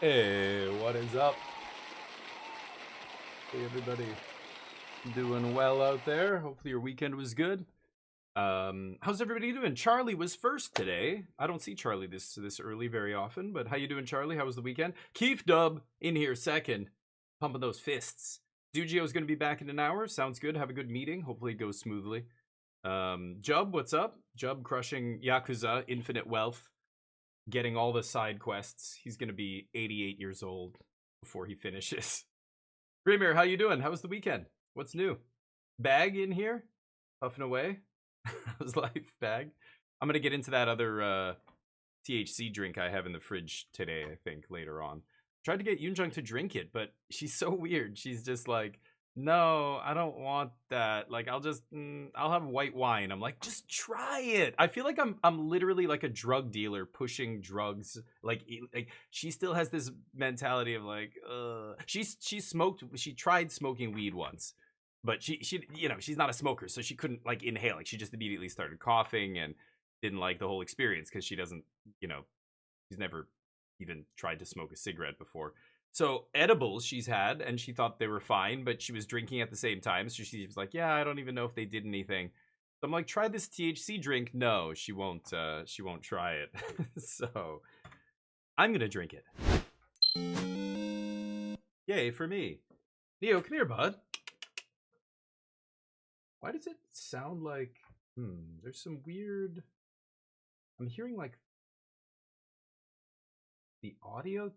Hey, what is up? Hey, everybody. Doing well out there. Hopefully your weekend was good. How's everybody doing? Charlie was first today. I don't see Charlie this early very often, but how you doing, Charlie? How was the weekend? Keith Dub in here second, pumping those fists. Dugio's gonna be back in an hour. Sounds good. Have a good meeting. Hopefully it goes smoothly. Jub, what's up? Jub crushing Yakuza, Infinite Wealth, getting all the side quests. He's gonna be 88 years old before he finishes. Premier, how you doing? How was the weekend? What's new? Bag in here? Puffing away? How's life, Bag? I'm gonna get into that other THC drink I have in the fridge today, I think, later on. Tried to get Yoonjung to drink it, but she's so weird. She's just like, no, I don't want that. Like, I'll have white wine. I'm like, just try it. I feel like I'm literally like a drug dealer pushing drugs. Like she still has this mentality of like, she tried smoking weed once, but she she's not a smoker, so she couldn't like inhale. Like she just immediately started coughing and didn't like the whole experience because she doesn't, she's never even tried to smoke a cigarette before. So edibles she's had, and she thought they were fine, but she was drinking at the same time. So she was like, "Yeah, I don't even know if they did anything." So I'm like, "Try this THC drink." No, she won't. She won't try it. So I'm gonna drink it. Yay for me. Neo, come here, bud. Why does it sound like? There's some weird. I'm hearing like the audio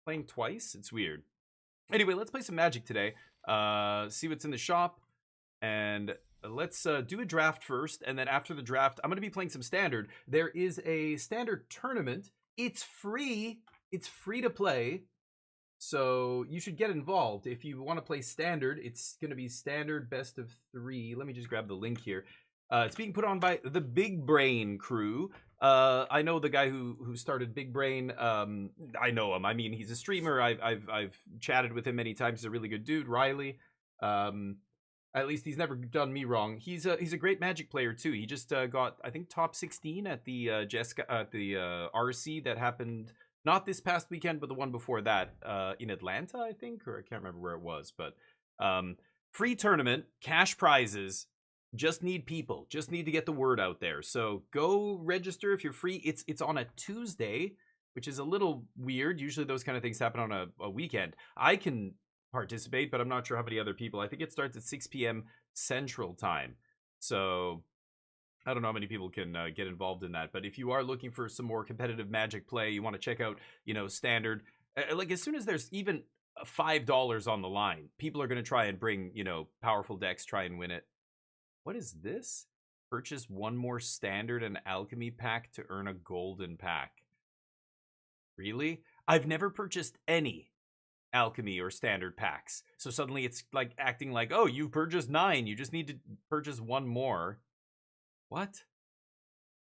playing twice. It's weird. Anyway, let's play some Magic today. See what's in the shop, and let's do a draft first. And then after the draft, I'm going to be playing some Standard. There is a Standard tournament. It's free. It's free to play. So you should get involved. If you want to play Standard, it's going to be Standard Best of 3. Let me just grab the link here. It's being put on by the Big Brain crew. I know the guy who started Big Brain. I know him. I mean, he's a streamer. I've chatted with him many times. He's a really good dude, Riley. At least he's never done me wrong. He's a great Magic player too. He just got, I think, top 16 at the RC that happened not this past weekend, but the one before that in Atlanta, I think, or I can't remember where it was. But free tournament, cash prizes. Just need people. Just need to get the word out there. So go register if you're free. It's on a Tuesday, which is a little weird. Usually those kind of things happen on a weekend. I can participate, but I'm not sure how many other people. I think it starts at 6 p.m. Central Time. So I don't know how many people can get involved in that. But if you are looking for some more competitive Magic play, you want to check out, Standard. Like as soon as there's even $5 on the line, people are going to try and bring, powerful decks, try and win it. What is this? Purchase one more Standard and Alchemy pack to earn a golden pack. Really? I've never purchased any Alchemy or Standard packs. So suddenly it's like acting like, oh, you purchased 9. You just need to purchase one more. What?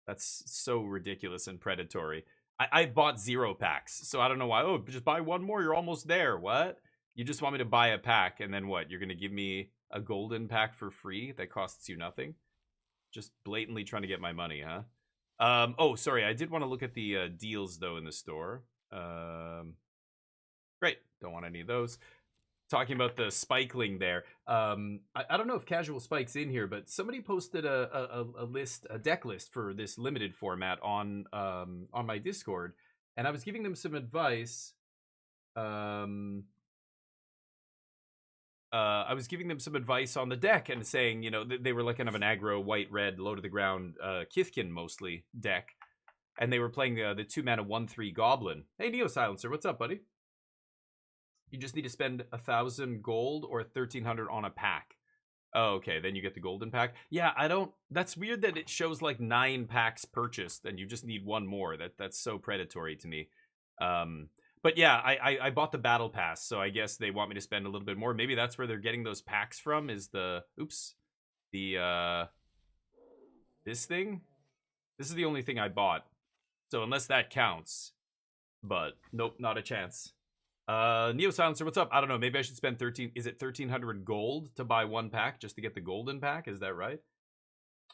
That's so ridiculous and predatory. I bought 0 packs, so I don't know why. Oh, just buy one more. You're almost there. What? You just want me to buy a pack, and then what? You're going to give me a golden pack for free that costs you nothing? Just blatantly trying to get my money, huh? Oh, sorry. I did want to look at the deals, though, in the store. Great. Don't want any of those. Talking about the spikeling there. I don't know if Casual Spike's in here, but somebody posted a deck list for this limited format on my Discord, and I was giving them some advice. I was giving them some advice on the deck and saying, they were like kind of an aggro white-red, low to the ground Kithkin mostly deck. And they were playing the 2-mana 1/3 Goblin. Hey, Neo Silencer, what's up, buddy? You just need to spend 1,000 gold or 1,300 on a pack. Oh, okay, then you get the golden pack. Yeah, that's weird that it shows like 9 packs purchased and you just need one more. That's so predatory to me. But yeah, I bought the battle pass, so I guess they want me to spend a little bit more. Maybe that's where they're getting those packs from, is this thing? This is the only thing I bought. So unless that counts. But nope, not a chance. Neo Silencer, what's up? I don't know, maybe I should spend 1,300 gold to buy one pack just to get the golden pack, is that right?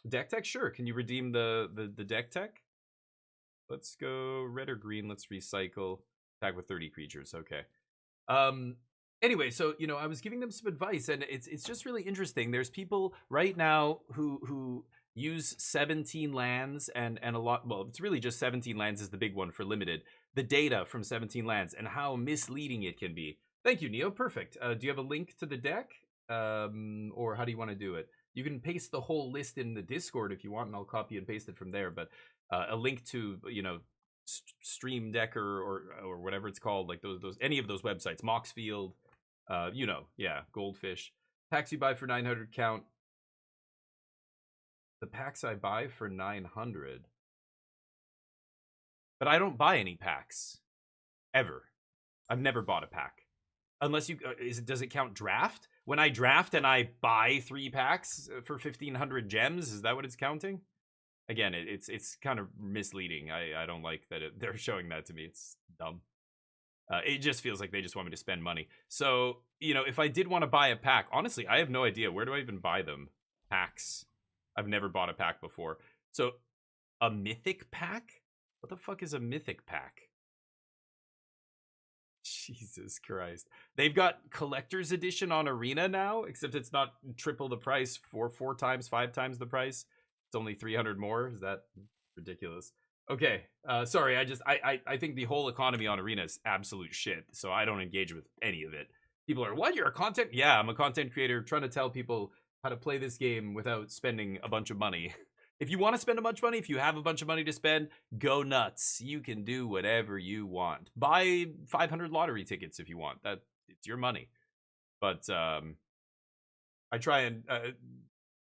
Deck tech? Sure. Can you redeem the deck tech? Let's go red or green, let's recycle. pack with 30 creatures. Okay. Anyway, so I was giving them some advice, and it's just really interesting. There's people right now who use 17 lands and a lot. Well, it's really just 17 lands is the big one for limited. The data from 17 lands and how misleading it can be. Thank you, Neo. Perfect. Do you have a link to the deck, or how do you want to do it? You can paste the whole list in the Discord if you want, and I'll copy and paste it from there. But a link to Stream Deck or whatever it's called, like those any of those websites, Moxfield, yeah, Goldfish. Packs you buy for 900 count. The packs I buy for 900. But I don't buy any packs. Ever. I've never bought a pack. Unless you... does it count draft? When I draft and I buy 3 packs for 1,500 gems, is that what it's counting? Again, it's kind of misleading. I don't like that they're showing that to me. It's dumb. It just feels like they just want me to spend money. So, if I did want to buy a pack, honestly, I have no idea. Where do I even buy them? Packs. I've never bought a pack before. So, a mythic pack? What the fuck is a mythic pack? Jesus Christ. They've got collector's edition on Arena now, except it's not triple the price, 4 times, 5 times the price. It's only 300 more. Is that ridiculous? Okay, sorry, I think the whole economy on Arena is absolute shit, so I don't engage with any of it. People are, what, you're a content? Yeah, I'm a content creator trying to tell people how to play this game without spending a bunch of money. If you want to spend a bunch of money, if you have a bunch of money to spend, go nuts. You can do whatever you want. Buy 500 lottery tickets if you want. It's your money. But I try and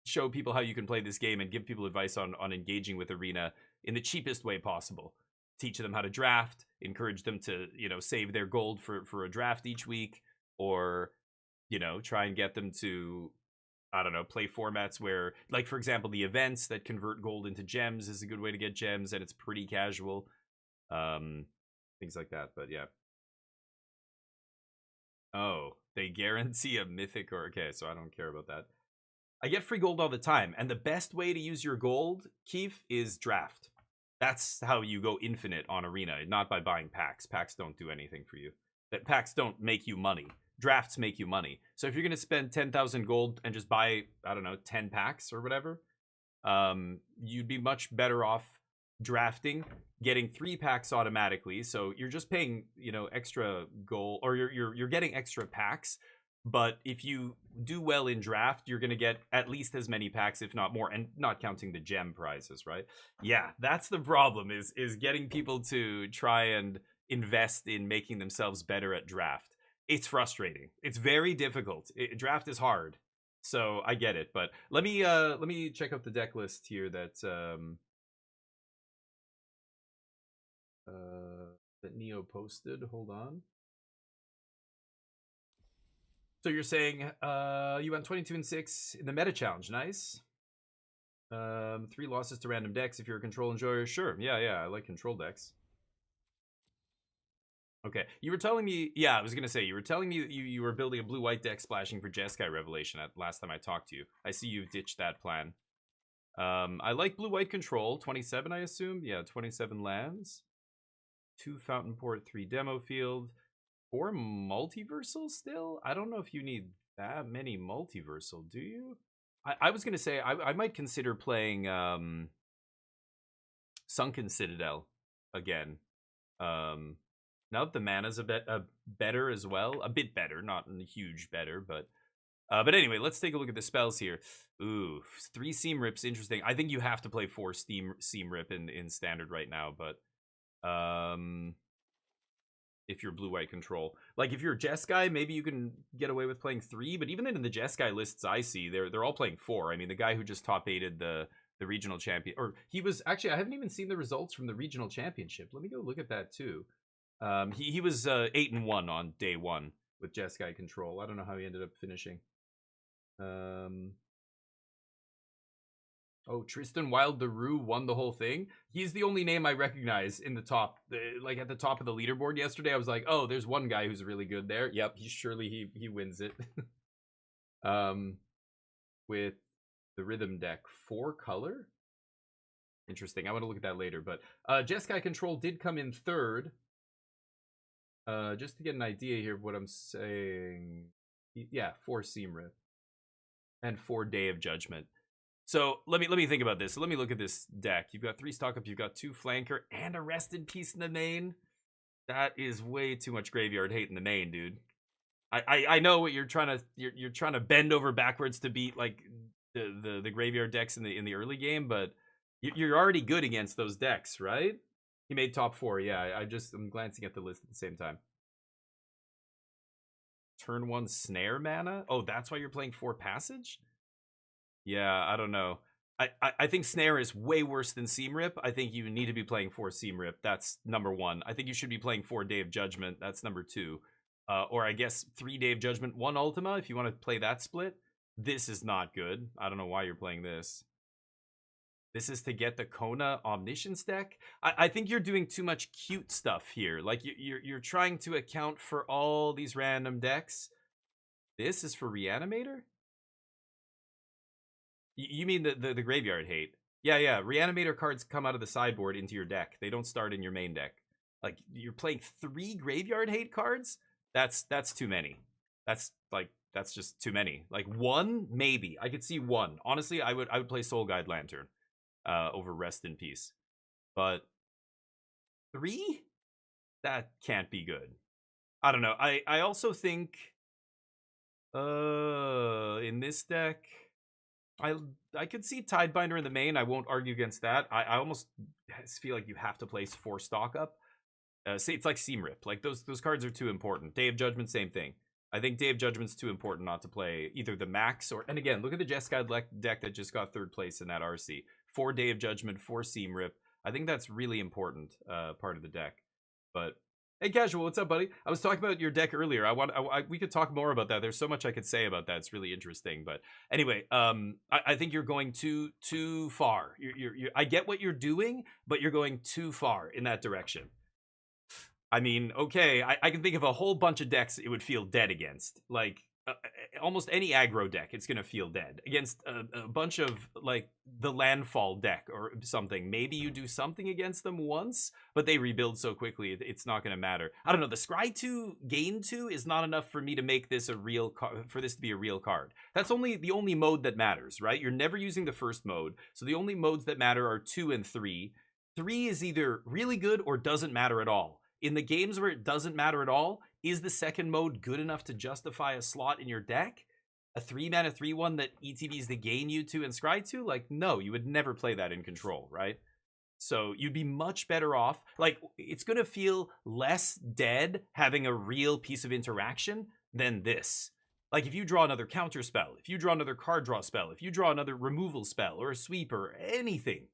show people how you can play this game and give people advice on engaging with Arena in the cheapest way possible. Teach them how to draft, encourage them to, save their gold for a draft each week, or, try and get them to, I don't know, play formats where, like, for example, the events that convert gold into gems is a good way to get gems, and it's pretty casual. Things like that, but yeah. Oh, they guarantee a mythic okay, so I don't care about that. I get free gold all the time, and the best way to use your gold, Keith, is draft. That's how you go infinite on Arena, not by buying packs. Packs don't do anything for you. Packs don't make you money. Drafts make you money. So if you're going to spend 10,000 gold and just buy, I don't know, 10 packs or whatever, you'd be much better off drafting, getting 3 packs automatically. So you're just paying, extra gold, or you're getting extra packs. But if you do well in draft, you're going to get at least as many packs, if not more, and not counting the gem prizes, right? Yeah, that's the problem, is getting people to try and invest in making themselves better at draft. It's frustrating. It's very difficult. Draft is hard. So I get it, but let me check out the deck list here that Neo posted. Hold on. So you're saying you went 22-6 in the meta challenge. Nice. 3 losses to random decks if you're a control enjoyer. Sure. Yeah, I like control decks. Okay. You were telling me, yeah, I was going to say, you were telling me that you were building a blue-white deck splashing for Jeskai Revelation at last time I talked to you. I see you've ditched that plan. I like blue-white control. 27, I assume? Yeah, 27 lands. 2 Fountain Port, 3 Demo Field. 4 multiversal still? I don't know if you need that many multiversal, do you? I was going to say, I might consider playing Sunken Citadel again. Now that the mana's a bit better as well. A bit better, not a huge better, but anyway, let's take a look at the spells here. Ooh, 3 Seam Rips, interesting. I think you have to play 4 Seam Rip in Standard right now, but if you're blue-white control. Like, if you're a Jeskai, maybe you can get away with playing 3, but even in the Jeskai lists I see, they're all playing 4. I mean, the guy who just top-8'd the regional champion, or he was, actually, I haven't even seen the results from the regional championship. Let me go look at that, too. He was 8-1 on day 1 with Jeskai control. I don't know how he ended up finishing. Oh, Tristan Wild the Rue won the whole thing. He's the only name I recognize in the top, like at the top of the leaderboard yesterday. I was like, oh, there's one guy who's really good there. Yep, he wins it. With the rhythm deck, 4 color. Interesting. I want to look at that later. But Jeskai control did come in 3rd. Just to get an idea here of what I'm saying. Yeah, 4 Seam Rip and 4 Day of Judgment. So let me think about this. So let me look at this deck. You've got 3 stock up, you've got 2 flanker, and a Rest in Peace in the main. That is way too much graveyard hate in the main, dude. I know what you're trying to you're trying to bend over backwards to beat like the graveyard decks in the early game, but you're already good against those decks, right? He made top 4. Yeah, I'm glancing at the list at the same time. Turn 1 snare mana. Oh, that's why you're playing 4 passage. Yeah, I don't know. I think snare is way worse than seam rip. I think you need to be playing 4 seam rip. That's number 1. I think you should be playing 4 Day of Judgment. That's number 2. Or I guess 3 Day of Judgment, 1 Ultima if you want to play that split. This is not good. I don't know why you're playing this. This is to get the Kona Omniscience deck. I think you're doing too much cute stuff here. Like you're trying to account for all these random decks. This is for Reanimator? You mean the graveyard hate? Yeah. Reanimator cards come out of the sideboard into your deck. They don't start in your main deck. Like you're playing 3 graveyard hate cards? That's too many. That's just too many. Like 1, maybe. I could see 1. Honestly, I would play Soul Guide Lantern over Rest in Peace. But 3? That can't be good. I don't know. I also think in this deck I could see Tidebinder in the main. I won't argue against that. I almost feel like you have to place 4 stock up. See, it's like Seam Rip. Like those cards are too important. Day of Judgment, same thing. I think Day of Judgment's too important not to play either the max or... And again, look at the Jeskai deck that just got 3rd place in that RC. 4 Day of Judgment, 4 Seam Rip. I think that's really important part of the deck. But hey, Casual, what's up, buddy? I was talking about your deck earlier. We could talk more about that. There's so much I could say about that. It's really interesting. But anyway, I think you're going too far. I get what you're doing, but you're going too far in that direction. I mean, okay, I can think of a whole bunch of decks it would feel dead against. Like, almost any aggro deck, it's going to feel dead. Against a bunch of, like, the Landfall deck or something. Maybe you do something against them once, but they rebuild so quickly, it's not going to matter. I don't know, the Scry 2, Gain 2 is not enough for me to make this a real for this to be a real card. That's the only mode that matters, right? You're never using the first mode, so the only modes that matter are 2 and 3. 3 is either really good or doesn't matter at all. In the games where it doesn't matter at all, is the second mode good enough to justify a slot in your deck? A 3-mana 3/1 that ETBs the Gain you 2 and Scry 2? Like, no, you would never play that in Control, right? So you'd be much better off. Like, it's going to feel less dead having a real piece of interaction than this. Like, if you draw another counter spell, if you draw another card draw spell, if you draw another removal spell or a sweep or anything,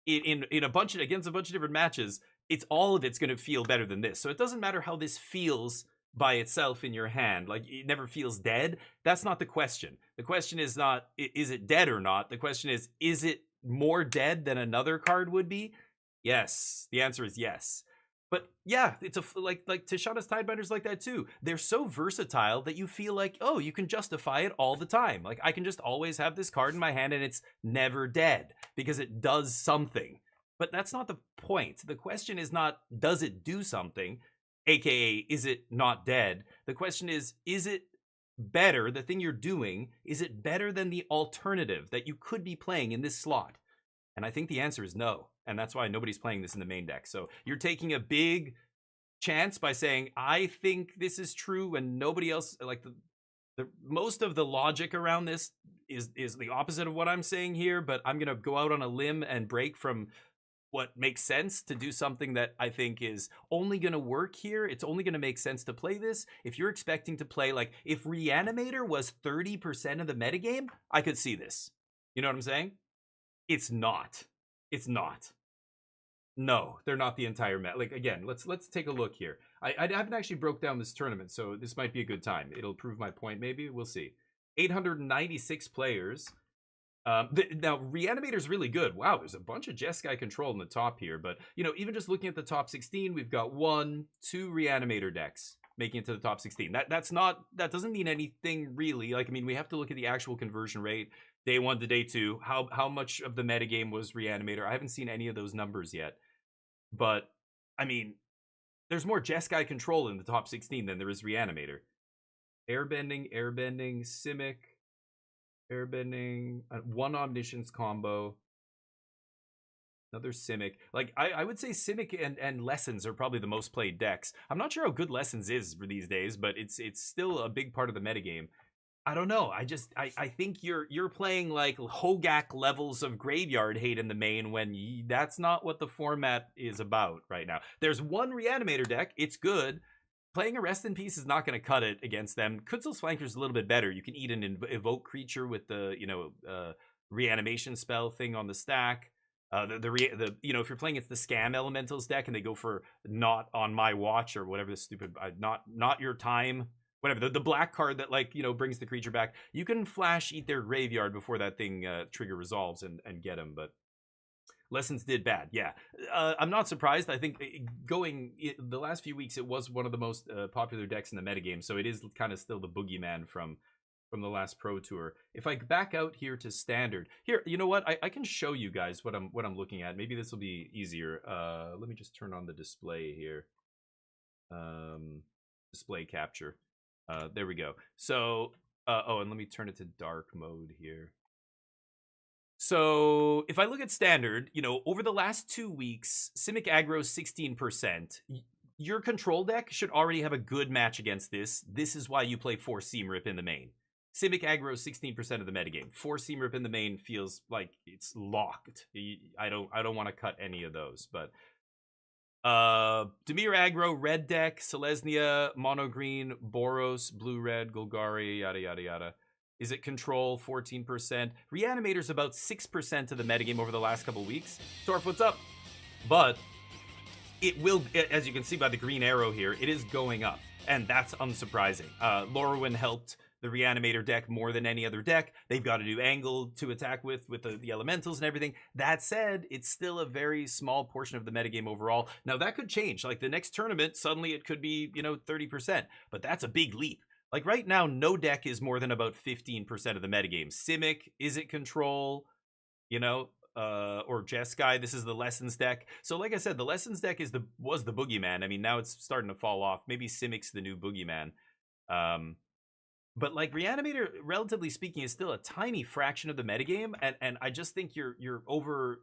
in a bunch of against a bunch of different matches, all of it's going to feel better than this. So it doesn't matter how this feels by itself in your hand. Like, it never feels dead. That's not the question. The question is not, is it dead or not? The question is it more dead than another card would be? Yes. The answer is yes. But yeah, it's like Tishana's Tidebinder's like that too. They're so versatile that you feel like, oh, you can justify it all the time. Like, I can just always have this card in my hand and it's never dead because it does something. But that's not the point. The question is not, does it do something? AKA, is it not dead? The question is it better, the thing you're doing, is it better than the alternative that you could be playing in this slot? And I think the answer is no. And that's why nobody's playing this in the main deck. So you're taking a big chance by saying, I think this is true, and nobody else, like the most of the logic around this is the opposite of what I'm saying here, but I'm going to go out on a limb and break from what makes sense to do something that I think is only going to work here. It's only going to make sense to play this. If you're expecting to play, like, if Reanimator was 30% of the metagame, I could see this. You know what I'm saying? It's not. It's not. No, they're not the entire meta. Like, again, let's take a look here. I haven't actually broke down this tournament, so this might be a good time. It'll prove my point, maybe. We'll see. 896 players. Now, Reanimator's really good. Wow, there's a bunch of Jeskai control in the top here. But, you know, even just looking at the top 16, we've got 1, 2 Reanimator decks making it to the top 16. That doesn't mean anything really. Like, I mean, we have to look at the actual conversion rate. Day 1 to day 2. How much of the metagame was Reanimator? I haven't seen any of those numbers yet. But, I mean, There's more Jeskai control in the top 16 than there is Reanimator. Airbending, Simic, Airbending, one Omniscience combo, another Simic. Like, I would say Simic and Lessons are probably the most played decks. I'm not sure how good Lessons is for these days, but it's still a big part of the metagame. I don't know. I think you're playing like Hogak levels of graveyard hate in the main when that's not what the format is about right now. There's one Reanimator deck. It's good. Playing a Rest in Peace is not going to cut it against them. Kutzel's Flanker is a little bit better. You can eat an evoke creature with the reanimation spell thing on the stack. If you're playing it's the Scam Elementals deck and they go for not on my watch or whatever the stupid not your time. Whatever, the black card that, like, brings the creature back. You can flash eat their graveyard before that thing trigger resolves and get them, but Lessons did bad. Yeah. I'm not surprised. I think the last few weeks, it was one of the most popular decks in the metagame, so it is kind of still the boogeyman from the last Pro Tour. If I back out here to Standard, here, you know what? I can show you guys what I'm looking at. Maybe this will be easier. Let me just turn on the display here. Display capture. There we go. So, and let me turn it to dark mode here. So, if I look at Standard, over the last 2 weeks, Simic aggro's 16%. Your control deck should already have a good match against this. This is why you play 4 Seam Rip in the main. Simic aggro is 16% of the metagame. 4 Seam Rip in the main feels like it's locked. I don't want to cut any of those, but Dimir aggro, red deck, Selesnya, mono green, Boros, blue red, Golgari, yada yada yada. Is it control? 14%. Reanimator's about 6% of the metagame over the last couple weeks. Torf, what's up? But it will, as you can see by the green arrow here, it is going up, and that's unsurprising. Lorwyn helped the Reanimator deck more than any other deck. They've got a new angle to attack with the elementals and everything. That said, it's still a very small portion of the metagame overall. Now, that could change. Like, the next tournament, suddenly it could be, 30%. But that's a big leap. Like, right now, no deck is more than about 15% of the metagame. Simic, is it control? Or Jeskai, this is the Lessons deck. So, like I said, the Lessons deck was the boogeyman. I mean, now it's starting to fall off. Maybe Simic's the new boogeyman. But like Reanimator, relatively speaking, is still a tiny fraction of the metagame, and I just think you're over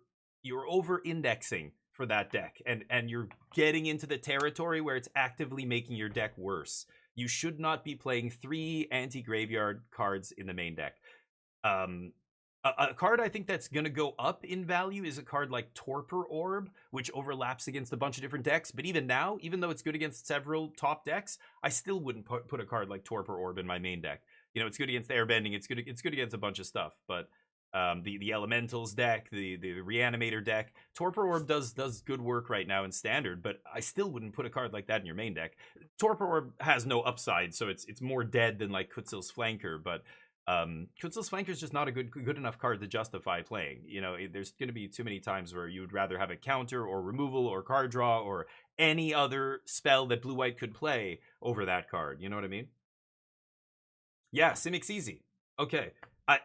indexing for that deck, and you're getting into the territory where it's actively making your deck worse. You should not be playing 3 anti-graveyard cards in the main deck. A card I think that's going to go up in value is a card like Torpor Orb, which overlaps against a bunch of different decks. But even now, even though it's good against several top decks, I still wouldn't put a card like Torpor Orb in my main deck. It's good against Airbending. It's good against a bunch of stuff. But the Elementals deck, the Reanimator deck, Torpor Orb does good work right now in Standard. But I still wouldn't put a card like that in your main deck. Torpor Orb has no upside, so it's more dead than like Kutzel's Flanker. But Kutzel's Flanker is just not a good enough card to justify playing. There's going to be too many times where you would rather have a counter or removal or card draw or any other spell that blue-white could play over that card. You know what I mean? Yeah, Simic's easy. Okay.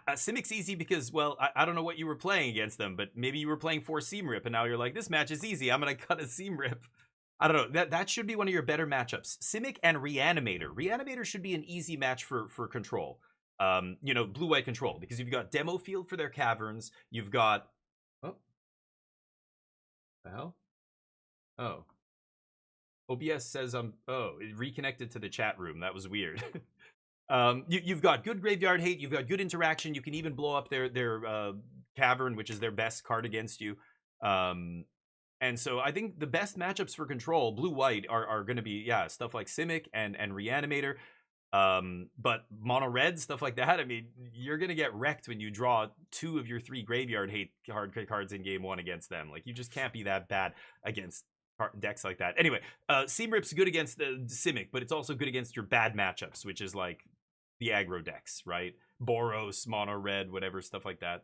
Simic's easy because, well, I don't know what you were playing against them, but maybe you were playing 4 Seam Rip, and now you're like, this match is easy. I'm going to cut a Seam Rip. I don't know. That should be one of your better matchups. Simic and Reanimator. Reanimator should be an easy match for control. Blue-white control, because you've got Demo Field for their caverns. You've got... Oh. The hell? Oh. OBS says, it reconnected to the chat room. That was weird. You've got good graveyard hate. You've got good interaction. You can even blow up their cavern, which is their best card against you. And so I think the best matchups for control, blue-white, are going to be, stuff like Simic and Reanimator. But mono red, stuff like that, I mean, you're gonna get wrecked when you draw 2 of your 3 graveyard hate cards in game 1 against them. Like, you just can't be that bad against decks like that. Anyway, Seam Rip's good against the Simic, but it's also good against your bad matchups, which is like the aggro decks, right? Boros, mono red, whatever, stuff like that.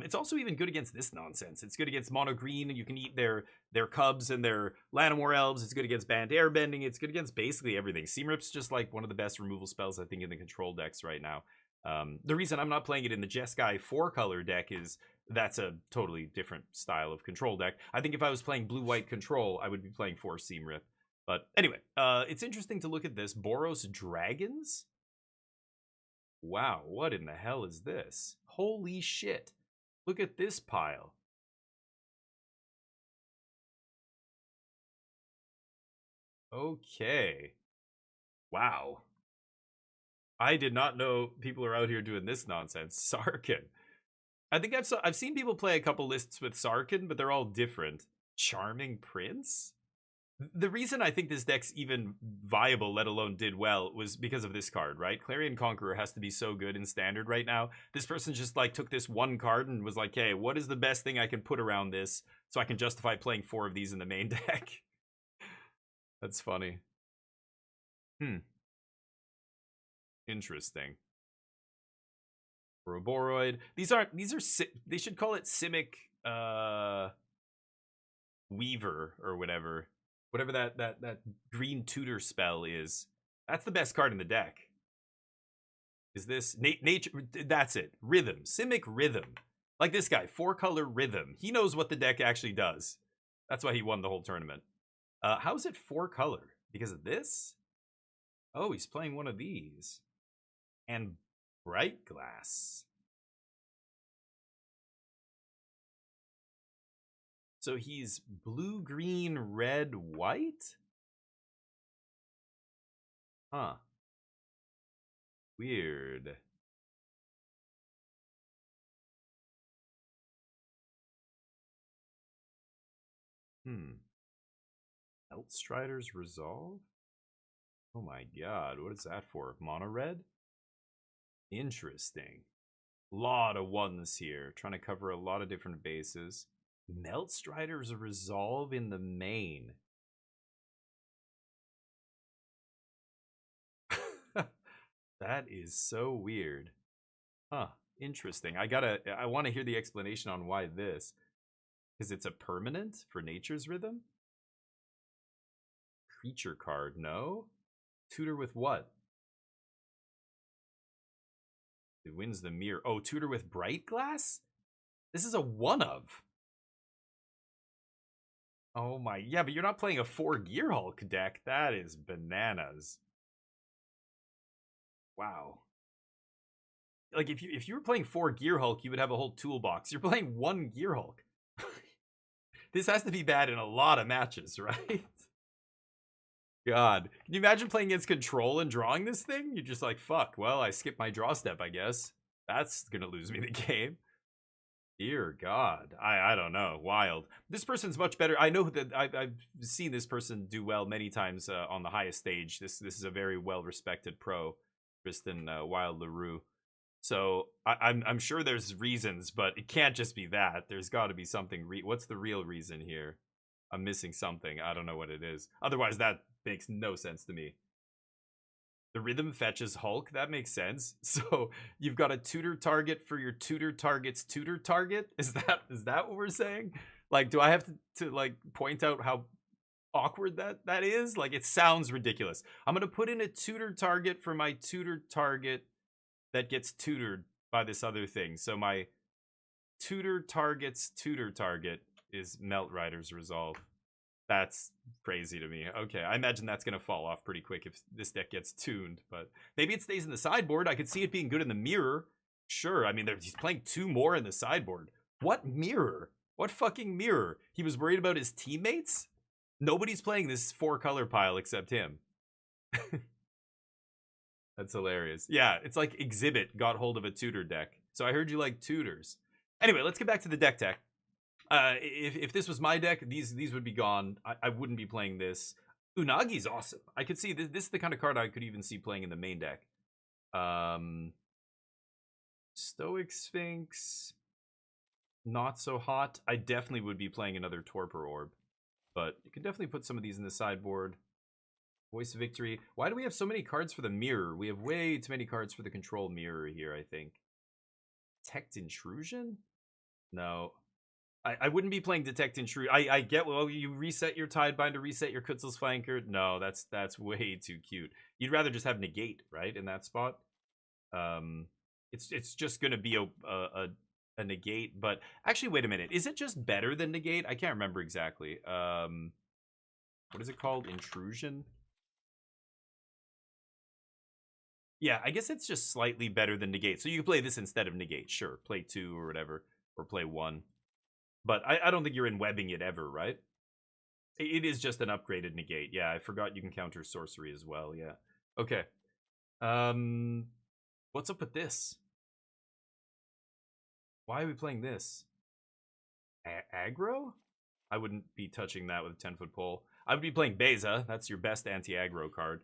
It's also even good against this nonsense. It's good against mono green. You can eat their cubs and their Llanowar elves. It's good against banned airbending. It's good against basically everything. Seam Rip's just like one of the best removal spells, I think, in the control decks right now. The reason I'm not playing it in the Jeskai 4-color deck is that's a totally different style of control deck. I think if I was playing blue-white control, I would be playing 4 Seam Rip. But anyway, it's interesting to look at this. Boros Dragons? Wow, what in the hell is this? Holy shit. Look at this pile. Okay. Wow. I did not know people are out here doing this nonsense. Sarkin. I think I've seen people play a couple lists with Sarkin, but they're all different. Charming Prince? The reason I think this deck's even viable, let alone did well, was because of this card, right? Clarion Conqueror has to be so good in Standard right now. This person just like took this one card and was like, hey, what is the best thing I can put around this so I can justify playing 4 of these in the main deck? That's funny. Interesting. Roboroid. These are they should call it Simic Weaver or whatever. Whatever that green tutor spell is. That's the best card in the deck. Is this nature? That's it. Rhythm. Simic Rhythm. Like this guy, 4-color Rhythm. He knows what the deck actually does. That's why he won the whole tournament. How is it 4-color? Because of this? Oh, he's playing one of these. And Bright Glass. So he's blue, green, red, white? Huh. Weird. Eltstrider's Resolve? Oh my god, what is that for? Mono red? Interesting. Lot of ones here, trying to cover a lot of different bases. Meltstrider's Resolve in the main. That is so weird. Huh, interesting. I want to hear the explanation on why this. Because it's a permanent for Nature's Rhythm? Creature card, no? Tutor with what? It wins the mirror. Oh, tutor with Bright Glass? This is a one of. Oh my, yeah, but you're not playing a 4 Gear Hulk deck. That is bananas. Wow. Like if you were playing 4 Gear Hulk, you would have a whole toolbox. You're playing 1 Gear Hulk. This has to be bad in a lot of matches, right? God. Can you imagine playing against Control and drawing this thing? You're just like, fuck, well, I skipped my draw step, I guess. That's gonna lose me the game. Dear God. I don't know. Wild. This person's much better. I know that I've seen this person do well many times on the highest stage. This is a very well-respected pro, Tristan Wild LaRue. So I'm sure there's reasons, but it can't just be that. There's got to be something. What's the real reason here? I'm missing something. I don't know what it is. Otherwise, that makes no sense to me. The rhythm fetches Hulk. That makes sense. So you've got a tutor target for your tutor target's tutor target. Is that what we're saying? Like, do I have to like point out how awkward that is? Like, it sounds ridiculous. I'm gonna put in a tutor target for my tutor target that gets tutored by this other thing. So my tutor target's tutor target is Meltrider's Resolve. That's crazy to me. Okay, I imagine that's going to fall off pretty quick if this deck gets tuned, but maybe it stays in the sideboard. I could see it being good in the mirror. Sure, I mean, he's playing 2 more in the sideboard. What mirror? What fucking mirror? He was worried about his teammates? Nobody's playing this 4-color pile except him. That's hilarious. Yeah, it's like Exhibit got hold of a tutor deck. So I heard you like tutors. Anyway, let's get back to the deck tech. If this was my deck, these would be gone. I wouldn't be playing this. Unagi's awesome. I could see this is the kind of card I could even see playing in the main deck. Stoic Sphinx, not so hot. I definitely would be playing another Torpor Orb, but you could definitely put some of these in the sideboard. Voice of Victory. Why do we have so many cards for the mirror? We have way too many cards for the control mirror here, I think. Detect Intrusion? No. I wouldn't be playing Detect Intrusion. I get, well, you reset your Tidebinder, reset your Kutzel's Flanker. No, that's way too cute. You'd rather just have Negate, right, in that spot. It's just going to be a Negate, but actually, wait a minute. Is it just better than Negate? I can't remember exactly. what is it called? Intrusion? Yeah, I guess it's just slightly better than negate. So you can play this instead of negate. Sure, play 2 or whatever, or play 1. But I don't think you're in webbing it ever, right? It is just an upgraded negate. Yeah, I forgot you can counter sorcery as well. Yeah. Okay. What's up with this? Why are we playing this? Aggro? I wouldn't be touching that with a 10-foot pole. I would be playing Beza. That's your best anti-aggro card.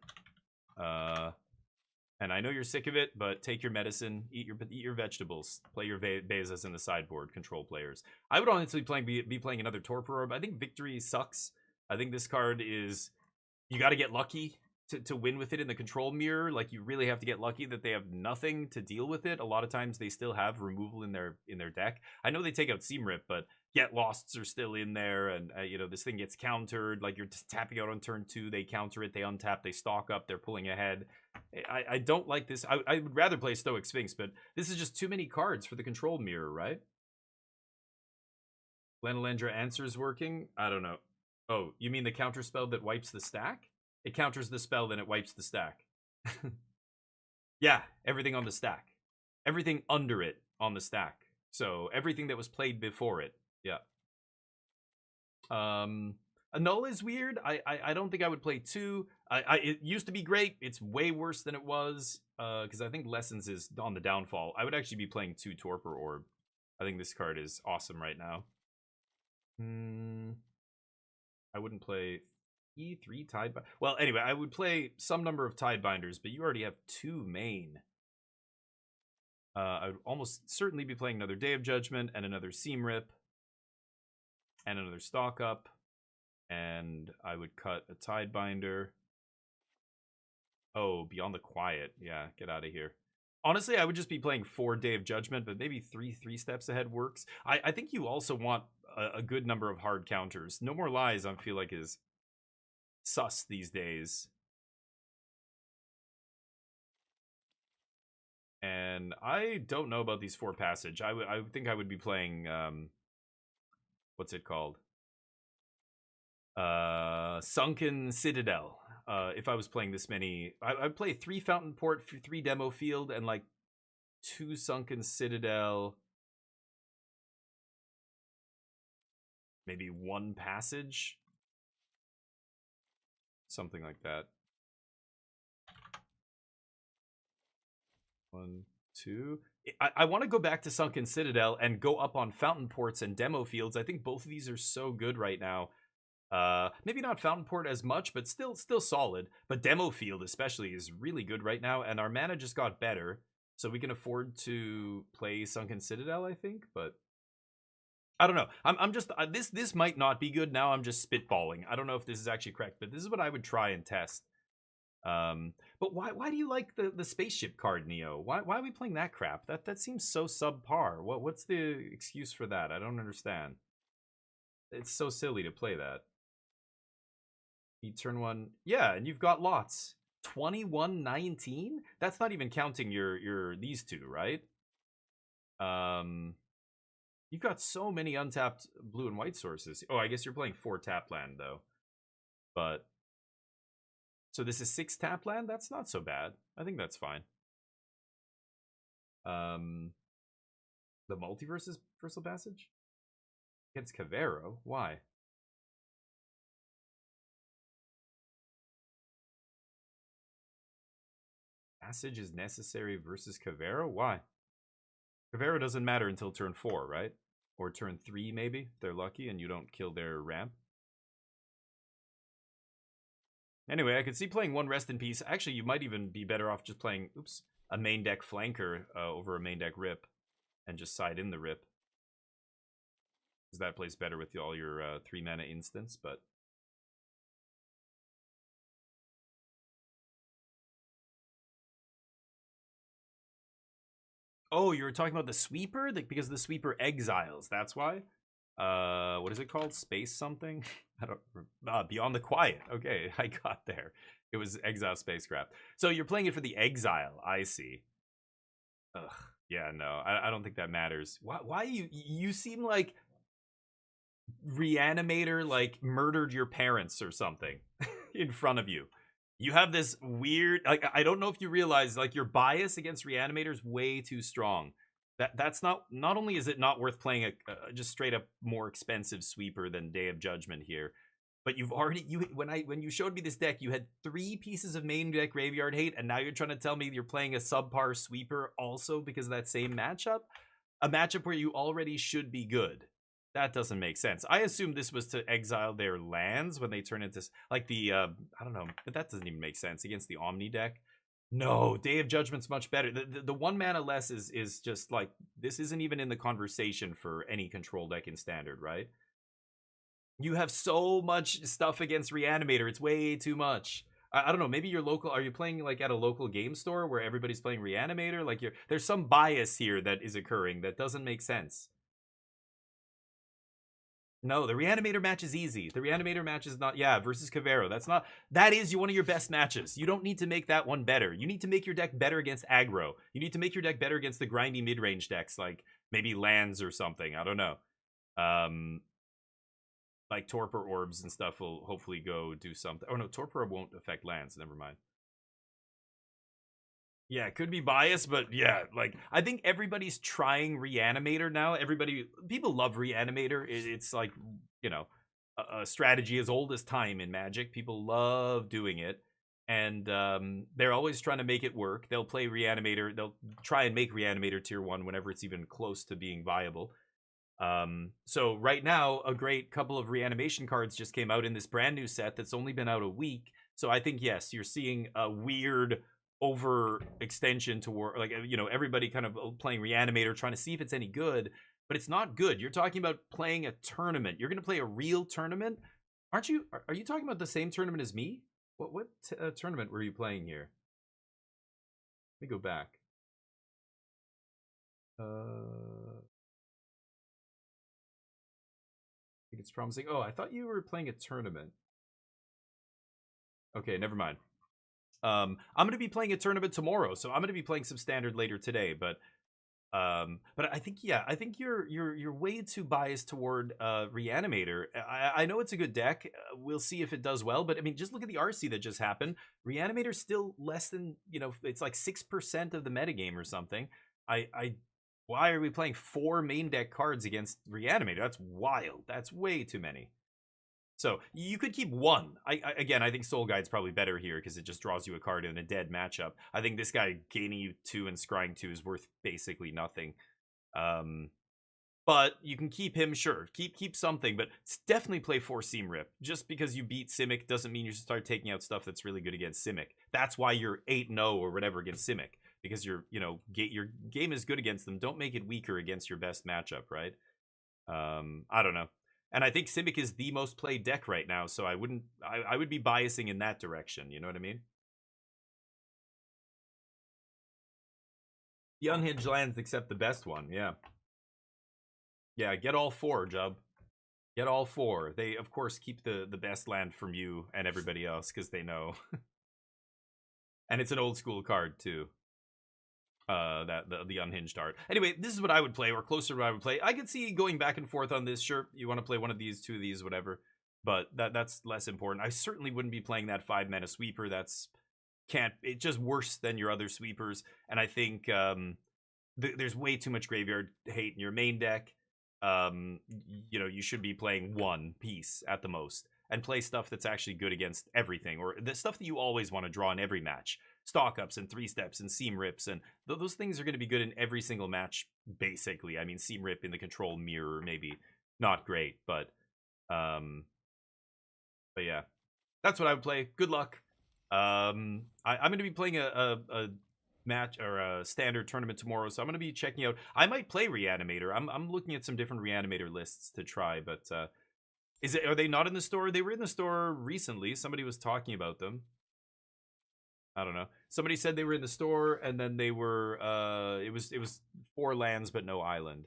And I know you're sick of it, but take your medicine, eat your vegetables, play your Bezas in the sideboard, control players. I would honestly be playing another Torpor Orb. I think Victory sucks. I think this card is, you got to get lucky to win with it in the control mirror. Like, you really have to get lucky that they have nothing to deal with it. A lot of times they still have removal in their deck. I know they take out Seamrip, but Get Losts are still in there, and you know, this thing gets countered. Like, you're tapping out on turn 2, they counter it, they untap, they stock up, they're pulling ahead. I don't like this. I would rather play Stoic Sphinx, but this is just too many cards for the control mirror, right? Lenalendra Answer's working? I don't know. Oh, you mean the counter spell that wipes the stack? It counters the spell, then it wipes the stack. Yeah, everything on the stack. Everything under it on the stack. So everything that was played before it. Yeah. A null is weird. I don't think I would play 2. It used to be great. It's way worse than it was. Because I think Lessons is on the downfall. I would actually be playing 2 Torpor Orb. I think this card is awesome right now. I wouldn't play E3 Tidebinder. Well, anyway, I would play some number of Tidebinders, but you already have 2 main. I would almost certainly be playing another Day of Judgment and another Seamrip and another Stock Up. And I would cut a Tidebinder. Oh, Beyond the Quiet. Yeah, get out of here. Honestly, I would just be playing 4 Day of Judgment, but maybe 3 steps ahead works. I think you also want a good number of hard counters. No More Lies, I feel like, is sus these days. And I don't know about these 4 Passage. I think I would be playing, what's it called? Sunken Citadel. If I was playing this many, I'd play 3 Fountain Port, 3 Demo Field, and like 2 Sunken Citadel. Maybe 1 Passage. Something like that. 1, 2. I want to go back to Sunken Citadel and go up on Fountain Ports and Demo Fields. I think both of these are so good right now. Maybe not Fountain Port as much, but still solid. But Demo Field especially is really good right now, and our mana just got better, so we can afford to play Sunken Citadel, I think. But I don't know. I'm just this might not be good now. I'm just spitballing. I don't know if this is actually correct, but this is what I would try and test. But why do you like the spaceship card, Neo? Why are we playing that crap? That seems so subpar. What's the excuse for that? I don't understand. It's so silly to play that. You turn 1, yeah, and you've got lots. 21-19? That's not even counting your these 2, right? You've got so many untapped blue and white sources. Oh, I guess you're playing 4 tap land though. But so this is 6 tap land? That's not so bad. I think that's fine. The Multiverse's Versal Passage? Against Cavero? Why? Passage is necessary versus Cavero? Why? Cavero doesn't matter until turn 4, right? Or turn 3, maybe, if they're lucky and you don't kill their ramp. Anyway, I could see playing 1 Rest in Peace. Actually, you might even be better off just playing, a main deck flanker over a main deck rip. And just side in the rip. Because that plays better with all your 3 mana instants, but... Oh, you were talking about the sweeper? Because the sweeper exiles, that's why? What is it called? Space something? I don't... Beyond the Quiet. Okay, I got there. It was Exile Spacecraft. So you're playing it for the exile, I see. Ugh, yeah, no, I don't think that matters. Why you seem like Reanimator like murdered your parents or something in front of you. You have this weird, like, I don't know if you realize, like, your bias against Reanimator is way too strong. That's not only is it not worth playing a just straight up more expensive sweeper than Day of Judgment here, but you've already when you showed me this deck, you had 3 pieces of main deck graveyard hate, and now you're trying to tell me you're playing a subpar sweeper also because of that same matchup, a matchup where you already should be good. That doesn't make sense. I assume this was to exile their lands when they turn into, like, the, I don't know, but that doesn't even make sense against the Omni deck. No, Day of Judgment's much better. The 1 mana less is just, like, this isn't even in the conversation for any control deck in Standard, right? You have so much stuff against Reanimator. It's way too much. I don't know, maybe your local, are you playing, like, at a local game store where everybody's playing Reanimator? Like, there's some bias here that is occurring that doesn't make sense. No, the Reanimator match is easy. The Reanimator match is not, yeah, versus Cavero. That is one of your best matches. You don't need to make that one better. You need to make your deck better against aggro. You need to make your deck better against the grindy mid-range decks, like maybe lands or something. I don't know. Like Torpor Orbs and stuff will hopefully go do something. Oh no, Torpor won't affect lands. Never mind. Yeah, it could be biased, but yeah, like, I think everybody's trying Reanimator now. People love Reanimator. It's like, you know, a strategy as old as time in Magic. People love doing it, and they're always trying to make it work. They'll play Reanimator. They'll try and make Reanimator tier 1 whenever it's even close to being viable. So right now, a great couple of reanimation cards just came out in this brand new set that's only been out a week. So I think, yes, you're seeing a weird overextension toward, like, you know, everybody kind of playing Reanimator, trying to see if it's any good, but it's not good. You're talking about playing a tournament. You're going to play a real tournament, aren't you? Are you talking about the same tournament as me? What tournament were you playing here? Let me go back. I think it's promising. Oh, I thought you were playing a tournament. Okay, never mind. I'm going to be playing a tournament tomorrow, so I'm going to be playing some Standard later today. But I think, yeah, I think you're way too biased toward Reanimator. I know it's a good deck. We'll see if it does well, but I mean, just look at the RC that just happened. Reanimator's still less than, you know, it's like 6% of the metagame or something. Why are we playing 4 main deck cards against Reanimator? That's wild. That's way too many. So you could keep 1. Again, I think Soul Guide's probably better here because it just draws you a card in a dead matchup. I think this guy gaining you 2 and scrying 2 is worth basically nothing. But you can keep him, sure. Keep something, but definitely play 4 Seam Rip. Just because you beat Simic doesn't mean you should start taking out stuff that's really good against Simic. That's why you're 8-0 or whatever against Simic. Because your game is good against them. Don't make it weaker against your best matchup, right? I don't know. And I think Simic is the most played deck right now, so I would be biasing in that direction, you know what I mean? The unhinged lands except the best one, yeah. Yeah, get all 4, Jub. Get all 4. They, of course, keep the best land from you and everybody else, because they know. And it's an old school card, too. The unhinged art. Anyway, this is what I would play, or closer to what I would play. I could see going back and forth on this. Sure, you want to play one of these, 2 of these, whatever. But that's less important. I certainly wouldn't be playing that 5 mana sweeper. It's just worse than your other sweepers. And I think there's way too much graveyard hate in your main deck. You know, you should be playing 1 piece at the most, and play stuff that's actually good against everything, or the stuff that you always want to draw in every match. Stock ups and 3-steps and Seam Rips, and those things are going to be good in every single match, basically. I mean, Seam Rip in the control mirror, maybe not great, but yeah, that's what I would play. Good luck. I'm going to be playing a match or a Standard tournament tomorrow, so I'm going to be checking out. I might play Reanimator. I'm looking at some different Reanimator lists to try, but are they not in the store? They were in the store recently. Somebody was talking about them. I don't know. Somebody said they were in the store, and then they were it was 4 lands but no island.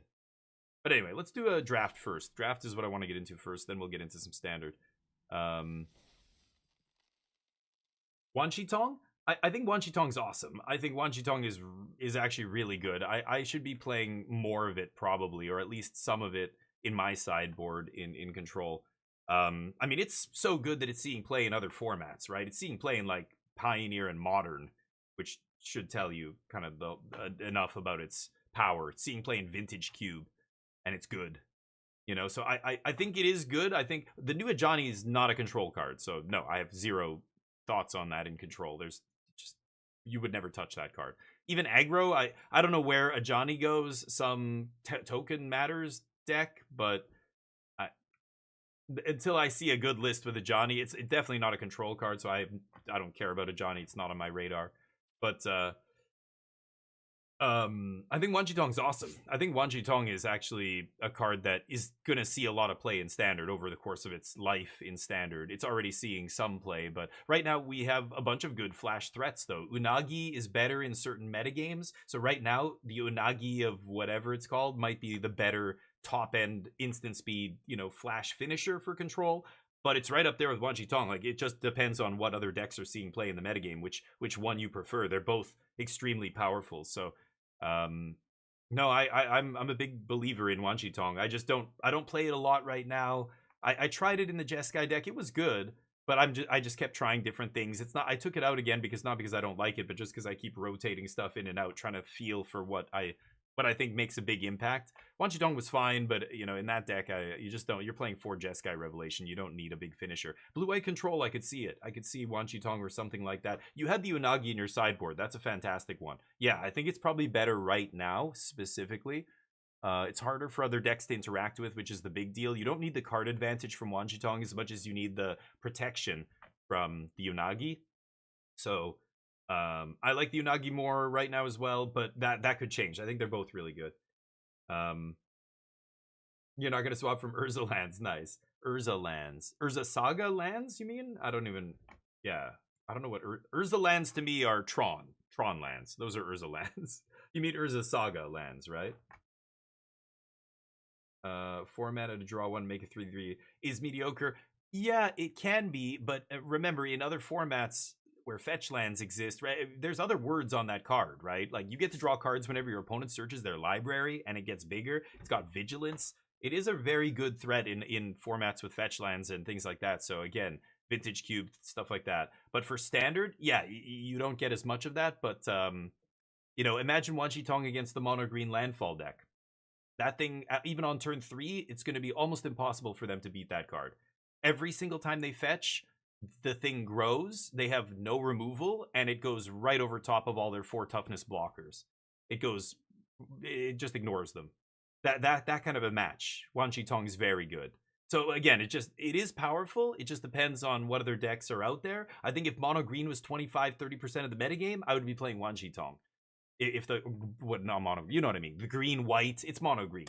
But anyway, let's do a draft first. Draft is what I want to get into first, then we'll get into some Standard. Wan Shi Tong? I think Wan Shi Tong's awesome. I think Wan Shi Tong is actually really good. I should be playing more of it, probably, or at least some of it in my sideboard in control. I mean, it's so good that it's seeing play in other formats, right? It's seeing play in like Pioneer and Modern, which should tell you kind of enough about its power. It's seeing play in Vintage Cube, and it's good. So I think it is good. I think the new Ajani is not a control card, so no, I have zero thoughts on that in control. There's just, you would never touch that card. Even aggro, I don't know where Ajani goes. Some token matters deck, but until I see a good list with Ajani, it's definitely not a control card. So I don't care about Ajani. It's not on my radar. But I think Wan Chi Tong's awesome. I think Wan Chi Tong is actually a card that is going to see a lot of play in Standard over the course of its life in Standard. It's already seeing some play, but right now we have a bunch of good flash threats, though. Unagi is better in certain metagames, so right now the Unagi of whatever it's called might be the better top-end instant speed, flash finisher for control, but it's right up there with Wan Chi Tong. Like, it just depends on what other decks are seeing play in the metagame, which one you prefer. They're both extremely powerful, so no, I'm a big believer in Wan Chi Tong. I don't play it a lot right now. I tried it in the Jeskai deck. It was good, but I just kept trying different things. It's not, I took it out again not because I don't like it, but just because I keep rotating stuff in and out, trying to feel for what I think makes a big impact. Wan Chi Tong was fine, but in that deck, you just don't. You're playing 4 Jeskai Revelation. You don't need a big finisher. Blue-White Control, I could see it. I could see Wan Chi Tong or something like that. You had the Unagi in your sideboard. That's a fantastic one. Yeah, I think it's probably better right now, specifically. It's harder for other decks to interact with, which is the big deal. You don't need the card advantage from Wan Chi Tong as much as you need the protection from the Unagi. So I like the Unagi more right now as well, but that could change. I think they're both really good. You're not gonna swap from Urza lands. Nice. Urza lands. Urza Saga lands, you mean? I don't even, yeah, I don't know what Urza lands to me are Tron lands. Those are Urza lands. You mean Urza Saga lands, right? 4 mana to draw 1, make a 3/3 is mediocre. Yeah, it can be, but remember, in other formats where fetch lands exist, right, there's other words on that card, right? Like, you get to draw cards whenever your opponent searches their library, and it gets bigger. It's got vigilance. It is a very good threat in formats with fetch lands and things like that. So again, Vintage Cube, stuff like that. But for Standard, yeah, you don't get as much of that. But imagine Wan Chi Tong against the mono green landfall deck. That thing, even on turn 3, it's going to be almost impossible for them to beat that card. Every single time they fetch, the thing grows, they have no removal, and it goes right over top of all their 4 toughness blockers. It just ignores them. That kind of a match. Wan Chi Tong is very good. So again, it is powerful. It just depends on what other decks are out there. I think if mono green was 25-30% of the metagame, I would be playing Wan Chi Tong. If not mono, you know what I mean. The green white, it's mono green.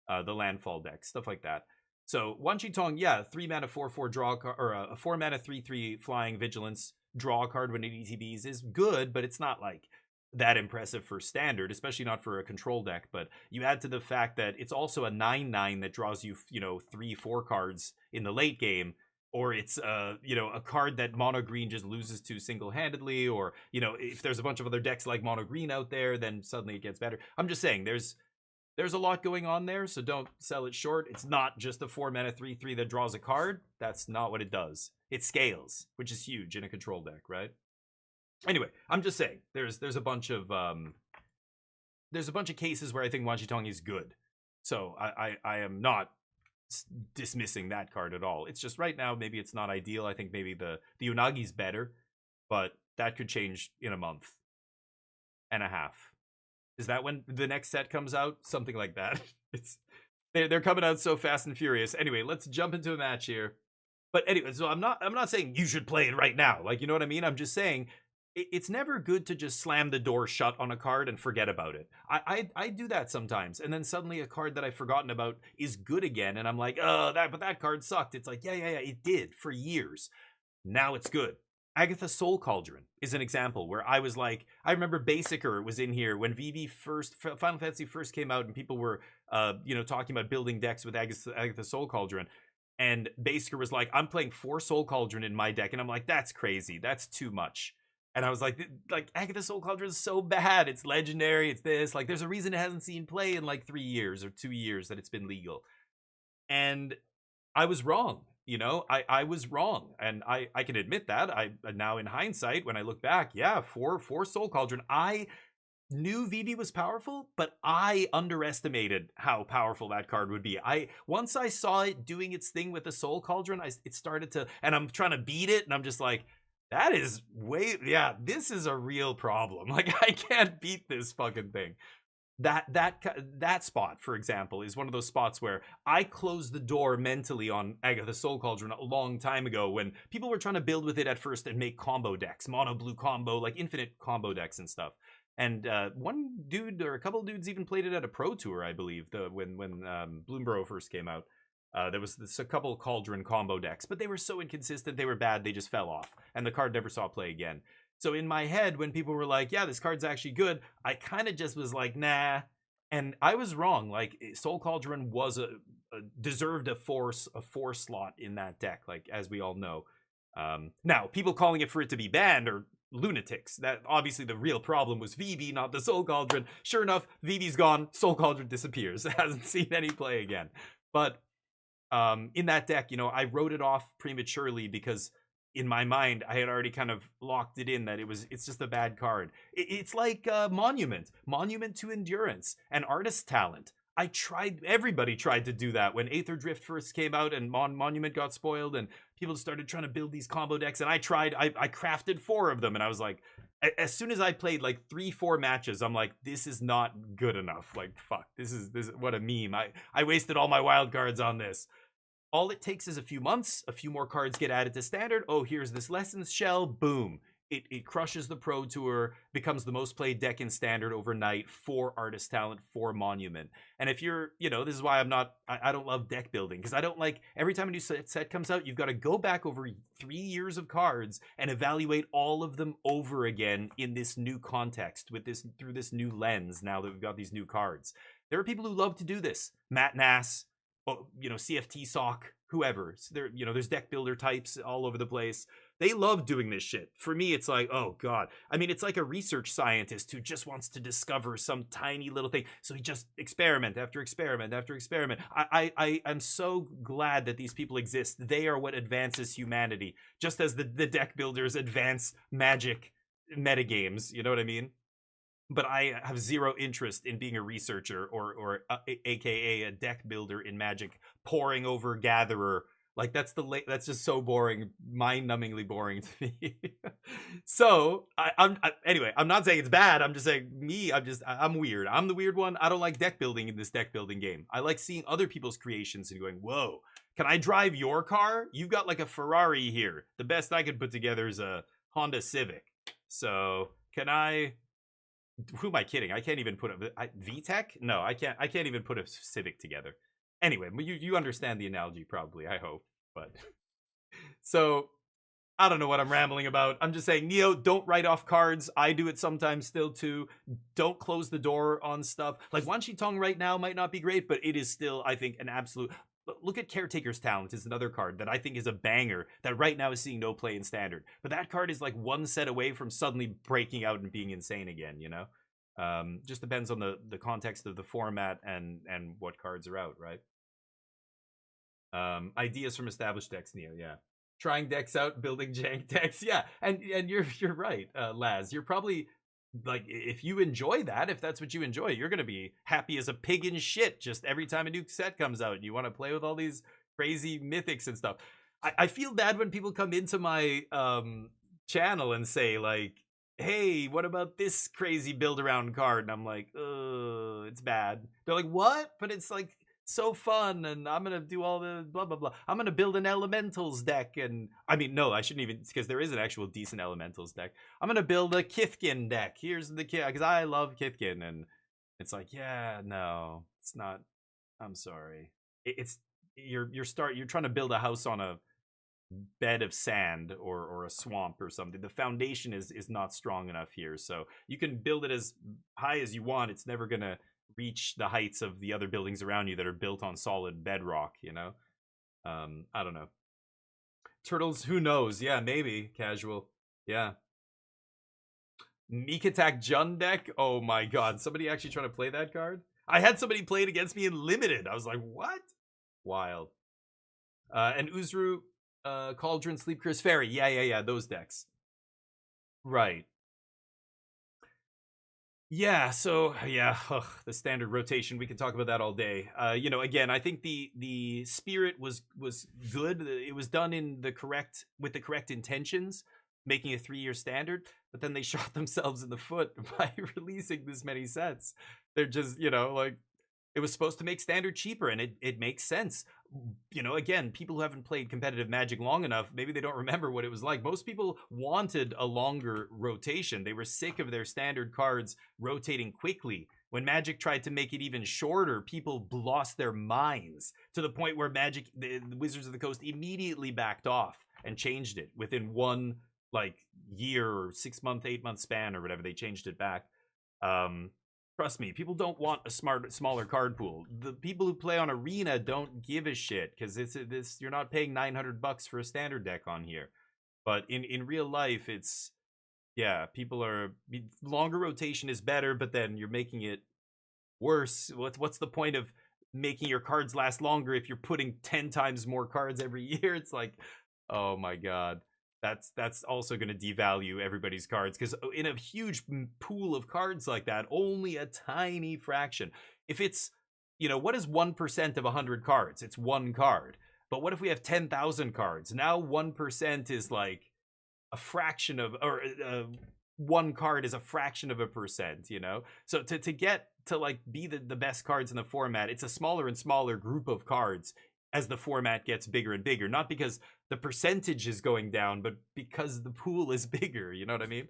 The landfall deck, stuff like that. So Wan Chi Tong, yeah, 3 mana 4/4 draw card, or a 4 mana 3/3 flying vigilance draw a card when it ETBs is good, but it's not like that impressive for Standard, especially not for a control deck. But you add to the fact that it's also a 9/9 that draws you 3-4 cards in the late game, or it's a card that mono green just loses to single-handedly, or if there's a bunch of other decks like mono green out there, then suddenly it gets better. I'm just saying there's a lot going on there, so don't sell it short. It's not just a 4 mana 3/3 that draws a card. That's not what it does. It scales, which is huge in a control deck, right? Anyway, I'm just saying there's a bunch of cases where I think Wan Chi Tong is good. So I am not dismissing that card at all. It's just right now maybe it's not ideal. I think maybe the Unagi's better, but that could change in a month and a half. Is that when the next set comes out? Something like that. They're coming out so fast and furious. Anyway, let's jump into a match here. But anyway, so I'm not saying you should play it right now. Like, you know what I mean? I'm just saying it's never good to just slam the door shut on a card and forget about it. I do that sometimes, and then suddenly a card that I've forgotten about is good again, and I'm like, oh, but that card sucked. It's like, yeah, it did for years. Now it's good. Agatha Soul Cauldron is an example where I was like, I remember Basicer was in here when Final Fantasy first came out, and people were, talking about building decks with Agatha Soul Cauldron. And Basicer was like, I'm playing 4 Soul Cauldron in my deck. And I'm like, that's crazy. That's too much. And I was like Agatha Soul Cauldron is so bad. It's legendary. It's this. Like, there's a reason it hasn't seen play in like 3 years or 2 years that it's been legal. and I was wrong. You know, I was wrong, and I can admit that. I now, in hindsight, when I look back, yeah, four Soul Cauldron. I knew Vivi was powerful, but I underestimated how powerful that card would be. Once I saw it doing its thing with the Soul Cauldron, it started to, and I'm trying to beat it, and I'm just like, that is this is a real problem. Like, I can't beat this fucking thing. That spot, for example, is one of those spots where I closed the door mentally on Agatha Soul Cauldron a long time ago, when people were trying to build with it at first and make combo decks, mono blue combo, like infinite combo decks and stuff. And one dude, or a couple dudes, even played it at a pro tour, I believe, when Bloomborough first came out. There was a couple Cauldron combo decks, but they were so inconsistent, they were bad, they just fell off, and the card never saw play again. So in my head, when people were like, yeah, this card's actually good, I kind of just was like, nah. And I was wrong. Like, Soul Cauldron was deserved a four slot in that deck, like, as we all know. Now, people calling it for it to be banned are lunatics. That obviously the real problem was Vivi, not the Soul Cauldron. Sure enough, Vivi's gone, Soul Cauldron disappears. Hasn't seen any play again. But in that deck, you know, I wrote it off prematurely because in my mind, I had already kind of locked it in that it's just a bad card. It's like Monument to Endurance, and Artist Talent. Everybody tried to do that when Aether Drift first came out and Monument got spoiled, and people started trying to build these combo decks, and I crafted 4 of them, and I was like, as soon as I played like 3-4 matches, I'm like, this is not good enough. Like, fuck, this is what a meme. I wasted all my wild cards on this. All it takes is a few months, a few more cards get added to standard. Oh, here's this Lessons Shell. Boom. It crushes the Pro Tour, becomes the most played deck in standard overnight for Artist Talent, for Monument. And if you're, you know, this is why I don't love deck building, because I don't like, every time a new set comes out, you've got to go back over 3 years of cards and evaluate all of them over again in this new context, through this new lens, now that we've got these new cards. There are people who love to do this. Matt Nass, you know, CFT Sock, whoever. So there's deck builder types all over the place. They love doing this shit. For me, it's like, oh god. I mean, it's like a research scientist who just wants to discover some tiny little thing. So he just experiment after experiment after experiment. I'm so glad that these people exist. They are what advances humanity, just as the deck builders advance Magic metagames. You know what I mean? But I have zero interest in being a researcher or aka a deck builder in Magic, poring over Gatherer. Like, that's just so boring, mind-numbingly boring to me. So anyway, I'm not saying it's bad. I'm just saying I'm weird. I'm the weird one. I don't like deck building in this deck building game. I like seeing other people's creations and going, whoa, can I drive your car? You've got like a Ferrari here. The best I could put together is a Honda Civic. So can I? Who am I kidding? I can't even put a VTEC? No, I can't even put a Civic together. Anyway, you understand the analogy probably, I hope. But so I don't know what I'm rambling about. I'm just saying, Neo, don't write off cards. I do it sometimes still too. Don't close the door on stuff. Like, Wan Shi Tong right now might not be great, but it is still, I think, an absolute. Look at Caretaker's Talent is another card that I think is a banger that right now is seeing no play in standard. But that card is like one set away from suddenly breaking out and being insane again, you know? Just depends on the context of the format and what cards are out, right? Ideas from established decks, Neo, yeah. Trying decks out, building jank decks, yeah. And you're right, Laz. You're probably, like, if you enjoy that, if that's what you enjoy, you're gonna be happy as a pig in shit just every time a new set comes out and you want to play with all these crazy mythics and stuff. I feel bad when people come into my channel and say, like, hey, what about this crazy build around card? And I'm like, it's bad. They're like, what? But it's like so fun, and I'm gonna do all the blah blah blah. I'm gonna build an elementals deck, and I mean, no, I shouldn't even, because there is an actual decent elementals deck. I'm gonna build a Kithkin deck. Here's the kid, because I love Kithkin, and it's like, yeah, no, it's not. I'm sorry. It's you're trying to build a house on a bed of sand or a swamp or something. The foundation is not strong enough here, so you can build it as high as you want. It's never gonna reach the heights of the other buildings around you that are built on solid bedrock, you know? I don't know. Turtles, who knows? Yeah, maybe. Casual. Yeah. Meek Attack Jun deck? Oh my god. Somebody actually trying to play that card? I had somebody play it against me in Limited. I was like, what? Wild. And Uzru, Cauldron, Sleep Curse, Fairy. Yeah, those decks. Right. Yeah, so yeah, the standard rotation, we can talk about that all day. You know, again, I think the spirit was good. It was done in the correct with the correct intentions, making a 3-year standard, but then they shot themselves in the foot by releasing this many sets. They're just, you know, like it was supposed to make standard cheaper, and it makes sense. You know, again, people who haven't played competitive Magic long enough, maybe they don't remember what it was like. Most people wanted a longer rotation. They were sick of their standard cards rotating quickly. When Magic tried to make it even shorter, people lost their minds to the point where Magic, the Wizards of the Coast, immediately backed off and changed it within one like year or 6-month, 8-month span or whatever. They changed it back. Trust me, people don't want a smaller card pool. The people who play on Arena don't give a shit because this you're not paying $900 for a standard deck on here. But in real life, it's yeah, people are longer rotation is better, but then you're making it worse. What's the point of making your cards last longer if you're putting 10 times more cards every year? It's like, oh my god. That's also going to devalue everybody's cards because in a huge pool of cards like that, only a tiny fraction. If it's, you know, what is 1% of 100 cards? It's one card. But what if we have 10,000 cards? Now 1% is like a fraction of, or one card is a fraction of a percent, you know? So to get to like be the best cards in the format, it's a smaller and smaller group of cards as the format gets bigger and bigger, not because the percentage is going down, but because the pool is bigger. You know what I mean?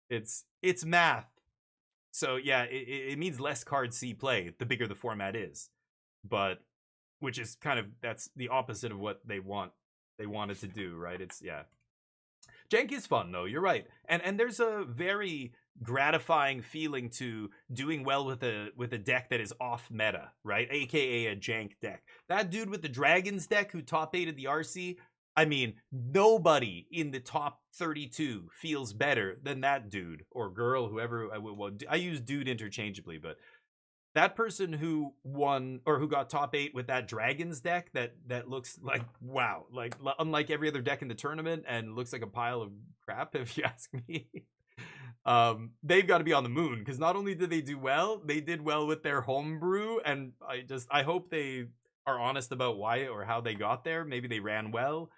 It's math. So yeah, it means less cards see play the bigger the format is, but which is kind of that's the opposite of what they wanted to do, right? It's yeah. Jank is fun though. You're right, and there's a very gratifying feeling to doing well with a deck that is off meta, right? AKA a jank deck. That dude with the dragons deck who top 8'd the RC, I mean, nobody in the top 32 feels better than that dude or girl, whoever. I use dude interchangeably, but that person who won or who got top 8 with that dragons deck that looks like wow, like unlike every other deck in the tournament and looks like a pile of crap if you ask me. They've got to be on the moon because not only did they do well, they did well with their homebrew, and I hope they are honest about why or how they got there. Maybe they ran well.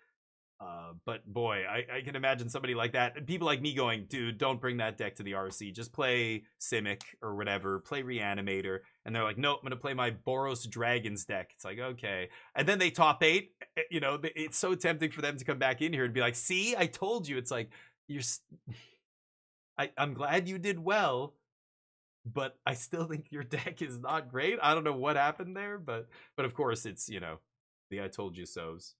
But boy, I can imagine somebody like that. And people like me going, dude, don't bring that deck to the RC. Just play Simic or whatever. Play Reanimator. And they're like, nope, I'm going to play my Boros Dragons deck. It's like, okay. And then they top 8. You know, it's so tempting for them to come back in here and be like, see, I told you. It's like, I'm glad you did well, but I still think your deck is not great. I don't know what happened there, but of course it's, you know, the I told you so's.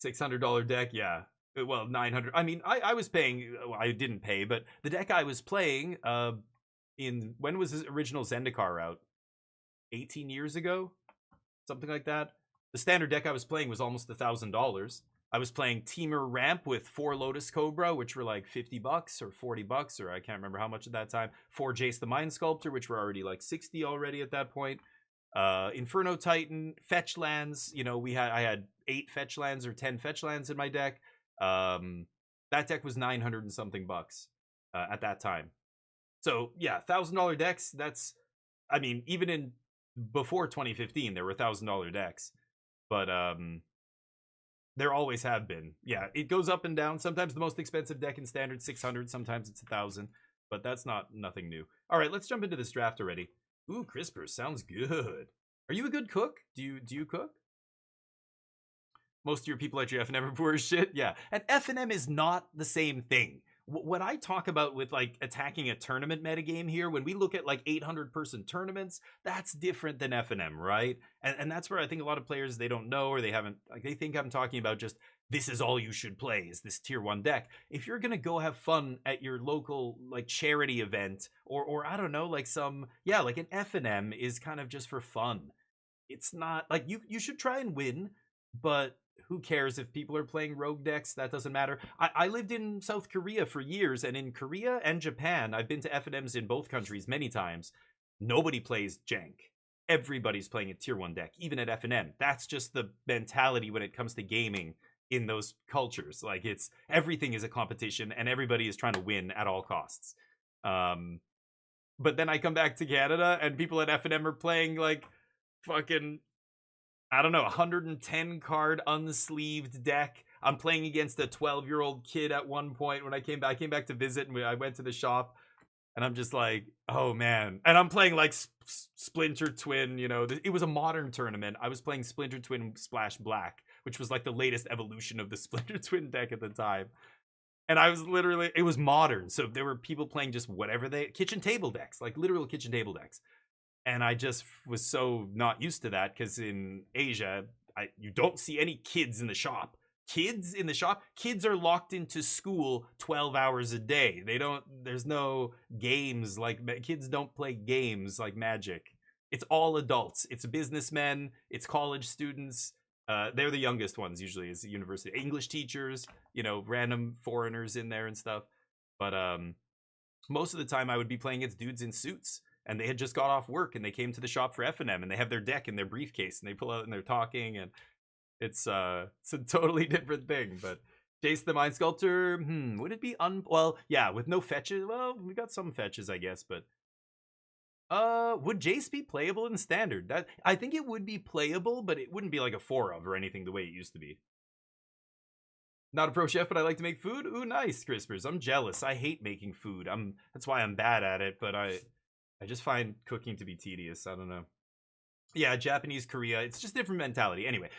$600 deck, yeah. Well, 900. I mean, I was paying. Well, I didn't pay, but the deck I was playing, in when was his original Zendikar out? 18 years ago, something like that. The standard deck I was playing was almost $1,000. I was playing Temur Ramp with 4 Lotus Cobra, which were like $50 or $40, or I can't remember how much at that time. 4 Jace the Mind Sculptor, which were already like 60 already at that point. Inferno Titan, fetch lands. You know, I had 8 fetch lands or 10 fetch lands in my deck. That deck was 900 and something bucks at that time. So yeah, $1,000 decks. That's, I mean, even in before 2015, there were $1,000 decks, but there always have been. Yeah, it goes up and down. Sometimes the most expensive deck in standard 600. Sometimes it's 1,000, but that's nothing new. All right, let's jump into this draft already. Ooh, CRISPR sounds good. Are you a good cook? Do you cook? Most of your people at your FNM are poor as shit. Yeah, and FNM is not the same thing. What I talk about with like attacking a tournament metagame here, when we look at like 800-person tournaments, that's different than FNM, right? And that's where I think a lot of players, they don't know or they haven't, like they think I'm talking about just this is all you should play is this tier 1 deck. If you're gonna go have fun at your local like charity event or I don't know, like some, yeah, like an FNM is kind of just for fun. It's not like you should try and win, but who cares if people are playing rogue decks? That doesn't matter. I lived in South Korea for years, and in Korea and Japan, I've been to FNMs in both countries many times. Nobody plays jank. everybody's playing a tier 1 deck, even at FNM. That's just the mentality when it comes to gaming in those cultures. Like, it's everything is a competition and everybody is trying to win at all costs. But then I come back to Canada and people at FNM are playing like fucking, I don't know, 110 card unsleeved deck. I'm playing against a 12-year-old kid at one point when I came back to visit, and I went to the shop, and I'm just like, oh man. And I'm playing like Splinter Twin, you know, it was a modern tournament. I was playing Splinter Twin Splash Black, which was like the latest evolution of the Splinter Twin deck at the time. And I was literally, it was modern. So there were people playing just whatever kitchen table decks, like literal kitchen table decks. And I just was so not used to that because in Asia, you don't see any kids in the shop. Kids in the shop? Kids are locked into school 12 hours a day. There's no games like, kids don't play games like Magic. It's all adults. It's businessmen. It's college students. They're the youngest ones usually, is the university. English teachers, you know, random foreigners in there and stuff. But most of the time I would be playing against dudes in suits. And they had just got off work and they came to the shop for FNM and they have their deck in their briefcase and they pull out and they're talking, and it's a totally different thing. But Jace the Mind Sculptor, would it be well, yeah, with no fetches? Well, we got some fetches, I guess, but would Jace be playable in standard? That I think it would be playable, but it wouldn't be like a 4-of or anything the way it used to be. Not a pro chef, but I like to make food. Ooh, nice, Crispers. I'm jealous. I hate making food. That's why I'm bad at it, but I just find cooking to be tedious. I don't know. Yeah, Japanese, Korea, it's just different mentality. Anyway,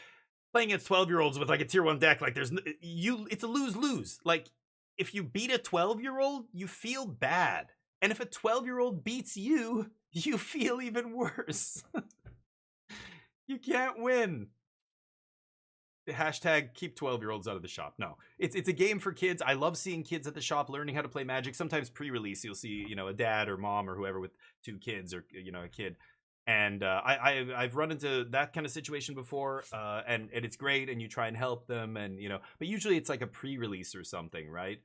playing against 12-year-olds with like a tier 1 deck, like it's a lose-lose. Like, if you beat a 12-year-old, you feel bad. And if a 12-year-old beats you, you feel even worse. You can't win. Hashtag keep 12-year-olds out of the shop. No, it's a game for kids. I love seeing kids at the shop learning how to play Magic. Sometimes pre-release, you'll see, you know, a dad or mom or whoever with 2 kids, or, you know, a kid. And I've run into that kind of situation before, and it's great, and you try and help them, and, you know, but usually it's like a pre-release or something, right?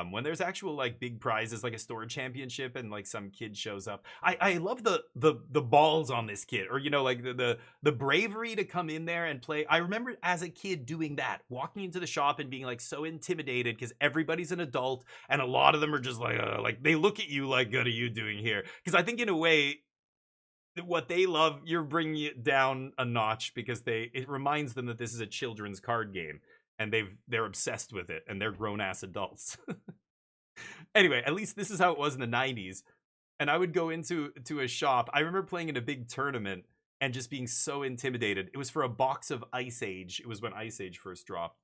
When there's actual like big prizes, like a store championship, and like some kid shows up, I love the balls on this kid, or, you know, like the bravery to come in there and play. I remember as a kid doing that, walking into the shop and being like so intimidated because everybody's an adult, and a lot of them are just like they look at you like, what are you doing here? Because I think in a way, what they love, you're bringing it down a notch, because it reminds them that this is a children's card game. And they're obsessed with it, and they're grown-ass adults. Anyway, at least this is how it was in the 90s. And I would go into a shop. I remember playing in a big tournament and just being so intimidated. It was for a box of Ice Age. It was when Ice Age first dropped.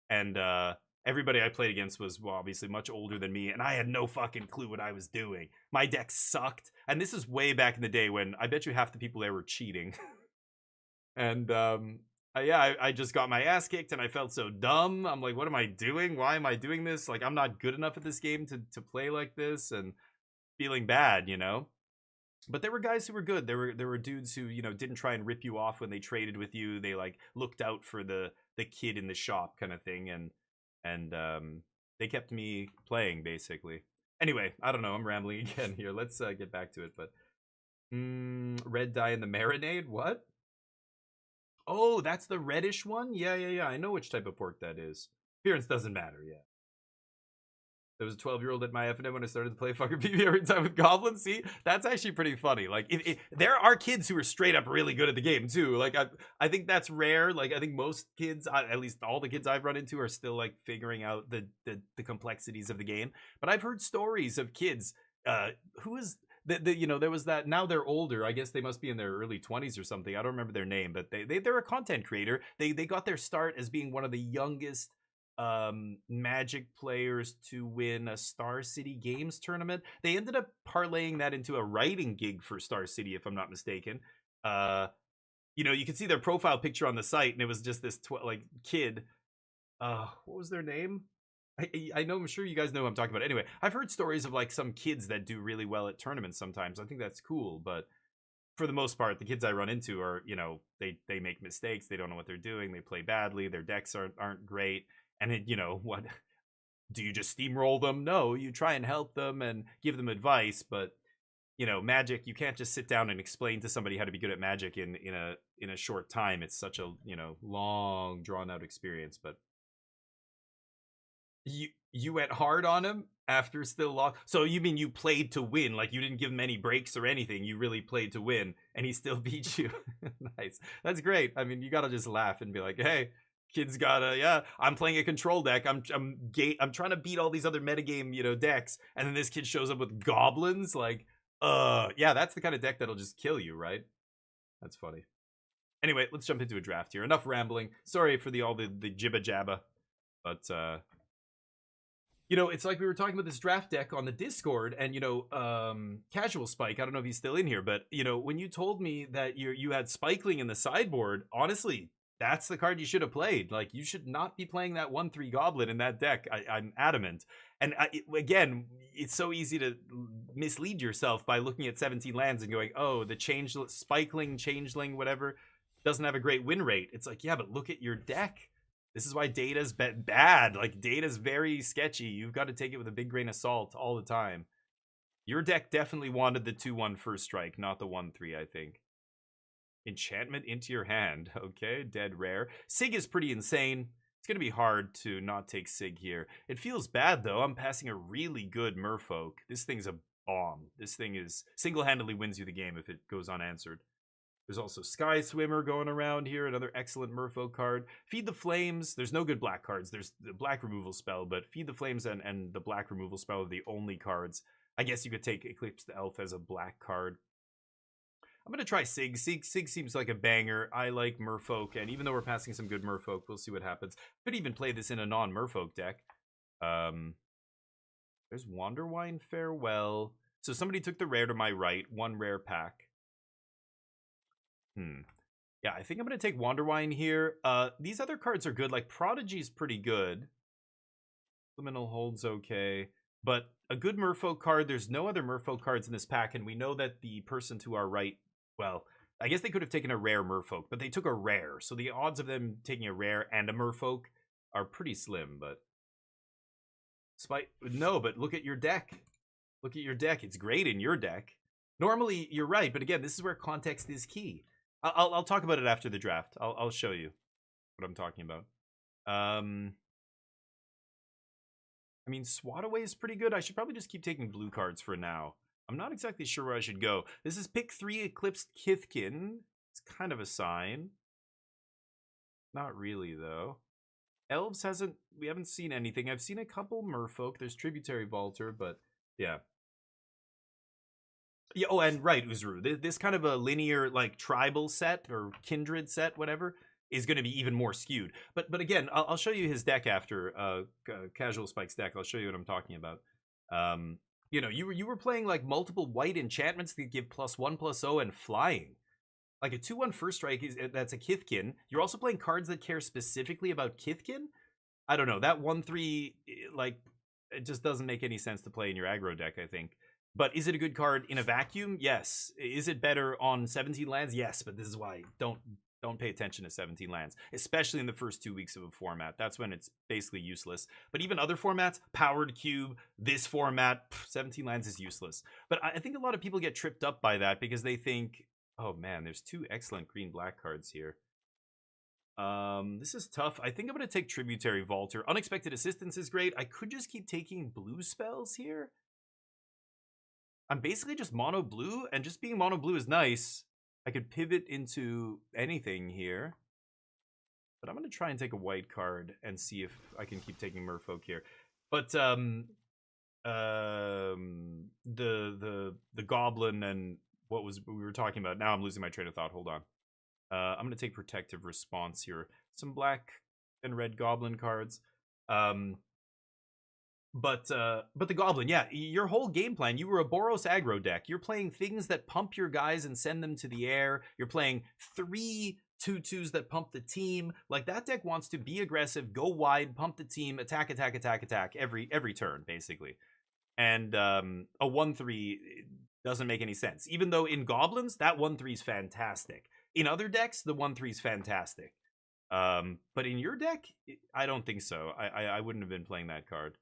And everybody I played against was, well, obviously much older than me, and I had no fucking clue what I was doing. My deck sucked. And this is way back in the day when I bet you half the people there were cheating. And yeah, I just got my ass kicked, and I felt so dumb. I'm like, what am I doing? Why am I doing this? Like, I'm not good enough at this game to play like this, and feeling bad, you know? But there were guys who were good. There were dudes who, you know, didn't try and rip you off when they traded with you. They like looked out for the kid in the shop kind of thing, and they kept me playing, basically. Anyway, I don't know. I'm rambling again here. Let's get back to it. But red dye in the marinade? What? Oh, that's the reddish one? Yeah. I know which type of pork that is. Appearance doesn't matter, yeah. There was a 12-year-old at my FNM when I started to play fucker PB every time with goblins. See, that's actually pretty funny. Like, there are kids who are straight up really good at the game too. Like, I think that's rare. Like, I think most kids, at least all the kids I've run into, are still like figuring out the complexities of the game. But I've heard stories of kids who is you know, there was that. Now they're older. I guess they must be in their early 20s or something. I don't remember their name, but they're a content creator. They got their start as being one of the youngest Magic players to win a Star City Games tournament. They ended up parlaying that into a writing gig for Star City, if I'm not mistaken. You know, you can see their profile picture on the site, and it was just this like kid. What was their name? I know, I'm sure you guys know who I'm talking about. Anyway, I've heard stories of like some kids that do really well at tournaments sometimes. I think that's cool, but for the most part, the kids I run into are, you know, they make mistakes. They don't know what they're doing. They play badly. Their decks aren't great. And you know, what do you just steamroll them? No, you try and help them and give them advice, but you know, Magic, you can't just sit down and explain to somebody how to be good at Magic in a short time. It's such a, you know, long drawn out experience. But you went hard on him after still lost. So you mean you played to win? Like you didn't give him any breaks or anything. You really played to win, and he still beat you. Nice. That's great. I mean, you gotta just laugh and be like, hey, kid's gotta, yeah, I'm playing a control deck. I'm trying to beat all these other metagame, you know, decks, and then this kid shows up with goblins. Like, yeah, that's the kind of deck that'll just kill you, right? That's funny. Anyway, let's jump into a draft here. Enough rambling. Sorry for all the jibba jabba, but you know, it's like we were talking about this draft deck on the Discord, and you know, Casual Spike, I don't know if he's still in here, but you know, when you told me that you had Spikeling in the sideboard, honestly, that's the card you should have played. Like, you should not be playing that 1/3 Goblin in that deck. I'm adamant. And again, it's so easy to mislead yourself by looking at 17 lands and going, oh, the Spikeling, Changeling, whatever, doesn't have a great win rate. It's like, yeah, but look at your deck. This is why data's bad. Like, data's very sketchy. You've got to take it with a big grain of salt all the time. Your deck definitely wanted the 2/1 first strike, not the 1/3, I think. Enchantment into your hand. Okay, dead rare. Sig is pretty insane. It's going to be hard to not take Sig here. It feels bad, though. I'm passing a really good Merfolk. This thing's a bomb. This thing is single-handedly wins you the game if it goes unanswered. There's also Sky Swimmer going around here, another excellent Merfolk card. Feed the Flames. There's no good black cards. There's the black removal spell, but Feed the Flames and the black removal spell are the only cards. I guess you could take Eclipse the Elf as a black card. I'm going to try Sig. Sig seems like a banger. I like Merfolk, and even though we're passing some good Merfolk, we'll see what happens. Could even play this in a non-Merfolk deck. There's Wanderwine Farewell. So somebody took the rare to my right. One rare pack. Yeah, I think I'm going to take Wanderwine here. These other cards are good. Like, Prodigy's pretty good. Liminal Hold's okay. But a good Merfolk card, there's no other Merfolk cards in this pack, and we know that the person to our right, well, I guess they could have taken a rare Merfolk, but they took a rare. So the odds of them taking a rare and a Merfolk are pretty slim, but... No, but look at your deck. Look at your deck. It's great in your deck. Normally, you're right, but again, this is where context is key. I'll talk about it after the draft. I'll show you what I'm talking about. I mean, Swat Away is pretty good. I should probably just keep taking blue cards for now. I'm not exactly sure where I should go. This is pick 3 Eclipsed Kithkin. It's kind of a sign. Not really, though. Elves we haven't seen anything. I've seen a couple Merfolk. There's Tributary Vaulter, but yeah. Yeah, oh, and right, Uzuru. This kind of a linear, like, tribal set or kindred set, whatever, is going to be even more skewed. But again, I'll show you his deck after Casual Spike's deck. I'll show you what I'm talking about. You know, you were playing like multiple white enchantments that give +1/+0 and flying. Like a 2/1 first strike that's a Kithkin. You're also playing cards that care specifically about Kithkin. I don't know, that 1/3, like, it just doesn't make any sense to play in your aggro deck, I think. But is it a good card in a vacuum? Yes. Is it better on 17 lands? Yes, but this is why don't pay attention to 17 lands, especially in the first 2 weeks of a format. That's when it's basically useless. But even other formats, Powered Cube, this format, 17 lands is useless. But I think a lot of people get tripped up by that because they think, oh man, there's 2 excellent green-black cards here. This is tough. I think I'm going to take Tributary Vaulter. Unexpected Assistance is great. I could just keep taking blue spells here. I'm basically just mono blue, and just being mono blue is nice. I could pivot into anything here. But I'm going to try and take a white card and see if I can keep taking Merfolk here. But the Goblin and what we were talking about. Now I'm losing my train of thought. Hold on. I'm going to take Protective Response here. Some black and red Goblin cards. But the Goblin, yeah, your whole game plan, you were a Boros aggro deck. You're playing things that pump your guys and send them to the air. You're playing 3 2/2s that pump the team. Like, that deck wants to be aggressive, go wide, pump the team, attack every turn, basically. And a 1/3 doesn't make any sense. Even though in Goblins, that 1/3 is fantastic. In other decks, the 1/3 is fantastic. But in your deck, I don't think so. I wouldn't have been playing that card.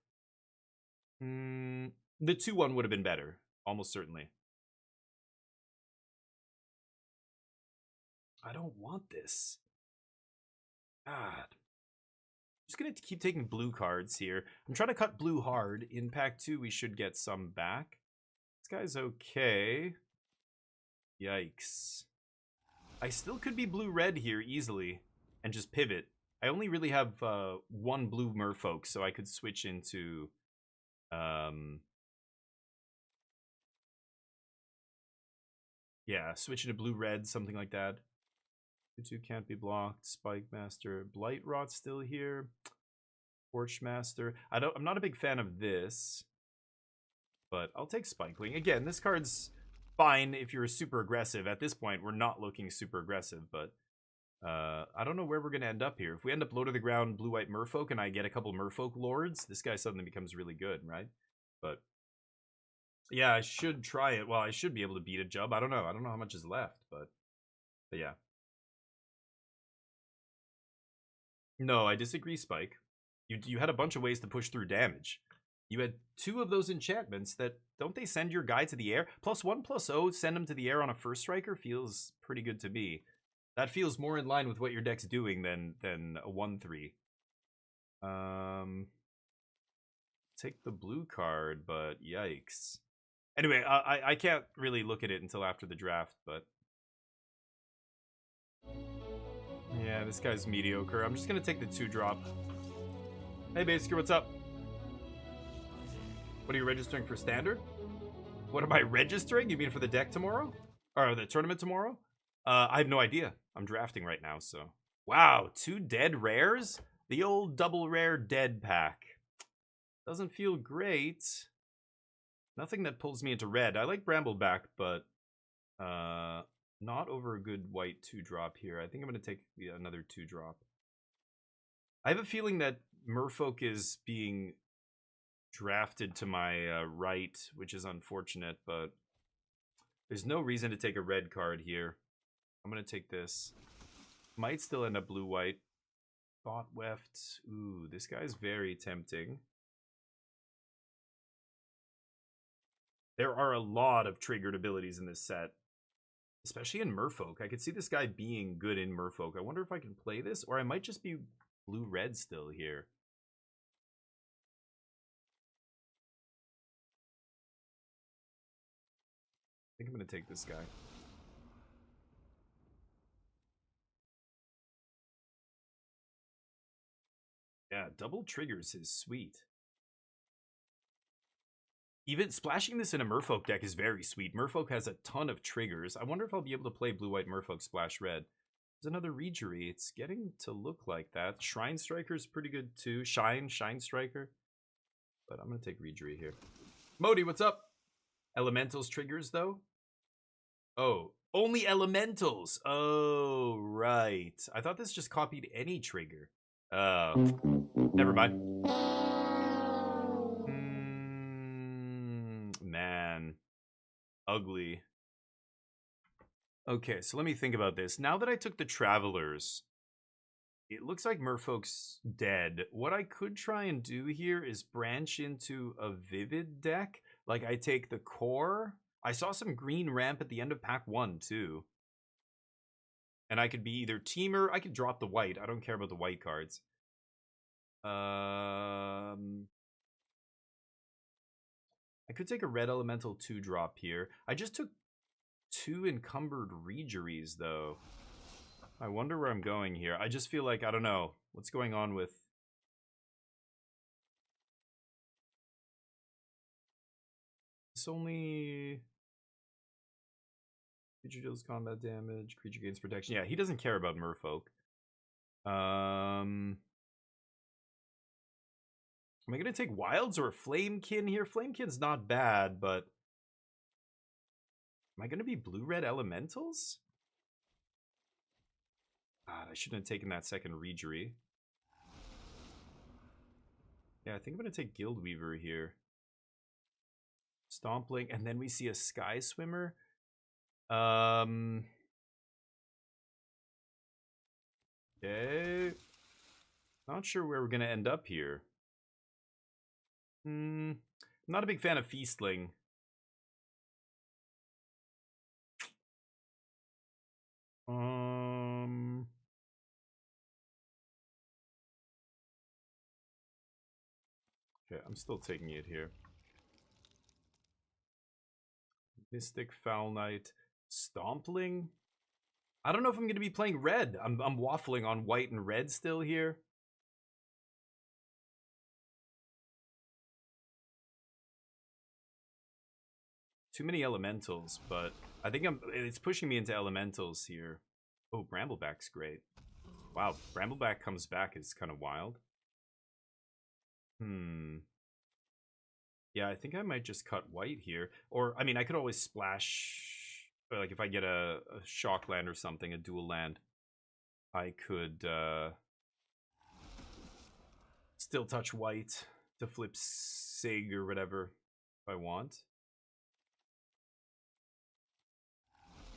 The 2/1 would have been better, almost certainly. I don't want this. God. Just gonna keep taking blue cards here. I'm trying to cut blue hard. In pack 2, we should get some back. This guy's okay. Yikes. I still could be blue-red here easily and just pivot. I only really have one blue merfolk, so I could switch into... yeah, switch into blue-red, something like that. 2 can't be blocked. Spike Master. Blight Rot still here. Torch Master. I'm not a big fan of this, but I'll take Spikeling. Again, this card's fine if you're super aggressive. At this point, we're not looking super aggressive, but I don't know where we're going to end up here. If we end up low to the ground blue-white merfolk and I get a couple merfolk lords, this guy suddenly becomes really good, right? But yeah, I should try it. Well, I should be able to beat a Jub. I don't know. I don't know how much is left, but yeah. No, I disagree, Spike. You had a bunch of ways to push through damage. You had 2 of those enchantments that, don't they send your guy to the air? +1/+0, send him to the air on a first striker feels pretty good to me. That feels more in line with what your deck's doing than a 1/3. Take the blue card, but yikes. Anyway, I can't really look at it until after the draft, but... yeah, this guy's mediocre. I'm just gonna take the 2-drop. Hey, Basker, what's up? What are you registering for Standard? What am I registering? You mean for the deck tomorrow? Or the tournament tomorrow? I have no idea. I'm drafting right now, so... wow, 2 dead rares? The old double rare dead pack. Doesn't feel great. Nothing that pulls me into red. I like Brambleback, but... not over a good white 2-drop here. I think I'm going to take another 2-drop. I have a feeling that Merfolk is being drafted to my right, which is unfortunate, but there's no reason to take a red card here. I'm going to take this. Might still end up blue-white. Thought Weft. Ooh, this guy's very tempting. There are a lot of triggered abilities in this set. Especially in Merfolk. I could see this guy being good in Merfolk. I wonder if I can play this, or I might just be blue-red still here. I think I'm going to take this guy. Yeah, double triggers is sweet. Even splashing this in a Merfolk deck is very sweet. Merfolk has a ton of triggers. I wonder if I'll be able to play blue-white Merfolk splash red. There's another Regery. It's getting to look like that. Shrine Striker is pretty good too. Shine Striker. But I'm going to take Regery here. Modi, what's up? Elementals triggers, though? Oh, only Elementals. Oh, right. I thought this just copied any trigger. Never mind. Man. Ugly. Okay, so let me think about this. Now that I took the Travelers, it looks like Merfolk's dead. What I could try and do here is branch into a Vivid deck. Like, I take the core. I saw some green ramp at the end of pack 1, too. And I could be either Teamer. I could drop the white. I don't care about the white cards. I could take a red elemental 2-drop here. I just took 2 encumbered Regeries, though. I wonder where I'm going here. I just feel like, I don't know. What's going on with... it's only... creature deals combat damage. Creature gains protection. Yeah, he doesn't care about Merfolk. Am I going to take Wilds or a Flamekin here? Flamekin's not bad, but... am I going to be blue-red elementals? God, I shouldn't have taken that second Regery. Yeah, I think I'm going to take Guildweaver here. Stompling, and then we see a Sky Swimmer. Okay. Not sure where we're going to end up here. I'm not a big fan of Feastling. Okay, I'm still taking it here. Mystic, Foul Knight, Stompling. I don't know if I'm going to be playing red. I'm waffling on white and red still here. Too many elementals, but I think it's pushing me into elementals here. Oh, Brambleback's great. Wow, Brambleback comes back is kind of wild. Yeah, I think I might just cut white here. Or, I mean, I could always splash, like if I get a shock land or something, a dual land, I could still touch white to flip Sig or whatever if I want.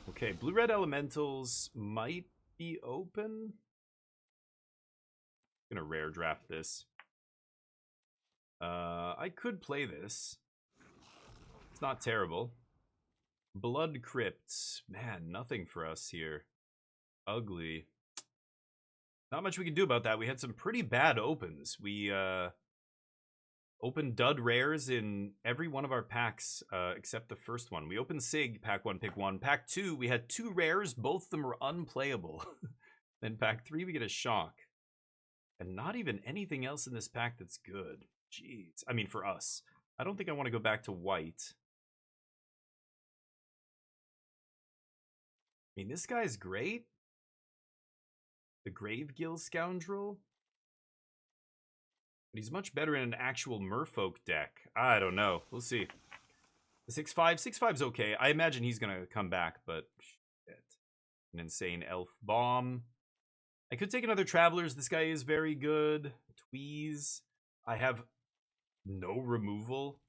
Okay, blue-red elementals might be open. I'm gonna rare draft this. I could play this. It's not terrible. Blood Crypt. Man, nothing for us here. Ugly. Not much we can do about that. We had some pretty bad opens. We opened dud rares in every one of our packs except the first one. We opened Sig, pack 1, pick 1. Pack 2, we had 2 rares. Both of them were unplayable. Then pack 3, we get a shock. And not even anything else in this pack that's good. Jeez. I mean, for us. I don't think I want to go back to white. I mean, this guy's great. The Gravegill Scoundrel. But he's much better in an actual Merfolk deck. I don't know. We'll see. The 6/5. 6/5's okay. I imagine he's going to come back, but shit. An insane elf bomb. I could take another Travelers. This guy is very good. Tweeze. I have no removal.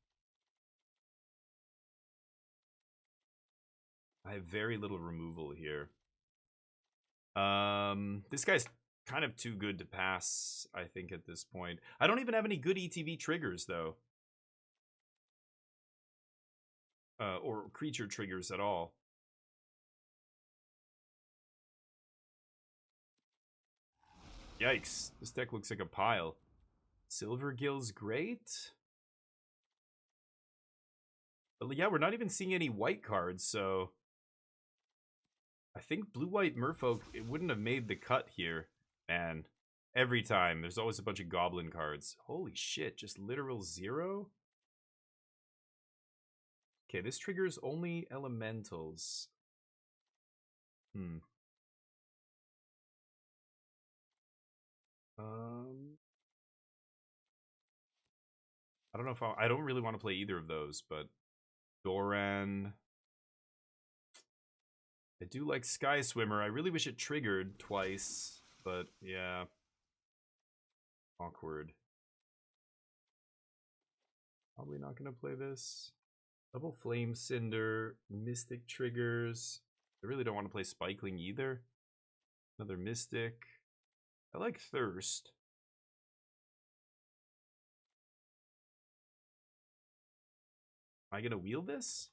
I have very little removal here. This guy's kind of too good to pass, I think, at this point. I don't even have any good ETB triggers, though. Or creature triggers at all. Yikes. This deck looks like a pile. Silvergill's great. But yeah, we're not even seeing any white cards, so... I think blue-white Merfolk, it wouldn't have made the cut here. Man, every time, there's always a bunch of goblin cards. Holy shit, just literal 0? Okay, this triggers only elementals. I don't know if I don't really want to play either of those, but Doran. I do like Sky Swimmer. I really wish it triggered twice, but yeah. Awkward. Probably not going to play this. Double Flame Cinder, Mystic triggers. I really don't want to play Spikeling either. Another Mystic. I like Thirst. Am I going to wheel this?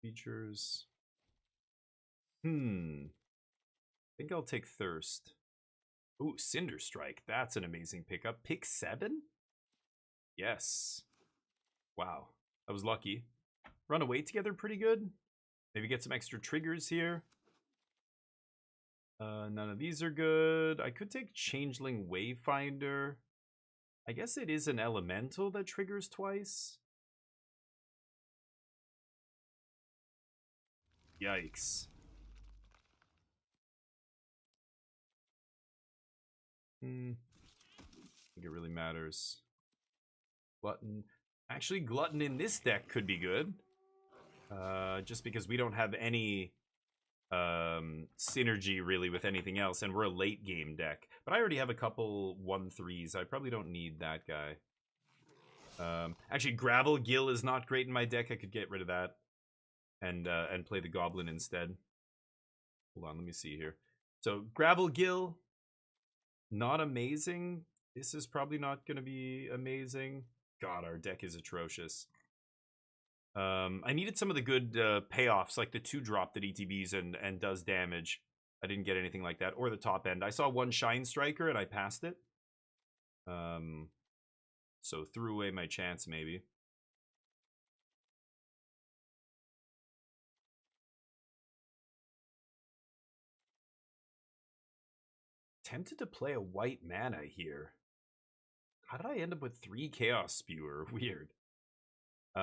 Features. I think I'll take Thirst. Ooh, Cinder Strike. That's an amazing pickup. Pick 7? Yes. Wow. That was lucky. Run away together pretty good. Maybe get some extra triggers here. None of these are good. I could take Changeling Wayfinder. I guess it is an elemental that triggers twice. Yikes. I think it really matters. Glutton. Actually, Glutton in this deck could be good. Just because we don't have any synergy really with anything else, and we're a late game deck. But I already have a couple 1/3s. I probably don't need that guy. Actually, Gravelgill is not great in my deck. I could get rid of that and play the Goblin instead. Hold on, let me see here. So Gravelgill, not amazing. This is probably not going to be amazing. God, our deck is atrocious. I needed some of the good payoffs, like the 2-drop that ETBs and does damage. I didn't get anything like that, or the top end. I saw one Shine Striker and I passed it. So threw away my chance, maybe. Tempted to play a white mana here. How did I end up with 3 Chaos Spewer? Weird. We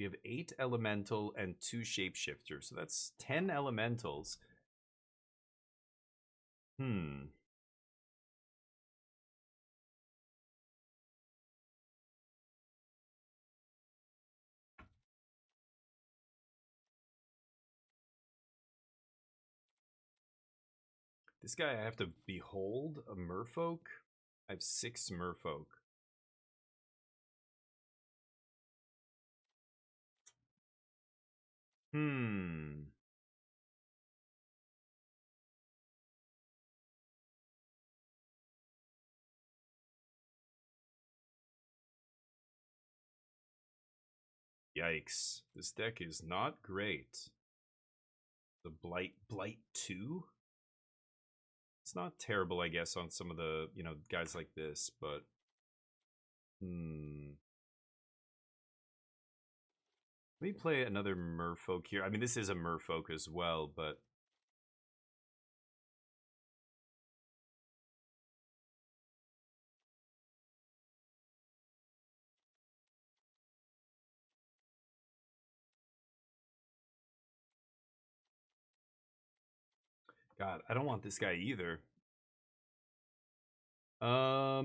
have 8 Elemental and 2 Shapeshifters, so that's 10 Elementals. This guy, I have to behold a Merfolk. I have 6 Merfolk. Yikes. This deck is not great. The Blight 2? It's not terrible, I guess, on some of the, guys like this, but... Let me play another Merfolk here. I mean, this is a Merfolk as well, but... God, I don't want this guy either. I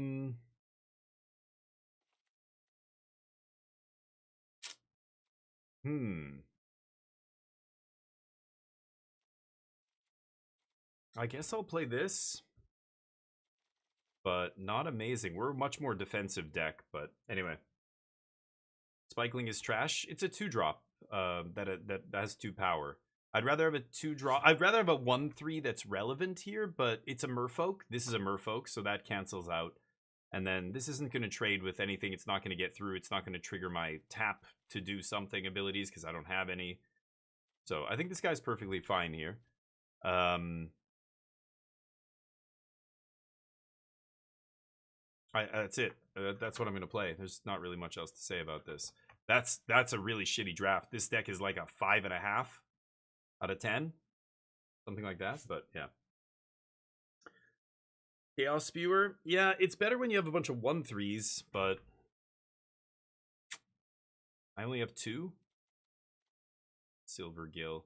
guess I'll play this. But not amazing. We're a much more defensive deck, but anyway. Spikeling is trash. It's a 2-drop that has 2 power. I'd rather have a 2-drop. I'd rather have a 1/3 that's relevant here, but it's a Merfolk. This is a Merfolk, so that cancels out. And then this isn't going to trade with anything. It's not going to get through. It's not going to trigger my tap to do something abilities because I don't have any. So I think this guy's perfectly fine here. That's it. That's what I'm going to play. There's not really much else to say about this. That's a really shitty draft. This deck is like a 5.5 out of 10. Something like that, but yeah. Chaos Spewer. Yeah, it's better when you have a bunch of 1/3s, but I only have 2. Silver Gill.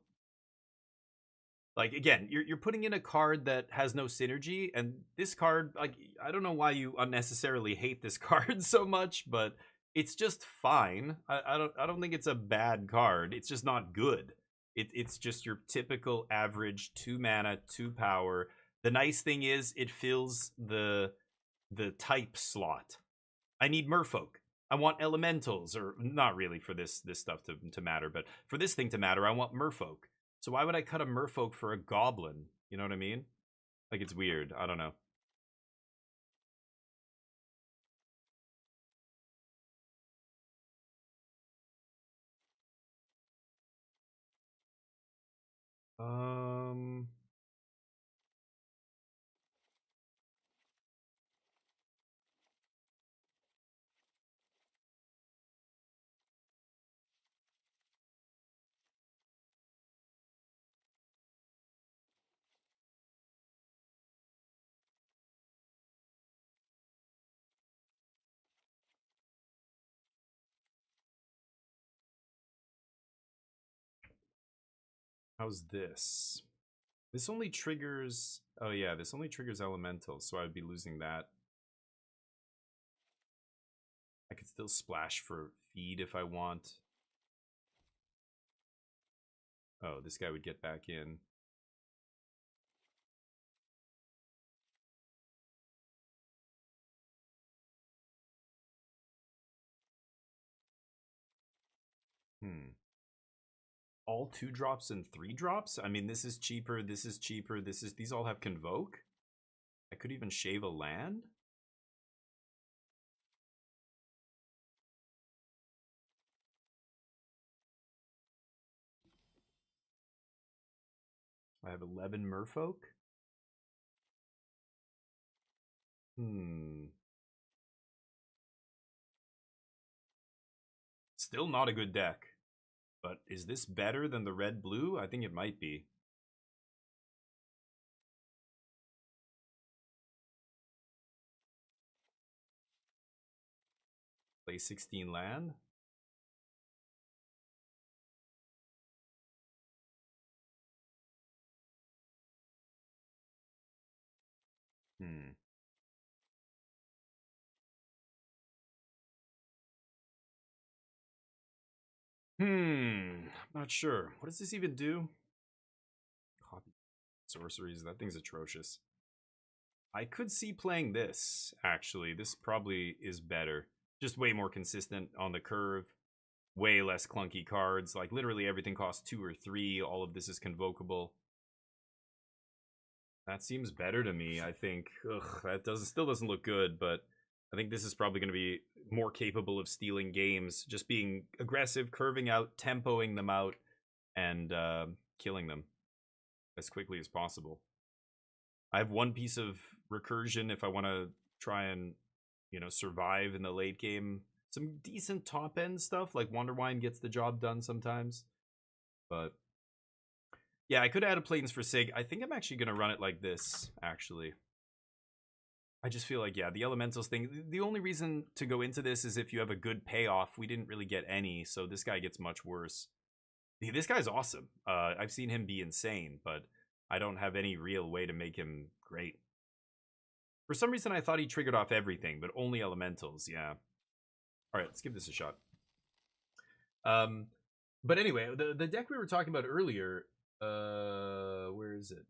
Like, again, you're putting in a card that has no synergy, and this card, like, I don't know why you unnecessarily hate this card so much, but it's just fine. I don't think it's a bad card. It's just not good. It's just your typical average 2 mana, 2 power. The nice thing is it fills the type slot. I need Merfolk. I want elementals, or not really for this stuff to matter, but for this thing to matter, I want Merfolk. So why would I cut a Merfolk for a Goblin? You know what I mean? Like, it's weird. I don't know. How's this? This only triggers... Oh, yeah, this only triggers elementals, so I'd be losing that. I could still splash for feed if I want. Oh, this guy would get back in. All 2-drops and 3-drops? I mean, this is cheaper, this is cheaper, these all have Convoke? I could even shave a land. I have 11 merfolk. Still not a good deck. But is this better than the red-blue? I think it might be. Play 16 land. Not sure. What does this even do? Copy sorceries. That thing's atrocious. I could see playing this, actually. This probably is better. Just way more consistent on the curve. Way less clunky cards. Like, literally everything costs 2 or 3. All of this is convocable. That seems better to me, I think. Ugh, that still doesn't look good, but I think this is probably going to be more capable of stealing games. Just being aggressive, curving out, tempoing them out, and killing them as quickly as possible. I have one piece of recursion if I want to try and, you know, survive in the late game. Some decent top end stuff, like Wonderwine gets the job done sometimes. But yeah, I could add a Plains for Sig. I think I'm actually going to run it like this, actually. I just feel like, yeah, the Elementals thing, the only reason to go into this is if you have a good payoff. We didn't really get any, so this guy gets much worse. This guy's awesome. I've seen him be insane, but I don't have any real way to make him great. For some reason, I thought he triggered off everything, but only Elementals, yeah. All right, let's give this a shot. But anyway, the deck we were talking about earlier, where is it?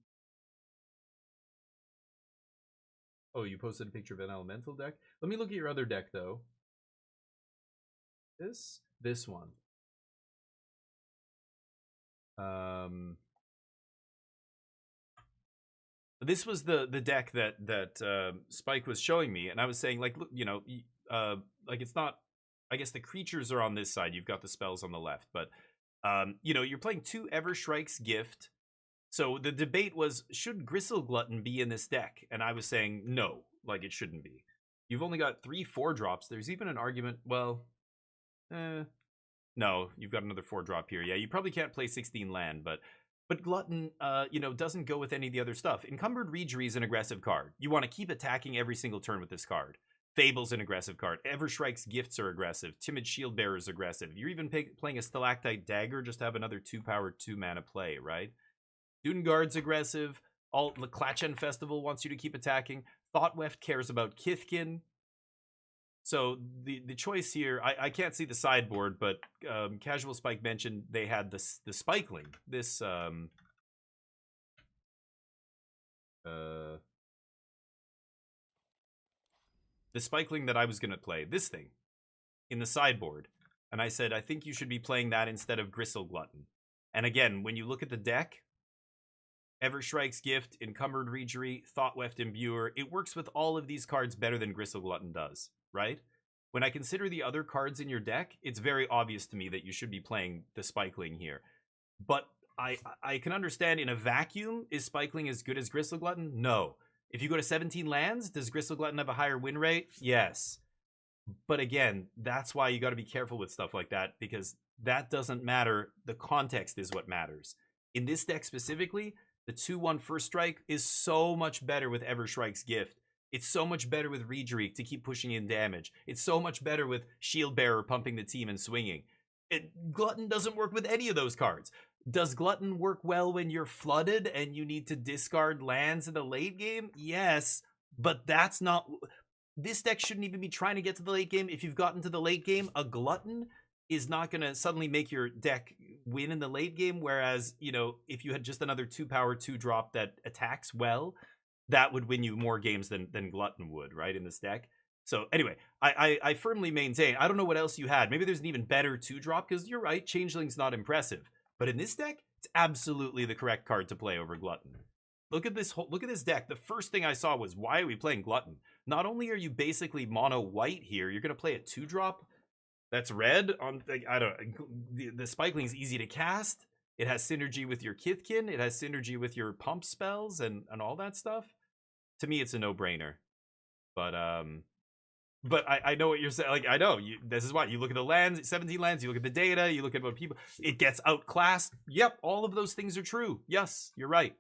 Oh, you posted a picture of an elemental deck? Let me look at your other deck, though. This one. This was the deck that Spike was showing me, and I was saying, like, look, you know, like, it's not, I guess the creatures are on this side, you've got the spells on the left, but you know, you're playing 2 Evershrike's Gift. So the debate was, should Gristle Glutton be in this deck? And I was saying no, like, it shouldn't be. You've only got 3 4-drops. There's even an argument, well, no, you've got another 4-drop here. Yeah, you probably can't play 16 land, but Glutton, you know, doesn't go with any of the other stuff. Encumbered Reejerey is an aggressive card. You want to keep attacking every single turn with this card. Fable's an aggressive card. Evershrike's Gifts are aggressive. Timid Shieldbearer is aggressive. You're even playing a Stalactite Dagger just to have another 2-power, 2-mana play, right? Dunegard's aggressive. The Klachen Festival wants you to keep attacking. Thoughtweft cares about Kithkin. So the choice here, I can't see the sideboard, but Casual Spike mentioned they had the Spikeling. This the Spikeling that I was going to play, this thing, in the sideboard. And I said, I think you should be playing that instead of Gristle Glutton. And again, when you look at the deck, Evershrike's Gift, Encumbered Reejerey, Thoughtweft Imbuer, it works with all of these cards better than Gristle Glutton does, right? When I consider the other cards in your deck, it's very obvious to me that you should be playing the Spikeling here. But I can understand in a vacuum, is Spikeling as good as Gristle Glutton? No. If you go to 17 lands, does Gristle Glutton have a higher win rate? Yes. But again, that's why you got to be careful with stuff like that, because that doesn't matter. The context is what matters. In this deck specifically, the 2/1 first strike is so much better with Evershrike's Gift. It's so much better with Reejerey to keep pushing in damage. It's so much better with Shieldbearer pumping the team and swinging. Glutton doesn't work with any of those cards. Does Glutton work well when you're flooded and you need to discard lands in the late game? Yes, but that's not... This deck shouldn't even be trying to get to the late game. If you've gotten to the late game, a Glutton is not going to suddenly make your deck win in the late game, whereas, you know, if you had just another 2-power 2-drop that attacks well, that would win you more games than Glutton would, right, in this deck. So anyway, I firmly maintain, I don't know what else you had. Maybe there's an even better 2-drop, because you're right, Changeling's not impressive. But in this deck, it's absolutely the correct card to play over Glutton. look at this deck. The first thing I saw was, why are we playing Glutton? Not only are you basically mono white here, you're gonna play a 2-drop that's red on, like, I don't, the Spikeling is easy to cast. It has synergy with your Kithkin. It has synergy with your pump spells and all that stuff. To me, it's a no-brainer. But I know what you're saying. Like, I know this is why you look at the lands, 17 lands. You look at the data. You look at what people. It gets outclassed. Yep, all of those things are true. Yes, you're right.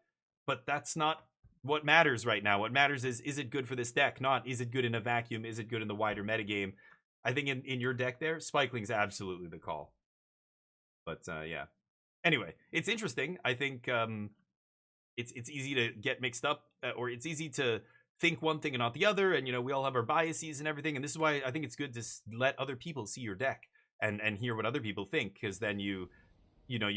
But that's not what matters right now. What matters is it good for this deck? Not is it good in a vacuum? Is it good in the wider metagame? I think in your deck there, Spikeling's absolutely the call. But yeah. Anyway, it's interesting. I think it's easy to get mixed up, or it's easy to think one thing and not the other. And, you know, we all have our biases and everything. And this is why I think it's good to let other people see your deck and hear what other people think. Because then you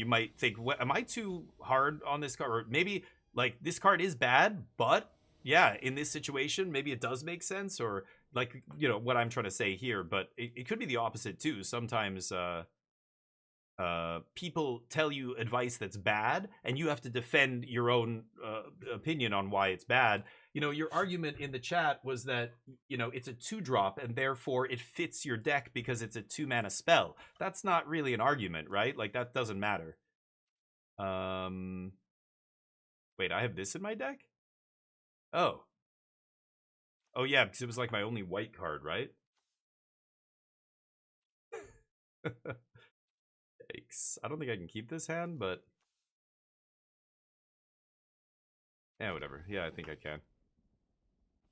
might think, what, am I too hard on this card? Or maybe, like, this card is bad, but yeah, in this situation, maybe it does make sense. Or, like, you know, what I'm trying to say here. But it could be the opposite too. Sometimes people tell you advice that's bad, and you have to defend your own opinion on why it's bad. You know, your argument in the chat was that, you know, it's a 2-drop and therefore it fits your deck because it's a 2-mana spell. That's not really an argument, right? Like, that doesn't matter. Wait, I have this in my deck? Oh yeah, because it was like my only white card, right? Yikes. I don't think I can keep this hand, but yeah, whatever. Yeah, I think I can.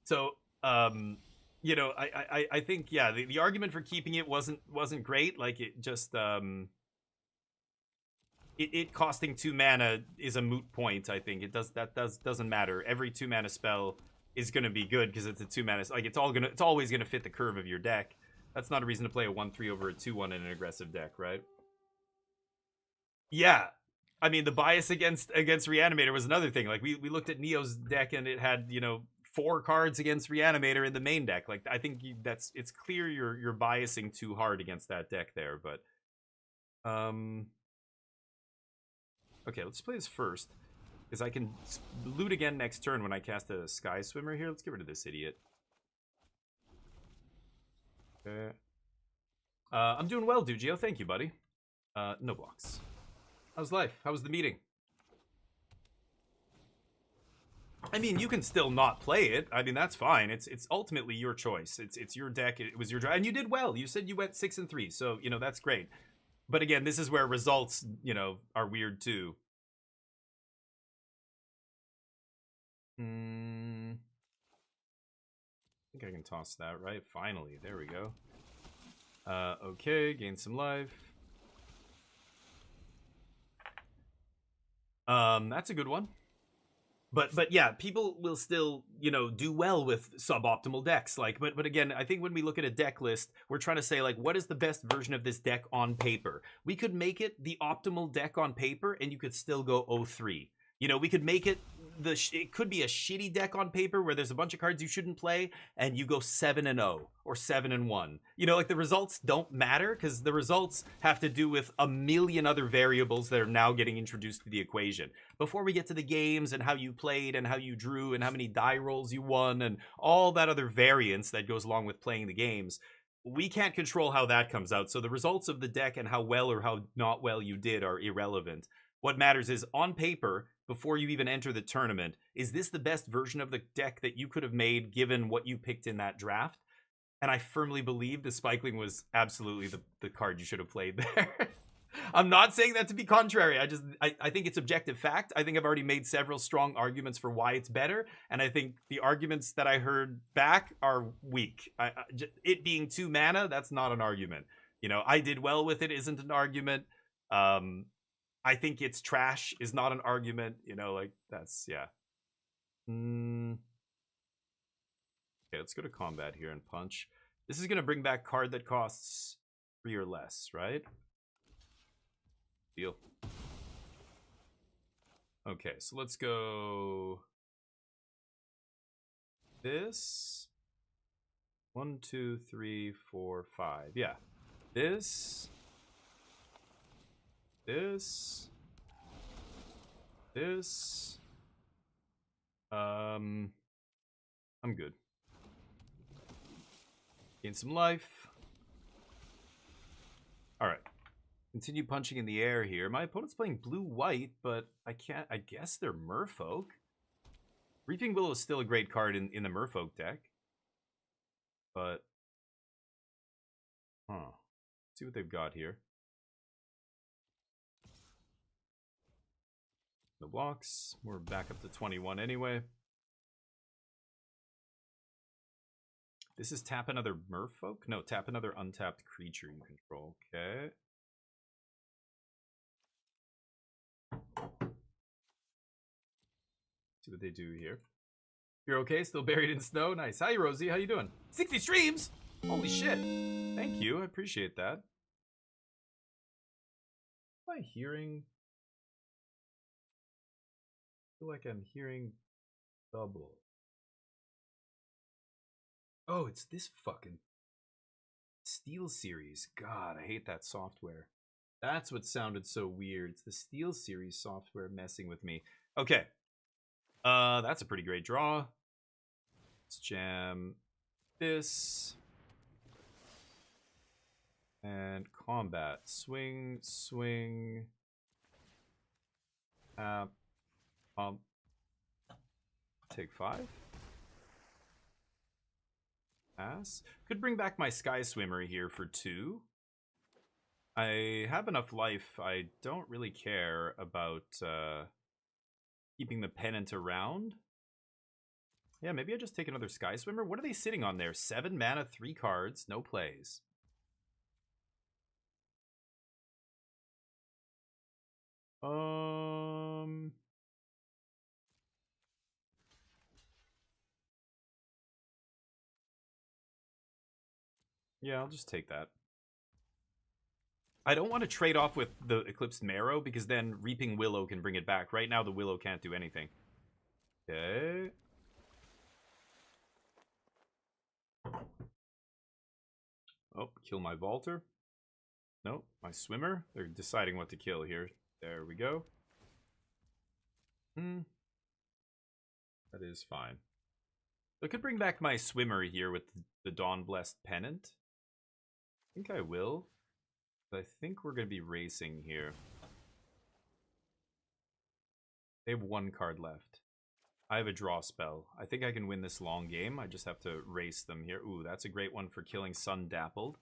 So, you know, I think, yeah, the argument for keeping it wasn't great. Like, it just it costing 2 mana is a moot point. I think doesn't matter. Every 2 mana spell is gonna be good because it's a 2 mana. Like, it's always gonna fit the curve of your deck. That's not a reason to play a 1/3 over a 2/1 in an aggressive deck, right? Yeah, I mean, the bias against Reanimator was another thing. Like, we looked at Neo's deck and it had, you know, 4 cards against Reanimator in the main deck. Like, I think it's clear you're biasing too hard against that deck there. But okay, let's play this first because I can loot again next turn when I cast a Sky Swimmer here. Let's get rid of this idiot. Okay. I'm doing well, Dugio. Thank you, buddy. No blocks. How's life? How was the meeting? I mean, you can still not play it. I mean, that's fine. It's ultimately your choice. It's your deck. It was your draft, and you did well. You said you went 6-3, so, you know, that's great. But again, this is where results, you know, are weird too. I think I can toss that, right? Finally, there we go. Okay, gain some life. That's a good one. But yeah, people will still, you know, do well with suboptimal decks. Like, but again, I think when we look at a deck list, we're trying to say, like, what is the best version of this deck on paper? We could make it the optimal deck on paper, and you could still go 0-3. You know, we could make it it could be a shitty deck on paper where there's a bunch of cards you shouldn't play, and you go 7-0 or 7-1. You know, like, the results don't matter because the results have to do with a million other variables that are now getting introduced to the equation. Before we get to the games and how you played and how you drew and how many die rolls you won and all that other variance that goes along with playing the games, we can't control how that comes out. So the results of the deck and how well or how not well you did are irrelevant. What matters is, on paper, before you even enter the tournament, is this the best version of the deck that you could have made given what you picked in that draft? And I firmly believe the Spikeling was absolutely the card you should have played there. I'm not saying that to be contrary. I think it's objective fact. I think I've already made several strong arguments for why it's better, and I think the arguments that I heard back are weak. It being 2 mana, that's not an argument. You know, I did well with it isn't an argument. I think it's trash is not an argument. You know, like, that's, yeah. Okay, let's go to combat here and punch. This is going to bring back card that costs 3 or less, right? Deal. Okay, so let's go this. 1, 2, 3, 4, 5. Yeah. This. I'm good. Gain some life. Alright. Continue punching in the air here. My opponent's playing blue-white, but I guess they're Merfolk. Reaping Willow is still a great card in the Merfolk deck. But... Huh. Let's see what they've got here. No blocks. We're back up to 21 anyway. This is tap another Merfolk? No, tap another untapped creature you control. Okay. See what they do here. You're okay? Still buried in snow? Nice. Hi, Rosie. How you doing? 60 streams! Holy shit. Thank you. I appreciate that. Am I hearing... I feel like I'm hearing double. Oh, it's this fucking Steel Series. God, I hate that software. That's what sounded so weird. It's the Steel Series software messing with me. Okay. That's a pretty great draw. Let's jam this. And combat. Swing, swing. Take 5. Pass. Could bring back my Sky Swimmer here for 2. I have enough life. I don't really care about keeping the pennant around. Yeah, maybe I just take another Sky Swimmer. What are they sitting on there? 7 mana, 3 cards, no plays. Yeah, I'll just take that. I don't want to trade off with the Eclipsed Marrow because then Reaping Willow can bring it back. Right now, the Willow can't do anything. Okay. Oh, kill my Vaulter. Nope, my Swimmer. They're deciding what to kill here. There we go. That is fine. I could bring back my Swimmer here with the Dawn Blessed Pennant. I think I will. But I think we're going to be racing here. They have 1 card left. I have a draw spell. I think I can win this long game. I just have to race them here. Ooh, that's a great one for killing Sun Dappled.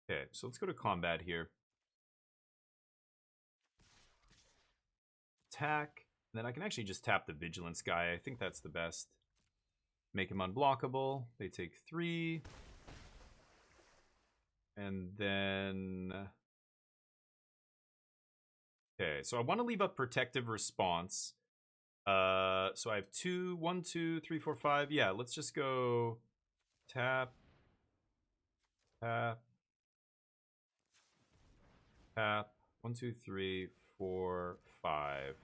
Okay, so let's go to combat here. Attack. And then I can actually just tap the Vigilance guy. I think that's the best. Make him unblockable. They take 3. And then... Okay, so I want to leave up Protective Response. So I have 1, 2, 3, 4, 5. Yeah, let's just go tap, tap, tap. 1, 2, 3, 4, 5.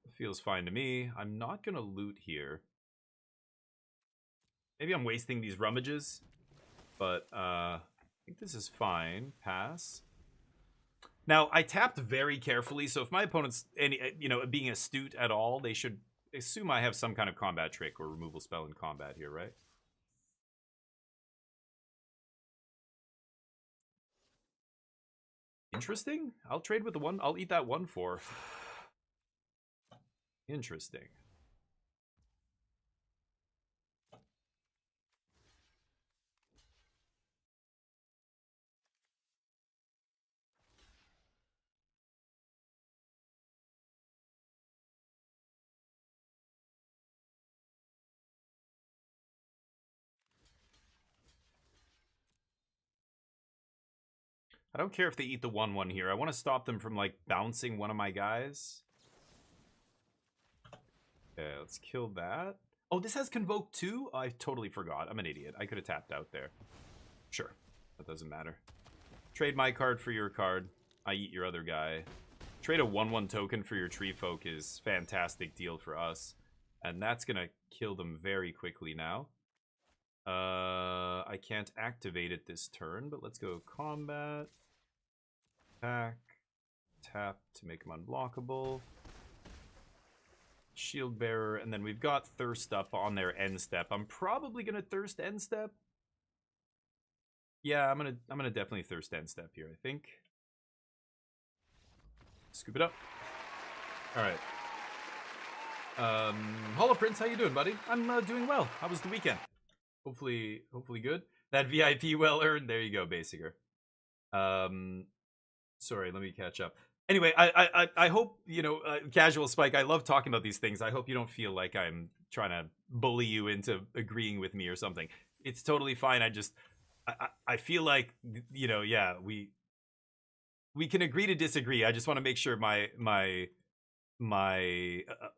It feels fine to me. I'm not gonna loot here. Maybe I'm wasting these rummages, but I think this is fine. Pass. Now, I tapped very carefully, so if my opponent's being astute at all, they should assume I have some kind of combat trick or removal spell in combat here, right? Interesting. I'll trade with the 1. I'll eat that 1 for. Interesting. I don't care if they eat the 1/1 here. I want to stop them from, like, bouncing one of my guys. Okay, let's kill that. Oh, this has Convoke too? I totally forgot. I'm an idiot. I could have tapped out there. Sure. That doesn't matter. Trade my card for your card. I eat your other guy. Trade a 1/1 token for your Tree Folk is fantastic deal for us. And that's going to kill them very quickly now. I can't activate it this turn, but let's go combat. attack. Tap to make him unblockable. Shield bearer, and then we've got thirst up on their end step. I'm probably gonna thirst end step. Yeah, I'm gonna definitely thirst end step here, I think. Scoop it up. Alright. Hollow Prince, how you doing, buddy? I'm doing well. How was the weekend? Hopefully good. That VIP well earned. There you go, Basinger. Sorry, let me catch up. Anyway, I hope, you know, Casual Spike, I love talking about these things. I hope you don't feel like I'm trying to bully you into agreeing with me or something. It's totally fine. I feel like, you know, yeah, we can agree to disagree. I just want to make sure my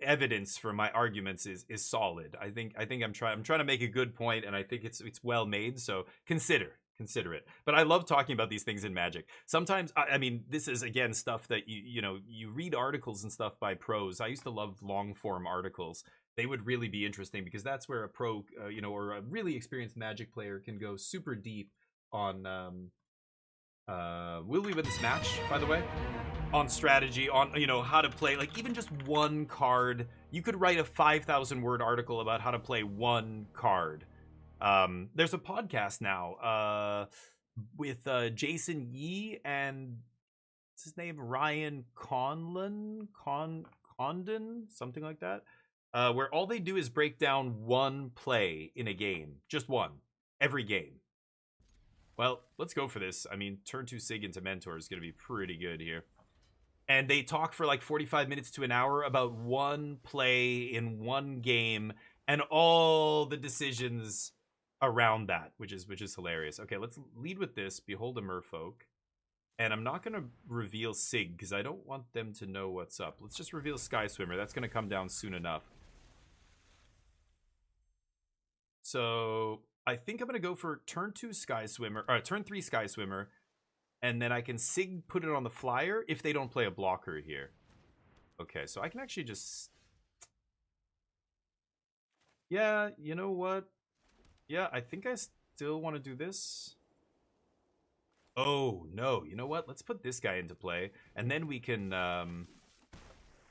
evidence for my arguments is solid. I think I'm trying to make a good point, and I think it's well made. So consider it. But I love talking about these things in Magic. Sometimes, I mean, this is again stuff that you know, you read articles and stuff by pros. I used to love long form articles. They would really be interesting because that's where a pro, you know, or a really experienced Magic player can go super deep on. Will we win this match, by the way? On strategy, on, you know, how to play, like even just one card. You could write a 5,000 word article about how to play one card. There's a podcast now with Jason Yee and what's his name, Ryan Condon, something like that, where all they do is break down one play in a game, just one, every game. Well, let's go for this. I mean, turn 2 Sig into Mentor is going to be pretty good here. And they talk for like 45 minutes to an hour about one play in one game and all the decisions around that, which is hilarious. Okay, let's lead with this. Behold a Merfolk. And I'm not going to reveal Sig because I don't want them to know what's up. Let's just reveal Sky Swimmer. That's going to come down soon enough. So I think I'm going to go for turn 2 Sky Swimmer, or turn 3 Sky Swimmer. And then I can Sig put it on the flyer if they don't play a blocker here. Okay, so I can actually just... Yeah, you know what? Yeah, I think I still want to do this. Oh, no. You know what? Let's put this guy into play. And then we can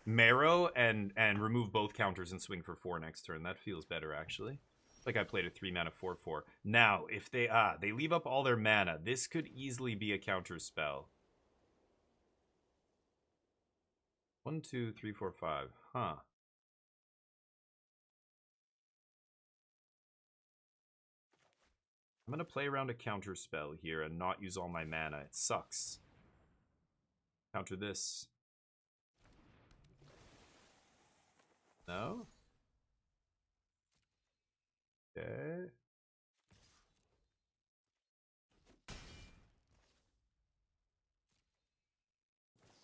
Marrow and remove both counters and swing for 4 next turn. That feels better, actually. Like I played a 3-mana 4/4. Now, if they leave up all their mana, this could easily be a counter spell. 1, 2, 3, 4, 5. Huh. I'm gonna play around a counter spell here and not use all my mana. It sucks. Counter this. No? Okay.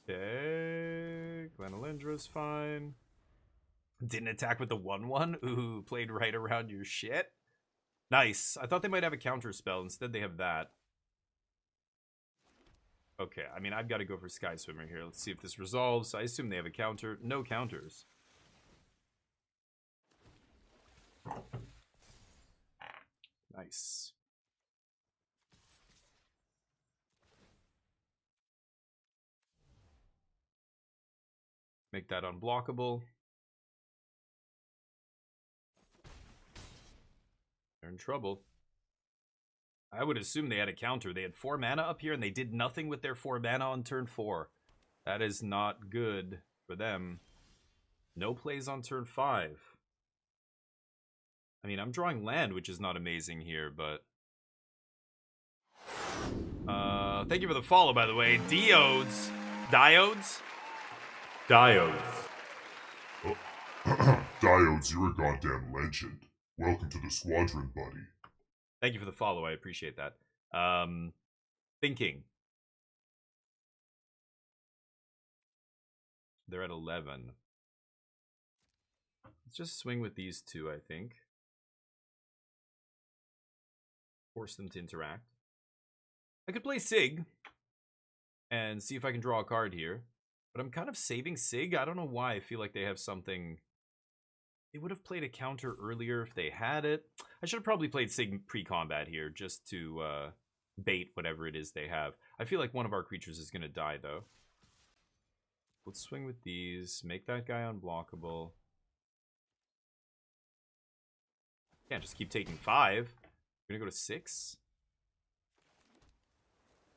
Okay. Glenalendra's fine. Didn't attack with the 1/1? Ooh, played right around your shit. Nice. I thought they might have a counter spell. Instead, they have that. Okay, I mean, I've got to go for Sky Swimmer here. Let's see if this resolves. I assume they have a counter. No counters. Nice. Make that unblockable. They're in trouble. I would assume they had a counter. They had 4 mana up here, and they did nothing with their 4 mana on turn 4. That is not good for them. No plays on turn 5. I mean, I'm drawing land, which is not amazing here, but... thank you for the follow, by the way. Diodes. Diodes? Diodes. Oh. Diodes, you're a goddamn legend. Welcome to the squadron, buddy. Thank you for the follow. I appreciate that. Thinking. They're at 11. Let's just swing with these two, I think. Force them to interact. I could play Sig and see if I can draw a card here. But I'm kind of saving Sig. I don't know why. I feel like they have something... They would have played a counter earlier if they had it. I should have probably played Sig pre-combat here just to bait whatever it is they have. I feel like one of our creatures is going to die, though. Let's swing with these. Make that guy unblockable. Can't just keep taking 5. We're going to go to 6.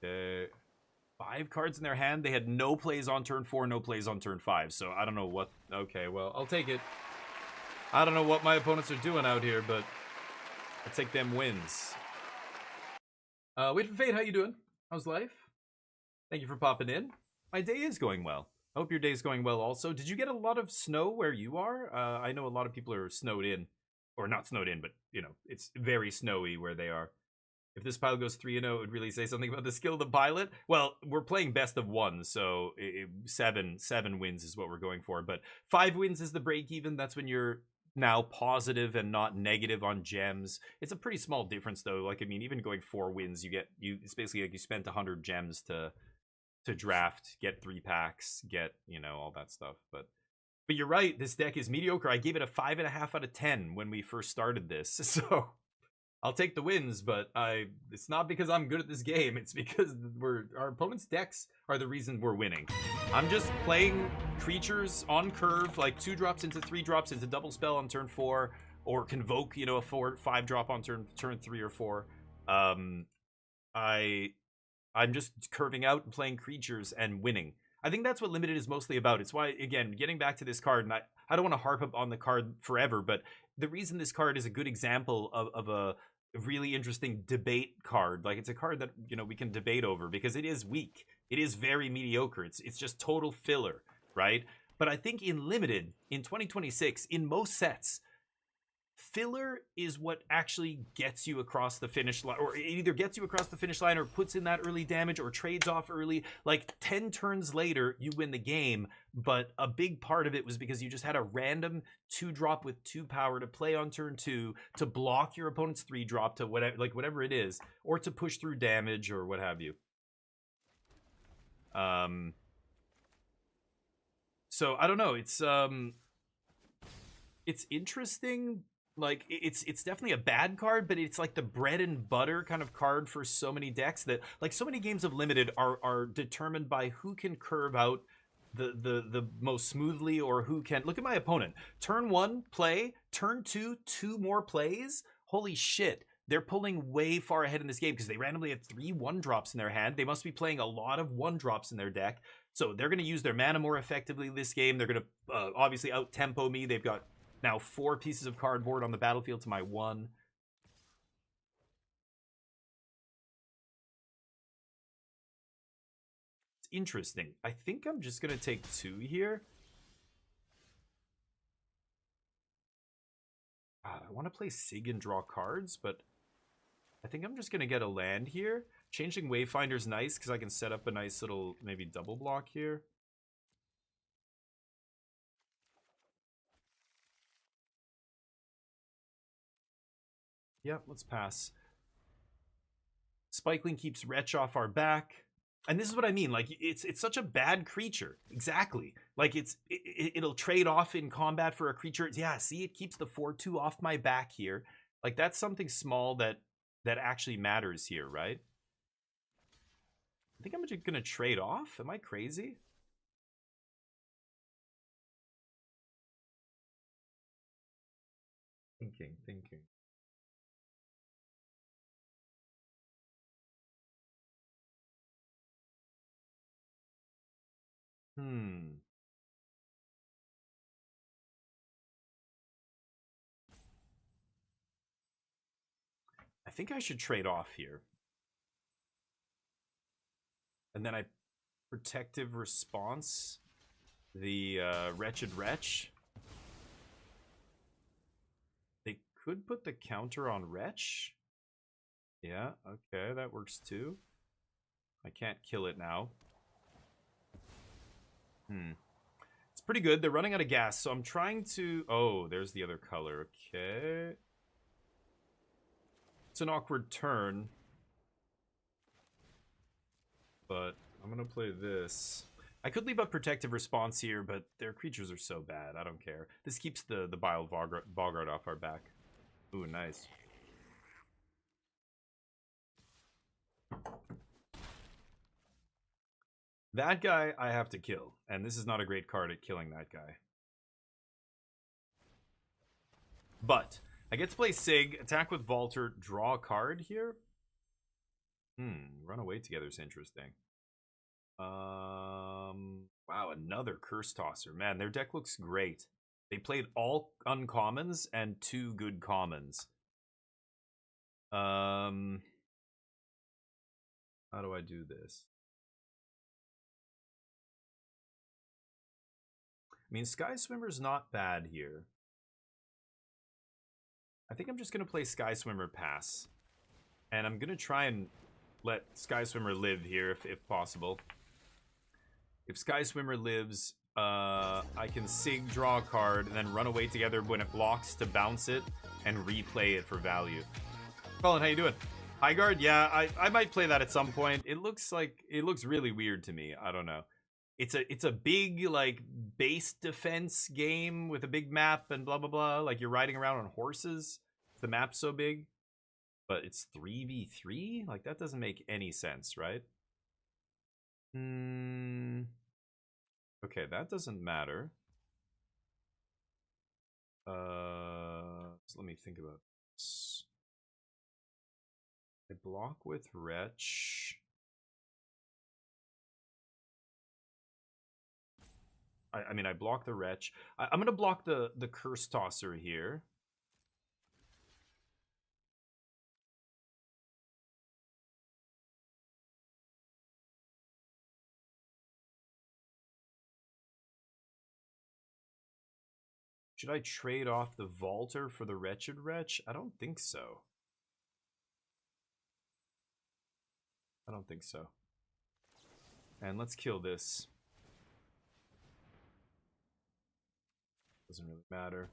Okay. 5 cards in their hand. They had no plays on turn 4, no plays on turn 5. So I don't know what... Okay, well, I'll take it. I don't know what my opponents are doing out here, but I'll take them wins. Wait for Fate, how you doing? How's life? Thank you for popping in. My day is going well. I hope your day is going well also. Did you get a lot of snow where you are? I know a lot of people are snowed in. Or not snowed in, but, you know, it's very snowy where they are. If this pile goes 3-0, it would really say something about the skill of the pilot. Well, we're playing best of 1, so 7 wins is what we're going for. But 5 wins is the break even. That's when you're now positive and not negative on gems. It's a pretty small difference, though. Like, I mean, even going 4 wins, it's basically like you spent 100 gems to draft, get 3 packs, get, you know, all that stuff. But you're right, this deck is mediocre. I gave it a 5.5 out of 10 when we first started this, so I'll take the wins, but it's not because I'm good at this game. It's because our opponent's decks are the reason we're winning. I'm just playing creatures on curve, like 2 drops into 3 drops into double spell on turn 4, or convoke, you know, a 4-5 drop on turn 3 or 4. I'm just curving out and playing creatures and winning. I think that's what Limited is mostly about. It's why, again, getting back to this card, and I don't want to harp up on the card forever, but the reason this card is a good example of a really interesting debate card, like it's a card that, you know, we can debate over because it is weak. It is very mediocre. It's just total filler, right? But I think in Limited, in 2026, in most sets, filler is what actually gets you across the finish line, or it either gets you across the finish line or puts in that early damage or trades off early. Like 10 turns later, you win the game, but a big part of it was because you just had a random 2-drop with 2 power to play on turn 2 to block your opponent's 3-drop to whatever it is, or to push through damage or what have you. So I don't know. It's interesting. Like, it's definitely a bad card, but it's like the bread and butter kind of card for so many decks that, like, so many games of Limited are determined by who can curve out the most smoothly, or who can... Look at my opponent. Turn 1, play. Turn 2, 2 more plays. Holy shit. They're pulling way far ahead in this game because they randomly had 3 1-drops in their hand. They must be playing a lot of 1-drops in their deck. So they're going to use their mana more effectively this game. They're going to obviously out-tempo me. They've got now 4 pieces of cardboard on the battlefield to my 1. It's interesting. I think I'm just going to take 2 here. I want to play Sig and draw cards, but I think I'm just going to get a land here. Changing Wayfinder's nice because I can set up a nice little maybe double block here. Yeah, let's pass. Spikeling keeps Wretch off our back. And this is what I mean. Like, it's such a bad creature. Exactly. Like, it'll trade off in combat for a creature. Yeah, see, it keeps the 4/2 off my back here. Like, that's something small that actually matters here, right? I think I'm just going to trade off. Am I crazy? Thinking. I think I should trade off here. And then I Protective Response the Wretched Wretch. They could put the counter on Wretch. Yeah, okay, that works too. I can't kill it now. It's pretty good. They're running out of gas, so I'm trying to... Oh, there's the other color. Okay. It's an awkward turn. But I'm going to play this. I could leave up Protective Response here, but their creatures are so bad. I don't care. This keeps the Bile Boggart off our back. Ooh, nice. That guy I have to kill, and this is not a great card at killing that guy. But I get to play Sig, attack with Vaulter, draw a card here. Run away together is interesting. Wow, another Curse Tosser. Man, their deck looks great. They played all uncommons and 2 good commons. How do I do this? I mean, Sky Swimmer's not bad here. I think I'm just going to play Sky Swimmer pass. And I'm going to try and let Sky Swimmer live here if possible. If Sky Swimmer lives, I can Sig draw a card and then run away together when it blocks to bounce it and replay it for value. Colin, how you doing? High guard? Yeah, I might play that at some point. It looks really weird to me. I don't know. It's a big like base defense game with a big map and blah blah blah. Like you're riding around on horses. The map's so big, but it's 3v3. Like that doesn't make any sense, right? Okay, that doesn't matter. So let me think about this. I block with Wretch. I mean, I block the Wretch. I'm gonna block the Curse Tosser here. Should I trade off the Vaulter for the Wretched Wretch? I don't think so. I don't think so. And let's kill this. Doesn't really matter.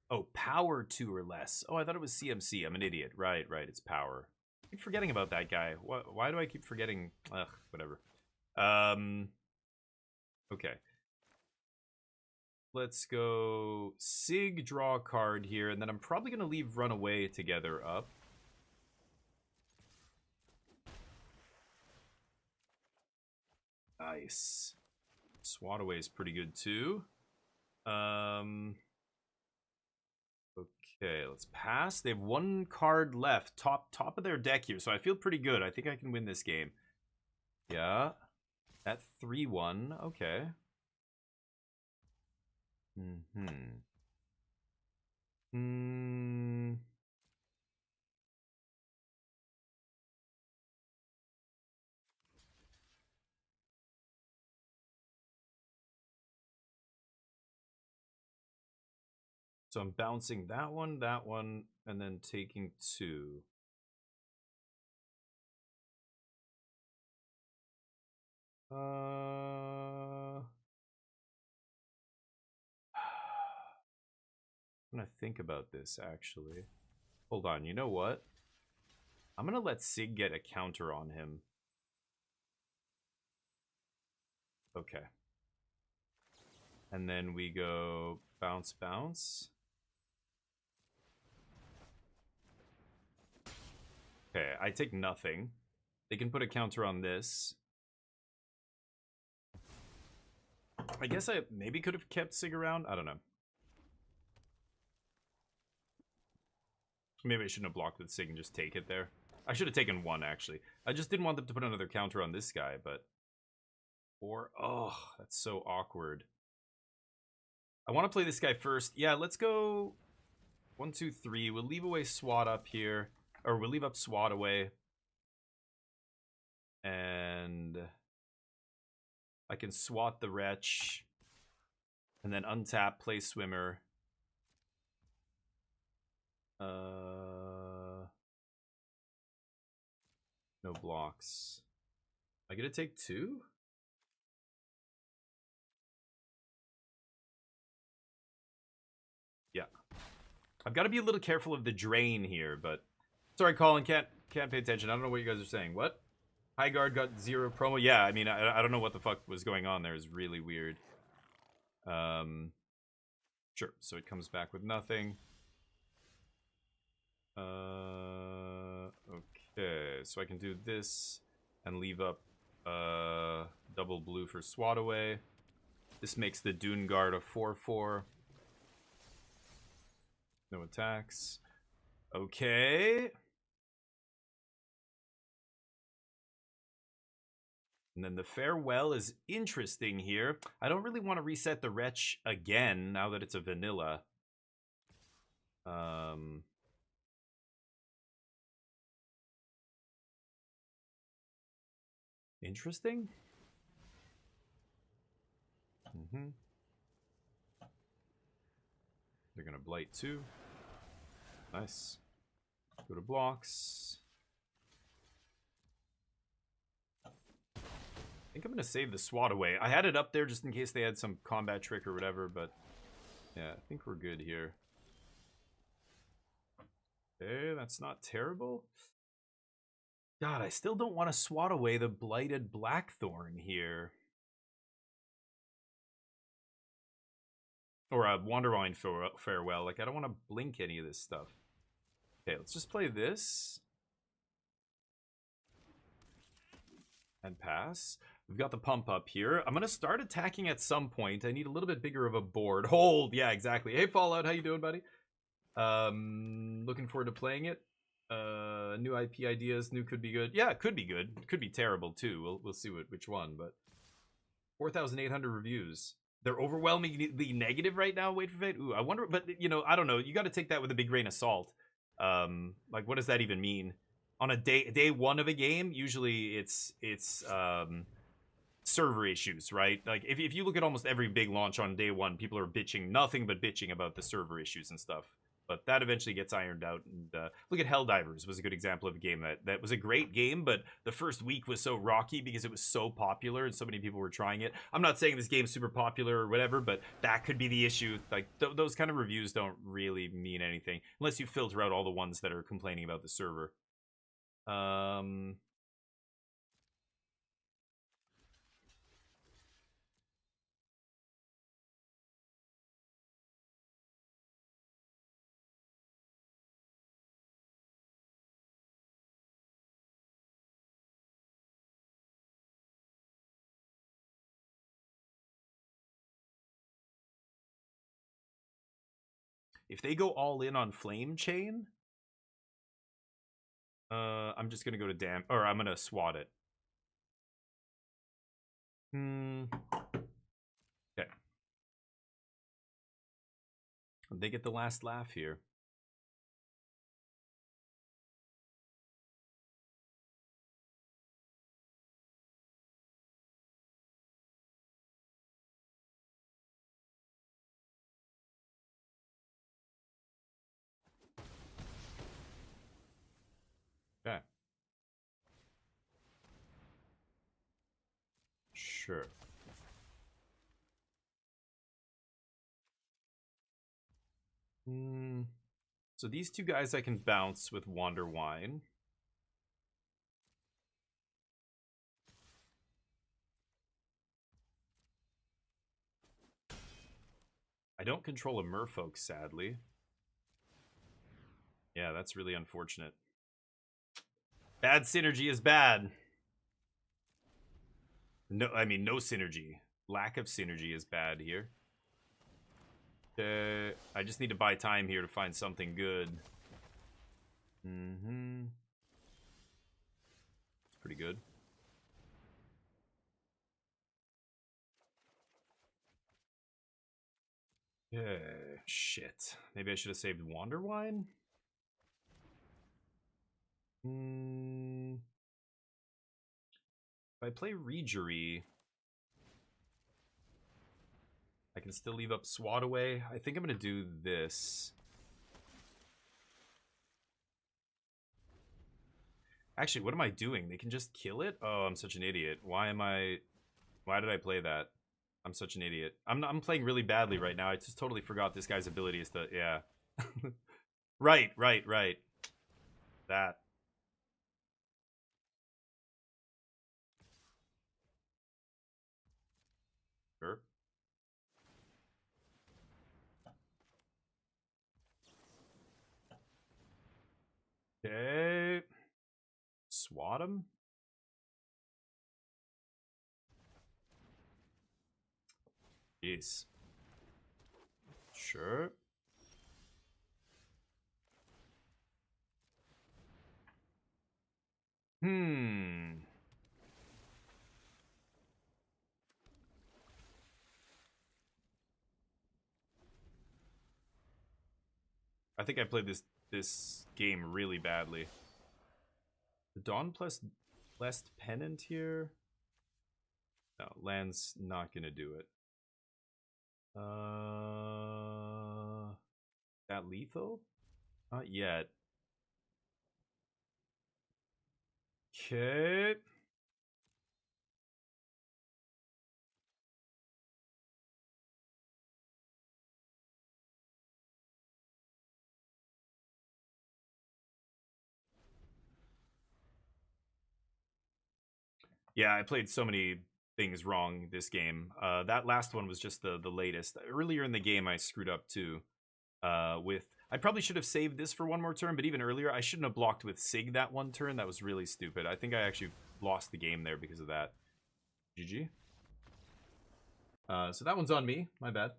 Oh, power 2 or less. Oh, I thought it was CMC. I'm an idiot. Right, it's power. I keep forgetting about that guy. Why do I keep forgetting? Ugh, whatever. Okay. Let's go Sig, draw a card here, and then I'm probably going to leave Runaway together up. Nice. Swat Away is pretty good too. Okay, let's pass. They have 1 card left, top of their deck here, so I feel pretty good. I think I can win this game. Yeah, at 3-1. Okay. So I'm bouncing that one, and then taking 2. I'm gonna think about this, actually. Hold on, you know what? I'm gonna let Sig get a counter on him. Okay. And then we go bounce, bounce. Okay, I take nothing. They can put a counter on this. I guess I maybe could have kept Sig around. I don't know. Maybe I shouldn't have blocked with Sig and just take it there. I should have taken 1, actually. I just didn't want them to put another counter on this guy, but... oh, that's so awkward. I want to play this guy first. Yeah, let's go 1, 2, 3. We'll leave away Swat up here. Or we'll leave up Swat away. And I can Swat the Wretch. And then untap, play Swimmer. No blocks. Am I gonna take 2? Yeah. I've got to be a little careful of the drain here, but... Sorry, Colin, can't pay attention. I don't know what you guys are saying. What? High guard got 0 promo? Yeah, I mean, I don't know what the fuck was going on there. It's really weird. Sure, so it comes back with nothing. Okay, so I can do this and leave up double blue for Swat Away. This makes the Dune Guard a 4/4. No attacks. Okay. And then the Farewell is interesting here. I don't really want to reset the Wretch again now that it's a vanilla. Interesting. They're gonna Blight too. Nice. Go to blocks. I think I'm gonna save the Swat Away. I had it up there just in case they had some combat trick or whatever, but yeah, I think we're good here. Okay, that's not terrible. God, I still don't want to Swat Away the Blighted Blackthorn here. Or a Wanderwine Farewell. Like, I don't want to blink any of this stuff. Okay, let's just play this. And pass. We've got the pump up here. I'm going to start attacking at some point. I need a little bit bigger of a board. Hold! Yeah, exactly. Hey, Fallout, how you doing, buddy? Looking forward to playing it. New IP ideas. New could be good. Yeah, it could be good. It could be terrible, too. We'll see which one, but... 4,800 reviews. They're overwhelmingly negative right now. Wait for Fate. Ooh, I wonder, but you know, I don't know. You got to take that with a big grain of salt. Like, what does that even mean? On a day one of a game, usually it's server issues, right? Like, if you look at almost every big launch on day one, people are bitching, nothing but bitching about the server issues and stuff. But that eventually gets ironed out. And look at Helldivers was a good example of a game that was a great game, but the first week was so rocky because it was so popular and so many people were trying it. I'm not saying this game's super popular or whatever, but that could be the issue. Like, those kind of reviews don't really mean anything unless you filter out all the ones that are complaining about the server. If they go all in on Flame Chain, I'm just gonna go to or I'm gonna swat it. Okay. They get the last laugh here. Okay. Sure. So these two guys I can bounce with Wanderwine. I don't control a merfolk, sadly. Yeah, that's really unfortunate. Bad synergy is bad. No, I mean, no synergy. Lack of synergy is bad here. I just need to buy time here to find something good. It's pretty good. Yeah, shit. Maybe I should have saved Wanderwine? If I play Regery, I can still leave up Swat Away. I think I'm going to do this. Actually, what am I doing? They can just kill it? Oh, I'm such an idiot. Why did I play that? I'm such an idiot. I'm playing really badly right now. I just totally forgot this guy's ability is to, yeah. Right. That. Sure. Okay. Swat him. Jeez. Sure. I think I played this game really badly. The Dawn plus Blessed Pennant here? No, land's not gonna do it. That lethal? Not yet. Okay. Yeah, I played so many things wrong this game. That last one was just the latest. Earlier in the game, I screwed up too. With I probably should have saved this for one more turn, but even earlier, I shouldn't have blocked with Sig that one turn. That was really stupid. I think I actually lost the game there because of that. GG. So that one's on me. My bad.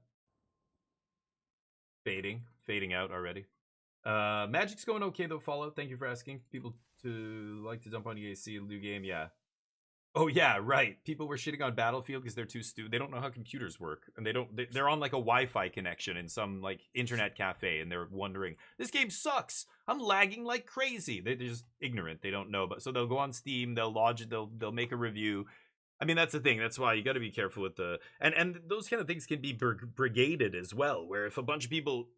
Fading out already. Magic's going okay though. Fallout. Thank you for asking. People to like to jump on EAC and new game. Yeah. Oh yeah, right. People were shitting on Battlefield because they're too stupid. They don't know how computers work, and they're on like a Wi-Fi connection in some like internet cafe, and they're wondering, "This game sucks. I'm lagging like crazy." They're just ignorant. They don't know, but so they'll go on Steam, they'll lodge it, they'll make a review. I mean, that's the thing. That's why you got to be careful with the and those kind of things can be brigaded as well. Where if a bunch of people,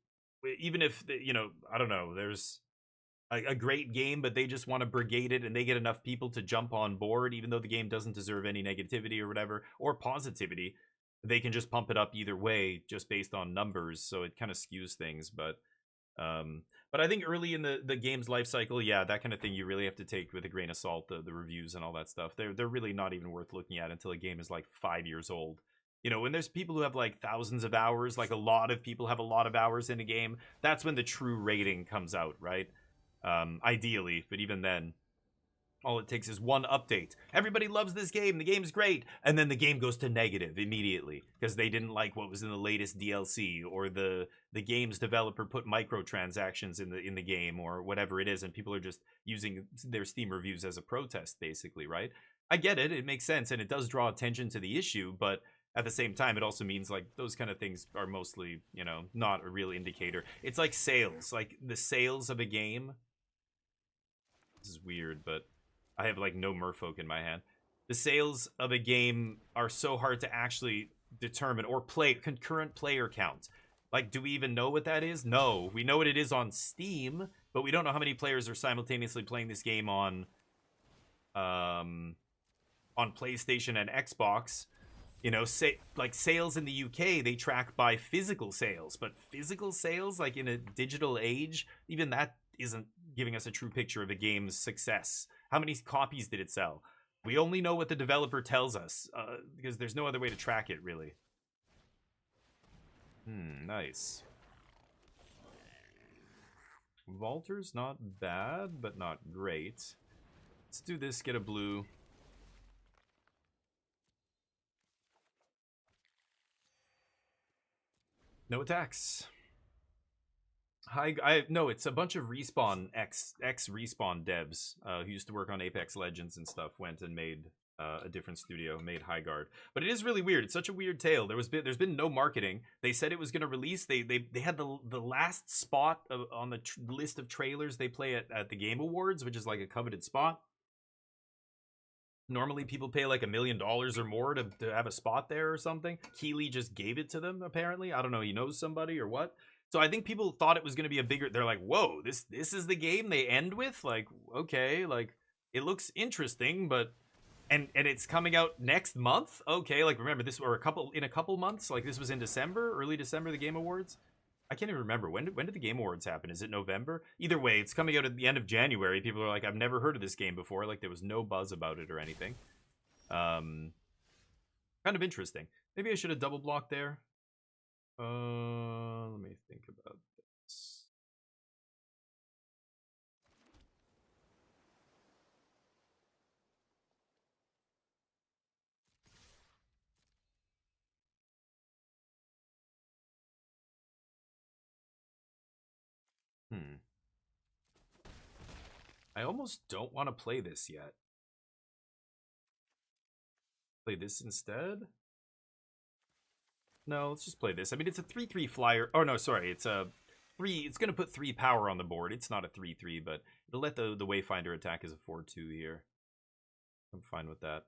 even if I don't know, there's a great game, but they just want to brigade it and they get enough people to jump on board, even though the game doesn't deserve any negativity or whatever, or positivity. They can just pump it up either way just based on numbers, so it kind of skews things. But I think early in the game's life cycle, yeah, that kind of thing you really have to take with a grain of salt, the reviews and all that stuff. They're really not even worth looking at until a game is like 5 years old. When there's people who have like thousands of hours, like a lot of people have a lot of hours in a game, that's when the true rating comes out, right? Ideally, but even then, all it takes is one update. Everybody loves this game. The game's great. And then the game goes to negative immediately because they didn't like what was in the latest DLC, or the game's developer put microtransactions in the game, or whatever it is, and people are just using their Steam reviews as a protest, basically, right? I get it. It makes sense, and it does draw attention to the issue, but at the same time, it also means like those kind of things are mostly, not a real indicator. It's like sales. Like the sales of a game. This is weird, but I have like no merfolk in my hand. The sales of a game are so hard to actually determine, or play concurrent player count. Like, do we even know what that is? No, we know what it is on Steam, but we don't know how many players are simultaneously playing this game on PlayStation and Xbox. Like sales in the UK, they track by physical sales, but physical sales, like in a digital age, even that isn't giving us a true picture of a game's success. How many copies did it sell? We only know what the developer tells us, because there's no other way to track it, really. Nice. Vaulter's not bad, but not great. Let's do this, get a blue. No attacks. No, it's a bunch of respawn ex respawn devs who used to work on Apex Legends and stuff, went and made a different studio, made High Guard. But it is really weird. It's such a weird tale. There's been no marketing. They said it was going to release. They had the last spot on the list of trailers they play at the Game Awards, which is like a coveted spot. Normally people pay like $1 million or more to have a spot there or something. Keeley just gave it to them, apparently. I don't know, he knows somebody or what. So I think people thought it was going to be a bigger... They're like, whoa, this is the game they end with? Like, okay, like, it looks interesting, but... And it's coming out next month? Okay, like, remember, this were in a couple months? Like, this was in December, early December, the Game Awards? I can't even remember. When did the Game Awards happen? Is it November? Either way, it's coming out at the end of January. People are like, I've never heard of this game before. Like, there was no buzz about it or anything. Kind of interesting. Maybe I should have double blocked there. Let me think about this. I almost don't want to play this yet. Play this instead? No, let's just play this. I mean, it's a 3/3 flyer. Oh, no, sorry. It's a 3. It's going to put 3 power on the board. It's not a 3/3, but it'll let the Wayfinder attack as a 4/2 here. I'm fine with that.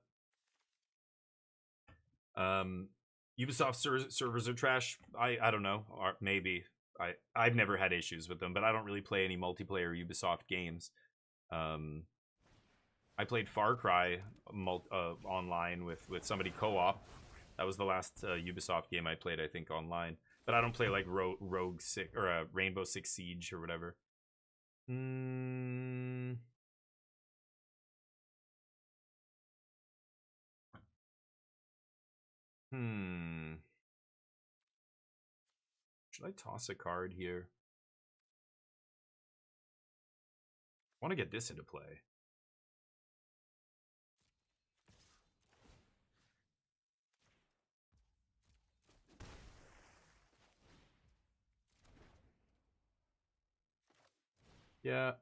Ubisoft servers are trash. I don't know. Or maybe. I've never had issues with them, but I don't really play any multiplayer Ubisoft games. I played Far Cry online with somebody co-op. That was the last Ubisoft game I played, I think, online. But I don't play like Rogue Six or Rainbow Six Siege or whatever. Should I toss a card here? I want to get this into play. Yeah.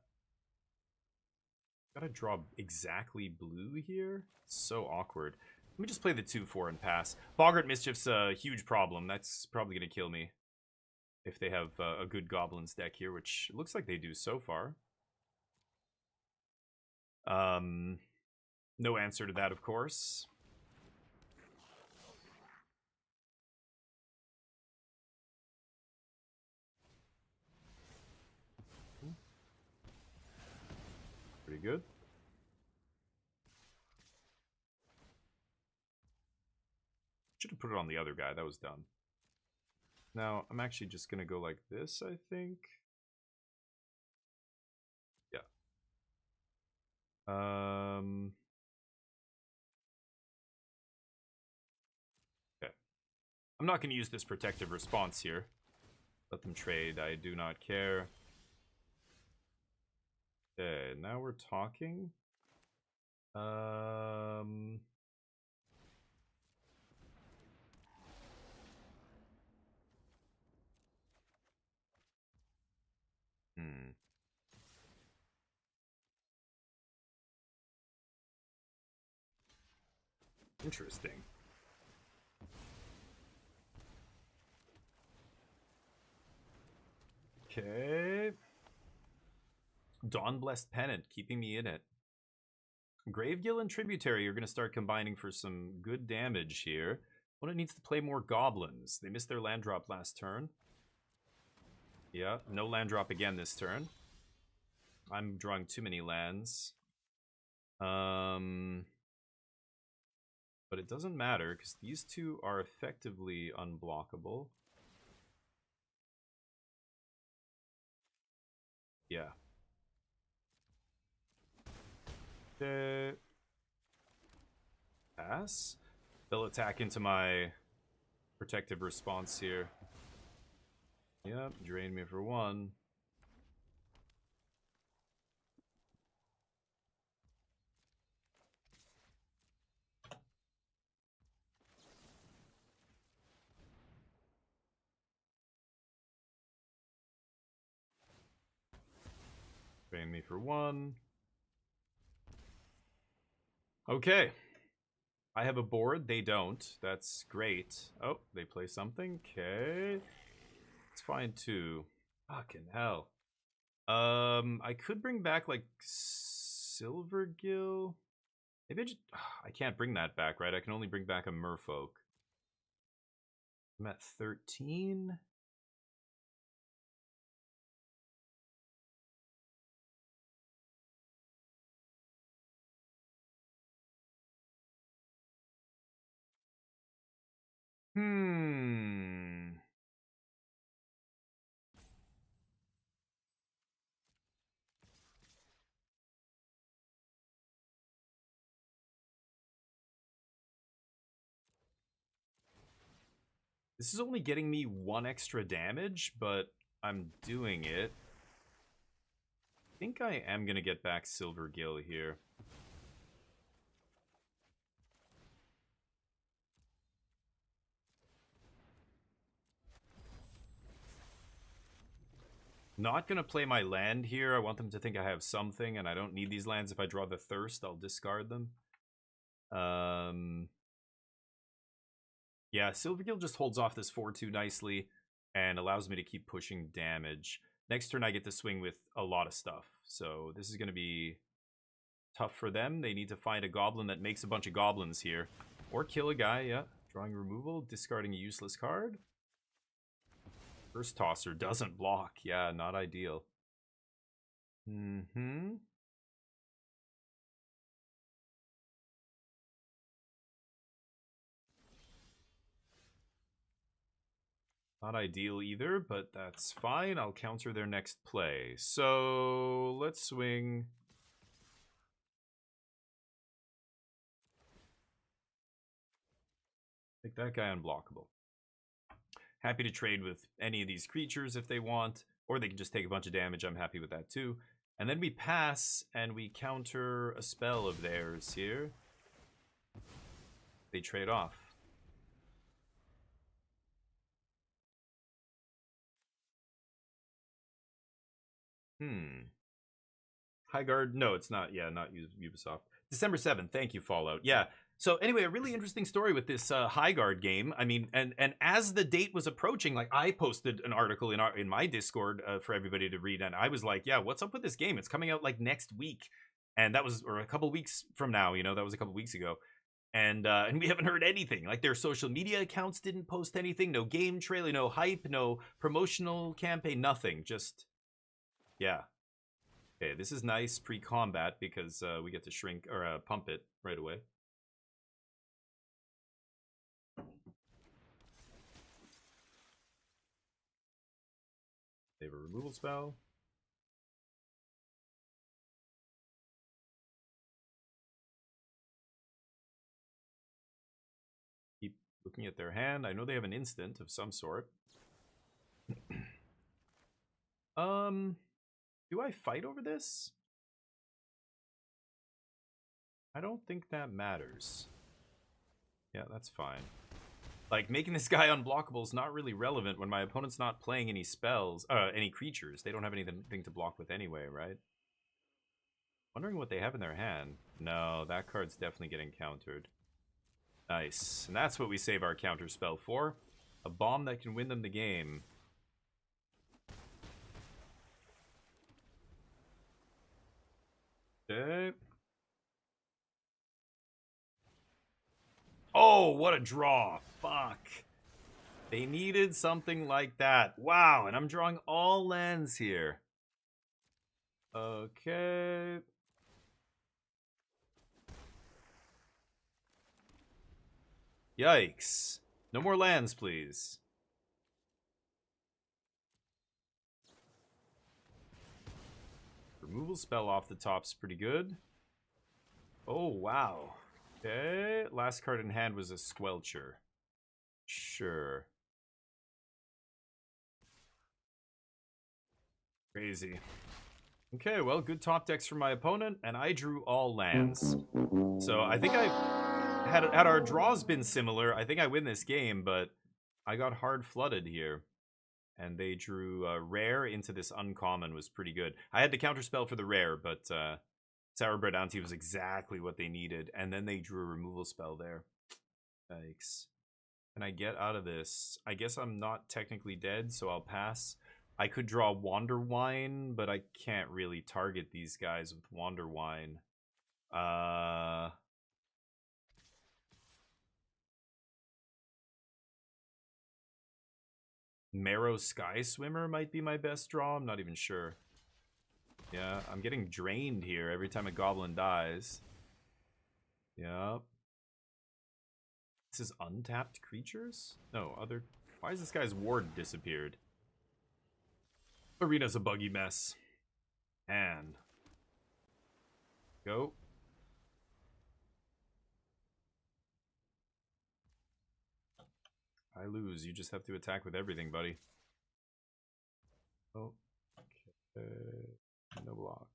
Gotta draw exactly blue here? It's so awkward. Let me just play the 2/4 and pass. Boggart Mischief's a huge problem. That's probably gonna kill me. If they have a good Goblins deck here, which looks like they do so far. No answer to that, of course. Pretty good. Should have put it on the other guy. That was dumb. Now, I'm actually just going to go like this, I think. Yeah. Okay. I'm not going to use this protective response here. Let them trade. I do not care. Okay, now we're talking. Interesting. Okay. Dawn-Blessed Pennant, keeping me in it. Gravegill and Tributary are going to start combining for some good damage here. Opponent needs to play more Goblins. They missed their land drop last turn. Yeah, no land drop again this turn. I'm drawing too many lands. But it doesn't matter, because these two are effectively unblockable. Yeah. Okay. Pass. They'll attack into my protective response here. Yep, drain me for 1. Drain me for 1. Okay. I have a board. They don't. That's great. Oh, they play something. Okay. It's fine too. Fucking hell. I could bring back like Silvergill. Maybe I can't bring that back, right? I can only bring back a Merfolk. I'm at 13. This is only getting me 1 extra damage, but I'm doing it. I think I am going to get back Silvergill here. Not going to play my land here. I want them to think I have something, and I don't need these lands. If I draw the Thirst, I'll discard them. Yeah, Silvergill just holds off this 4-2 nicely and allows me to keep pushing damage. Next turn, I get to swing with a lot of stuff. So this is going to be tough for them. They need to find a goblin that makes a bunch of goblins here. Or kill a guy, yeah. Drawing removal, discarding a useless card. First Tosser doesn't block. Yeah, not ideal. Not ideal either, but that's fine. I'll counter their next play. So let's swing. Make that guy unblockable. Happy to trade with any of these creatures if they want, or they can just take a bunch of damage. I'm happy with that too. And then we pass, and we counter a spell of theirs here. They trade off. Highguard? No, it's not. Yeah, not Ubisoft. December 7th. Thank you, Fallout. Yeah. So anyway, a really interesting story with this Highguard game. I mean, and as the date was approaching, like I posted an article in my Discord for everybody to read, and I was like, yeah, what's up with this game? It's coming out like next week, and that was or a couple weeks from now. You know, that was a couple weeks ago. And we haven't heard anything. Like their social media accounts didn't post anything. No game trailer, no hype, no promotional campaign, nothing. Just yeah. Okay, this is nice pre-combat because we get to shrink or pump it right away. They have a removal spell. Keep looking at their hand. I know they have an instant of some sort. Do I fight over this? I don't think that matters. Yeah, that's fine. Like, making this guy unblockable is not really relevant when my opponent's not playing any spells, any creatures. They don't have anything to block with anyway, right? Wondering what they have in their hand. No, that card's definitely getting countered. Nice. And that's what we save our counter spell for. A bomb that can win them the game. Okay. Oh, what a draw. Fuck. They needed something like that. Wow, and I'm drawing all lands here. Okay. Yikes. No more lands, please. Removal spell off the top's pretty good. Oh, wow. Okay. Last card in hand was a Squelcher. Sure. Crazy. Okay, well, good top decks from my opponent, and I drew all lands. So I think had our draws been similar, I think I win this game, but I got hard flooded here. And they drew rare into this uncommon was pretty good. I had to counterspell for the rare, but Sourbread Auntie was exactly what they needed. And then they drew a removal spell there. Yikes. Can I get out of this? I guess I'm not technically dead, so I'll pass. I could draw Wanderwine, but I can't really target these guys with Wanderwine. Marrow Sky Swimmer might be my best draw. I'm not even sure. Yeah, I'm getting drained here every time a goblin dies. Yep. This is untapped creatures? No, other... Why is this guy's ward disappeared? Arena's a buggy mess. And... Go. I lose. You just have to attack with everything, buddy. Oh. Okay. No blocks.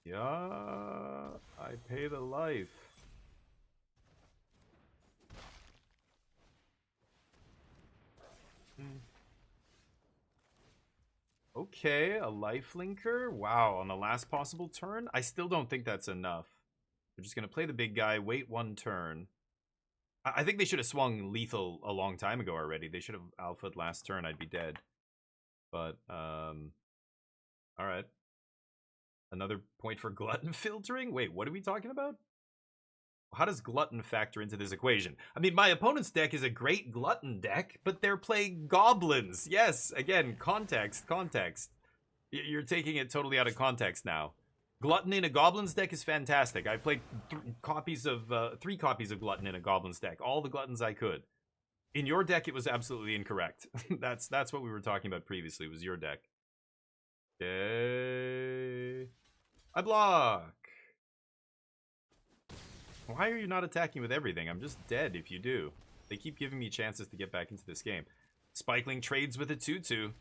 Yeah. I pay the life. Okay, a life linker. Wow, on the last possible turn? I still don't think that's enough. We're just going to play the big guy, wait one turn. I think they should have swung lethal a long time ago already. They should have alphaed last turn. I'd be dead. But, alright. Another point for glutton filtering? Wait, what are we talking about? How does glutton factor into this equation? I mean, my opponent's deck is a great glutton deck, but they're playing goblins. Yes, again, context. You're taking it totally out of context now. Glutton in a Goblin's deck is fantastic. I played 3 copies of Glutton in a Goblin's deck. All the Gluttons I could. In your deck, it was absolutely incorrect. That's what we were talking about previously, was your deck. Okay. I block. Why are you not attacking with everything? I'm just dead if you do. They keep giving me chances to get back into this game. Spikeling trades with a 2-2.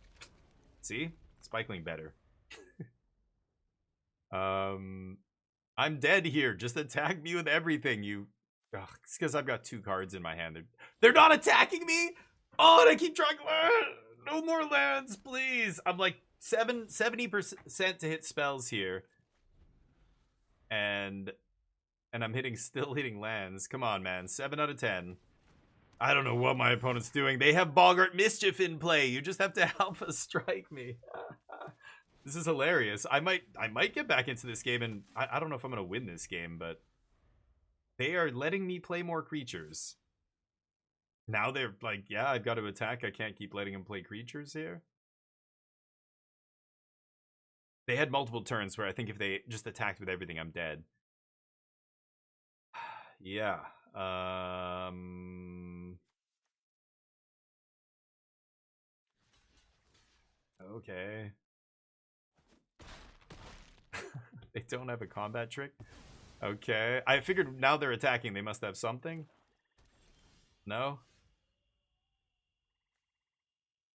See? Spikeling better. I'm dead here. Just attack me with everything, you... Ugh, it's because I've got 2 cards in my hand. They're not attacking me? Oh, and I keep trying... No more lands, please. I'm like 70% to hit spells here. And I'm still hitting lands. Come on, man. 7 out of 10. I don't know what my opponent's doing. They have Boggart Mischief in play. You just have to Alpha Strike me. This is hilarious. I might get back into this game, and I don't know if I'm going to win this game, but they are letting me play more creatures. Now they're like, yeah, I've got to attack. I can't keep letting them play creatures here. They had multiple turns where I think if they just attacked with everything, I'm dead. Yeah. Okay. They don't have a combat trick? Okay. I figured now they're attacking, they must have something. No?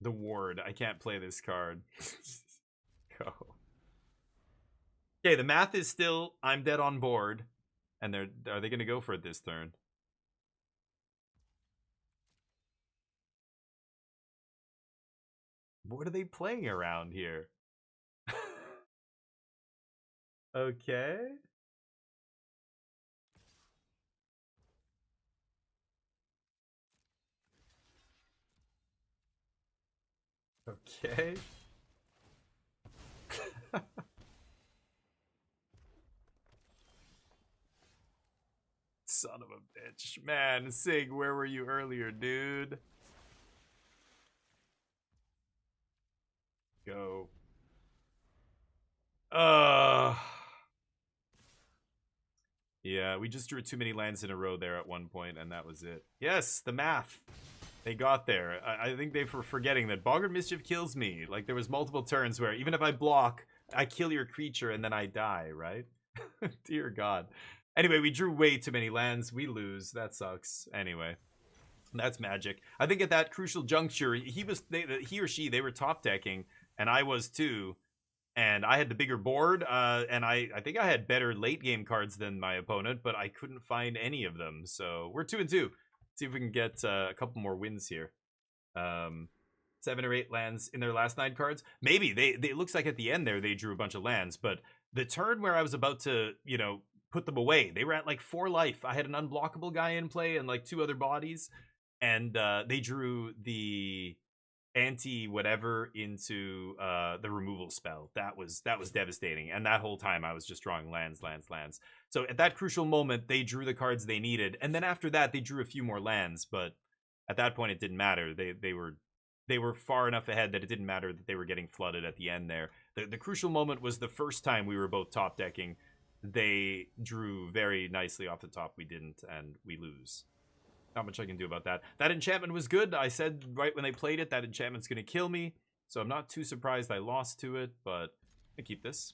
The ward. I can't play this card. Go. Okay, the math is still, I'm dead on board. And are they going to go for it this turn? What are they playing around here? Okay. Okay. Son of a bitch. Man, Sig, where were you earlier, dude? Go. Yeah, we just drew too many lands in a row there at one point, and that was it. Yes, the math. They got there. I think they were forgetting that Boggart Mischief kills me. Like, there was multiple turns where even if I block, I kill your creature and then I die, right? Dear God. Anyway, we drew way too many lands. We lose. That sucks. Anyway, that's magic. I think at that crucial juncture, he or she, they were top decking, and I was too. And I had the bigger board, and I think I had better late game cards than my opponent, but I couldn't find any of them. So we're 2-2. See if we can get a couple more wins here. 7 or 8 lands in their last 9 cards. Maybe it looks like at the end there they drew a bunch of lands, but the turn where I was about to, you know, put them away, they were at like 4 life. I had an unblockable guy in play and like 2 other bodies, and they drew the anti-whatever into the removal spell. That was devastating, and that whole time I was just drawing lands. So at that crucial moment, they drew the cards they needed, and then after that, they drew a few more lands, but at that point, it didn't matter. They were far enough ahead that it didn't matter that they were getting flooded at the end there. The crucial moment was the first time we were both top decking. They drew very nicely off the top. We didn't, and we lose. Not much I can do about that. That enchantment was good. I said right when they played it, that enchantment's going to kill me. So I'm not too surprised I lost to it, but I keep this.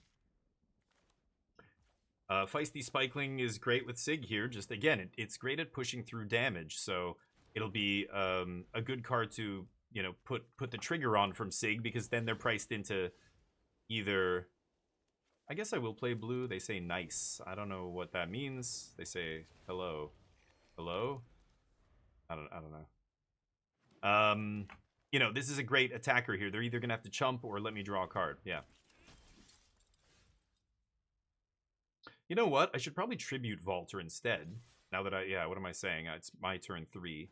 Feisty Spikeling is great with Sig here. Just, again, it's great at pushing through damage. So it'll be a good card to, you know, put the trigger on from Sig, because then they're priced into either... I guess I will play blue. They say nice. I don't know what that means. They say hello. Hello? I don't know. you know, this is a great attacker here. They're either going to have to chump or let me draw a card. Yeah. You know what? I should probably tribute Vaulter instead. Now that yeah, what am I saying? It's my turn 3.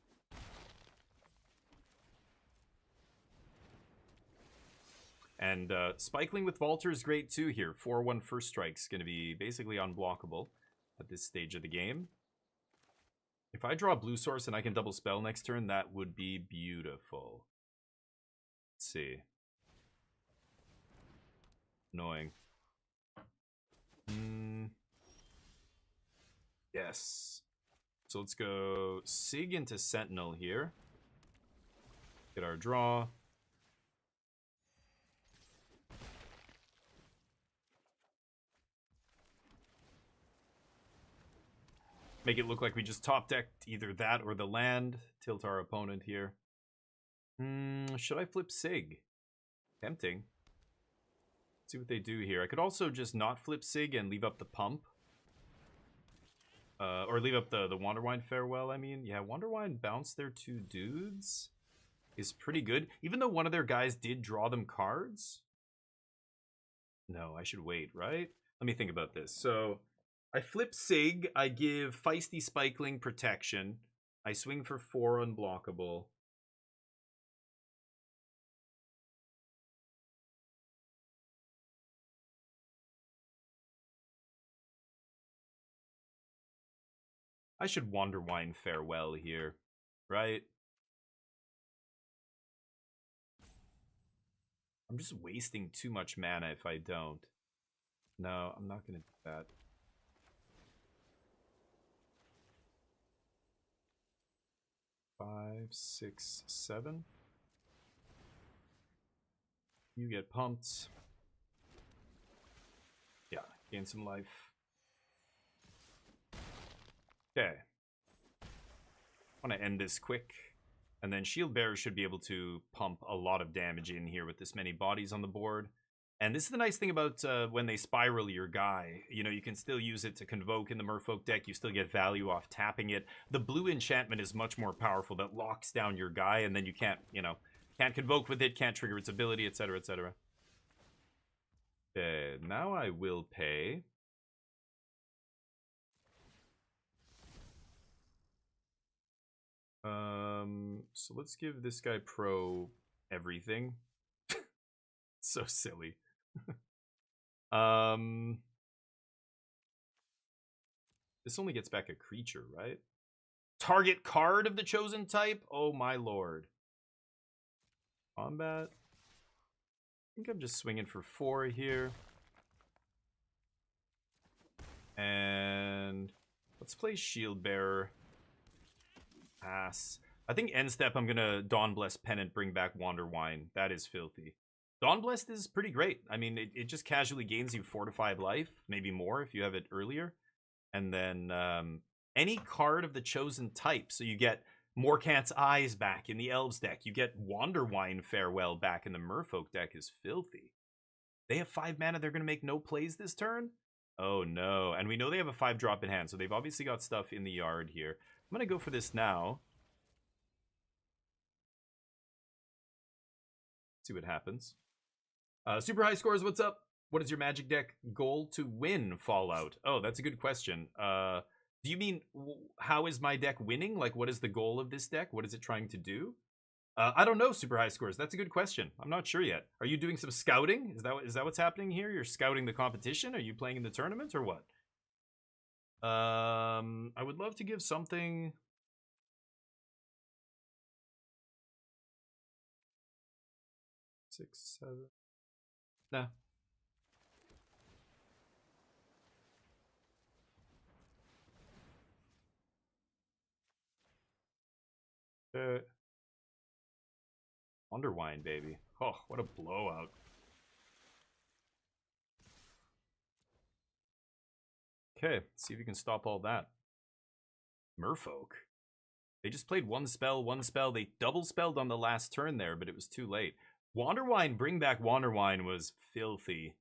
And Spikeling with Vaulter is great too here. 4/1 first strike's going to be basically unblockable at this stage of the game. If I draw Blue Source and I can double spell next turn, that would be beautiful. Let's see. Annoying. Yes. So let's go Sig into Sentinel here. Get our draw. Make it look like we just top decked either that or the land. Tilt our opponent here. Should I flip Sig? Tempting. See what they do here. I could also just not flip Sig and leave up the pump. Or leave up the Wanderwine Farewell, I mean. Yeah, Wanderwine bounced their 2 dudes. Is pretty good. Even though one of their guys did draw them cards. No, I should wait, right? Let me think about this. So, I flip Sig. I give Feisty Spikeling protection. I swing for 4 unblockable. I should Wanderwine Farewell here, right? I'm just wasting too much mana if I don't. No, I'm not going to do that. Five, 6, 7. You get pumped. Yeah, gain some life. Okay. I want to end this quick. And then Shield Bearer should be able to pump a lot of damage in here with this many bodies on the board. And this is the nice thing about when they spiral your guy. You know, you can still use it to Convoke in the Merfolk deck. You still get value off tapping it. The blue enchantment is much more powerful. That locks down your guy, and then you can't, you know, can't Convoke with it, can't trigger its ability, etc., etc. Okay, now I will pay. So let's give this guy pro everything. So silly. This only gets back a creature, right? Target card of the chosen type? Oh my lord. Combat. I think I'm just swinging for 4 here. And let's play Shield Bearer. Pass. I think end step I'm gonna Dawnblessed Pennant, bring back Wanderwine. That is filthy. Dawnblessed is pretty great. I mean, it just casually gains you 4 to 5 life, maybe more if you have it earlier. And then any card of the chosen type. So you get Morkant's Eyes back in the Elves deck. You get Wanderwine Farewell back in the Merfolk deck is filthy. They have 5 mana. They're going to make no plays this turn? Oh, no. And we know they have a 5-drop in hand, so they've obviously got stuff in the yard here. I'm going to go for this now. See what happens. Super high scores, what's up? What is your Magic deck goal to win Fallout? Oh, that's a good question. Do you mean, how is my deck winning? Like, what is the goal of this deck? What is it trying to do? I don't know, super high scores. That's a good question. I'm not sure yet. Are you doing some scouting? Is that what's happening here? You're scouting the competition? Are you playing in the tournament or what? I would love to give something... Six, 7... Nah. Underwine, baby. Oh, what a blowout. Okay, let's see if you can stop all that. Merfolk. They just played one spell. They double spelled on the last turn there, but it was too late. Wanderwine, bring back Wanderwine was filthy.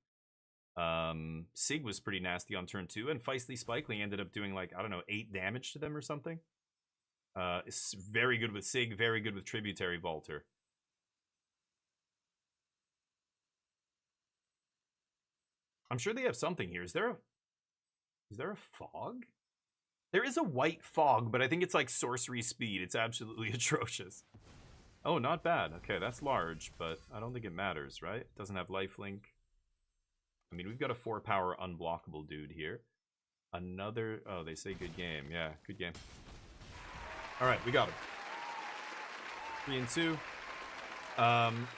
Sig was pretty nasty on turn 2, and Feisty Spikeling ended up doing like, I don't know, 8 damage to them or something. It's very good with Sig, very good with Tributary Vaulter. I'm sure they have something here. Is there a fog? There is a white fog, but I think it's like sorcery speed. It's absolutely atrocious. Oh, not bad. Okay, that's large, but I don't think it matters, right? It doesn't have lifelink. I mean, we've got a 4-power unblockable dude here. Another... Oh, they say good game. Yeah, good game. All right, we got him. 3 and 2.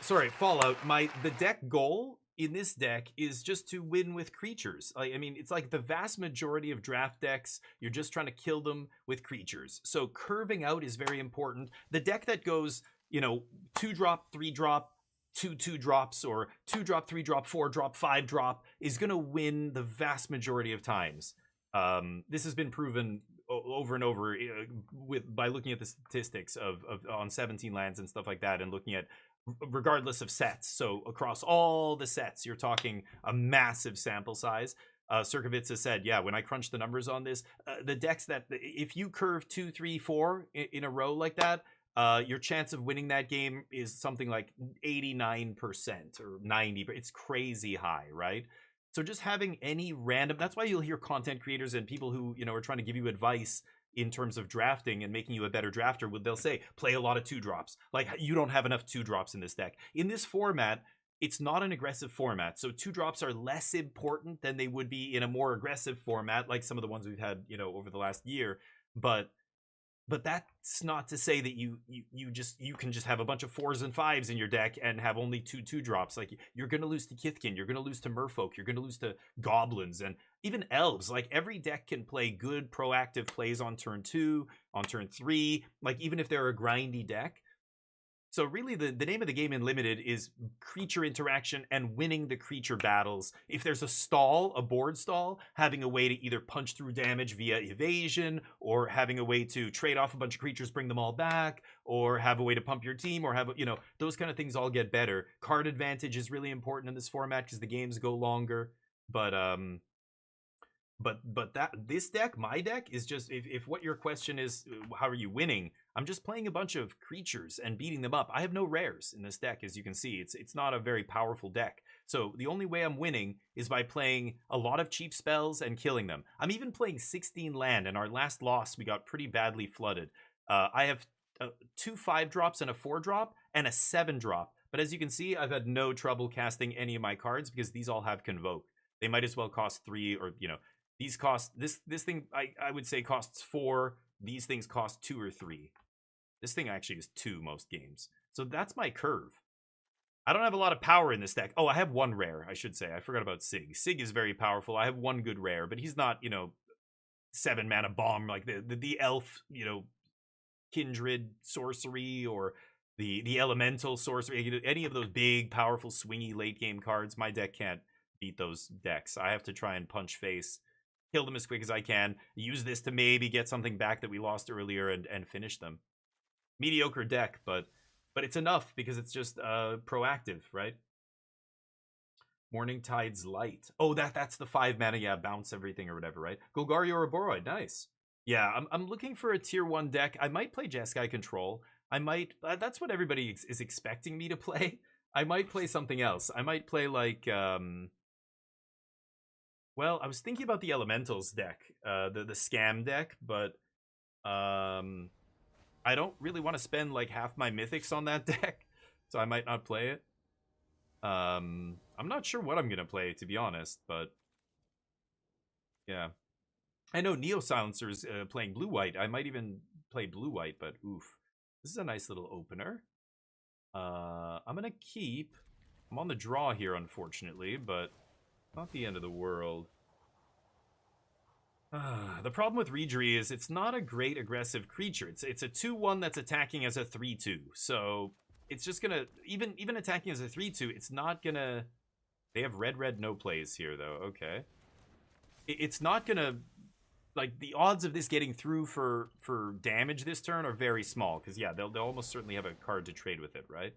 Sorry, Fallout. The deck goal in this deck is just to win with creatures. I mean, it's like the vast majority of draft decks, you're just trying to kill them with creatures. So curving out is very important. The deck that goes, you know, 2-drop, 3-drop, 2/2 drops, or 2-drop, 3-drop, 4-drop, 5-drop is going to win the vast majority of times. This has been proven over and over by looking at the statistics of on 17 lands and stuff like that, and looking at regardless of sets. So across all the sets, you're talking a massive sample size. Circovitz has said, yeah, when I crunch the numbers on this, the decks that if you curve 2, 3, 4 in a row like that, your chance of winning that game is something like 89% or 90%. It's crazy high, right? So just having any random, that's why you'll hear content creators and people who, you know, are trying to give you advice in terms of drafting and making you a better drafter. They'll say, play a lot of 2-drops. Like, you don't have enough 2-drops in this deck. In this format, it's not an aggressive format. So 2-drops are less important than they would be in a more aggressive format, like some of the ones we've had, you know, over the last year. But that's not to say that you can just have a bunch of 4s and 5s in your deck and have only 2/2-drops. Like, you're gonna lose to Kithkin, you're gonna lose to Merfolk, you're gonna lose to Goblins, and even Elves. Like, every deck can play good proactive plays on turn 2, on turn 3. Like, even if they're a grindy deck. So really, the name of the game in Limited is creature interaction and winning the creature battles. If there's a stall, a board stall, having a way to either punch through damage via evasion, or having a way to trade off a bunch of creatures, bring them all back, or have a way to pump your team, or have, you know, those kind of things all get better. Card advantage is really important in this format because the games go longer. But this deck, my deck, is just, if what your question is, how are you winning? I'm just playing a bunch of creatures and beating them up. I have no rares in this deck, as you can see. It's not a very powerful deck. So the only way I'm winning is by playing a lot of cheap spells and killing them. I'm even playing 16 land. In our last loss, we got pretty badly flooded. I have 2 5-drops and a 4-drop and a 7-drop. But as you can see, I've had no trouble casting any of my cards because these all have Convoke. They might as well cost 3, or, you know, these cost, this thing I would say costs 4. These things cost 2 or 3. This thing actually is 2 most games. So that's my curve. I don't have a lot of power in this deck. Oh, I have 1 rare, I should say. I forgot about Sig. Sig is very powerful. I have 1 good rare, but he's not, you know, 7-mana bomb like the elf, you know, kindred sorcery, or the elemental sorcery. Any of those big, powerful, swingy late game cards. My deck can't beat those decks. I have to try and punch face, kill them as quick as I can, use this to maybe get something back that we lost earlier, and finish them. Mediocre deck, but it's enough because it's just proactive, right? Morning Tide's Light. Oh, that's the 5-mana, yeah, bounce everything or whatever, right? Golgari or Boroid, nice. Yeah, I'm looking for a tier 1 deck. I might play Jeskai Control. I might, that's what everybody is expecting me to play. I might play something else. I might play like, well, I was thinking about the Elementals deck, the Scam deck, but I don't really want to spend like half my mythics on that deck, so I might not play it. I'm not sure what I'm gonna play, to be honest, but yeah. I know Neo Silencer's playing blue-white. I might even play blue-white, but oof. This is a nice little opener. I'm gonna keep... I'm on the draw here, unfortunately, but not the end of the world. The problem with Reedry is it's not a great aggressive creature. It's a 2/1 that's attacking as a 3/2. So it's just gonna, even attacking as a 3/2, it's not gonna... They have red no plays here, though. Okay. It's not gonna... Like, the odds of this getting through for damage this turn are very small. Because, yeah, they'll almost certainly have a card to trade with it, right?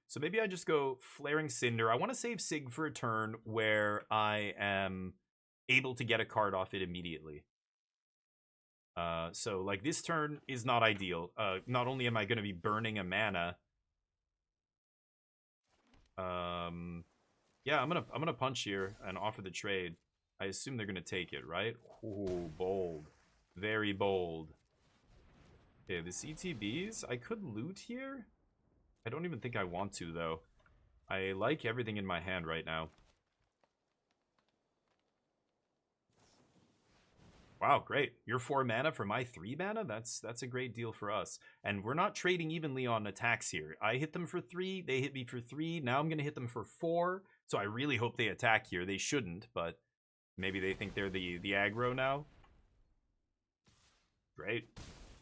So maybe I just go Flaring Cinder. I want to save Sig for a turn where I am able to get a card off it immediately. So, like, this turn is not ideal. Not only am I going to be burning a mana, Yeah, I'm gonna punch here and offer the trade. I assume they're gonna take it, right? Ooh, bold. Very bold. Okay, the CTBs. I could loot here. I don't even think I want to, though. I like everything in my hand right now. Wow, great. You're 4 mana for my 3 mana? That's a great deal for us. And we're not trading evenly on attacks here. I hit them for 3, they hit me for 3. Now I'm going to hit them for 4. So I really hope they attack here. They shouldn't, but maybe they think they're the aggro now. Great.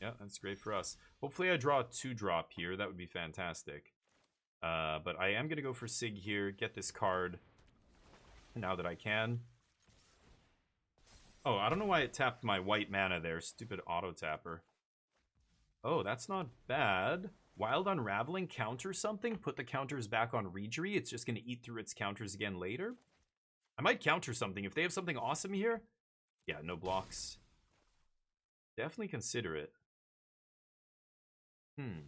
Yeah, that's great for us. Hopefully I draw a 2-drop here. That would be fantastic. But I am going to go for Sig here, get this card now that I can. Oh, I don't know why it tapped my white mana there. Stupid auto-tapper. Oh, that's not bad. Wild Unraveling, counter something, put the counters back on Reejerey. It's just going to eat through its counters again later. I might counter something. If they have something awesome here. Yeah, no blocks. Definitely consider it. I'm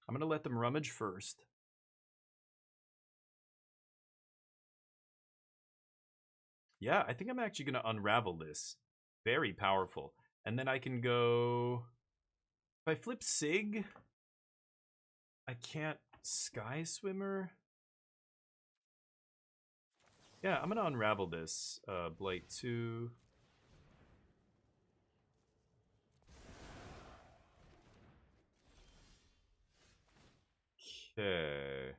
going to let them rummage first. Yeah, I think I'm actually going to unravel this. Very powerful. And then I can go... If I flip Sig, I can't Sky Swimmer. Yeah, I'm going to unravel this. Blight 2. Okay.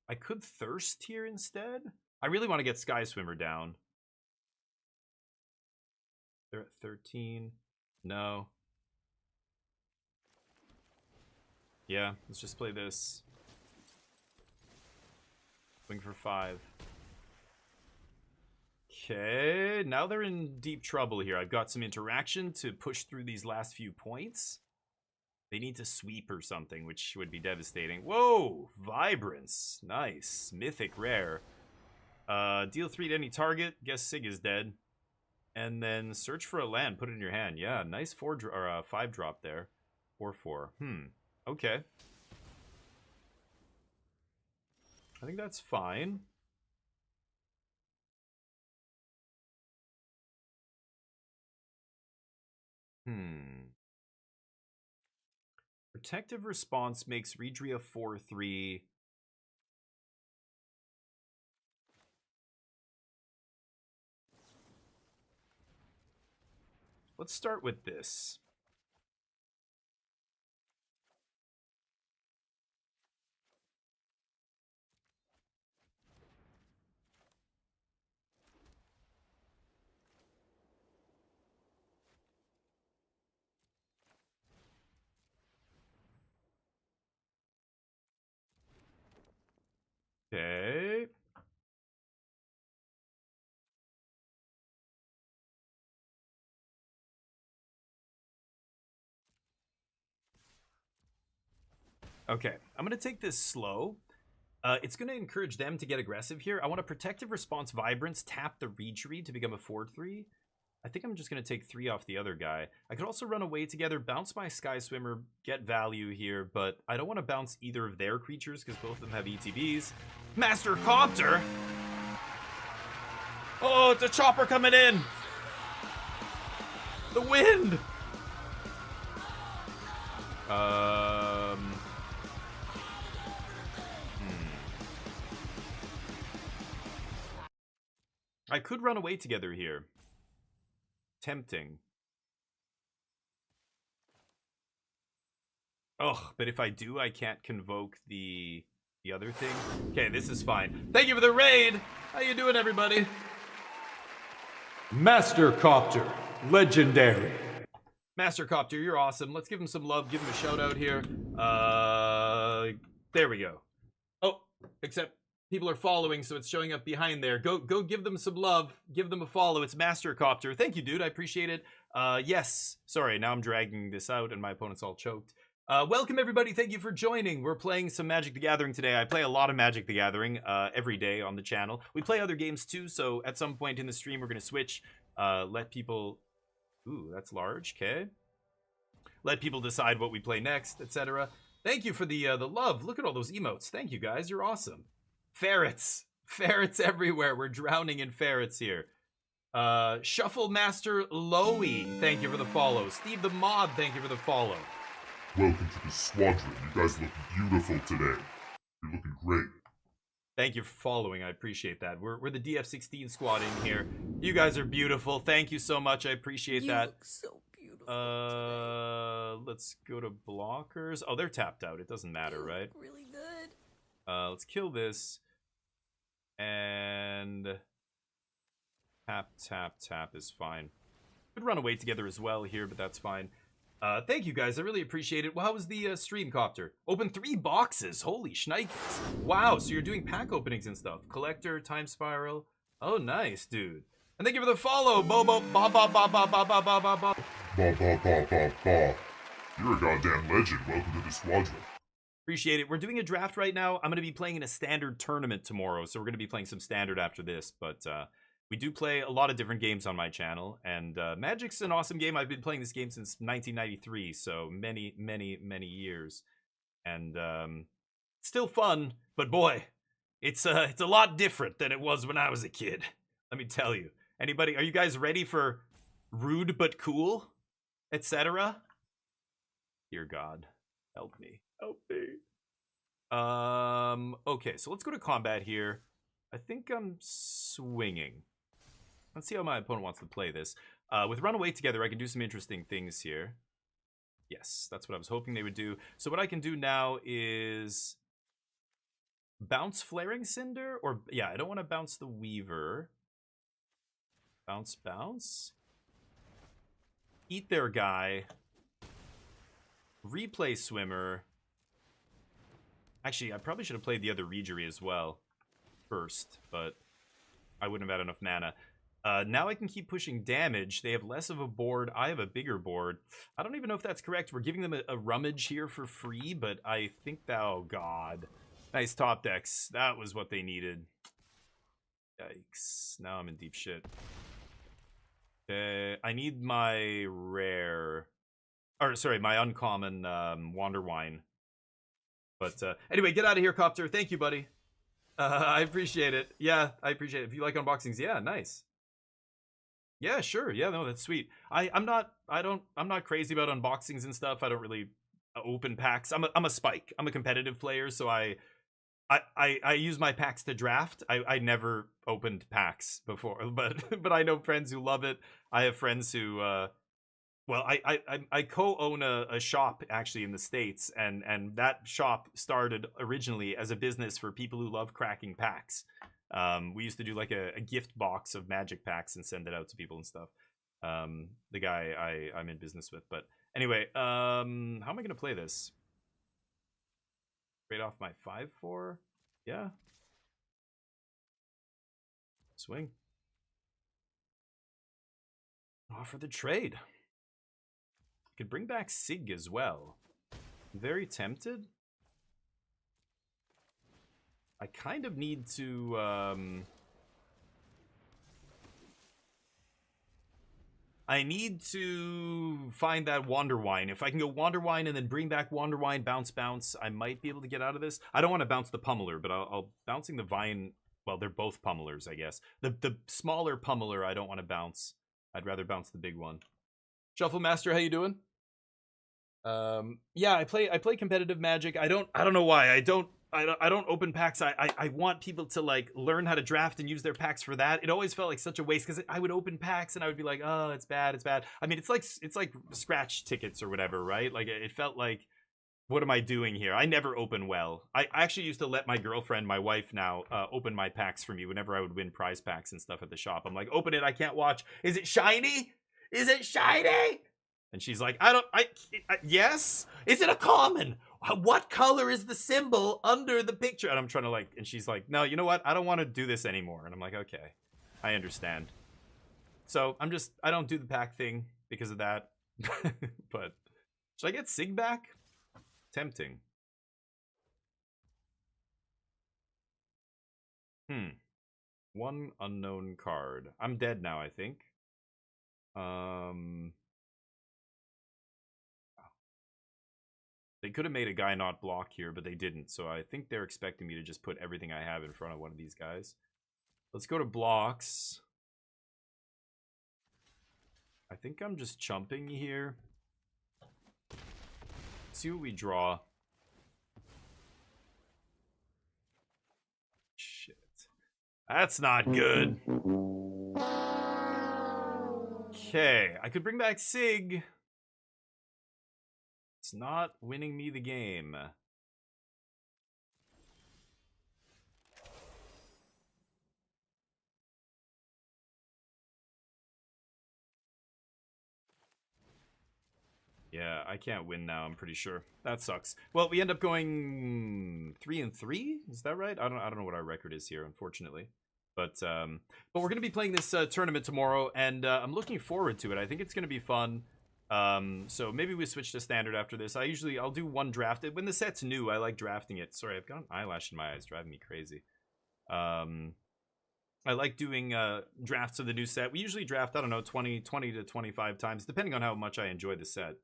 I could Thirst here instead. I really want to get Sky Swimmer down. They're at 13. No. Yeah, let's just play this. Swing for 5. Okay, now they're in deep trouble here. I've got some interaction to push through these last few points. They need to sweep or something, which would be devastating. Whoa! Vibrance. Nice. Mythic rare. Deal 3 to any target. Guess Sig is dead. And then search for a land. Put it in your hand. Yeah, nice 5 drop there. 4/4. Okay. I think that's fine. Protective Response makes Reejerey a 4/3. Let's start with this. Okay. Okay, I'm going to take this slow. It's going to encourage them to get aggressive here. I want a Protective Response Vibrance, tap the Reejerey to become a 4/3. I think I'm just going to take 3 off the other guy. I could also run away together, bounce my Sky Swimmer, get value here, but I don't want to bounce either of their creatures because both of them have ETBs. Master Copter! Oh, it's a chopper coming in! The wind! I could run away together here. Tempting. Ugh, but if I do, I can't convoke the other thing. Okay, this is fine. Thank you for the raid! How you doing, everybody? Master Copter. Legendary. Master Copter, you're awesome. Let's give him some love. Give him a shout out here. There we go. Oh, except people are following, so it's showing up behind there. Go give them some love. Give them a follow. It's Master Copter. Thank you, dude. I appreciate it. Yes. Sorry, now I'm dragging this out and my opponent's all choked. Welcome, everybody. Thank you for joining. We're playing some Magic the Gathering today. I play a lot of Magic the Gathering every day on the channel. We play other games, too, so at some point in the stream, we're going to switch. Let people... Ooh, that's large. Okay. let people decide what we play next, etc. Thank you for the love. Look at all those emotes. Thank you guys. You're awesome. Ferrets. Ferrets everywhere. We're drowning in ferrets here. Shuffle Master Loey, thank you for the follow. Steve the Mod, thank you for the follow. Welcome to the squadron. You guys look beautiful today. You're looking great. Thank you for following. I appreciate that. We're the DF16 squad in here. You guys are beautiful. Thank you so much. I appreciate that. You look so beautiful today. Let's go to blockers. Oh, they're tapped out. It doesn't matter, You right? look really good. Let's kill this. And tap is fine. Could run away together as well here, but that's fine. Thank you guys. I really appreciate it. Well, how was the stream, Copter? Open 3 boxes. Holy shnikes. Wow, so you're doing pack openings and stuff. Collector, Time Spiral. Oh, nice, dude. And thank you for the follow. Bobo, ba ba ba ba ba ba ba ba ba. Ba ba ba ba ba. You're a goddamn legend. Welcome to the squadron. Appreciate it. We're doing a draft right now. I'm going to be playing in a standard tournament tomorrow, so we're going to be playing some standard after this, but we do play a lot of different games on my channel, and Magic's an awesome game. I've been playing this game since 1993, so many, many, many years. And still fun, but boy, it's a lot different than it was when I was a kid. Let me tell you. Anybody, are you guys ready for rude but cool, etc.? Dear God, help me. Help me. Okay, so let's go to combat here. I think I'm swinging. Let's see how my opponent wants to play this. With Runaway together, I can do some interesting things here. Yes, that's what I was hoping they would do. So what I can do now is bounce Flaring Cinder, or yeah, I don't want to bounce the Weaver. Bounce. Eat their guy. Replay Swimmer. Actually, I probably should have played the other Regery as well first, but I wouldn't have had enough mana. Now I can keep pushing damage. They have less of a board. I have a bigger board. I don't even know if that's correct. We're giving them a rummage here for free, but I think that, oh god. Nice top decks. That was what they needed. Yikes. Now I'm in deep shit. I need my rare, or sorry, my uncommon Wander Wine. But anyway, get out of here, Copter. Thank you, buddy. I appreciate it. Yeah, I appreciate it. If you like unboxings, yeah, nice. Yeah, sure. Yeah, no, that's sweet. I'm not crazy about unboxings and stuff. I don't really open packs. I'm a spike. I'm a competitive player, so I use my packs to draft. I never opened packs before, but I know friends who love it. I have friends who well, I co-own a shop actually in the States, and that shop started originally as a business for people who love cracking packs. We used to do like a gift box of Magic packs and send it out to people and stuff. The guy I'm in business with. But anyway, how am I going to play this? Trade off my 5/4? Yeah. Swing. Offer the trade. Could bring back Sig as well. Very tempted. I kind of need to I need to find that Wander Wine. If I can go Wander Wine and then bring back Wander Wine, bounce, I might be able to get out of this. I don't want to bounce the Pummeler, but I'll bouncing the Vine. Well, they're both Pummelers, I guess. The smaller Pummeler I don't want to bounce. I'd rather bounce the big one. Shuffle Master, how you doing? Yeah, I play competitive Magic. I don't know why. I don't open packs. I want people to like learn how to draft and use their packs for that. It always felt like such a waste because I would open packs and I would be like, oh, it's bad. I mean, it's like scratch tickets or whatever, right? Like it felt like, what am I doing here? I never open well. I actually used to let my girlfriend, my wife now, open my packs for me whenever I would win prize packs and stuff at the shop. I'm like, open it. I can't watch. Is it shiny? Is it shiny? And she's like, yes? Is it a common? What color is the symbol under the picture? And I'm trying to like, and she's like, no, you know what? I don't want to do this anymore. And I'm like, okay, I understand. So I don't do the pack thing because of that. But should I get Sig back? Tempting. One unknown card. I'm dead now, I think. They could have made a guy not block here, but they didn't. So I think they're expecting me to just put everything I have in front of one of these guys. Let's go to blocks. I think I'm just chumping here. See what we draw. Shit. That's not good. Okay, I could bring back Sig. It's not winning me the game. Yeah, I can't win now, I'm pretty sure. That sucks. Well, we end up going 3-3? Is that right? I don't know what our record is here, unfortunately. But we're going to be playing this tournament tomorrow, and I'm looking forward to it. I think it's going to be fun. So maybe we switch to standard after this. I'll do one draft. When the set's new, I like drafting it. Sorry, I've got an eyelash in my eyes, driving me crazy. I like doing drafts of the new set. We usually draft, I don't know, 20 to 25 times, depending on how much I enjoy the set.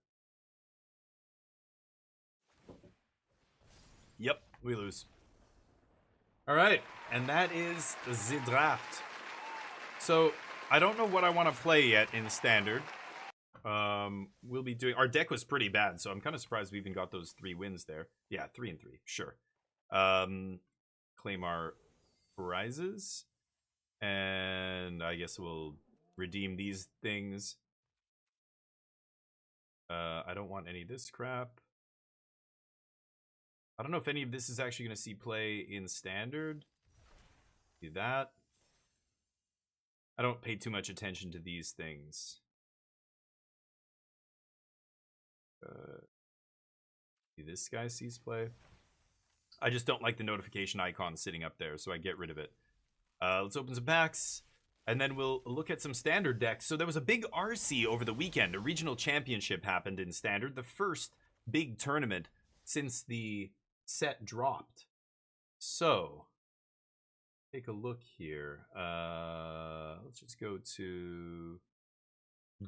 Yep, we lose. All right, and that is the draft. So I don't know what I want to play yet in standard. We'll be doing. Our deck was pretty bad, so I'm kind of surprised we even got those 3 wins there. Yeah, 3-3, sure. Claim our prizes, and I guess we'll redeem these things. I don't want any of this crap. I don't know if any of this is actually going to see play in standard. Do that. I don't pay too much attention to these things. This guy sees play. I just don't like the notification icon sitting up there, so I get rid of it. Let's open some packs, and then we'll look at some standard decks. So there was a big RC over the weekend. A regional championship happened in standard, the first big tournament since the set dropped. So take a look here. Let's just go to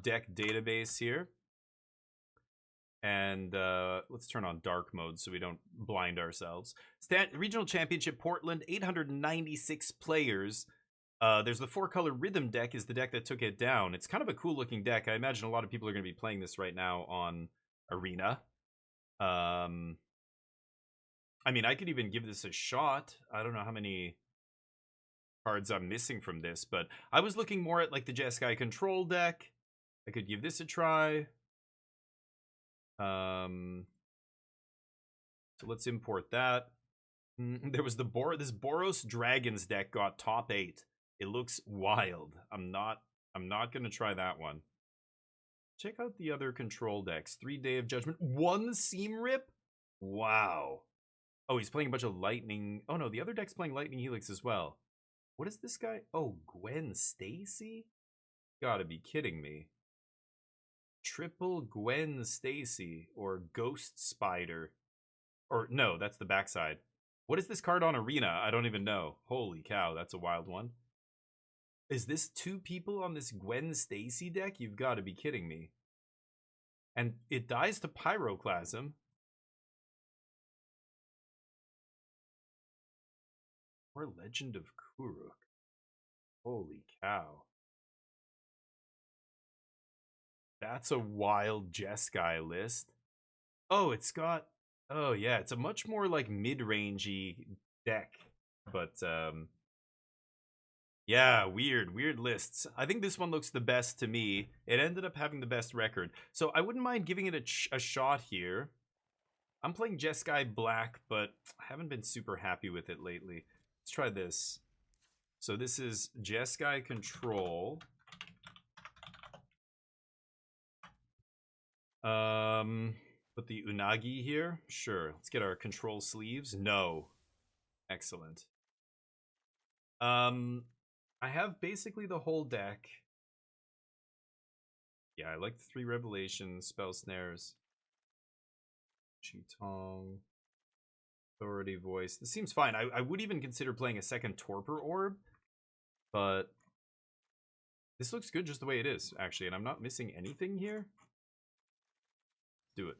deck database here, and let's turn on dark mode so we don't blind ourselves. Regional championship Portland, 896 players. There's the 4-color rhythm deck is the deck that took it down. It's kind of a cool looking deck. I imagine a lot of people are going to be playing this right now on Arena. I mean, I could even give this a shot. I don't know how many cards I'm missing from this, but I was looking more at like the Jeskai control deck. I could give this a try. So let's import that. There was this Boros Dragons deck got top 8. It looks wild. I'm not gonna try that one. Check out the other control decks. 3 Day of Judgment. 1 Seam Rip? Wow. Oh, he's playing a bunch of Lightning. Oh no, the other deck's playing Lightning Helix as well. What is this guy? Oh, Gwen Stacy? Gotta be kidding me. Triple Gwen Stacy or Ghost Spider. Or no, that's the backside. What is this card on Arena? I don't even know. Holy cow, that's a wild one. Is this 2 people on this Gwen Stacy deck? You've got to be kidding me. And it dies to Pyroclasm. Or Legend of Kuruk. Holy cow. That's a wild Jeskai list. Oh, it's got... Oh, yeah, it's a much more, like, mid-rangey deck. But, yeah, weird lists. I think this one looks the best to me. It ended up having the best record. So I wouldn't mind giving it a shot here. I'm playing Jeskai Black, but I haven't been super happy with it lately. Let's try this. So this is Jeskai Control. Put the Unagi here. Sure. Let's get our control sleeves. No. Excellent. I have basically the whole deck. Yeah, I like the 3 Revelations, Spell Snares. Chitong. Authority Voice. This seems fine. I would even consider playing a second Torpor Orb, but this looks good just the way it is, actually, and I'm not missing anything here. Do it.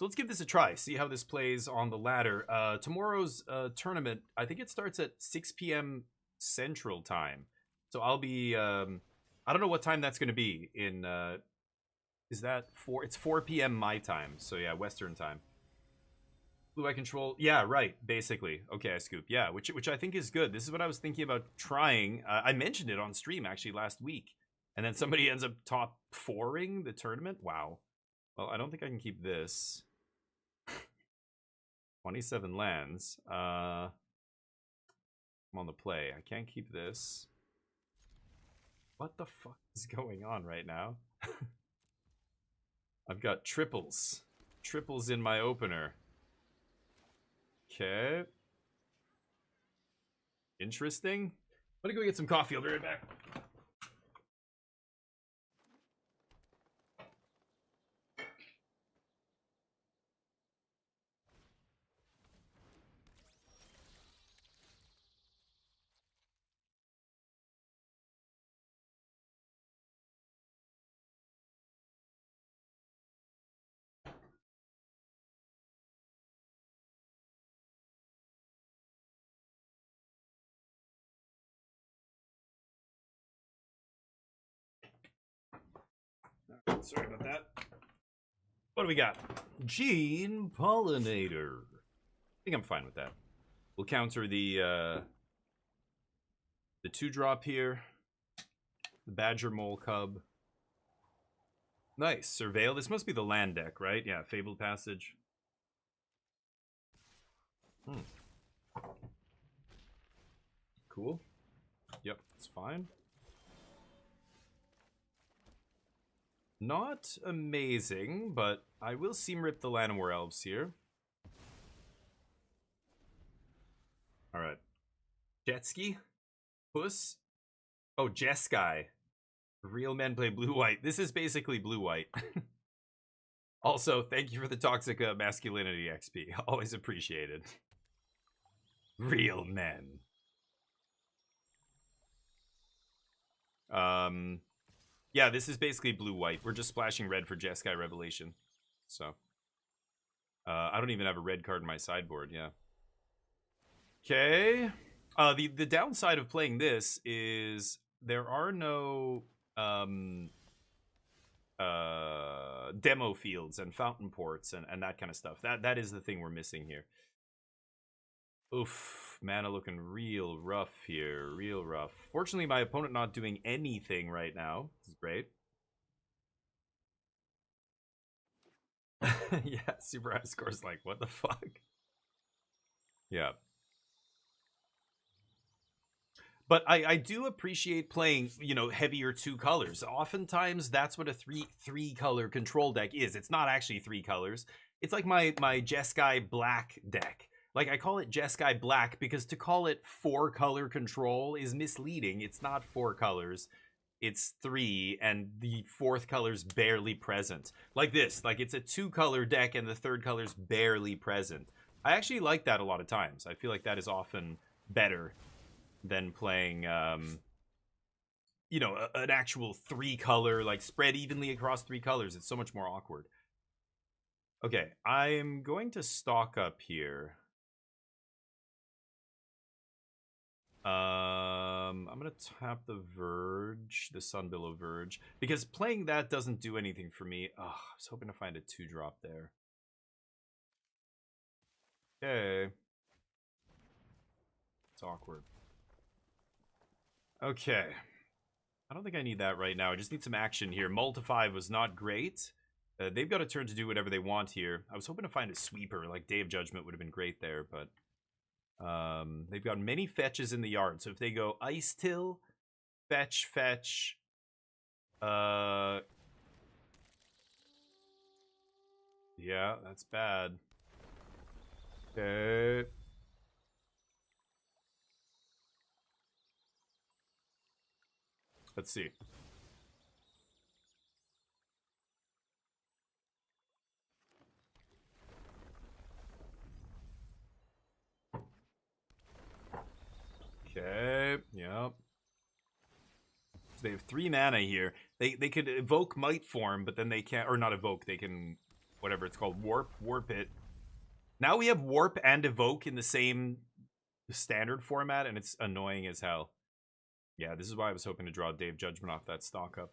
So let's give this a try. See how this plays on the ladder. Tomorrow's tournament, I think it starts at 6 p.m. Central Time. So I'll be, I don't know what time that's going to be in, is that 4? It's 4 p.m. my time. So yeah, Western time. Blue eye control. Yeah, right. Basically. Okay, I scoop. Yeah, which I think is good. This is what I was thinking about trying. I mentioned it on stream actually last week. And then somebody ends up top 4ing the tournament. Wow. Well, I don't think I can keep this. 27 lands. I'm on the play. I can't keep this. What the fuck is going on right now? I've got triples. Triples in my opener. Okay. Interesting. I'm gonna go get some coffee. I'll be right back. Sorry about that. What do we got? Gene Pollinator. I think I'm fine with that. We'll counter the 2-drop here. The Badger Mole Cub. Nice. Surveil. This must be the land deck, right? Yeah, Fabled Passage. Cool. Yep, it's fine. Not amazing, but I will seam rip the Llanowar Elves here. Alright. Jetski? Puss? Oh, Jeskai. Real men play blue-white. This is basically blue-white. Also, thank you for the toxic masculinity XP. Always appreciated. Real men. Yeah, this is basically blue-white. We're just splashing red for Jeskai Revelation. So. I don't even have a red card in my sideboard, yeah. Okay. The downside of playing this is there are no demo fields and fountain ports and that kind of stuff. That is the thing we're missing here. Oof, mana looking real rough here, real rough. Fortunately, my opponent not doing anything right now. This is great. Yeah, super high scores like, what the fuck? Yeah. But I do appreciate playing, you know, heavier 2 colors. Oftentimes, that's what a three color control deck is. It's not actually 3 colors. It's like my Jeskai Black deck. Like, I call it Jeskai Black because to call it 4 color control is misleading. It's not 4 colors. It's 3, and the 4th color's barely present. Like this. Like, it's a 2 color deck, and the 3rd color's barely present. I actually like that a lot of times. I feel like that is often better than playing, you know, an actual 3 color, like spread evenly across 3 colors. It's so much more awkward. Okay, I'm going to stock up here. I'm gonna tap the Verge, the Sunbillow Verge, because playing that doesn't do anything for me. Oh, I was hoping to find a 2-drop there. Okay. It's awkward. Okay. I don't think I need that right now. I just need some action here. Multify was not great. They've got a turn to do whatever they want here. I was hoping to find a sweeper, like Day of Judgment would have been great there, but they've got many fetches in the yard. So if they go Ice Till, fetch, yeah, that's bad. Okay. Let's see. Okay, yep. So they have 3 mana here. They could evoke Might Form, but then they can't, or not evoke, they can whatever it's called, warp it. Now we have warp and evoke in the same standard format, and it's annoying as hell. Yeah, this is why I was hoping to draw Day of Judgment off that stock up.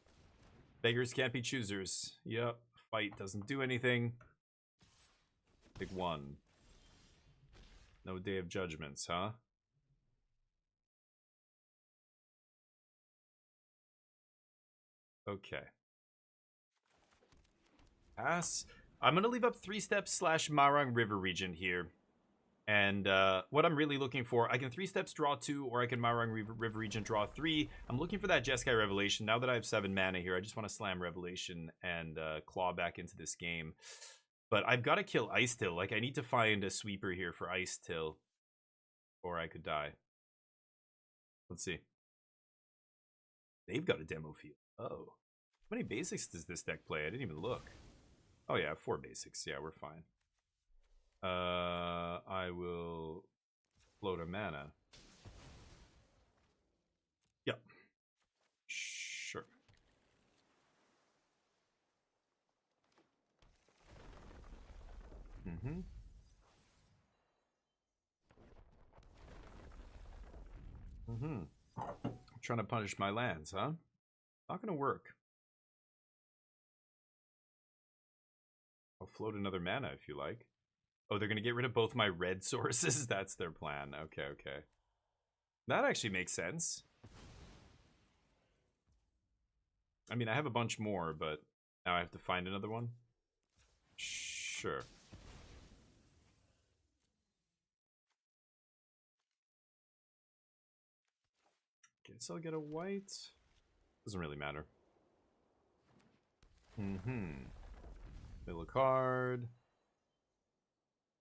Beggars can't be choosers. Yep. Fight doesn't do anything. Big one. No Day of Judgments, huh? Okay. Pass. I'm going to leave up 3 steps / Marang River region here. And what I'm really looking for, I can 3 steps draw 2, or I can Marang River region draw 3. I'm looking for that Jeskai Revelation. Now that I have 7 mana here, I just want to slam Revelation and claw back into this game. But I've got to kill Ice Till. Like, I need to find a sweeper here for Ice Till, or I could die. Let's see. They've got a demo field. Oh. How many basics does this deck play? I didn't even look. Oh yeah, 4 basics. Yeah, we're fine. I will float a mana. Yep. Sure. Mm-hmm. Mm-hmm. Trying to punish my lands, huh? Not gonna work. I'll float another mana if you like. Oh, they're gonna get rid of both my red sources? That's their plan. Okay, okay. That actually makes sense. I mean, I have a bunch more, but now I have to find another one? Sure. Guess I'll get a white. Doesn't really matter. Mm-hmm. Middle card.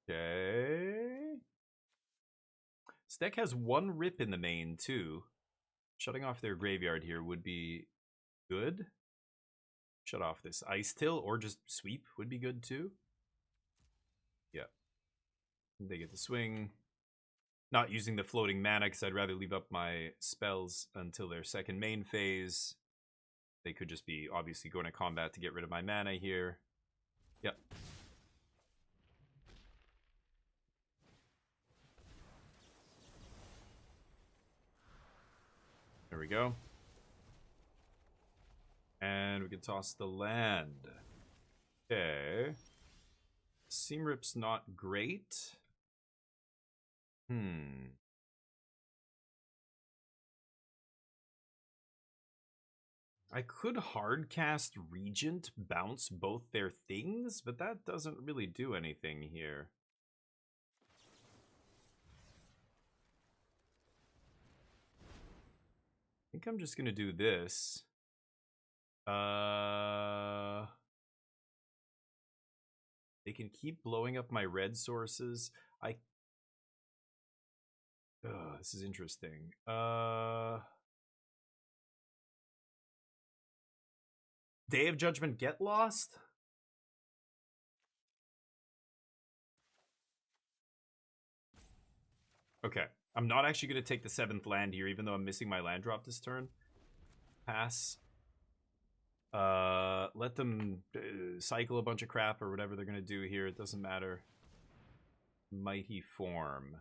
Okay. This deck has 1 rip in the main, too. Shutting off their graveyard here would be good. Shut off this Ice Till, or just sweep would be good, too. Yeah. They get to swing. Not using the floating mana, because I'd rather leave up my spells until their second main phase. They could just be, obviously, going to combat to get rid of my mana here. Yep. There we go. And we can toss the land. Okay. Seam Rip's not great. I could hardcast Regent, bounce both their things, but that doesn't really do anything here. I think I'm just gonna do this. They can keep blowing up my red sources. This is interesting. Day of Judgment get lost? Okay. I'm not actually going to take the 7th land here, even though I'm missing my land drop this turn. Pass. Let them cycle a bunch of crap or whatever they're going to do here. It doesn't matter. Mighty Form.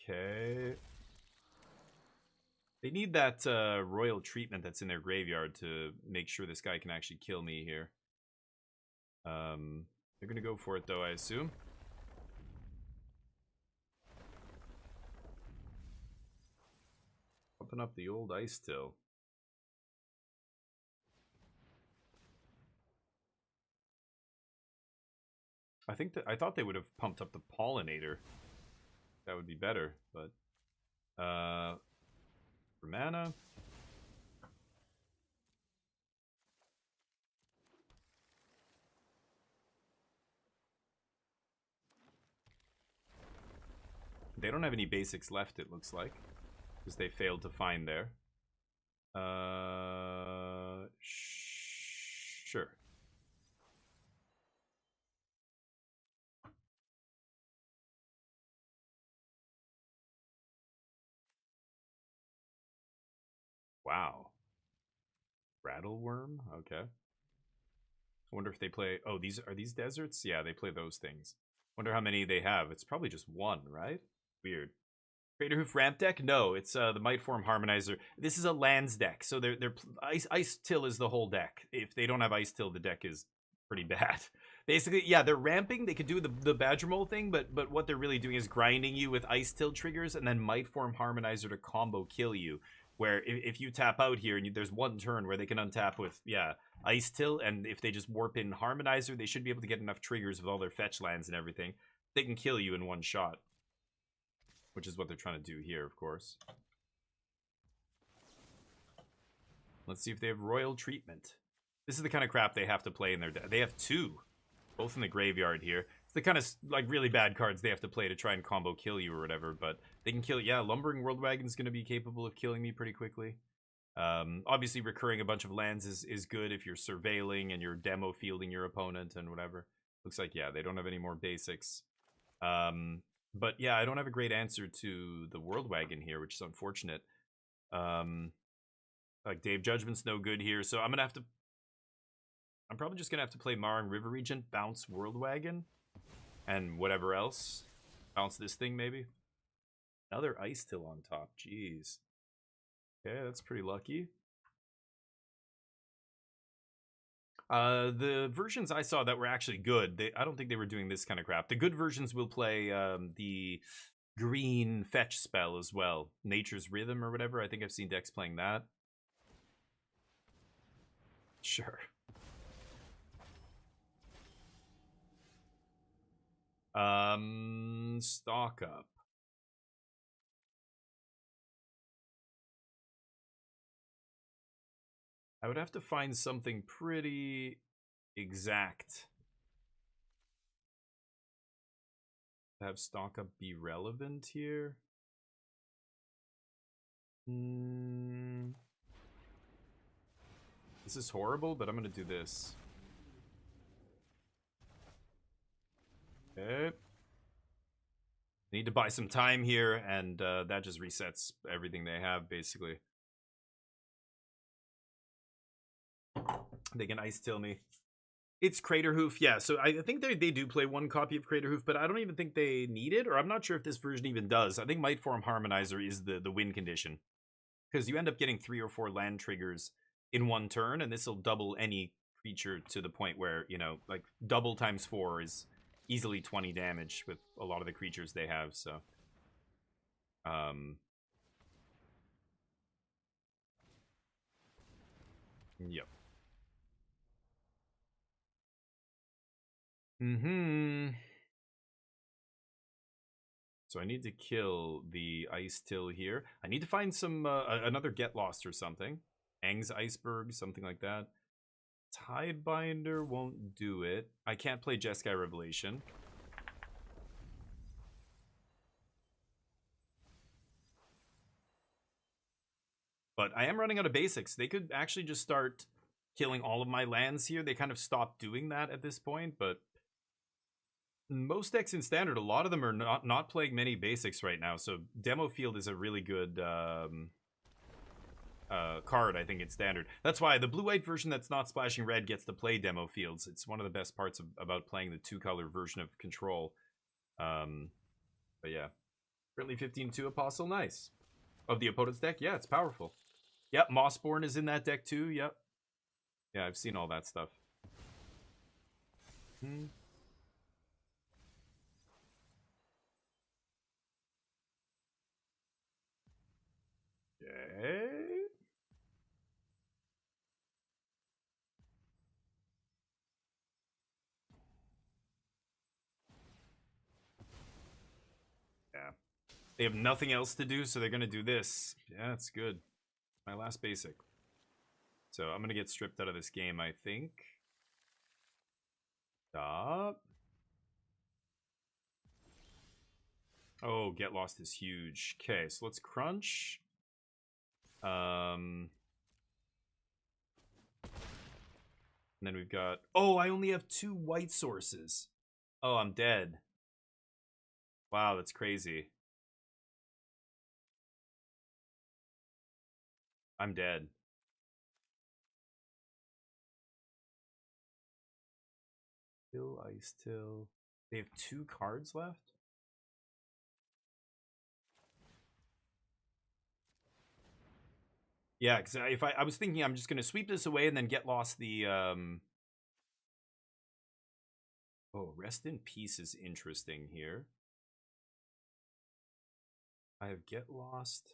Okay. They need that royal treatment that's in their graveyard to make sure this guy can actually kill me here. They're going to go for it, though, I assume. Pumping up the old Ice Till. I thought they would have pumped up the Pollinator. That would be better, but for mana. They don't have any basics left, it looks like, because they failed to find there. Sure. Wow. Rattleworm? Okay. I wonder if they play... Oh, are these deserts? Yeah, they play those things. Wonder how many they have. It's probably just one, right? Weird. Craterhoof ramp deck? No, it's the Mightform Harmonizer. This is a lands deck, so they're Ice Till is the whole deck. If they don't have Ice Till, the deck is pretty bad. Basically, yeah, they're ramping. They could do the Badger Mole thing, but what they're really doing is grinding you with Ice Till triggers and then Mightform Harmonizer to combo kill you. Where if you tap out here and there's one turn where they can untap with, yeah, Ice Till, and if they just warp in Harmonizer, they should be able to get enough triggers with all their fetch lands and everything. They can kill you in one shot. Which is what they're trying to do here, of course. Let's see if they have Royal Treatment. This is the kind of crap they have to play in their deck. They have two, both in the graveyard here. It's the kind of, like, really bad cards they have to play to try and combo kill you or whatever, but they can kill... Yeah, Lumbering World Wagon's going to be capable of killing me pretty quickly. Obviously, recurring a bunch of lands is good if you're surveilling and you're demo fielding your opponent and whatever. Looks like, yeah, they don't have any more basics. But yeah, I don't have a great answer to the World Wagon here, which is unfortunate. Like Dave Judgment's no good here, so I'm probably just gonna have to play Marang River Regent, bounce World Wagon, and whatever else. Bounce this thing maybe. Another Ice Till on top. Jeez. Okay, that's pretty lucky. The versions I saw that were actually good, I don't think they were doing this kind of crap. The good versions will play the green fetch spell as well. Nature's Rhythm or whatever. I think I've seen decks playing that. Sure. Stock up. I would have to find something pretty exact to have stock up be relevant here. This is horrible, but I'm gonna do this. Okay. Need to buy some time here, and that just resets everything they have, basically. They can Ice Till me. It's Craterhoof, yeah. So I think they do play one copy of Craterhoof, but I don't even think they need it, or I'm not sure if this version even does. I think Mightform Harmonizer is the win condition. Because you end up getting 3 or 4 land triggers in one turn, and this will double any creature to the point where, you know, like, double times 4 is easily 20 damage with a lot of the creatures they have, so... Yep. So I need to kill the Ice Till here. I need to find some another Get Lost or something. Aang's Iceberg, something like that. Tidebinder won't do it. I can't play Jeskai Revelation. But I am running out of basics. They could actually just start killing all of my lands here. They kind of stopped doing that at this point, but most decks in Standard, a lot of them are not playing many basics right now, so Demo Field is a really good card, I think, in Standard. That's why the blue-white version that's not splashing red gets to play Demo Fields. It's one of the best parts about playing the 2-color version of Control. But yeah. Currently 15-2 Apostle, nice. Of the opponent's deck? Yeah, it's powerful. Yep, Mossborn is in that deck too, yep. Yeah, I've seen all that stuff. Okay. Yeah. They have nothing else to do, so they're going to do this. Yeah, it's good. My last basic. So I'm going to get stripped out of this game, I think. Stop. Oh, Get Lost is huge. Okay, so let's crunch. And then we've got... Oh, I only have 2 white sources. Oh, I'm dead. Wow, that's crazy. I'm dead. Ice Till. They have 2 cards left? Yeah, because if I was thinking I'm just going to sweep this away and then get lost the... Oh, Rest in Peace is interesting here. I have Get Lost.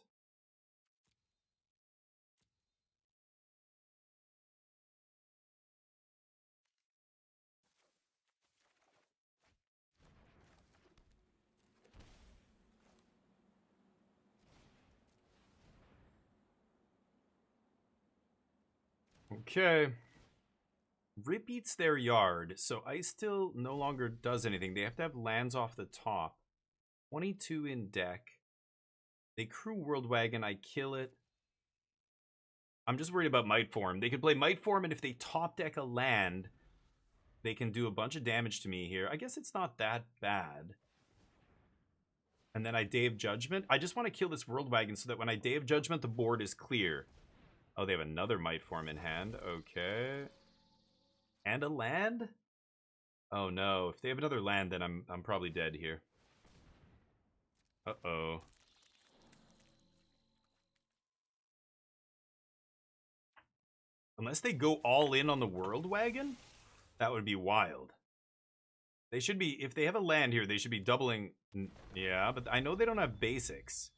Okay. Rip eats their yard, so Ice Still no longer does anything. They have to have lands off the top. 22 in deck. They crew World Wagon, I kill it. I'm just worried about Might Form. They could play Might Form, and if they top deck a land, they can do a bunch of damage to me here. I guess it's not that bad. And then I Day of Judgment. I just want to kill this World Wagon so that when I Day of Judgment, the board is clear. Oh, they have another Might Form in hand. Okay. And a land? Oh no, if they have another land, then I'm probably dead here. Uh-oh. Unless they go all in on the World Wagon, that would be wild. They should be, if they have a land here, they should be doubling. Yeah, but I know they don't have basics.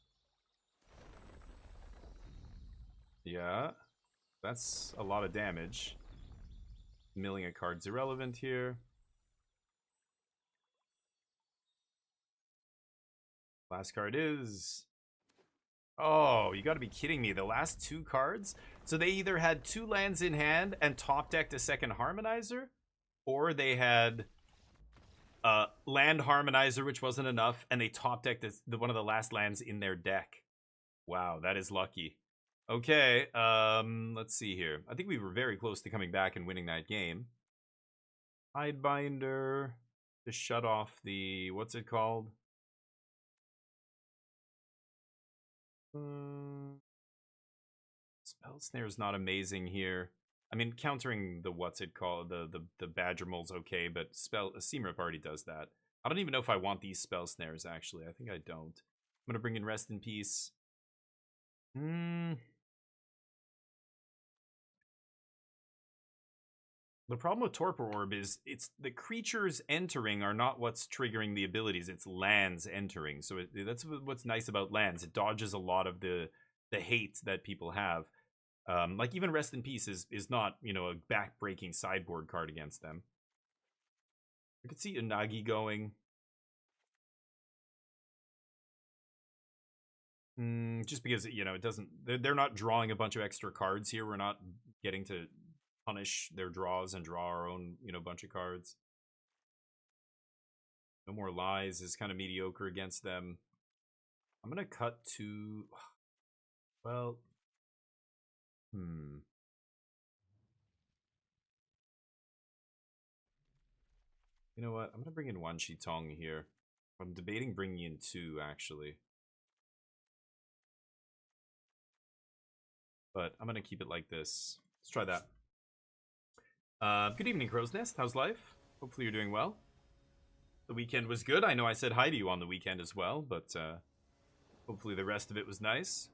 Yeah, that's a lot of damage. Milling a card's irrelevant here. Last card is... Oh, you gotta be kidding me. The last 2 cards? So they either had 2 lands in hand and top decked a second Harmonizer, or they had land Harmonizer, which wasn't enough, and they top decked one of the last lands in their deck. Wow, that is lucky. Okay, let's see here. I think we were very close to coming back and winning that game. Hidebinder to shut off the... What's it called? Spell Snare is not amazing here. I mean, countering the what's it called, the Badger Mole's okay, but Seamrip already does that. I don't even know if I want these Spell Snares, actually. I think I don't. I'm gonna bring in Rest in Peace. The problem with Torpor Orb is it's the creatures entering are not what's triggering the abilities. It's lands entering. So that's what's nice about lands. It dodges a lot of the hate that people have. Like even Rest in Peace is not, you know, a back-breaking sideboard card against them. I could see Unagi going. Just because, you know, it doesn't... They're not drawing a bunch of extra cards here. We're not getting to punish their draws and draw our own, you know, bunch of cards. No More Lies is kind of mediocre against them. I'm gonna cut to... Well... You know what? I'm gonna bring in Wan Shi Tong here. I'm debating bringing in 2, actually. But I'm gonna keep it like this. Let's try that. Good evening, Crow's Nest. How's life? Hopefully you're doing well. The weekend was good. I know I said hi to you on the weekend as well, but hopefully the rest of it was nice.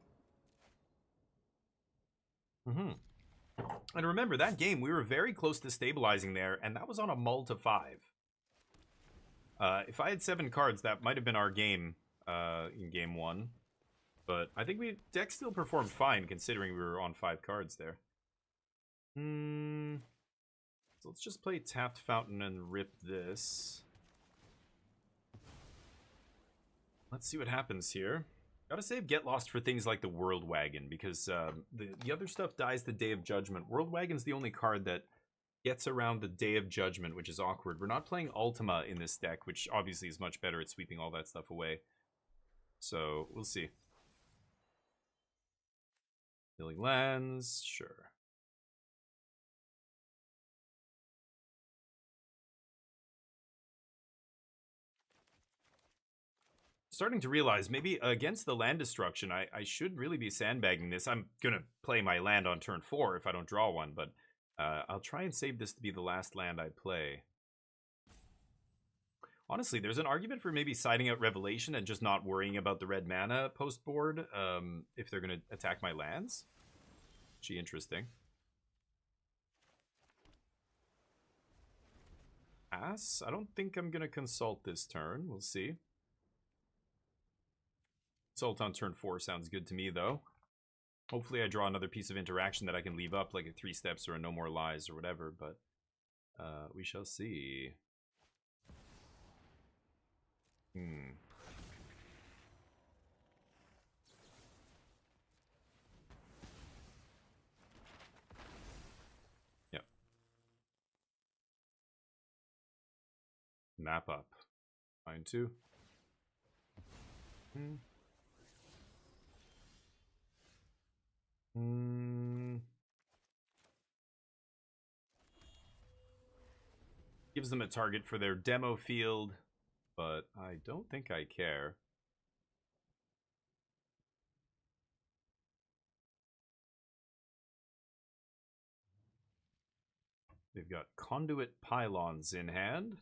And remember, that game, we were very close to stabilizing there, and that was on a mull to 5. If I had 7 cards, that might have been our game in game 1. But I think deck still performed fine, considering we were on 5 cards there. So let's just play Tapped Fountain and rip this. Let's see what happens here. Gotta save Get Lost for things like the World Wagon, because the other stuff dies the Day of Judgment. World Wagon's the only card that gets around the Day of Judgment, which is awkward. We're not playing Ultima in this deck, which obviously is much better at sweeping all that stuff away. So, we'll see. Milling lands, sure. Starting to realize maybe against the land destruction, I should really be sandbagging this. I'm going to play my land on turn 4 if I don't draw one, but I'll try and save this to be the last land I play. Honestly, there's an argument for maybe siding out Revelation and just not worrying about the red mana post board if they're going to attack my lands. Actually interesting. Pass? I don't think I'm going to consult this turn. We'll see. Consult on turn 4 sounds good to me, though. Hopefully I draw another piece of interaction that I can leave up, like a 3 steps or a no more lies or whatever, but we shall see. Yep. Map up. Fine too. Gives them a target for their demo field, but I don't think I care. They've got Conduit Pylons in hand.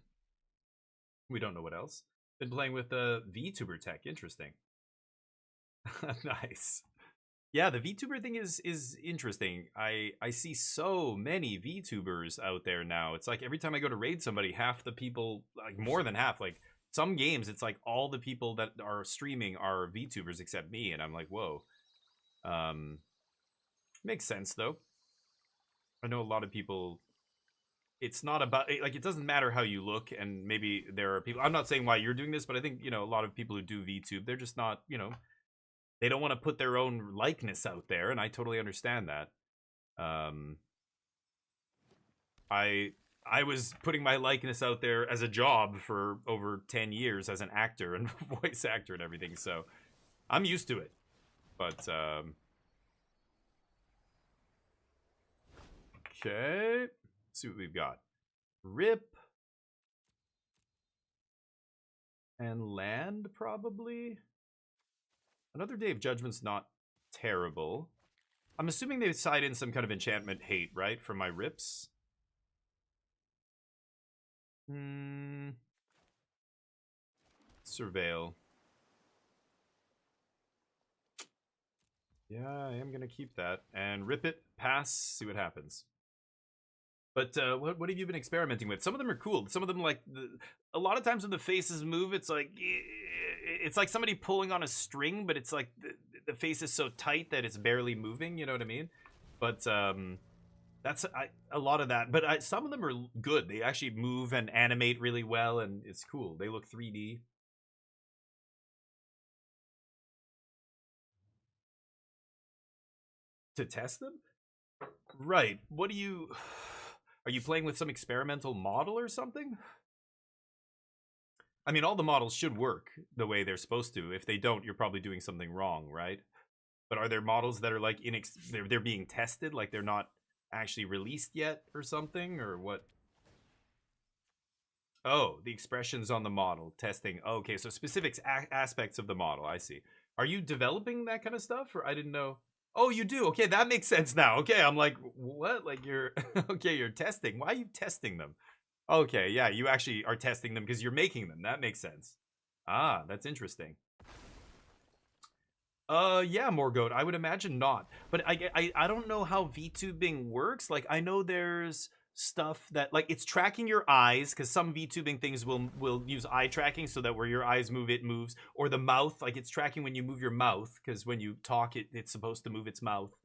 We don't know what else. Been playing with the VTuber tech. Interesting. Nice. Yeah, the VTuber thing is interesting. I see so many VTubers out there now. It's like every time I go to raid somebody, half the people, like more than half, like some games, it's like all the people that are streaming are VTubers except me, and I'm like, whoa. Makes sense though. I know a lot of people. It's not about, like, it doesn't matter how you look, and maybe there are people, I'm not saying why you're doing this, but I think, you know, a lot of people who do VTube, they're just not, you know, they don't want to put their own likeness out there, and I totally understand that. I was putting my likeness out there as a job for over 10 years as an actor and voice actor and everything, so I'm used to it. But, okay. Let's see what we've got. Rip. And land, probably. Another Day of Judgment's not terrible. I'm assuming they side in some kind of enchantment hate, right? For my rips. Surveil. Yeah, I am going to keep that. And rip it, pass, see what happens. But what have you been experimenting with? Some of them are cool. Some of them, like, a lot of times when the faces move, it's like somebody pulling on a string, but it's like the face is so tight that it's barely moving. You know what I mean? But that's a lot of that. But some of them are good. They actually move and animate really well, and it's cool. They look 3D. To test them? Right. What do you... Are you playing with some experimental model or something? I mean, all the models should work the way they're supposed to. If they don't, you're probably doing something wrong, right? But are there models that are like they're being tested, like they're not actually released yet or something, or what? Oh, the expressions on the model testing. Okay, so specific aspects of the model. I see. Are you developing that kind of stuff, or I didn't know? Oh, you do? Okay, that makes sense now. Okay, I'm like, what? Like you're, okay, you're testing. Why are you testing them? Okay, yeah, you actually are testing them because you're making them. That makes sense. Ah, that's interesting. Yeah, Morgoat, I would imagine not. But I don't know how VTubing works. Like, I know there's stuff that, like, it's tracking your eyes, because some VTubing things will use eye tracking so that where your eyes move, it moves. Or the mouth, like, it's tracking when you move your mouth, because when you talk, it's supposed to move its mouth.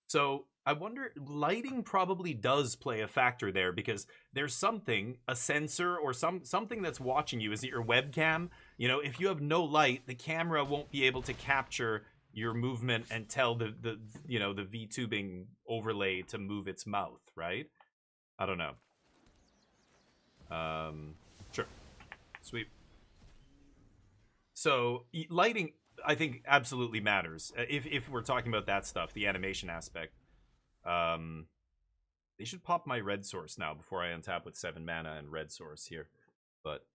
So I wonder, lighting probably does play a factor there, because there's something, a sensor or something that's watching you. Is it your webcam? You know, if you have no light, the camera won't be able to capture your movement and tell the you know, the VTubing overlay to move its mouth, right? I don't know. Sure. Sweet. So lighting, I think, absolutely matters. If we're talking about that stuff, the animation aspect. They should pop my red source now before I untap with 7 mana and red source here. But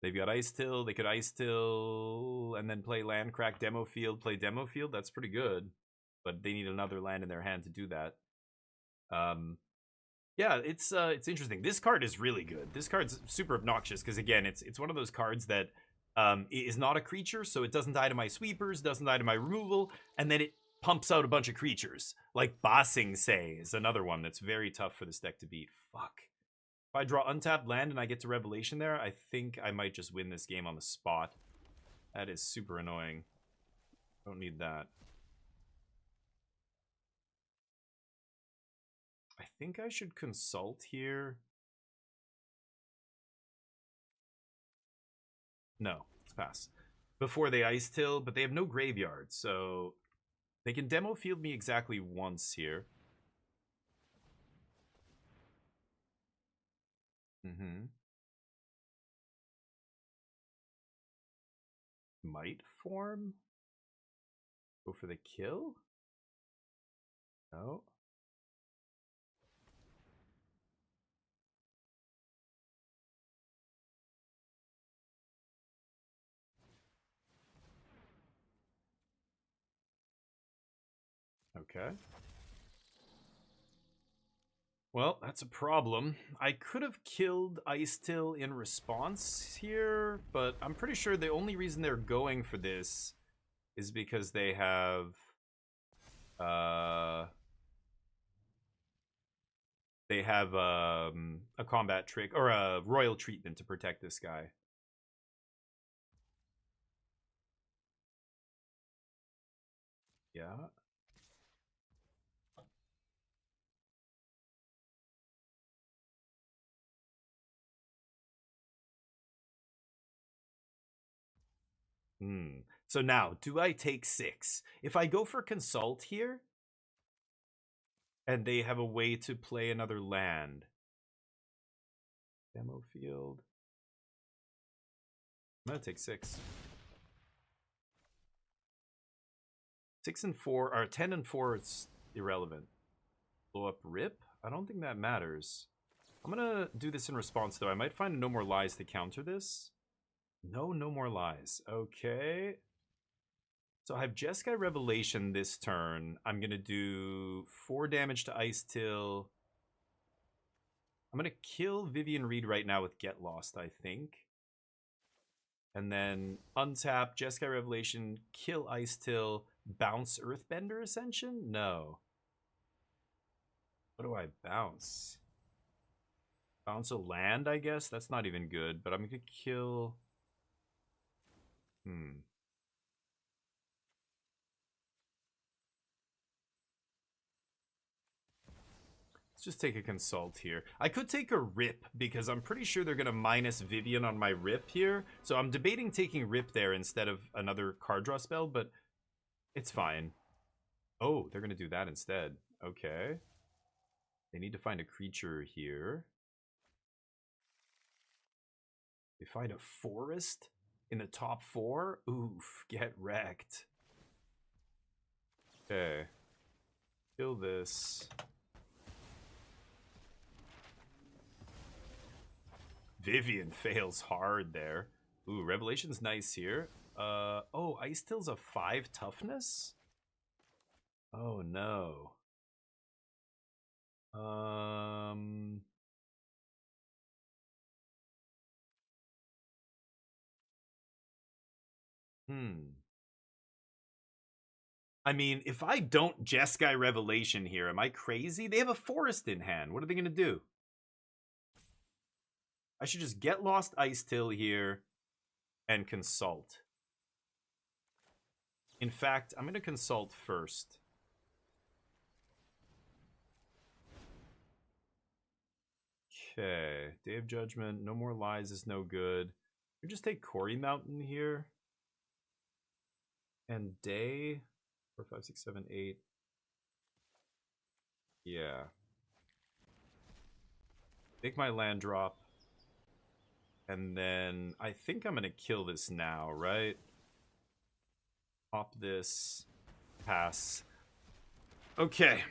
they've got Ice Till. They could Ice Till and then play land, crack demo field, play demo field. That's pretty good. But they need another land in their hand to do that. Yeah, it's interesting. This card is really good. This card's super obnoxious because again, it's one of those cards that is not a creature, so it doesn't die to my sweepers, doesn't die to my removal, and then it pumps out a bunch of creatures. Like Bossing Say is another one that's very tough for this deck to beat. Fuck. If I draw untapped land and I get to Revelation there, I think I might just win this game on the spot. That is super annoying. Don't need that. I think I should consult here. No, let's pass. Before they Ice Till, but they have no graveyard, so they can demo field me exactly once here. Might form? Go for the kill? No. Okay. Well, that's a problem. I could have killed Ice Till in response here, but I'm pretty sure the only reason they're going for this is because they have a combat trick or a royal treatment to protect this guy. Yeah. So now, do I take 6? If I go for Consult here, and they have a way to play another land. Demo field. I'm gonna take 6. 6 and 4, or 10 and 4, it's irrelevant. Blow up Rip? I don't think that matters. I'm gonna do this in response, though. I might find No More Lies to counter this. No More Lies. Okay. So I have Jeskai Revelation this turn. I'm going to do 4 damage to Ice Till. I'm going to kill Vivian Reed right now with Get Lost, I think. And then untap, Jeskai Revelation, kill Ice Till, bounce Earthbender Ascension? No. What do I bounce? Bounce a land, I guess? That's not even good, but I'm going to kill... Let's just take a Consult here. I could take a Rip, because I'm pretty sure they're going to minus Vivian on my Rip here. So I'm debating taking Rip there instead of another card draw spell, but it's fine. Oh, they're going to do that instead. Okay. They need to find a creature here. They find a forest in the top 4? Oof, get wrecked. Okay. Kill this. Vivian fails hard there. Ooh, Revelation's nice here. Oh, Ice Till's a 5 toughness? Oh, no. I mean, if I don't Jeskai Revelation here, am I crazy? They have a forest in hand. What are they going to do? I should just get lost Ice Till here and Consult. In fact, I'm going to Consult first. Okay, Day of Judgment, No More Lies is no good. We just take Quarry Mountain here. And Day, 4, 5, 6, 7, 8. Yeah. Make my land drop. And then I think I'm going to kill this now, right? Pop this. Pass. Okay.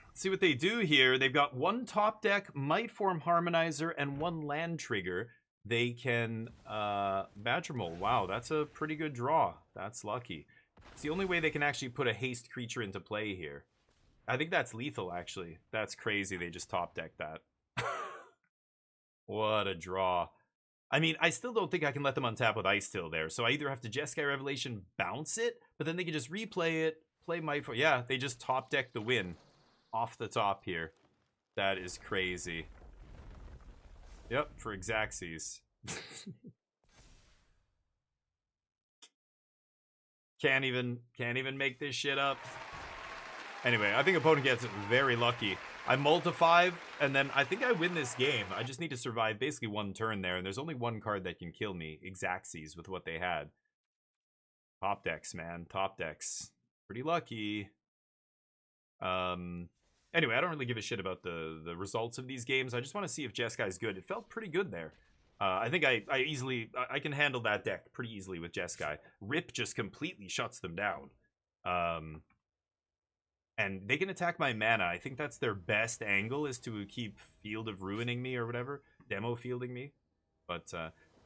Let's see what they do here. They've got 1 top deck, Might Form Harmonizer, and 1 land trigger. They can Badgermole. Wow, that's a pretty good draw. That's lucky. It's the only way they can actually put a haste creature into play here. I think that's lethal, actually. That's crazy they just top decked that. What a draw. I mean, I still don't think I can let them untap with Ice Till there. So I either have to Jeskai Revelation, bounce it, but then they can just replay it, play my... Yeah, they just top deck the win off the top here. That is crazy. Yep, for Xaxes. Can't even make this shit up. Anyway, I think opponent gets very lucky. I multi 5, and then I think I win this game. I just need to survive basically one turn there, and there's only one card that can kill me. Xaxes with what they had. Top decks, man. Top decks. Pretty lucky. Anyway, I don't really give a shit about the results of these games. I just want to see if Jeskai's good. It felt pretty good there. I think I can handle that deck pretty easily with Jeskai. Rip just completely shuts them down. And they can attack my mana. I think that's their best angle, is to keep Field of Ruining me or whatever. Demo fielding me. But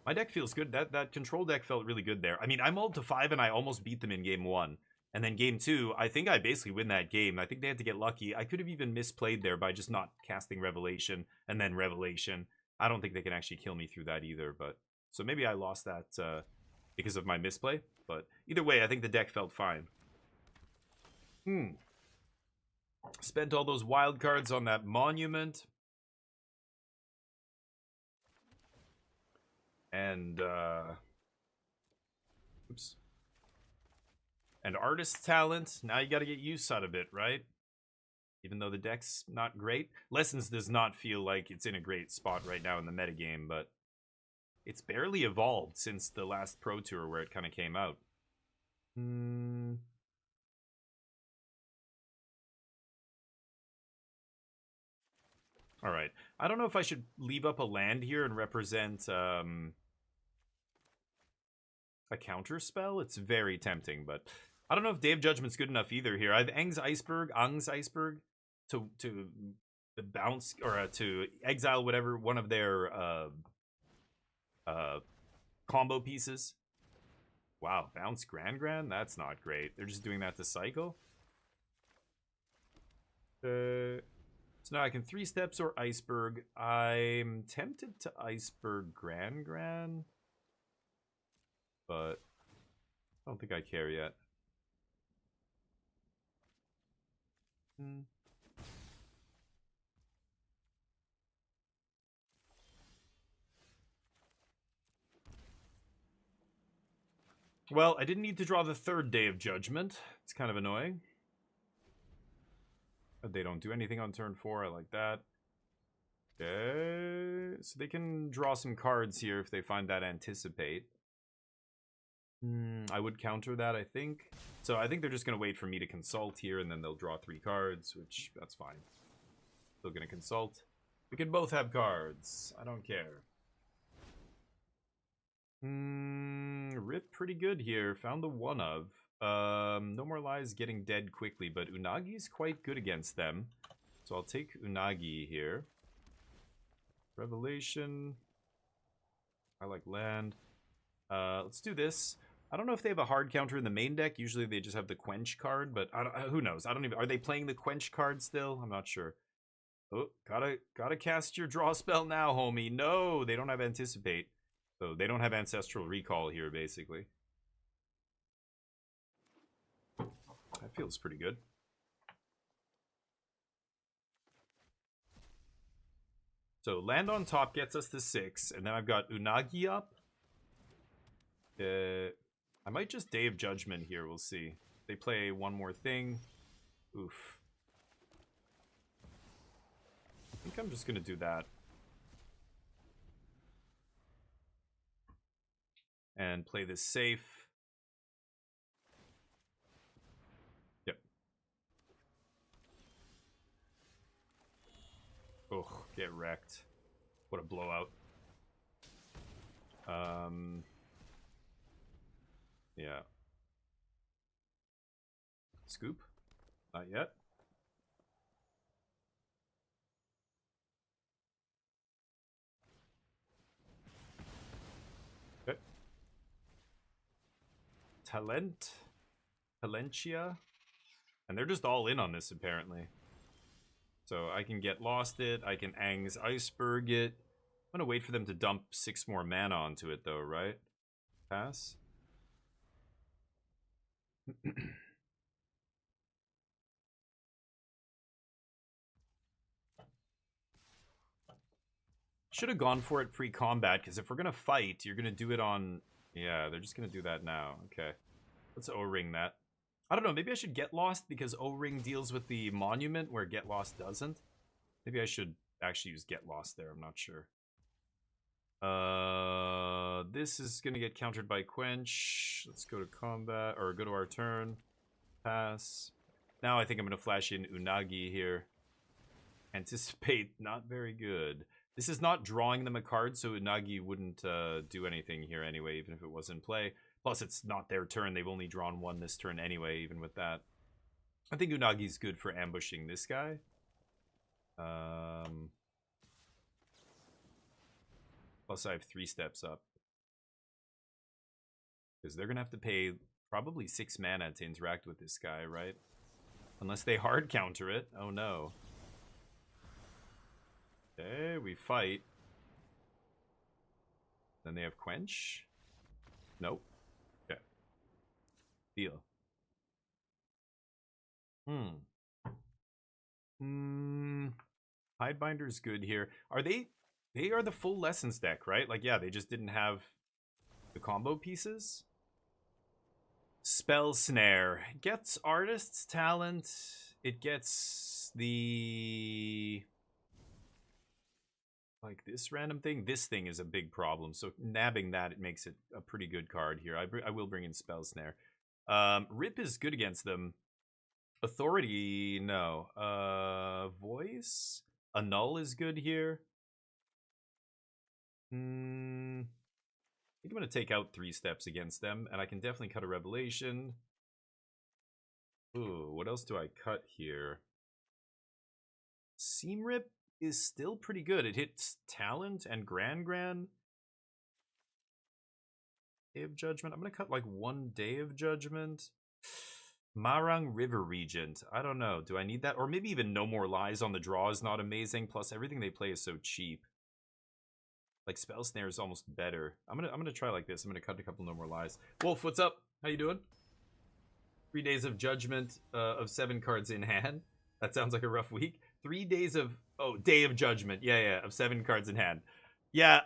my deck feels good. That control deck felt really good there. I mean, I mulled to 5 and I almost beat them in game 1. And then game 2, I think I basically win that game. I think they had to get lucky. I could have even misplayed there by just not casting Revelation and then Revelation. I don't think they can actually kill me through that either. But so maybe I lost that because of my misplay. But either way, I think the deck felt fine. Spent all those wild cards on that monument. And, oops. And artist talent. Now you gotta get use out of it, right? Even though the deck's not great. Lessons does not feel like it's in a great spot right now in the metagame, but it's barely evolved since the last Pro Tour where it kind of came out. Alright. I don't know if I should leave up a land here and represent a counter spell. It's very tempting, but I don't know if Day of Judgment's good enough either here. I have Ang's Iceberg to bounce or to exile whatever one of their combo pieces. Wow, bounce Grand? That's not great. They're just doing that to cycle. So now I can 3 steps or Iceberg. I'm tempted to Iceberg Grand, but I don't think I care yet. Well, I didn't need to draw the 3rd Day of Judgment. It's kind of annoying. They don't do anything on turn 4. I like that. Okay. So they can draw some cards here if they find that Anticipate. I would counter that, I think. So I think they're just going to wait for me to consult here, and then they'll draw 3 cards, which, that's fine. Still going to consult. We can both have cards. I don't care. Rip pretty good here. Found the one of. No More Lies getting dead quickly, but Unagi's quite good against them. So I'll take Unagi here. Revelation. I like land. Let's do this. I don't know if they have a hard counter in the main deck. Usually they just have the Quench card, but who knows? I don't even... Are they playing the Quench card still? I'm not sure. Oh, gotta cast your draw spell now, homie. No, they don't have Anticipate. So they don't have Ancestral Recall here, basically. That feels pretty good. So land on top gets us to 6, and then I've got Unagi up. I might just Day of Judgment here, we'll see. They play one more thing. Oof. I think I'm just gonna do that. And play this safe. Yep. Oh, get wrecked. What a blowout. Yeah. Scoop? Not yet. Okay. Talentia. And they're just all in on this, apparently. So I can get lost it. I can Ang's Iceberg it. I'm gonna wait for them to dump 6 more mana onto it, though, right? Pass. Should have gone for it pre-combat, because if we're gonna fight, you're gonna do it on... Yeah, they're just gonna do that now. Okay. Let's O-ring that. I don't know, maybe I should Get Lost, because O-ring deals with the monument, where Get Lost doesn't. Maybe I should actually use Get Lost there, I'm not sure. This is gonna get countered by Quench. Let's go to combat, or go to our turn. Pass. Now I think I'm gonna flash in Unagi here. Anticipate, not very good. This is not drawing them a card, so Unagi wouldn't do anything here anyway, even if it was in play. Plus, it's not their turn. They've only drawn 1 this turn anyway, even with that. I think Unagi's good for ambushing this guy. Plus, I have 3 steps up. Because they're going to have to pay probably 6 mana to interact with this guy, right? Unless they hard counter it. Oh, no. Okay, we fight. Then they have Quench. Nope. Okay. Deal. Hidebinder's good here. Are they... They are the full Lessons deck, right? Like, yeah, they just didn't have the combo pieces. Spell Snare. It gets Artist's Talent. It gets the... Like this random thing. This thing is a big problem. So nabbing that, it makes it a pretty good card here. I will bring in Spell Snare. Rip is good against them. Authority, no. Voice? Annul is good here. I think I'm going to take out 3 steps against them. And I can definitely cut a Revelation. Ooh, what else do I cut here? Seam Rip is still pretty good. It hits Talent and Gran. Day of Judgment. I'm going to cut like 1 Day of Judgment. Marang River Regent. I don't know. Do I need that? Or maybe even No More Lies on the draw is not amazing. Plus everything they play is so cheap. Like Spell Snare is almost better. I'm gonna try like this. I'm gonna cut a couple No More Lies. Wolf, what's up? How you doing? 3 days of Judgment of 7 cards in hand. That sounds like a rough week. 3 days of... Oh, Day of Judgment. Yeah, of 7 cards in hand. Yeah,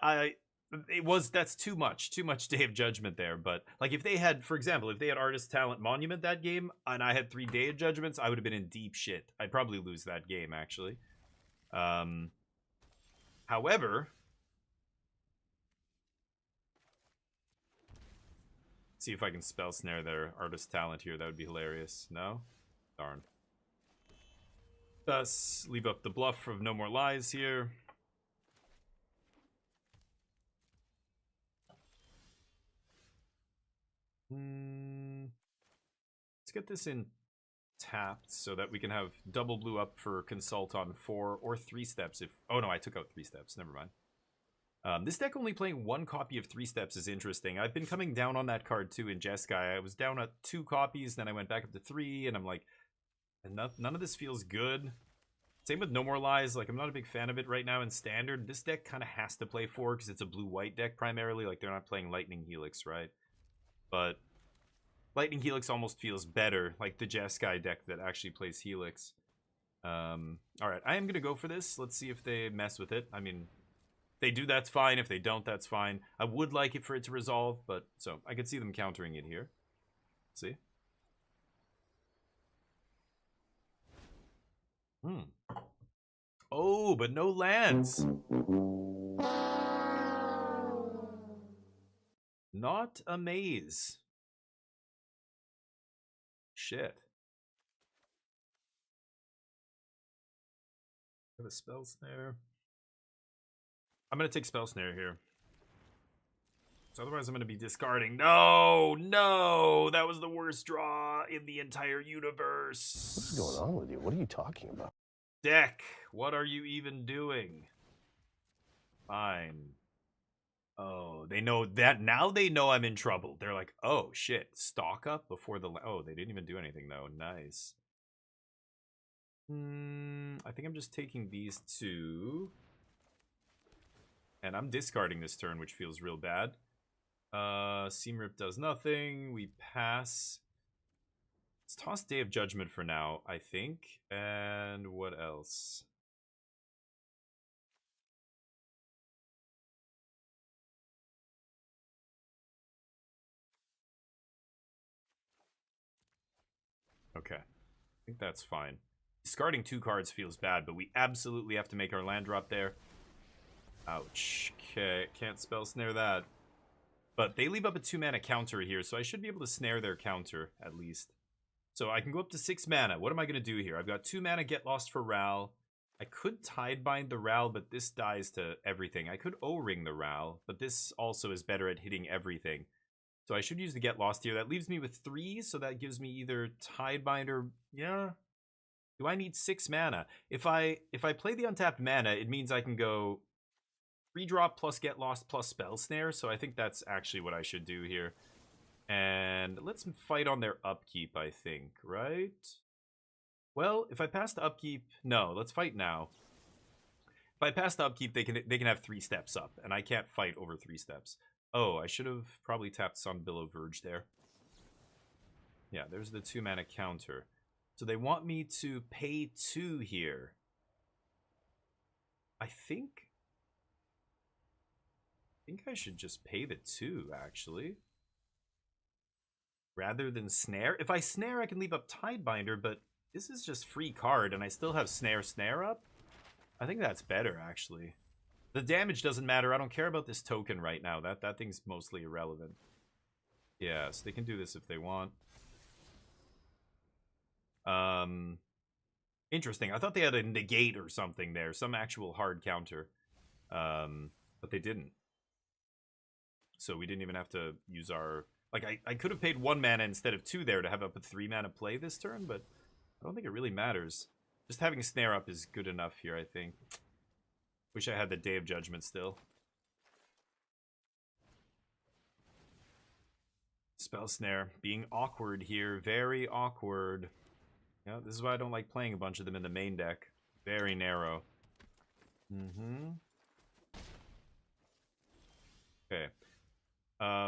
that's too much. Too much Day of Judgment there. But, like, if they had, for example, if they had Artist Talent Monument that game, and I had 3 Day of Judgments, I would have been in deep shit. I'd probably lose that game, actually. However... See if I can Spell Snare their Artist Talent here. That would be hilarious. No? Darn. Thus, leave up the bluff of No More Lies here. Let's get this in tapped so that we can have double blue up for Consult on 4 or 3 steps if... Oh no, I took out 3 steps. Never mind. This deck only playing 1 copy of 3 steps is interesting. I've been coming down on that card too in Jeskai. I was down at 2 copies, then I went back up to 3, and I'm like, none of this feels good. Same with No More Lies. Like, I'm not a big fan of it right now in Standard. This deck kind of has to play 4 because it's a blue-white deck primarily. Like, they're not playing Lightning Helix, right? But Lightning Helix almost feels better, like the Jeskai deck that actually plays Helix. Alright, I am going to go for this. Let's see if they mess with it. I mean... If they do, that's fine. If they don't, that's fine. I would like it for it to resolve, but so I could see them countering it here. See? Oh, but no lands. Not a maze. Shit. Have a Spell Snare. I'm going to take Spell Snare here. So otherwise I'm going to be discarding. No! That was the worst draw in the entire universe. What's going on with you? What are you talking about? Deck, what are you even doing? Fine. Oh, they know that. Now they know I'm in trouble. They're like, oh, shit. Stock up before the... Oh, they didn't even do anything, though. Nice. I think I'm just taking these 2... And I'm discarding this turn, which feels real bad. Seam Rip does nothing. We pass. Let's toss Day of Judgment for now, I think. And what else? Okay. I think that's fine. Discarding 2 cards feels bad, but we absolutely have to make our land drop there. Ouch. Okay, can't spell snare that. But they leave up a 2-mana counter here, so I should be able to snare their counter, at least. So I can go up to 6 mana. What am I going to do here? I've got 2 mana Get Lost for Ral. I could Tidebind the Ral, but this dies to everything. I could O-Ring the Ral, but this also is better at hitting everything. So I should use the Get Lost here. That leaves me with 3, so that gives me either Tidebind or... Yeah. Do I need 6 mana? If I play the untapped mana, it means I can go 3-drop plus Get Lost plus Spell Snare, so I think that's actually what I should do here. And let's fight on their upkeep, I think, right? Well, if I pass the upkeep... No, let's fight now. If I pass the upkeep, they can have 3 steps up, and I can't fight over 3 steps. Oh, I should have probably tapped Sunbillow Verge there. Yeah, there's the 2-mana counter. So they want me to pay 2 here. I think I should just pay the 2, actually. Rather than snare. If I snare, I can leave up Tidebinder, but this is just free card, and I still have snare up. I think that's better, actually. The damage doesn't matter. I don't care about this token right now. That thing's mostly irrelevant. Yeah, so they can do this if they want. Interesting. I thought they had a negate or something there. Some actual hard counter. But they didn't. So we didn't even have to use our... Like, I could have paid 1 mana instead of 2 there to have up a 3-mana play this turn, but I don't think it really matters. Just having a snare up is good enough here, I think. Wish I had the Day of Judgment still. Spell Snare. Being awkward here. Very awkward. Yeah, this is why I don't like playing a bunch of them in the main deck. Very narrow. Okay.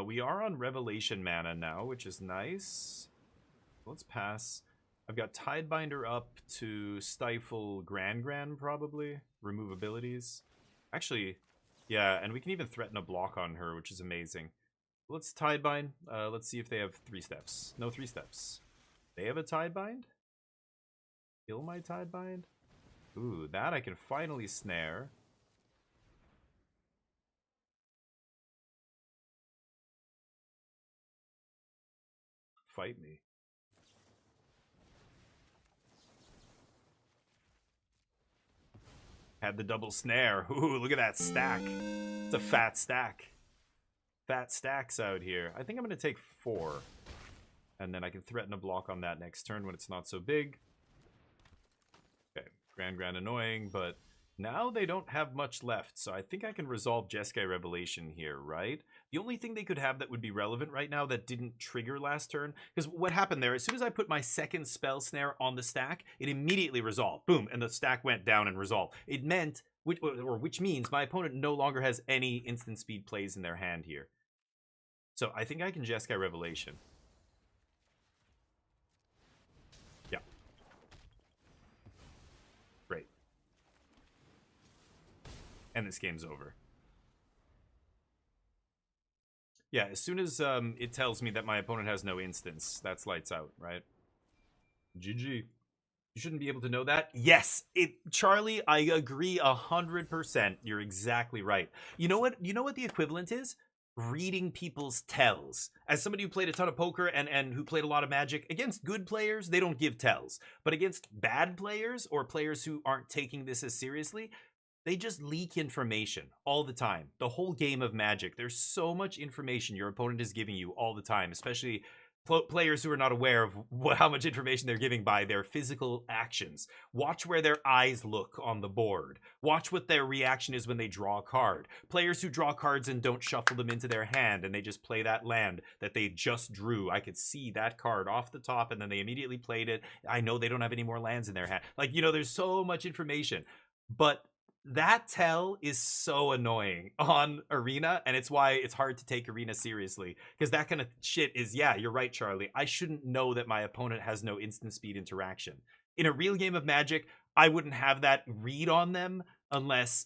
We are on Revelation mana now, which is nice. Let's pass. I've got Tidebinder up to stifle Gran, probably. Remove abilities. Actually, yeah, and we can even threaten a block on her, which is amazing. Let's Tidebind. Let's see if they have 3 steps. No 3 steps. They have a Tidebind? Kill my Tidebind? Ooh, that I can finally snare. Fight me. Had the double snare. Ooh, look at that stack. It's a fat stack. Fat stacks out here. I think I'm going to take 4. And then I can threaten a block on that next turn when it's not so big. Okay, Gran annoying, but now they don't have much left. So I think I can resolve Jeskai Revelation here, right? The only thing they could have that would be relevant right now that didn't trigger last turn, because what happened there, as soon as I put my second spell snare on the stack, it immediately resolved. Boom, and the stack went down and resolved. It meant, which means my opponent no longer has any instant speed plays in their hand here. So I think I can Jeskai Revelation. Yeah. Great. And this game's over. Yeah, as soon as it tells me that my opponent has no instance, that's lights out, right? GG. You shouldn't be able to know that. Yes, Charlie, I agree 100%. You're exactly right. You know what the equivalent is? Reading people's tells. As somebody who played a ton of poker and who played a lot of Magic, against good players, they don't give tells. But against bad players or players who aren't taking this as seriously, they just leak information all the time. The whole game of Magic, there's so much information your opponent is giving you all the time, especially players who are not aware of how much information they're giving by their physical actions. Watch where their eyes look on the board. Watch what their reaction is when they draw a card. Players who draw cards and don't shuffle them into their hand and they just play that land that they just drew. I could see that card off the top and then they immediately played it. I know they don't have any more lands in their hand. Like, there's so much information. But that tell is so annoying on Arena, and it's why it's hard to take Arena seriously, because that kind of shit is, yeah, you're right, Charlie. I shouldn't know that my opponent has no instant speed interaction. In a real game of Magic, I wouldn't have that read on them unless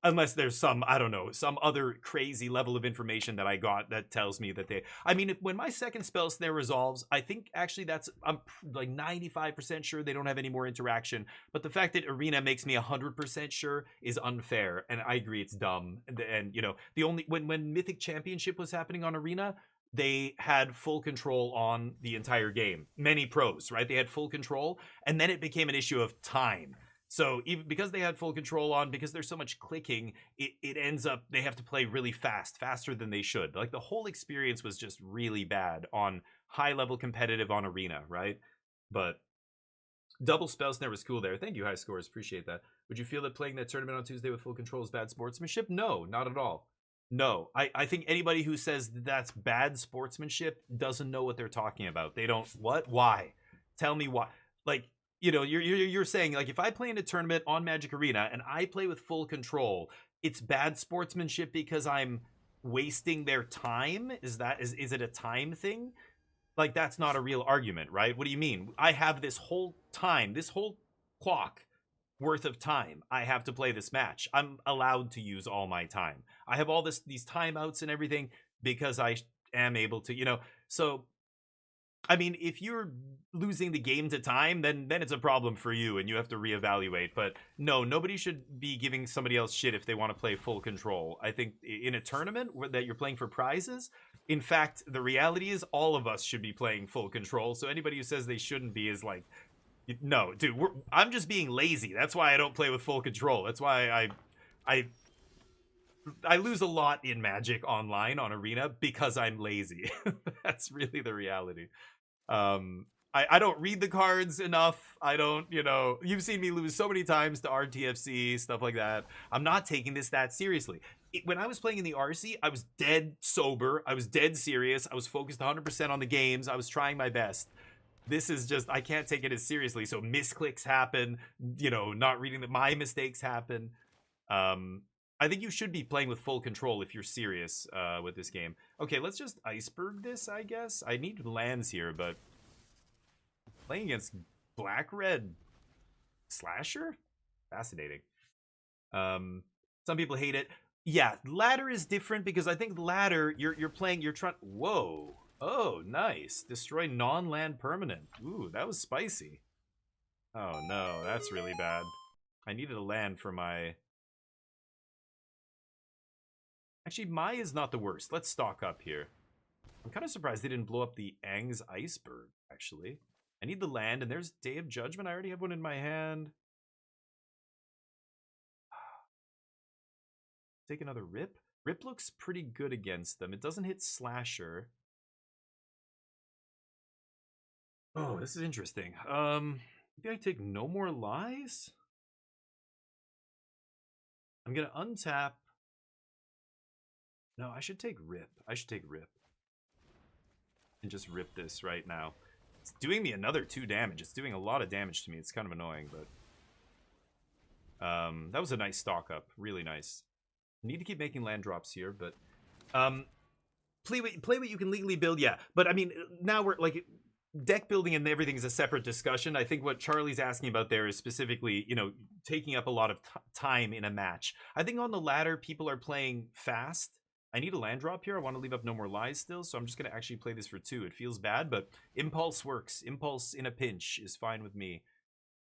unless there's some, I don't know, some other crazy level of information that I got that tells me that they, I mean, when my second spell snare resolves, I think actually I'm like 95% sure they don't have any more interaction. But the fact that Arena makes me 100% sure is unfair, and I agree it's dumb. And you know, the only when Mythic Championship was happening on Arena, they had full control on the entire game. Many pros, right? They had full control, and then it became an issue of time. So even because they had full control on, because there's so much clicking, it ends up they have to play really fast, faster than they should. Like the whole experience was just really bad on high level competitive on Arena, right? But double spell snare was cool there. Thank you, high scores. Appreciate that. Would you feel that playing that tournament on Tuesday with full control is bad sportsmanship? No, not at all. No, I think anybody who says that's bad sportsmanship doesn't know what they're talking about. They don't. What? Why? Tell me why. Like, you know, you're saying, like, if I play in a tournament on Magic Arena and I play with full control, it's bad sportsmanship because I'm wasting their time? Is it a time thing? Like, that's not a real argument, right? What do you mean? I have this whole time, this whole clock worth of time I have to play this match. I'm allowed to use all my time. I have all these timeouts and everything because I am able to, you know. So I mean, if you're losing the game to time, then it's a problem for you and you have to reevaluate. But no, nobody should be giving somebody else shit if they want to play full control. I think in a tournament that you're playing for prizes, in fact, the reality is all of us should be playing full control. So anybody who says they shouldn't be is like, no, dude, I'm just being lazy. That's why I don't play with full control. That's why I lose a lot in Magic online on Arena because I'm lazy. That's really the reality. I don't read the cards enough. I don't, you know, you've seen me lose so many times to RTFC, stuff like that. I'm not taking this that seriously. When I was playing in the RC, I was dead sober. I was dead serious. I was focused 100% on the games. I was trying my best. This is just, I can't take it as seriously. So misclicks happen, you know, not reading my mistakes happen. I think you should be playing with full control if you're serious with this game. Okay, let's just iceberg this, I guess. I need lands here, but playing against black-red slasher? Fascinating. Some people hate it. Yeah, ladder is different because I think ladder, you're trying... Whoa. Oh, nice. Destroy non-land permanent. Ooh, that was spicy. Oh, no, that's really bad. I needed a land for my... Actually, Mai is not the worst. Let's stock up here. I'm kind of surprised they didn't blow up the Aang's iceberg, actually. I need the land, and there's Day of Judgment. I already have one in my hand. Take another Rip. Rip looks pretty good against them. It doesn't hit Slasher. Oh, this is interesting. Maybe I take No More Lies? I'm gonna untap. No, I should take Rip. I should take Rip. And just rip this right now. It's doing me another 2 damage. It's doing a lot of damage to me. It's kind of annoying, but... that was a nice stock up. Really nice. Need to keep making land drops here, but... play what you can legally build, yeah. But, I mean, now we're, like... Deck building and everything is a separate discussion. I think what Charlie's asking about there is specifically, you know, taking up a lot of time in a match. I think on the ladder, people are playing fast. I need a land drop here. I want to leave up No More Lies still, so I'm just going to actually play this for 2. It feels bad, but Impulse works. Impulse in a pinch is fine with me.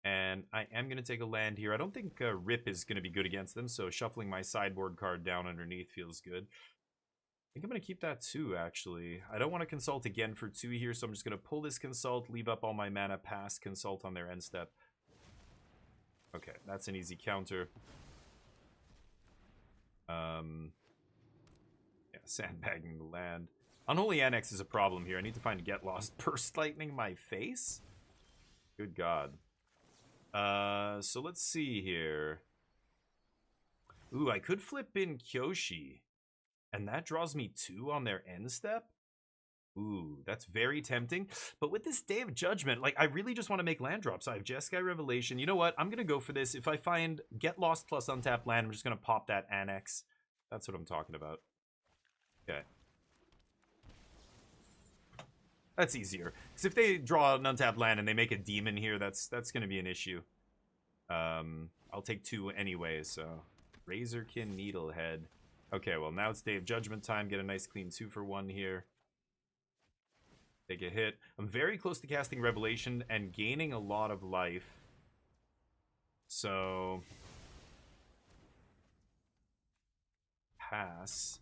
And I am going to take a land here. I don't think Rip is going to be good against them, so shuffling my sideboard card down underneath feels good. I think I'm going to keep that 2, actually. I don't want to consult again for 2 here, so I'm just going to pull this consult, leave up all my mana, pass consult on their end step. Okay, that's an easy counter. Yeah, sandbagging the land. Unholy Annex is a problem here. I need to find Get Lost. Burst Lightning my face? Good God. So let's see here. Ooh, I could flip in Kyoshi. And that draws me 2 on their end step? Ooh, that's very tempting. But with this Day of Judgment, like, I really just want to make land drops. I have Jeskai Revelation. You know what? I'm going to go for this. If I find Get Lost plus Untapped Land, I'm just going to pop that Annex. That's what I'm talking about. Okay. That's easier. Because if they draw an Untapped Land and they make a Demon here, that's going to be an issue. I'll take 2 anyway, so... Razorkin Needlehead. Okay, well, now it's Day of Judgment time. Get a nice clean 2 for 1 here. Take a hit. I'm very close to casting Revelation and gaining a lot of life. So... Pass.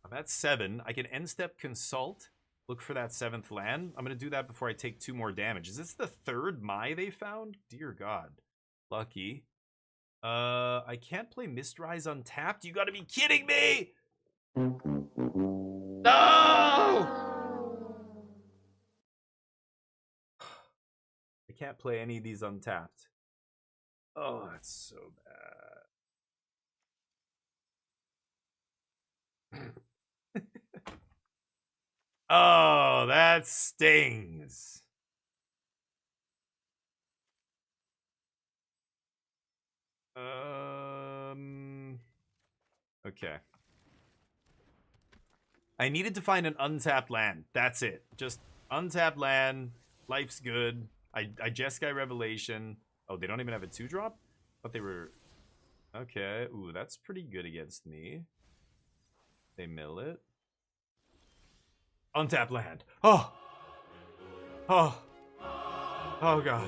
I'm at 7. I can end step Consult. Look for that 7th land. I'm going to do that before I take 2 more damage. Is this the 3rd Mai they found? Dear God. Lucky. I can't play Mistrise untapped. You gotta be kidding me! No! I can't play any of these untapped. Oh, that's so bad. Oh, that stings. Okay. I needed to find an untapped land. That's it. Just untapped land. Life's good. I Jeskai Revelation. Oh, they don't even have a 2-drop? But they were... Okay. Ooh, that's pretty good against me. They mill it. Untapped land. Oh! Oh! Oh, God.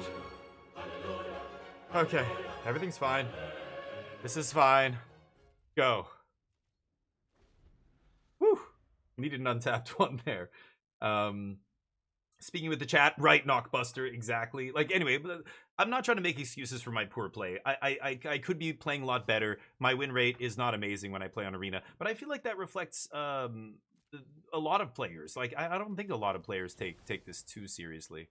Okay. Everything's fine. This is fine. Go. Whew. Needed an untapped one there. Speaking with the chat, right, Knockbuster, exactly. Like, anyway, I'm not trying to make excuses for my poor play. I could be playing a lot better. My win rate is not amazing when I play on Arena, but I feel like that reflects a lot of players. Like, I don't think a lot of players take this too seriously.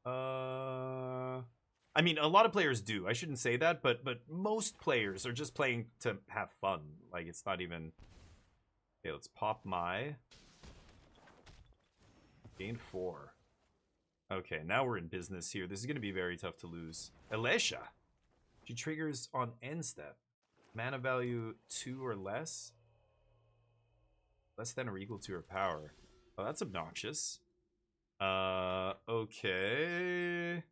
I mean, a lot of players do. I shouldn't say that, but most players are just playing to have fun. Like, it's not even... Okay, let's pop my... Gain 4. Okay, now we're in business here. This is going to be very tough to lose. Alesha. She triggers on end step. Mana value 2 or less. Less than or equal to her power. Oh, that's obnoxious. Okay.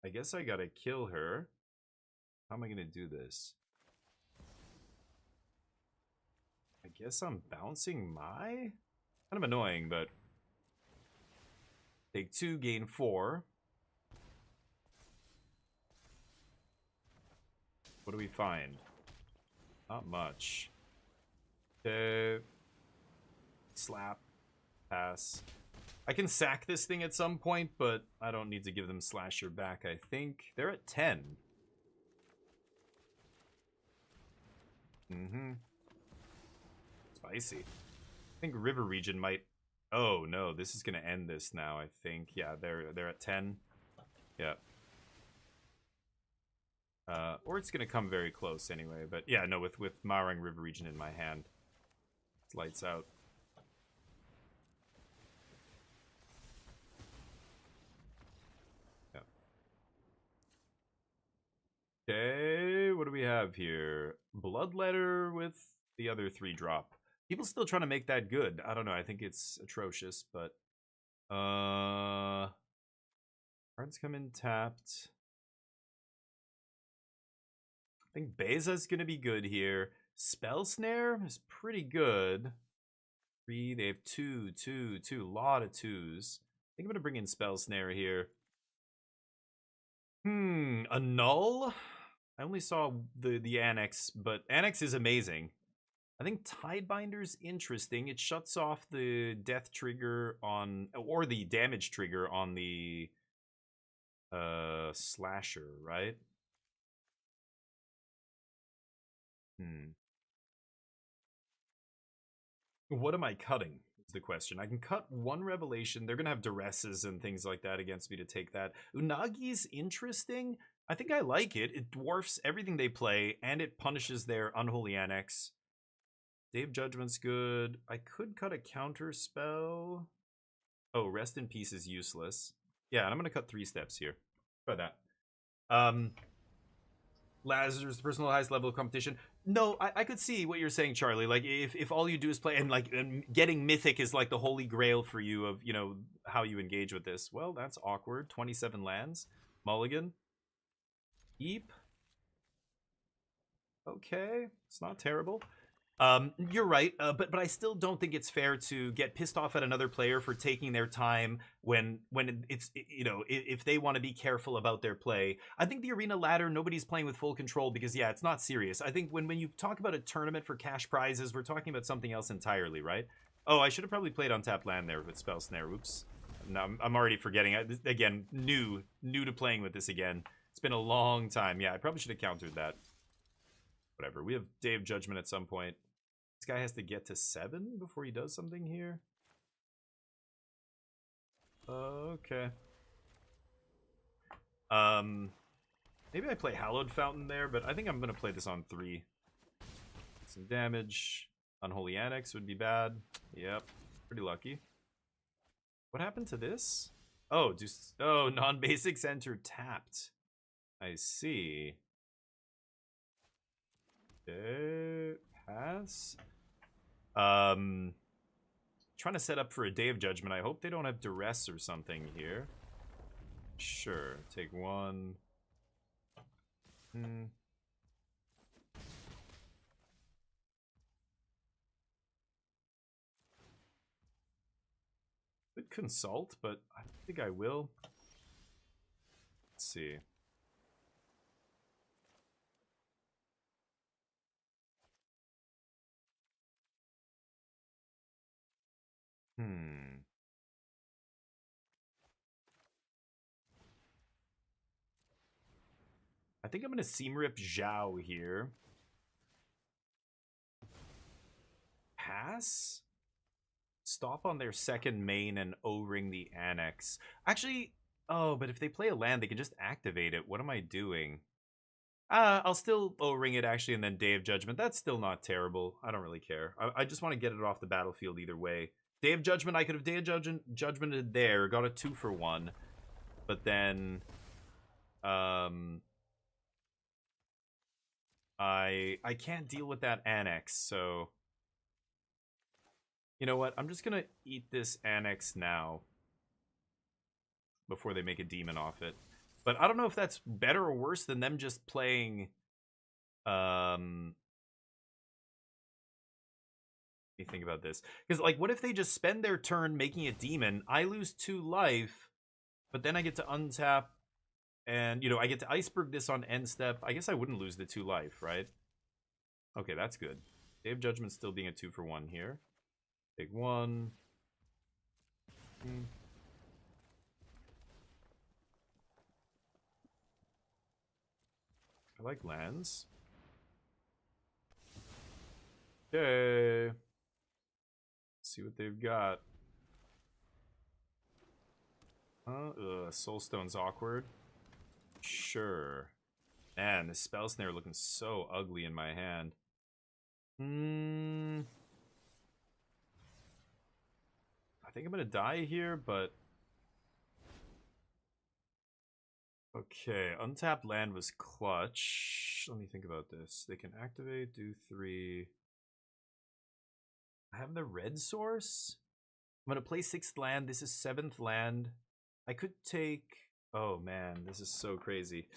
I guess I gotta kill her. How am I gonna do this? I guess I'm bouncing my... Kind of annoying, but... Take 2, gain 4. What do we find? Not much. Okay. Slap. Pass. I can sack this thing at some point, but I don't need to give them Slasher back, I think. They're at 10. Mm-hmm. Spicy. I think River Region might... Oh, no. This is going to end this now, I think. Yeah, they're at 10. Yeah. Or it's going to come very close anyway. But yeah, no, with Marang River Region in my hand. It's lights out. Okay, what do we have here? Bloodletter with the other 3-drop. People still trying to make that good. I don't know. I think it's atrocious, but... Cards come in tapped. I think Beza's going to be good here. Spell Snare is pretty good. 3, they have 2. A lot of 2s. I think I'm going to bring in Spell Snare here. A Null? I only saw the Annex, but Annex is amazing. I think Tidebinder's interesting. It shuts off the death trigger on, or the damage trigger on the Slasher, right? What am I cutting is the question. I can cut 1 Revelation. They're going to have Duresses and things like that against me to take that. Unagi's interesting. I think I like it. It dwarfs everything they play, and it punishes their Unholy Annex. Dave Judgment's good. I could cut a counter spell. Oh, Rest in Peace is useless. Yeah, and I'm gonna cut 3 steps here. Try that. Lazarus, the personal highest level of competition. No, I could see what you're saying, Charlie. Like, if all you do is play, and like getting mythic is like the holy grail for you of, you know, how you engage with this. Well, that's awkward. 27 lands. Mulligan. Eep. Okay, it's not terrible. You're right, but I still don't think it's fair to get pissed off at another player for taking their time when it's, you know, if they want to be careful about their play. I think the arena ladder, nobody's playing with full control because, yeah, it's not serious. I think when you talk about a tournament for cash prizes, we're talking about something else entirely, right? Oh, I should have probably played Untapped Land there with Spell Snare. Oops. No, I'm already forgetting. Again, new to playing with this again. It's been a long time. Yeah, I probably should have countered that. Whatever. We have Dave Judgment at some point. This guy has to get to 7 before he does something here. Okay. Maybe I play Hallowed Fountain there, but I think I'm gonna play this on 3. Some damage. Unholy Annex would be bad. Yep. Pretty lucky. What happened to this? Oh, just non-basic center tapped. I see. Okay. Pass. Trying to set up for a Day of Judgment. I hope they don't have duress or something here. Sure. Take 1. Could consult, but I don't think I will. Let's see. I think I'm going to Seam Rip Zhao here. Pass? Stop on their second main and O-ring the Annex. Actually, oh, but if they play a land, they can just activate it. What am I doing? I'll still O-ring it, actually, and then Day of Judgment. That's still not terrible. I don't really care. I just want to get it off the battlefield either way. Day of Judgment, I could have Day of Judgmented there, got a 2-for-1. But then... I can't deal with that Annex, so... You know what? I'm just gonna eat this Annex now. Before they make a demon off it. But I don't know if that's better or worse than them just playing... Let me think about this. Because, like, what if they just spend their turn making a demon, I lose 2 life, but then I get to untap, and, you know, I get to Iceberg this on end step. I guess I wouldn't lose the 2 life, right? Okay, that's good. Day of Judgment still being a 2-for-1 here. Take 1. I like lands. Okay. Let's see what they've got. Soulstone's awkward. Sure. Man, this Spell Snare looking so ugly in my hand. I think I'm gonna die here, but... Okay, untapped land was clutch. Let me think about this. They can activate, do 3. I have the red source? I'm gonna play 6th land. This is 7th land. I could take... Oh man, this is so crazy.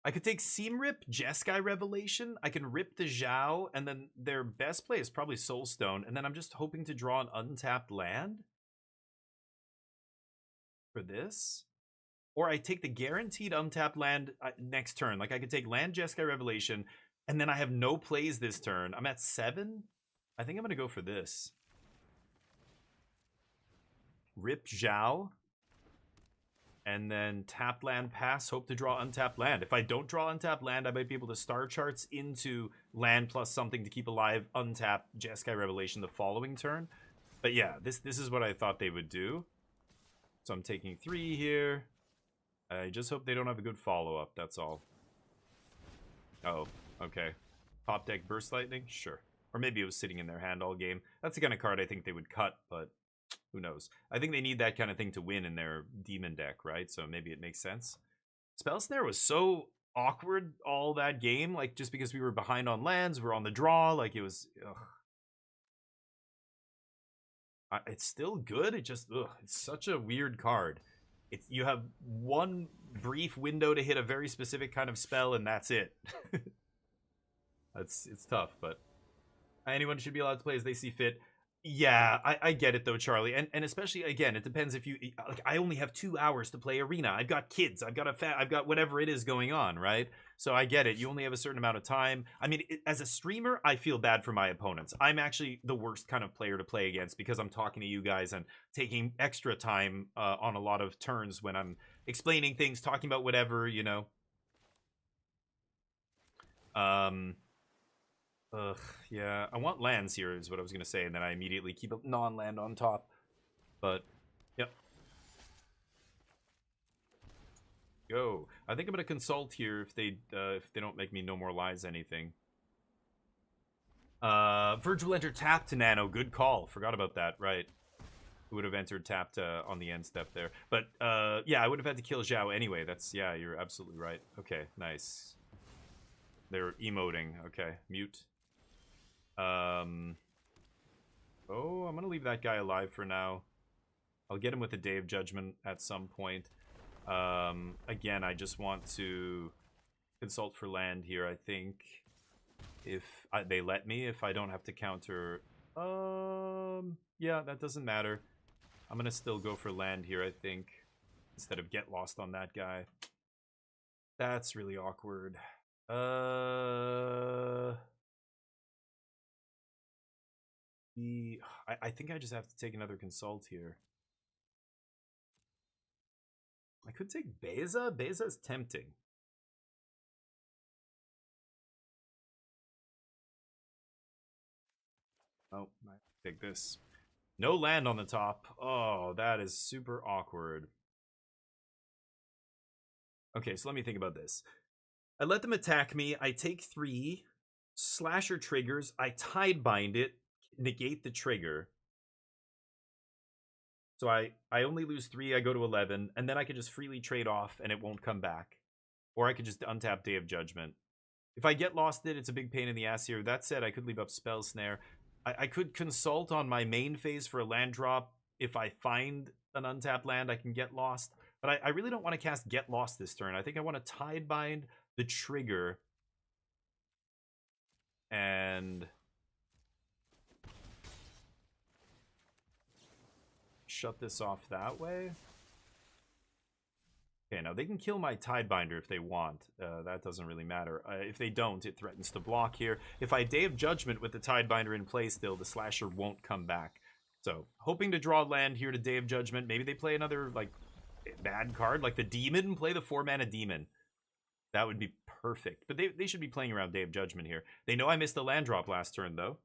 I could take Seam Rip, Jeskai Revelation. I can rip the Zhao, and then their best play is probably Soulstone, and then I'm just hoping to draw an untapped land for this. Or I take the guaranteed untapped land next turn. Like, I could take land, Jeskai Revelation, and then I have no plays this turn. I'm at 7. I think I'm going to go for this. Rip Zhao. And then tap land, pass, hope to draw untapped land. If I don't draw untapped land, I might be able to star charts into land plus something to keep alive untapped Jeskai Revelation the following turn. But yeah, this is what I thought they would do. So I'm taking 3 here. I just hope they don't have a good follow-up, that's all. Oh, okay. Top deck Burst Lightning? Sure. Or maybe it was sitting in their hand all game. That's the kind of card I think they would cut, but who knows. I think they need that kind of thing to win in their demon deck, right? So maybe it makes sense. Spell Snare was so awkward all that game, like just because we were behind on lands, we're on the draw, like it was... It's still good, it just... it's such a weird card. You have one brief window to hit a very specific kind of spell, and that's it. It's tough, but anyone should be allowed to play as they see fit. Yeah, I get it though, Charlie, and especially again, it depends if you like. I only have 2 hours to play Arena. I've got kids. I've got whatever it is going on, right? So I get it. You only have a certain amount of time. I mean, as a streamer, I feel bad for my opponents. I'm actually the worst kind of player to play against because I'm talking to you guys and taking extra time on a lot of turns when I'm explaining things, talking about whatever, you know. Ugh, yeah. I want lands here is what I was going to say, and then I immediately keep a non-land on top. But, yep. Go. I think I'm going to consult here if they don't make me no more lies anything. Virgil entered tapped to Nano. Good call. Forgot about that. Right. Who would have entered tapped on the end step there. But, yeah, I would have had to kill Zhao anyway. That's, yeah, you're absolutely right. Okay, nice. They're emoting. Okay, mute. Oh, I'm gonna leave that guy alive for now. I'll get him with a Day of Judgment at some point. Again, I just want to consult for land here, I think. If they let me, if I don't have to counter... yeah, that doesn't matter. I'm gonna still go for land here, I think. Instead of get lost on that guy. That's really awkward. I think I just have to take another consult here. I could take Beza. Beza is tempting. Oh, I take this. No land on the top. Oh, that is super awkward. Okay, so let me think about this. I let them attack me. I take 3. Slasher triggers. I tide bind it. Negate the trigger. So I only lose 3, I go to 11, and then I can just freely trade off and it won't come back. Or I could just untap Day of Judgment. If I get lost it's a big pain in the ass here. That said, I could leave up Spell Snare. I could consult on my main phase for a land drop. If I find an untapped land, I can get lost. But I really don't want to cast Get Lost this turn. I think I want to Tide Bind the trigger. And... shut this off that way. Okay, now they can kill my Tidebinder if they want. That doesn't really matter. If they don't, it threatens to block here. If I Day of Judgment with the Tidebinder in play still, the Slasher won't come back. So, hoping to draw land here to Day of Judgment. Maybe they play another, like, bad card, like the Demon. Play the 4-mana Demon. That would be perfect. But they should be playing around Day of Judgment here. They know I missed a land drop last turn, though.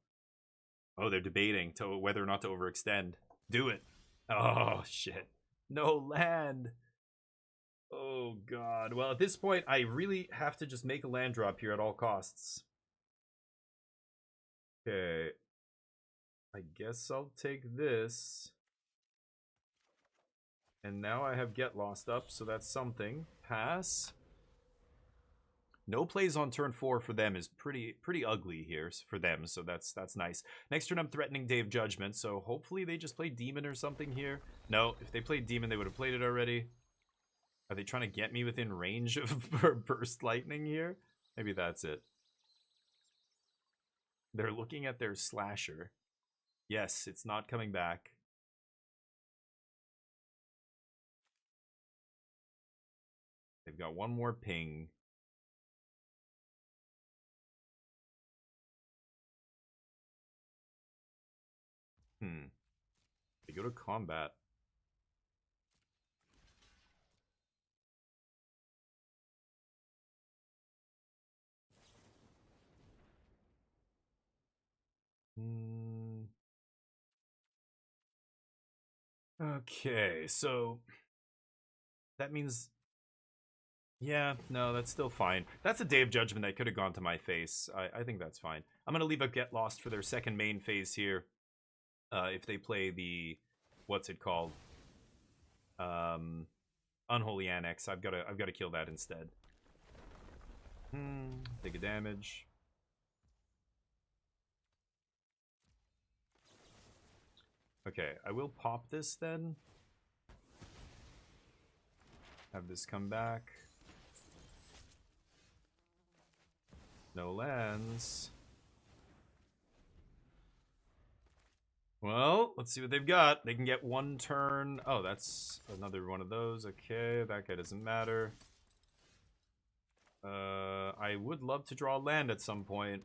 Oh, they're debating whether or not to overextend. Do it. Oh, shit. No land. Oh, God. Well, at this point, I really have to just make a land drop here at all costs. Okay. I guess I'll take this. And now I have Get Lost up, so that's something. Pass. No plays on turn 4 for them is pretty ugly here for them, so that's nice. Next turn I'm threatening Day of Judgment, so hopefully they just play Demon or something here. No, if they played Demon, they would have played it already. Are they trying to get me within range of Burst Lightning here? Maybe that's it. They're looking at their Slasher. Yes, it's not coming back. They've got one more ping. They go to combat. Okay, so that means Yeah, no, that's still fine. That's a Day of Judgment that could have gone to my face. I think that's fine. I'm going to leave a Get Lost for their second main phase here. If they play the... What's it called? Unholy Annex. I've got to kill that instead. Take a damage. Okay, I will pop this then. Have this come back. No lands. Well, let's see what they've got. They can get one turn. Oh, that's another one of those. Okay, that guy doesn't matter. I would love to draw land at some point.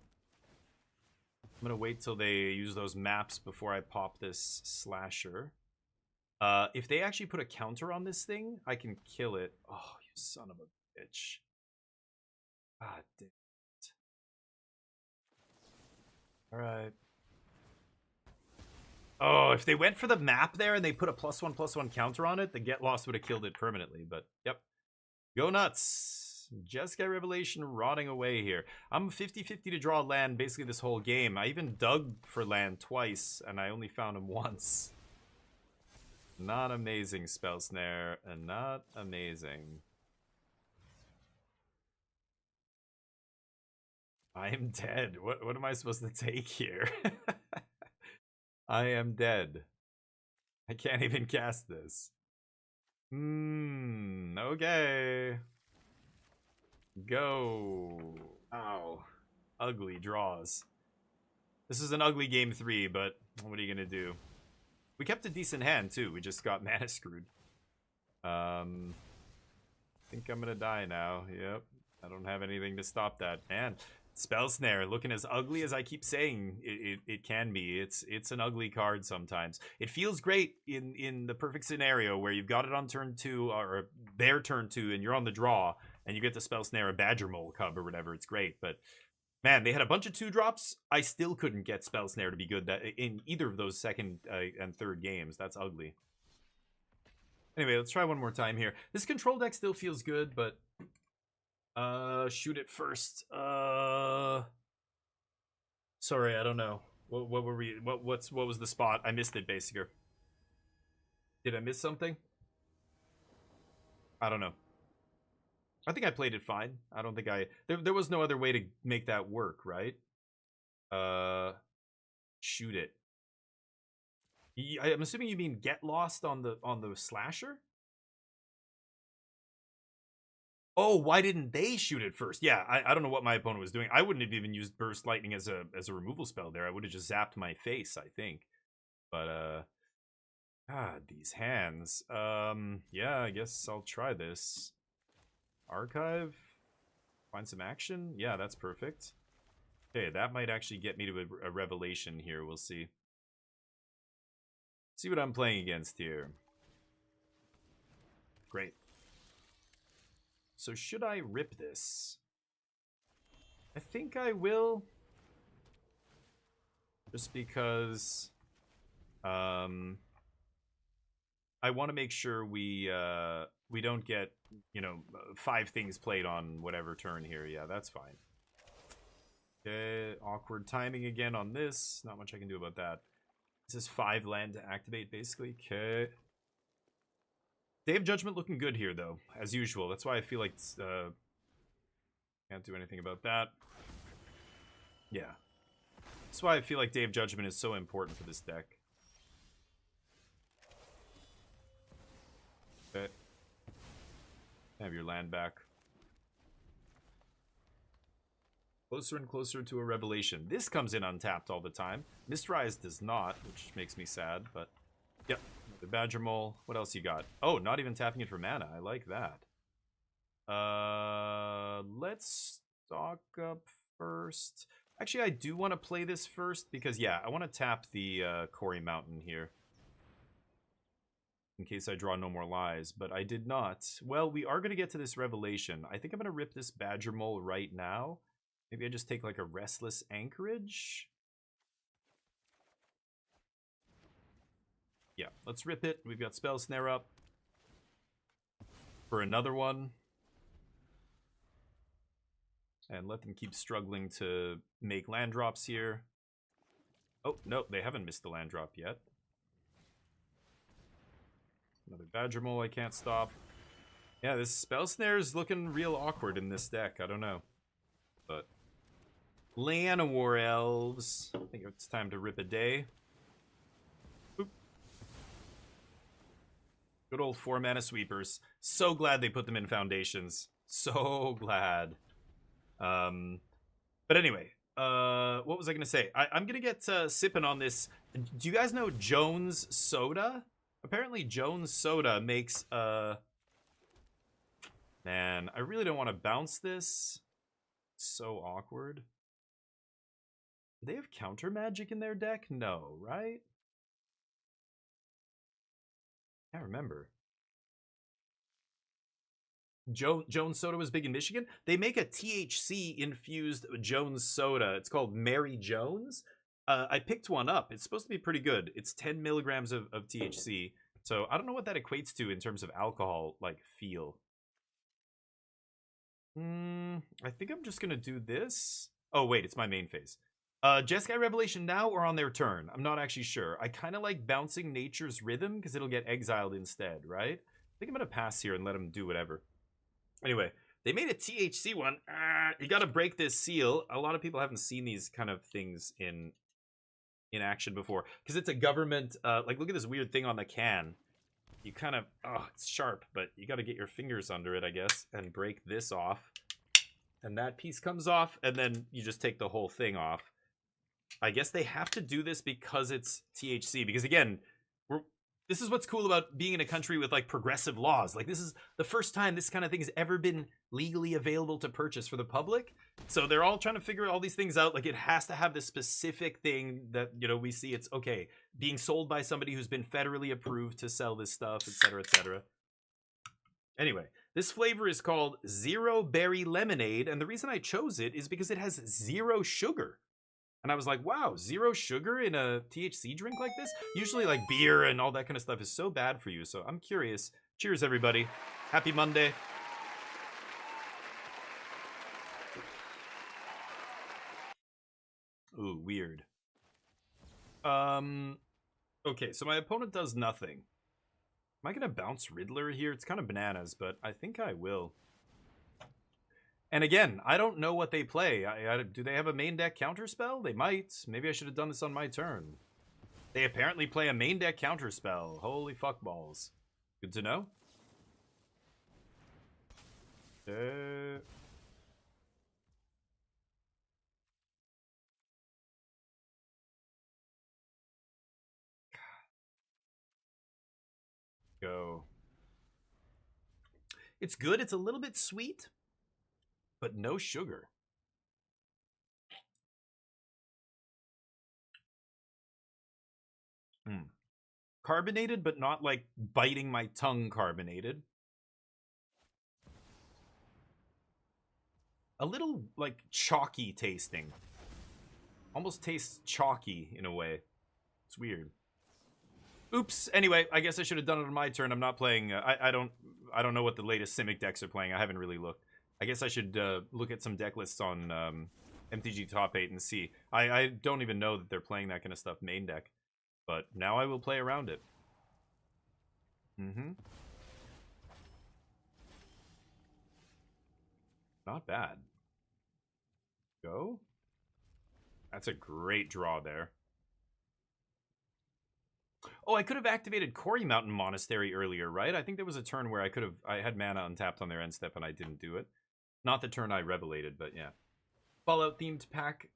I'm gonna wait till they use those maps before I pop this slasher. If they actually put a counter on this thing, I can kill it. Oh, you son of a bitch. God damn it. Alright. Oh, if they went for the map there and they put a +1/+1 counter on it, the Get Lost would have killed it permanently. But, yep. Go nuts. Jeskai Revelation rotting away here. I'm 50-50 to draw land basically this whole game. I even dug for land twice, and I only found him once. Not amazing, Spell Snare, and not amazing. I am dead. What am I supposed to take here? I am dead. I can't even cast this. Okay. Go. Ow. Ugly draws. This is an ugly game 3, but what are you gonna do? We kept a decent hand, too. We just got mana screwed. I think I'm gonna die now. Yep. I don't have anything to stop that. Man, Spell Snare, looking as ugly as I keep saying it can be. It's an ugly card sometimes. It feels great in the perfect scenario where you've got it on turn 2, or their turn 2, and you're on the draw, and you get to Spell Snare a Badger Mole Cub or whatever. It's great, but man, they had a bunch of 2-drops. I still couldn't get Spell Snare to be good in either of those second and third games. That's ugly. Anyway, let's try one more time here. This control deck still feels good, but shoot it first. Sorry, I don't know. What were we? What was the spot? I missed it, basically. Did I miss something? I don't know. I think I played it fine. I don't think there was no other way to make that work, right? Shoot it. I'm assuming you mean Get Lost on the slasher? Oh, why didn't they shoot it first? Yeah, I don't know what my opponent was doing. I wouldn't have even used Burst Lightning as a removal spell there. I would have just zapped my face, I think. But God, these hands. Yeah, I guess I'll try this. Archive? Find some action? Yeah, that's perfect. Okay, that might actually get me to a revelation here. We'll see. See what I'm playing against here. Great. So should I rip this? I think I will. Just because I want to make sure we don't get, 5 things played on whatever turn here. Yeah, that's fine. Okay, awkward timing again on this. Not much I can do about that. This is 5 land to activate, basically. Okay. Day of Judgment looking good here, though, as usual. That's why I feel like can't do anything about that. Yeah. That's why I feel like Day of Judgment is so important for this deck. Okay. Have your land back. Closer and closer to a revelation. This comes in untapped all the time. Mistrise does not, which makes me sad, but yep. The Badger Mole. What else you got? Oh, not even tapping it for mana. I like that. Let's stock up first. Actually, I do want to play this first because, yeah, I want to tap the Quarry Mountain here. In case I draw no more lies, but I did not. Well, we are going to get to this revelation. I think I'm going to rip this Badger Mole right now. Maybe I just take like a Restless Anchorage. Yeah, let's rip it. We've got Spell Snare up for another one. and let them keep struggling to make land drops here. Oh, no, they haven't missed the land drop yet. Another Badger Mole I can't stop. Yeah, this Spell Snare is looking real awkward in this deck. I don't know. But Llanowar Elves. I think it's time to rip a day. Boop. Good old 4-mana sweepers. So glad they put them in Foundations. So glad. But anyway, what was I going to say? I'm going to get sipping on this. Do you guys know Jones Soda? Apparently Jones Soda makes... Man, I really don't want to bounce this. It's so awkward. Do they have counter magic in their deck? No, right? I can't remember. Jones Soda was big in Michigan. They make a THC infused Jones Soda. It's called Mary Jones. I picked one up. It's supposed to be pretty good. It's 10 milligrams of THC. So I don't know what that equates to in terms of alcohol, like, feel. I think I'm just gonna do this. Oh, wait, it's my main phase. Jeskai Revelation now or on their turn? I'm not actually sure. I kind of like bouncing Nature's Rhythm because it'll get exiled instead, right? I think I'm gonna pass here and let them do whatever. Anyway, they made a THC one. You gotta break this seal. A lot of people haven't seen these kind of things in action before because it's a government. Like, look at this weird thing on the can. You kind of, oh, it's sharp, but you got to get your fingers under it, I guess, and break this off. And that piece comes off, and then you just take the whole thing off. I guess they have to do this because it's THC, because again, this is what's cool about being in a country with, like, progressive laws. Like, this is the first time this kind of thing has ever been legally available to purchase for the public. So they're all trying to figure all these things out. Like, it has to have this specific thing that, you know, we see it's, okay, being sold by somebody who's been federally approved to sell this stuff, etc., etc. Anyway, this flavor is called Zero Berry Lemonade, and the reason I chose it is because it has 0 sugar. And I was like, wow, 0 sugar in a THC drink like this? Usually, like, beer and all that kind of stuff is so bad for you, so I'm curious. Cheers, everybody. Happy Monday. Ooh, weird. Okay, so my opponent does nothing. Am I gonna bounce Riddler here? It's kind of bananas, but I think I will. And again, I don't know what they play. Do they have a main deck counterspell? They might. Maybe I should have done this on my turn. They apparently play a main deck counterspell. Holy fuck balls. Good to know. Go. It's good. It's a little bit sweet, but no sugar. Carbonated, but not like biting my tongue carbonated. A little like chalky tasting. Almost tastes chalky in a way. It's weird. Oops. Anyway, I guess I should have done it on my turn. I'm not playing. I don't know what the latest Simic decks are playing. I haven't really looked. I guess I should look at some deck lists on MTG Top 8 and see. I don't even know that they're playing that kind of stuff main deck. But now I will play around it. Not bad. Go. That's a great draw there. Oh, I could have activated Quarry Mountain Monastery earlier, right? I think there was a turn where I had mana untapped on their end step and I didn't do it. Not the turn I rebelated, but yeah. Fallout themed pack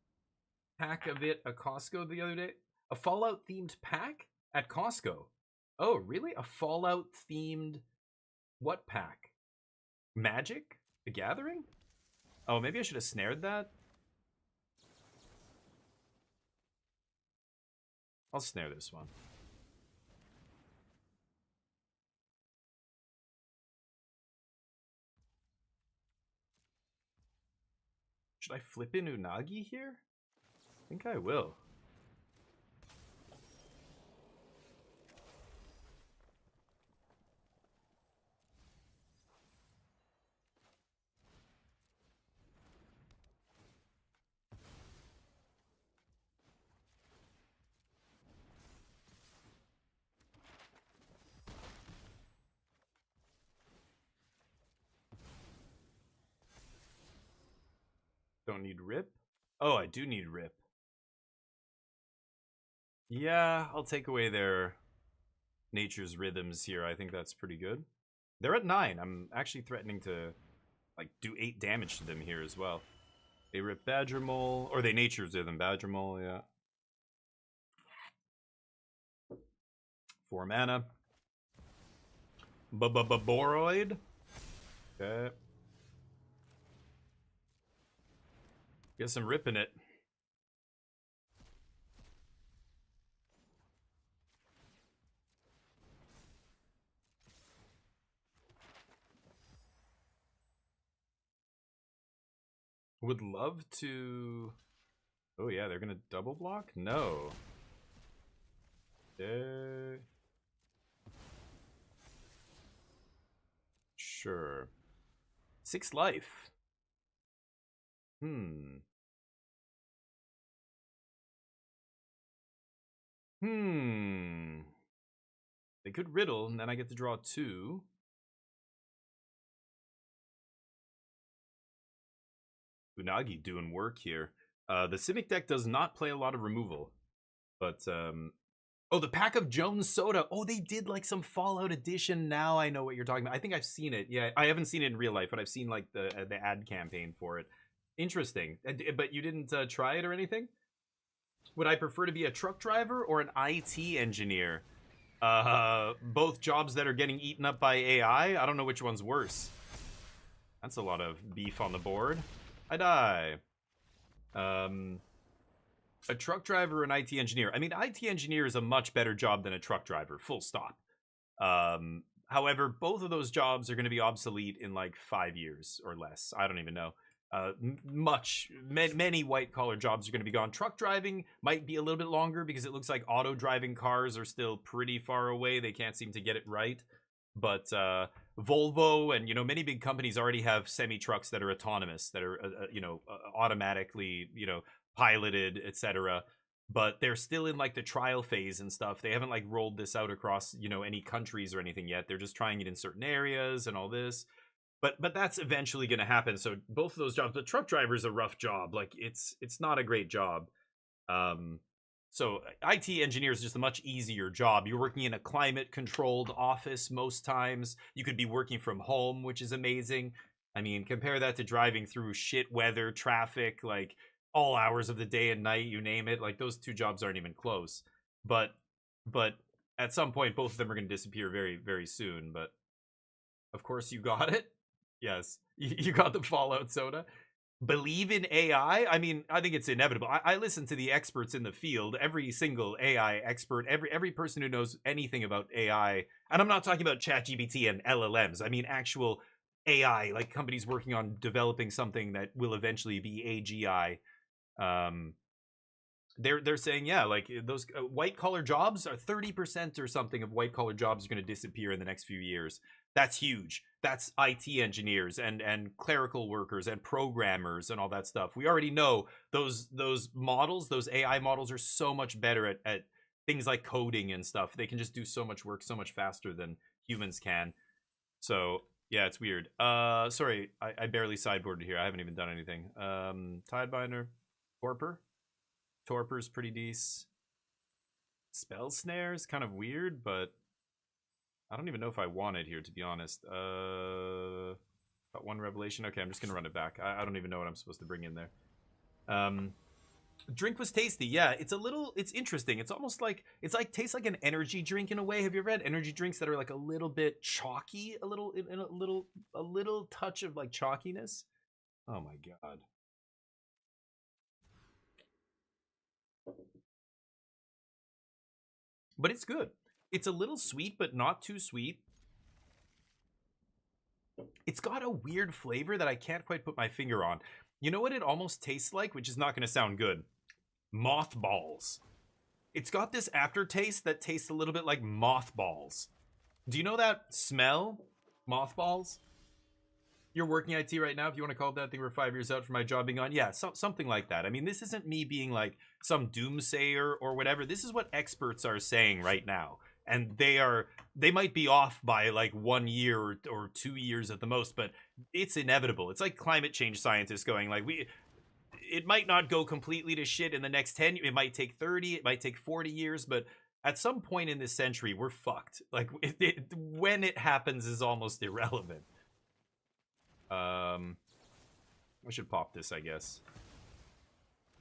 of it at Costco the other day. A Fallout themed pack at Costco. Oh, really? A Fallout themed what pack? Magic? The Gathering? Oh, maybe I should have snared that. I'll snare this one. Should I flip in Unagi here? I think I will. don't need rip. Oh, I do need rip. Yeah, I'll take away their nature's rhythms here. I think that's pretty good. They're at 9. I'm actually threatening to like do 8 damage to them here as well. They rip Badger Mole, or they nature's rhythm Badger Mole, yeah. 4 mana. Boroid. Okay. Guess I'm ripping it. Would love to... Oh yeah, they're gonna double block? No. Sure. 6 life. They could riddle, and then I get to draw 2. Unagi doing work here. The Simic deck does not play a lot of removal. But, oh, the pack of Jones Soda. Oh, they did, like, some Fallout edition. Now I know what you're talking about. I think I've seen it. Yeah, I haven't seen it in real life, but I've seen, like, the ad campaign for it. Interesting. But you didn't try it or anything? Would I prefer to be a truck driver or an IT engineer? Both jobs that are getting eaten up by AI? I don't know which one's worse. That's a lot of beef on the board. I die. A truck driver or an IT engineer. I mean, IT engineer is a much better job than a truck driver, full stop. However, both of those jobs are going to be obsolete in like 5 years or less. I don't even know. Many white-collar jobs are going to be gone. Truck driving might be a little bit longer because it looks like auto-driving cars are still pretty far away. They can't seem to get it right. But Volvo and, you know, many big companies already have semi-trucks that are autonomous, that are, automatically, piloted, etc. But they're still in, like, the trial phase and stuff. They haven't, like, rolled this out across, any countries or anything yet. They're just trying it in certain areas and all this. But that's eventually going to happen. So both of those jobs, but truck driver is a rough job. Like, it's not a great job. So IT engineer is just a much easier job. You're working in a climate-controlled office most times. You could be working from home, which is amazing. I mean, compare that to driving through shit weather, traffic, like all hours of the day and night, you name it. Like, those two jobs aren't even close. But at some point, both of them are going to disappear very, very soon. But of course, you got it. Yes, you got the Fallout soda. Believe in AI? I mean, I think it's inevitable. I listen to the experts in the field, every single AI expert, every person who knows anything about AI. And I'm not talking about ChatGPT and LLMs. I mean actual AI, like companies working on developing something that will eventually be AGI. They're saying, yeah, like those white collar jobs are 30% or something of white collar jobs are going to disappear in the next few years. That's huge. That's IT engineers and clerical workers and programmers and all that stuff. We already know those models, those AI models are so much better at things like coding and stuff. They can just do so much work so much faster than humans can. So yeah, it's weird. Sorry, I barely sideboarded here. I haven't even done anything. Tidebinder, Torpor's pretty decent. Spell Snare's kind of weird, but I don't even know if I want it here, to be honest. Got one Revelation. Okay, I'm just going to run it back. I don't even know what I'm supposed to bring in there. Drink was tasty. Yeah, it's interesting. It's almost like, tastes like an energy drink in a way. Have you ever had energy drinks that are like a little bit chalky? A little touch of like chalkiness? Oh my God. But it's good. It's a little sweet, but not too sweet. It's got a weird flavor that I can't quite put my finger on. You know what it almost tastes like, which is not going to sound good? Mothballs. It's got this aftertaste that tastes a little bit like mothballs. Do you know that smell? Mothballs? You're working IT right now, if you want to call it that. I think we're 5 years out from my job being on. Yeah, something like that. I mean, this isn't me being like some doomsayer or whatever. This is what experts are saying right now. And they might be off by like 1 year or 2 years at the most, but it's inevitable. It's like climate change scientists going like, it might not go completely to shit in the next 10. It might take 30. It might take 40 years. But at some point in this century, we're fucked. Like, when it happens is almost irrelevant. I should pop this, I guess.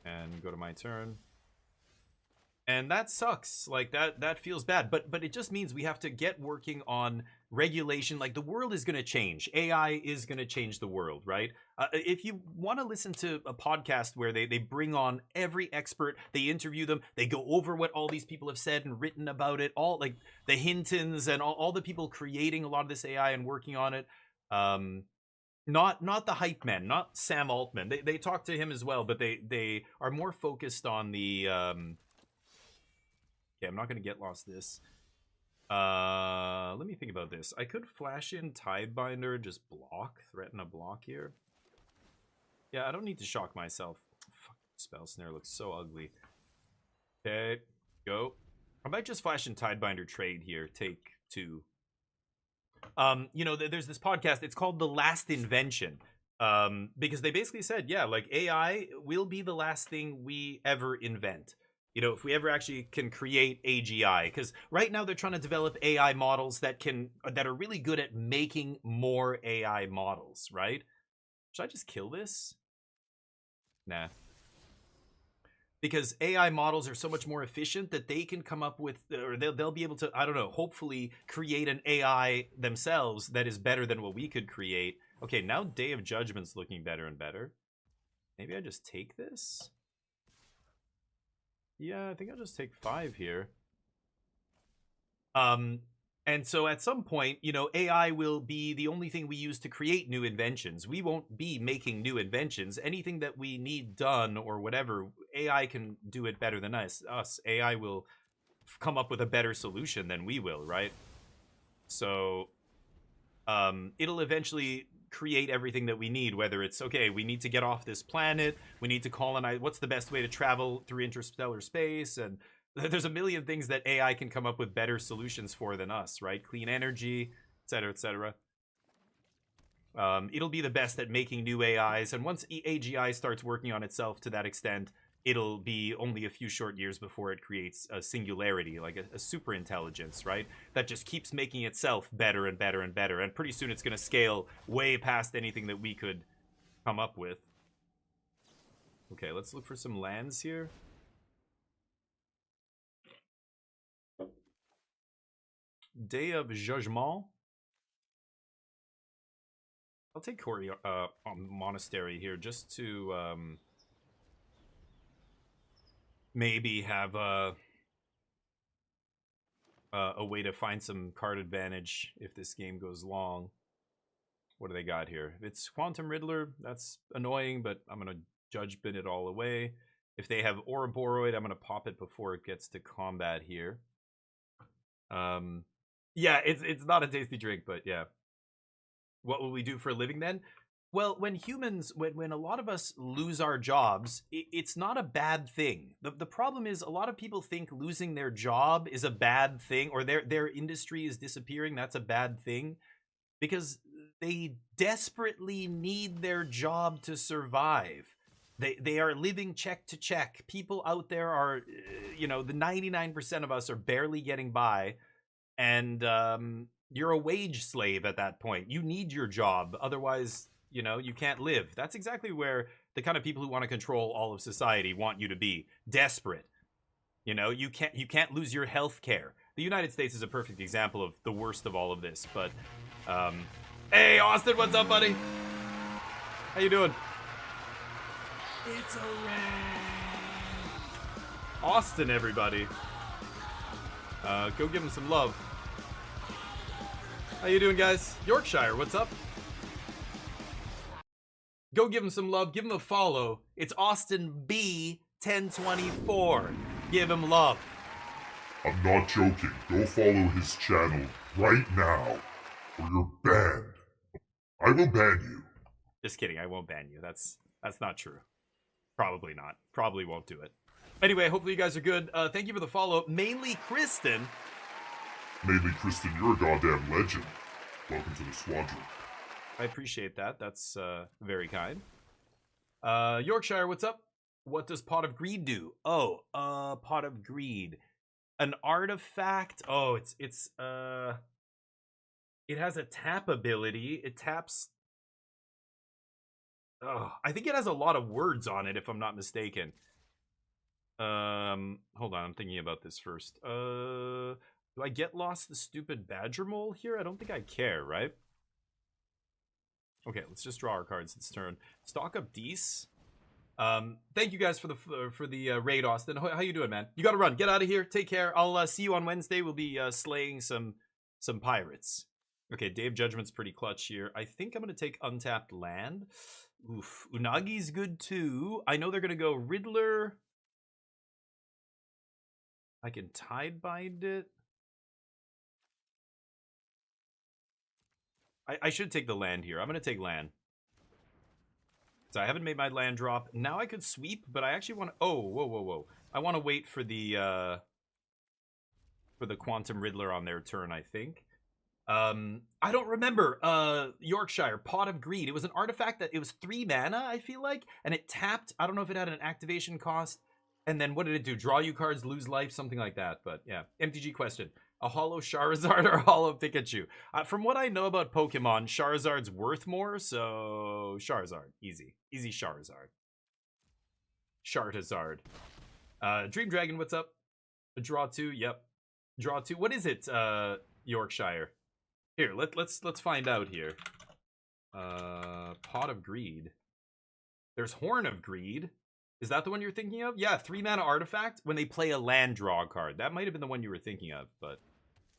And go to my turn. And that sucks. Like, that feels bad. But it just means we have to get working on regulation. Like, the world is going to change. AI is going to change the world, right? If you want to listen to a podcast where they bring on every expert, they interview them, they go over what all these people have said and written about it, all like the Hintons and all the people creating a lot of this AI and working on it. Not the hype men, not Sam Altman. They talk to him as well, but they are more focused on the okay, I'm not gonna get lost this. Let me think about this. I could flash in Tidebinder, just threaten a block here. Yeah, I don't need to shock myself. Fuck, spell snare looks so ugly. Okay, go. I might just flash in Tidebinder trade here. Take 2. You know, there's this podcast, it's called The Last Invention, because they basically said, yeah, like AI will be the last thing we ever invent. You know, if we ever actually can create AGI, because right now they're trying to develop AI models that are really good at making more AI models, right? Should I just kill this? Nah. Because AI models are so much more efficient that they can come up with, or they'll be able to, I don't know, hopefully create an AI themselves that is better than what we could create. Okay, now Day of Judgment's looking better and better. Maybe I just take this? Yeah, I think I'll just take 5 here. And so at some point, you know, AI will be the only thing we use to create new inventions. We won't be making new inventions. Anything that we need done or whatever, AI can do it better than us. AI will come up with a better solution than we will, right? So it'll eventually create everything that we need, whether it's, okay, we need to get off this planet, we need to colonize, what's the best way to travel through interstellar space, and there's a million things that AI can come up with better solutions for than us, right? Clean energy, etc., etc. It'll be the best at making new AIs, and once AGI starts working on itself to that extent, it'll be only a few short years before it creates a singularity, like a super intelligence, right? That just keeps making itself better and better and better, and pretty soon it's going to scale way past anything that we could come up with. Okay, let's look for some lands here. Day of Judgment. I'll take Monastery here just to maybe have a way to find some card advantage if this game goes long. What do they got here? If it's Quantum Riddler, that's annoying, but I'm going to Judge Bin it all away. If they have Ouroboros, I'm going to pop it before it gets to combat here. Yeah, it's not a tasty drink, but yeah. What will we do for a living then? Well, when humans, when a lot of us lose our jobs, it's not a bad thing. The problem is a lot of people think losing their job is a bad thing, or their industry is disappearing, that's a bad thing, because they desperately need their job to survive. They are living check to check. People out there are, you know, the 99% of us are barely getting by, and you're a wage slave at that point. You need your job, otherwise, you know, you can't live. That's exactly where the kind of people who want to control all of society want you to be. Desperate. You know, you can't lose your health care. The United States is a perfect example of the worst of all of this, but hey, Austin, what's up, buddy? How you doing? It's a wrap. Austin, everybody. Go give him some love. How you doing, guys? Yorkshire, what's up? Go give him some love. Give him a follow. It's Austin B 1024. Give him love. I'm not joking. Go follow his channel right now, or you're banned. I will ban you. Just kidding. I won't ban you. That's not true. Probably not. Probably won't do it. Anyway, hopefully you guys are good. Thank you for the follow. Mainly Kristen. Mainly Kristen, you're a goddamn legend. Welcome to the squadron. I appreciate that. That's very kind. Yorkshire, what's up? What does Pot of Greed do? Oh, Pot of Greed. An artifact. Oh, it has a tap ability. It taps. Oh, I think it has a lot of words on it, if I'm not mistaken. Hold on, I'm thinking about this first. Do I get lost the stupid badger mole here? I don't think I care, right? Okay, let's just draw our cards this turn. Stock up Dees. Thank you guys for the raid, Austin. How you doing, man? You gotta run. Get out of here. Take care. I'll see you on Wednesday. We'll be slaying some pirates. Okay, Day of Judgment's pretty clutch here. I think I'm gonna take untapped land. Oof, Unagi's good too. I know they're gonna go Riddler. I can tide bind it. I should take the land here. I'm gonna take land. So I haven't made my land drop. Now I could sweep, but I actually want to... Oh, whoa. I want to wait for the Quantum Riddler on their turn, I think. I don't remember. Yorkshire, Pot of Greed. It was an artifact that... It was 3 mana, I feel like. And it tapped. I don't know if it had an activation cost. And then what did it do? Draw you cards, lose life, something like that. But yeah. MTG question. A hollow Charizard or a hollow Pikachu? From what I know about Pokemon, Charizard's worth more, so Charizard. Easy. Easy Charizard. Charizard. Dream Dragon, what's up? Draw 2, yep. Draw 2. What is it, Yorkshire? Here, let's find out here. Pot of Greed. There's Horn of Greed. Is that the one you're thinking of? Yeah, 3 mana artifact when they play a land draw card. That might have been the one you were thinking of, but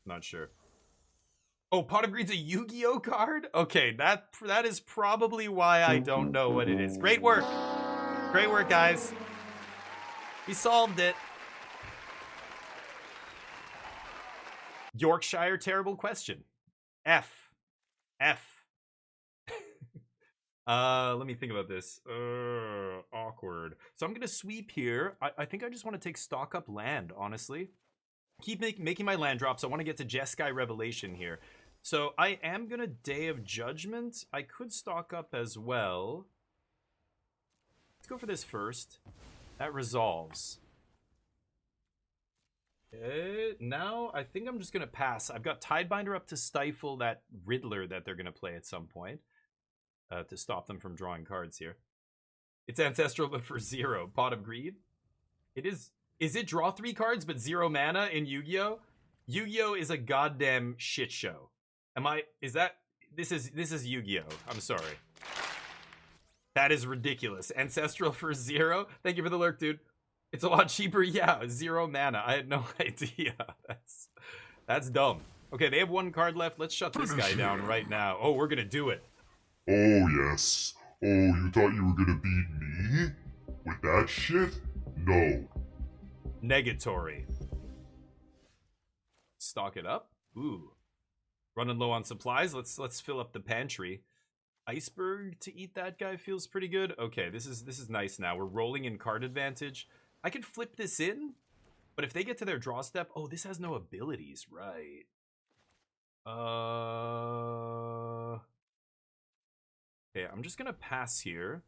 I'm not sure. Oh, Pot of Greed's a Yu-Gi-Oh card? Okay, that is probably why I don't know what it is. Great work. Great work, guys. We solved it. Yorkshire, terrible question. F. Let me think about this. Awkward. So I'm gonna sweep here. I think I just want to take stock up land, honestly. Keep making my land drops. I want to get to Jeskai Revelation here. So I am gonna Day of Judgment. I could stock up as well. Let's go for this first. That resolves. Okay, now I think I'm just gonna pass. I've got Tidebinder up to stifle that Riddler that they're gonna play at some point. To stop them from drawing cards here. It's Ancestral, but for 0. Pot of Greed. It is... Is it draw 3 cards, but 0 mana in Yu-Gi-Oh? Yu-Gi-Oh is a goddamn shit show. Is that... This is Yu-Gi-Oh. I'm sorry. That is ridiculous. Ancestral for 0? Thank you for the lurk, dude. It's a lot cheaper. Yeah, 0 mana. I had no idea. That's dumb. Okay, they have 1 card left. Let's shut this guy down right now. Oh, we're gonna do it. Oh, yes. Oh, you thought you were gonna beat me? With that shit? No. Negatory. Stock it up. Ooh. Running low on supplies. Let's fill up the pantry. Iceberg to eat that guy feels pretty good. Okay, this is nice now. We're rolling in card advantage. I could flip this in, but if they get to their draw step... Oh, this has no abilities, right. Okay, I'm just gonna pass here.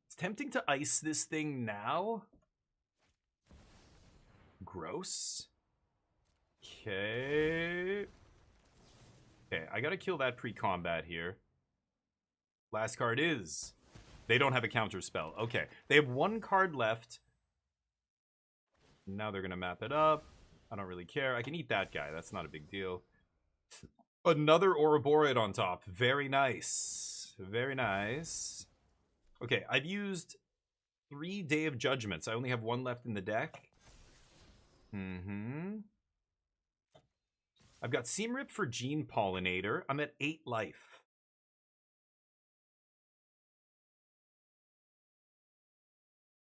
It's tempting to ice this thing now. Gross. Okay. Okay, I gotta kill that pre-combat here. Last card is... They don't have a counter spell. Okay, they have 1 card left. Now they're gonna map it up. I don't really care. I can eat that guy. That's not a big deal. Another Ouroborid on top. Very nice. Very nice. Okay, I've used 3 Day of Judgments. I only have 1 left in the deck. I've got Seam Rip for Gene Pollinator. I'm at 8 life.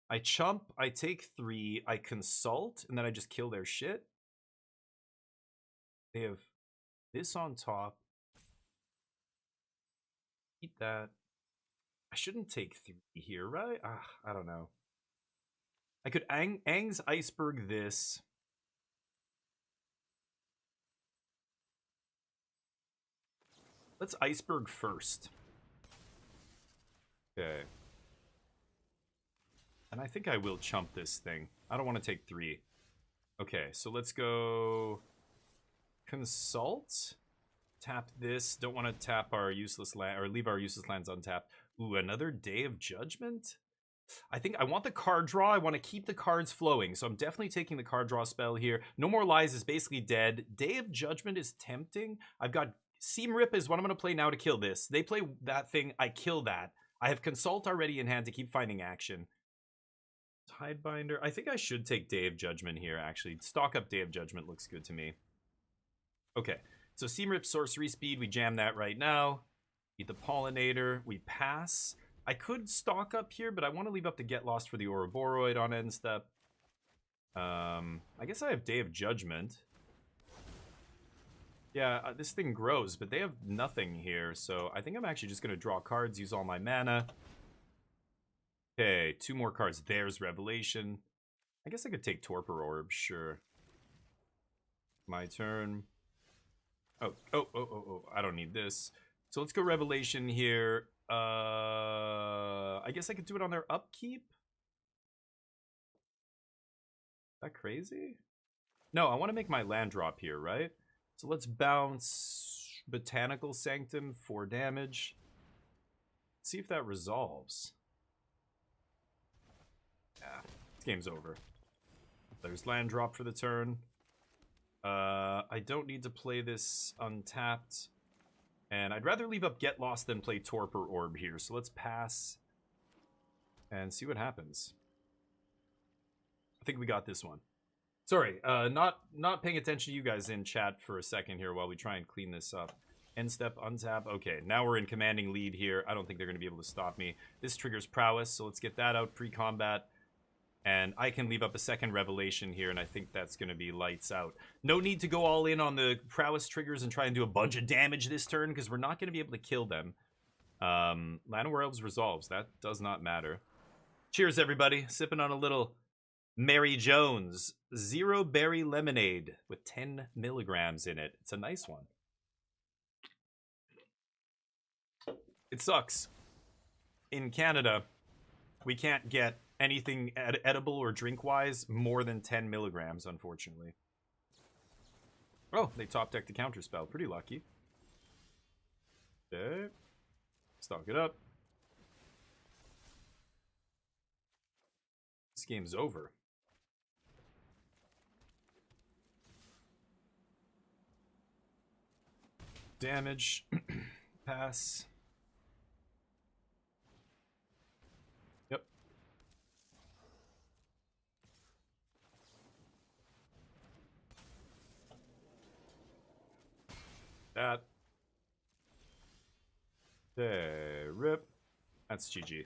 I chump, I take 3, I consult, and then I just kill their shit. They have this on top. Eat that. I shouldn't take 3 here, right? I don't know. I could Aang's Iceberg this. Let's Iceberg first. Okay. And I think I will chump this thing. I don't want to take 3. Okay, so let's go... Consult? Tap this. Don't want to tap our useless land, or leave our useless lands untapped. Ooh, another Day of Judgment? I think I want the card draw. I want to keep the cards flowing, so I'm definitely taking the card draw spell here. No More Lies is basically dead. Day of Judgment is tempting. I've got Seam Rip is what I'm going to play now to kill this. They play that thing, I kill that. I have Consult already in hand to keep finding action. Tidebinder. I think I should take Day of Judgment here, actually. Stock up Day of Judgment looks good to me. Okay, so Seam Rip, Sorcery Speed. We jam that right now. Eat the Pollinator. We pass. I could stock up here, but I want to leave up the Get Lost for the Ouroboros on end step. I guess I have Day of Judgment. Yeah, this thing grows, but they have nothing here, so I think I'm actually just going to draw cards, use all my mana. Okay, 2 more cards. There's Revelation. I guess I could take Torpor Orb, sure. My turn. Oh, I don't need this. So let's go Revelation here. I guess I could do it on their upkeep. Is that crazy? No, I want to make my land drop here, right? So let's bounce Botanical Sanctum, 4 damage. Let's see if that resolves. Yeah, this game's over. There's land drop for the turn. I don't need to play this untapped. And I'd rather leave up Get Lost than play Torpor Orb here. So let's pass and see what happens. I think we got this one. Sorry, not paying attention to you guys in chat for a second here while we try and clean this up. End step, untap. Okay, now we're in commanding lead here. I don't think they're going to be able to stop me. This triggers Prowess, so let's get that out pre-combat. And I can leave up a second Revelation here, and I think that's going to be lights out. No need to go all in on the Prowess triggers and try and do a bunch of damage this turn, because we're not going to be able to kill them. Llanowar Elves resolves. That does not matter. Cheers, everybody. Sipping on a little Mary Jones 0 Berry Lemonade with 10 milligrams in it. It's a nice one. It sucks. In Canada, we can't get anything edible or drink-wise more than 10 milligrams, unfortunately. Oh, they top-decked the counterspell. Pretty lucky. Okay. Stock it up. This game's over. Damage. Pass. Yep. That. There. Rip. That's GG.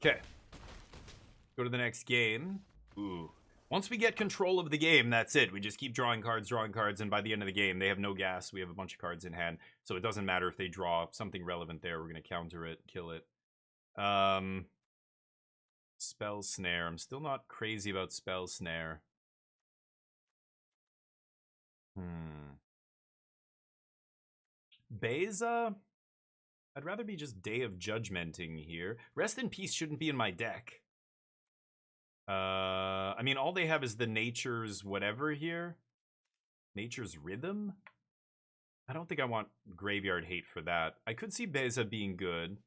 Okay. Go to the next game. Ooh. Once we get control of the game, that's it. We just keep drawing cards, and by the end of the game, they have no gas. We have a bunch of cards in hand, so it doesn't matter if they draw something relevant there. We're going to counter it, kill it. Spell Snare. I'm still not crazy about Spell Snare. Beza? I'd rather be just Day of Judgmenting here. Rest in Peace shouldn't be in my deck. I mean, all they have is the Nature's whatever here. Nature's Rhythm? I don't think I want Graveyard Hate for that. I could see Beza being good.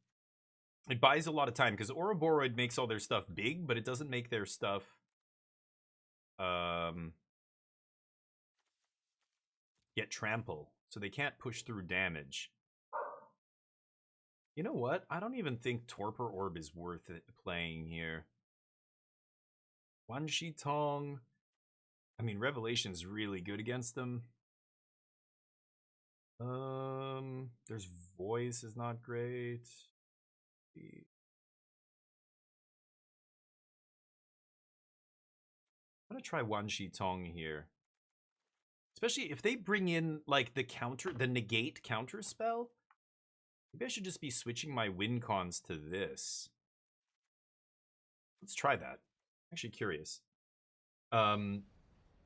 It buys a lot of time, because Ouroboros makes all their stuff big, but it doesn't make their stuff... get trample. So they can't push through damage. You know what? I don't even think Torpor Orb is worth it playing here. Wan Shi Tong. I mean, Revelation's really good against them. There's Voice is not great. I'm gonna try Wan Shi Tong here. Especially if they bring in, like, the negate counter spell. Maybe I should just be switching my win cons to this. Let's try that. Actually curious. You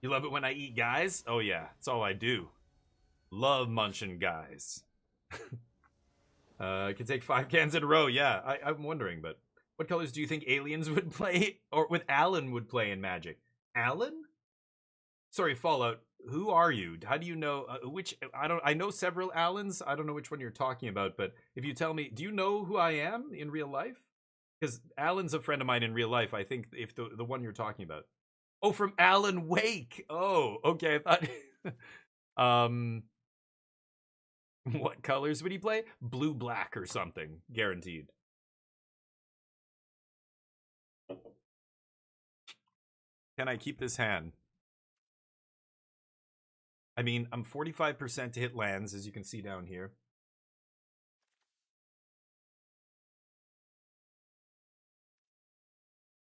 love it when I eat guys? Oh yeah, that's all I do. Love munching guys. I can take 5 cans in a row. Yeah, I'm wondering, but what colors do you think aliens would play, or with Alan would play in Magic? Alan? Sorry, Fallout. Who are you? How do you know which? I know several Allens. I don't know which one you're talking about, but if you tell me, do you know who I am in real life? Because Alan's a friend of mine in real life. I think if the one you're talking about. Oh, from Alan Wake. Oh, okay. I thought. What colors would he play? Blue, black, or something. Guaranteed. Can I keep this hand? I mean, I'm 45% to hit lands, as you can see down here.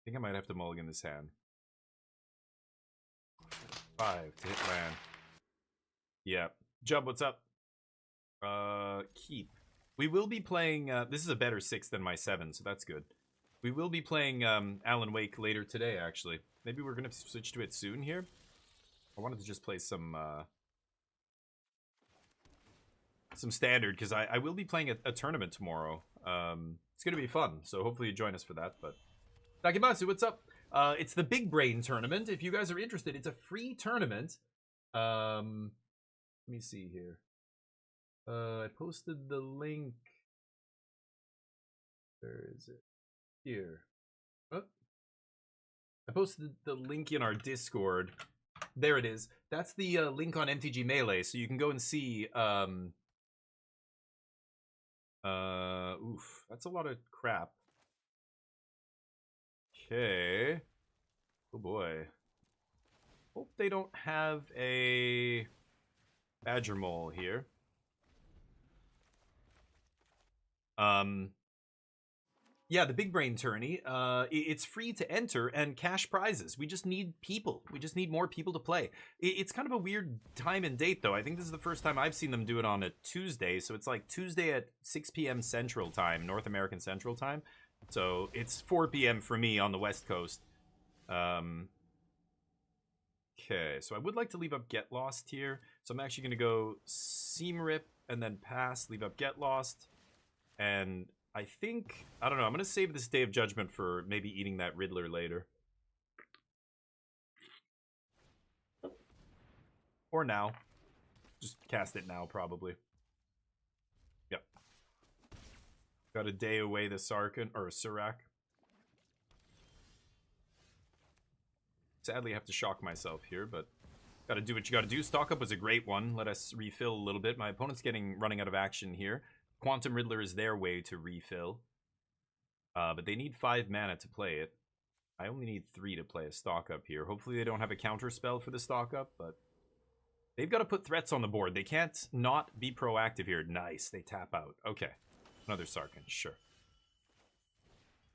I think I might have to mulligan this hand. 5 to hit land. Yeah. Jub, what's up? Keep. We will be playing, this is a better 6 than my 7, so that's good. We will be playing Alan Wake later today, actually. Maybe we're going to switch to it soon here. I wanted to just play some standard, because I will be playing a tournament tomorrow. It's going to be fun, so hopefully you join us for that. But Takimasu, what's up? It's the Big Brain Tournament. If you guys are interested, it's a free tournament. Let me see here. I posted the link. Where is it? Here. Oh. I posted the link in our Discord. There it is. That's the link on MTG Melee, so you can go and see. Oof, that's a lot of crap. Okay. Oh boy. Hope they don't have a Badger Mole here. Yeah, the Big Brain Tourney. It's free to enter and cash prizes. We just need people. We just need more people to play. It's kind of a weird time and date, though. I think this is the first time I've seen them do it on a Tuesday. So it's like Tuesday at 6 p.m. Central Time, North American Central Time. So it's 4 p.m. for me on the West Coast. Okay, so I would like to leave up Get Lost here. So I'm actually going to go Seam Rip and then pass, leave up Get Lost. And I think, I don't know, I'm going to save this Day of Judgment for maybe eating that Riddler later. Or now. Just cast it now, probably. Yep. Got a day away the Sarkhan, or Surak. Sadly, I have to shock myself here, but gotta do what you gotta do. Stock Up was a great one. Let us refill a little bit. My opponent's running out of action here. Quantum Riddler is their way to refill. But they need 5 mana to play it. I only need 3 to play a Stock Up here. Hopefully they don't have a counter spell for the Stock Up, but they've got to put threats on the board. They can't not be proactive here. Nice. They tap out. Okay. Another Sarkhan. Sure.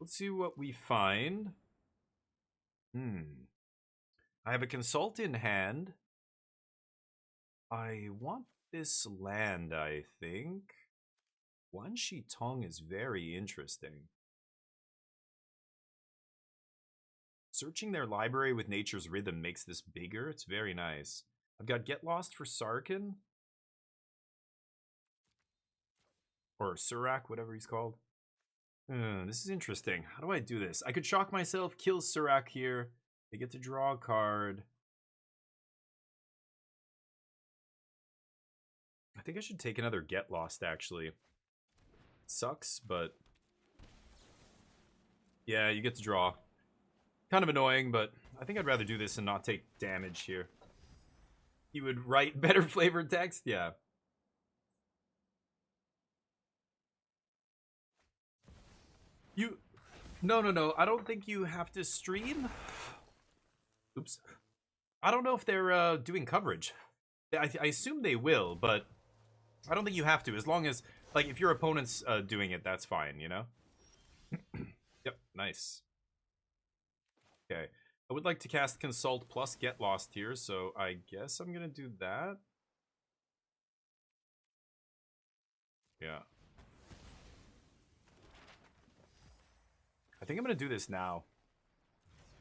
Let's see what we find. I have a Consult in hand. I want this land, I think. Wan Shi Tong is very interesting. Searching their library with Nature's Rhythm makes this bigger. It's very nice. I've got Get Lost for Sarkhan. Or Surak, whatever he's called. This is interesting. How do I do this? I could shock myself, kill Surak here. They get to draw a card. I think I should take another Get Lost, actually. It sucks, but... yeah, you get to draw. Kind of annoying, but I think I'd rather do this and not take damage here. He would write better flavored text? Yeah. No. I don't think you have to stream. Oops. I don't know if they're doing coverage. I assume they will, but I don't think you have to. As long as, like, if your opponent's doing it, that's fine, you know? Yep, nice. Okay. I would like to cast Consult plus Get Lost here, so I guess I'm going to do that. Yeah. I think I'm going to do this now.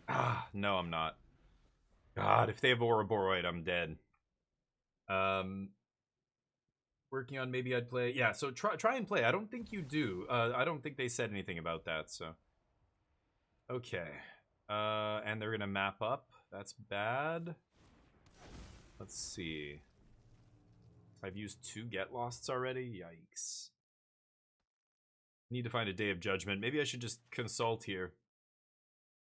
Ah, no, I'm not. God, if they have Ouroboros, I'm dead. Working on maybe I'd play. Yeah, so try and play. I don't think you do. I don't think they said anything about that, so. Okay. And they're gonna map up. That's bad. Let's see. I've used 2 Get Losts already. Yikes. Need to find a Day of Judgment. Maybe I should just consult here.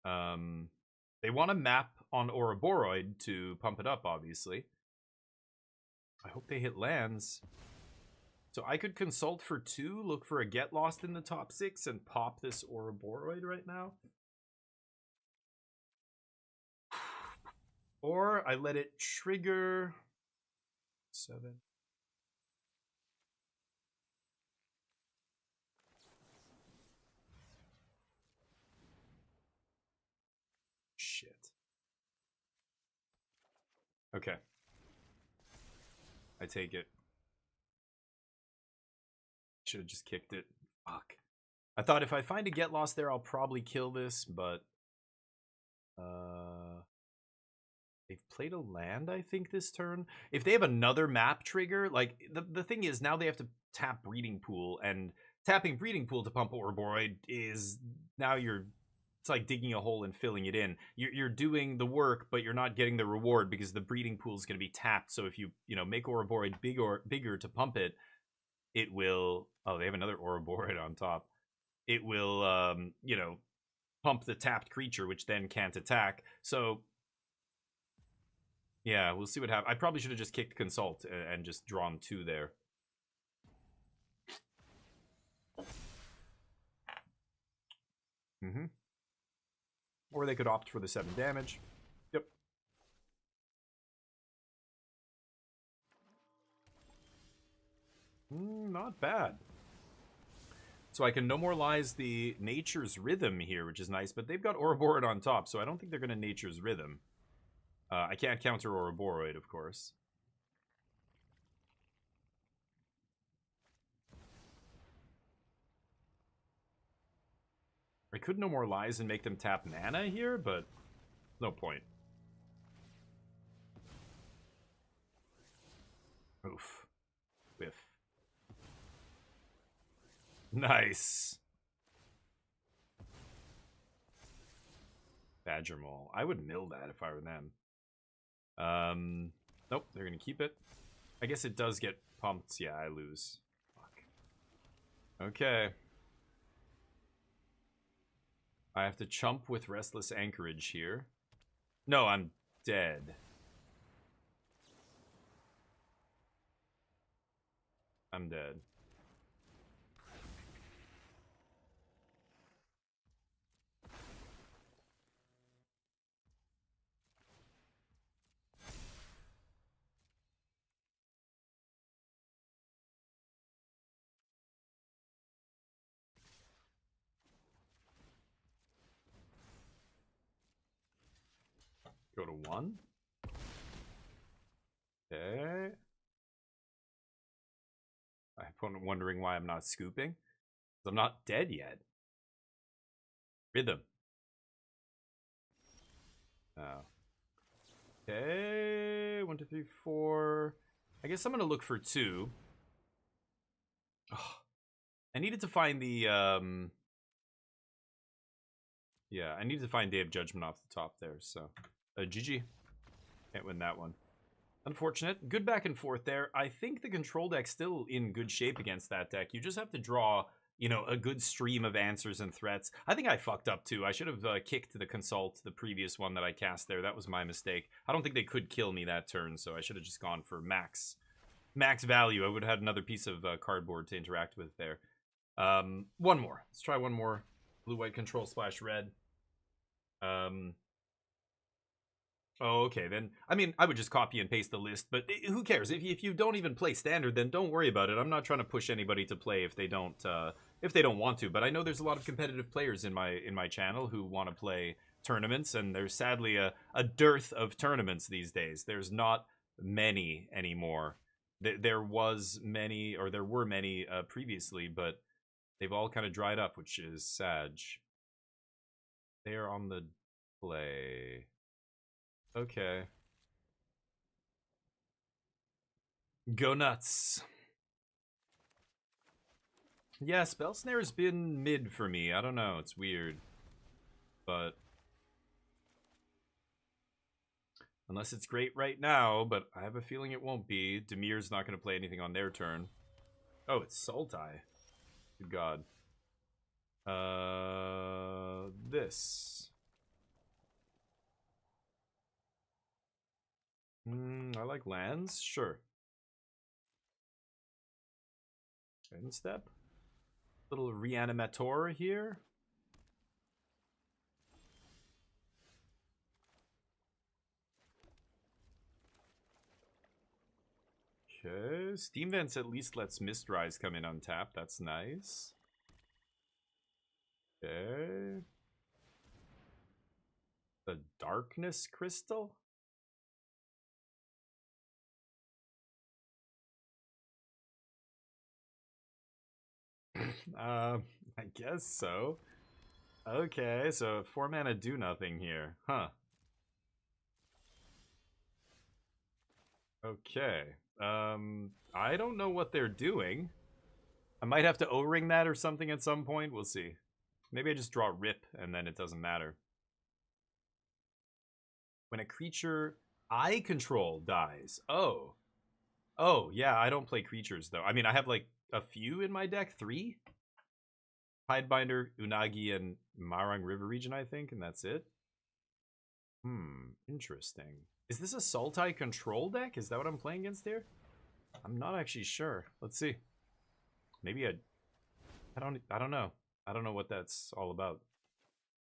They want to map on Ouroboros to pump it up, obviously. I hope they hit lands. So I could consult for 2, look for a Get Lost in the top 6, and pop this Ouroboros right now. Or I let it trigger 7. Shit. Okay. I take it. Should have just kicked it. Fuck. I thought if I find a Get Lost there, I'll probably kill this, but... They've played a land, I think, this turn. If they have another map trigger, like, the thing is, now they have to tap Breeding Pool, and tapping Breeding Pool to pump Ouroboros is... Now you're... It's like digging a hole and filling it in. You're doing the work, but you're not getting the reward because the Breeding Pool is going to be tapped. So if you make Ouroboros bigger to pump it, it will... Oh, they have another Ouroboros on top. It will, pump the tapped creature, which then can't attack. So, yeah, we'll see what happens. I probably should have just kicked Consult and just drawn 2 there. Or they could opt for the 7 damage. Yep. Not bad. So I can No More Lies the Nature's Rhythm here, which is nice, but they've got Ouroboros on top, so I don't think they're going to Nature's Rhythm. I can't counter Ouroboros, of course. I could No More Lies and make them tap mana here, but no point. Oof. Whiff. Nice. Badger Mole. I would mill that if I were them. Nope, they're gonna keep it. I guess it does get pumped. Yeah, I lose. Fuck. Okay. I have to chump with Restless Anchorage here. No, I'm dead. I'm dead. Go to 1. Okay. I'm wondering why I'm not scooping. I'm not dead yet. Rhythm. Oh. Okay. 1, 2, 3, 4. I guess I'm gonna look for 2. Oh, I needed to find the yeah, I needed to find Day of Judgment off the top there, so GG. Can't win that one. Unfortunate. Good back and forth there. I think the control deck's still in good shape against that deck. You just have to draw, a good stream of answers and threats. I think I fucked up too. I should have kicked the Consult, the previous one that I cast there. That was my mistake. I don't think they could kill me that turn, so I should have just gone for max value. I would have had another piece of cardboard to interact with there. One more. Let's try one more. Blue-white control splash red. Oh, okay, then, I mean, I would just copy and paste the list, but who cares? If you don't even play Standard, then don't worry about it. I'm not trying to push anybody to play if they don't want to, but I know there's a lot of competitive players in my channel who want to play tournaments, and there's sadly a dearth of tournaments these days. There's not many anymore. There were many previously, but they've all kind of dried up, which is sad. They are on the Play. Okay. Go nuts. Yeah, Spell Snare's been mid for me. I don't know. It's weird. But unless it's great right now, but I have a feeling it won't be. Demir's not going to play anything on their turn. Oh, it's Sultai. Good God. This. I like lands. Sure. End step. Little reanimator here. Okay. Steam Vents at least lets Mistrise come in untapped. That's nice. Okay. The Darkness Crystal? I guess so. Okay, so 4 mana do nothing here. Huh. Okay. I don't know what they're doing. I might have to O-ring that or something at some point. We'll see. Maybe I just draw Rip and then it doesn't matter. When a creature I control dies. Oh. Oh, yeah, I don't play creatures, though. I mean, I have, like, a few in my deck. 3? Hidebinder, Unagi, and Marang River Region, I think, and that's it. Interesting. Is this a Sultai control deck? Is that what I'm playing against here? I'm not actually sure. Let's see. Maybe I don't know. I don't know what that's all about.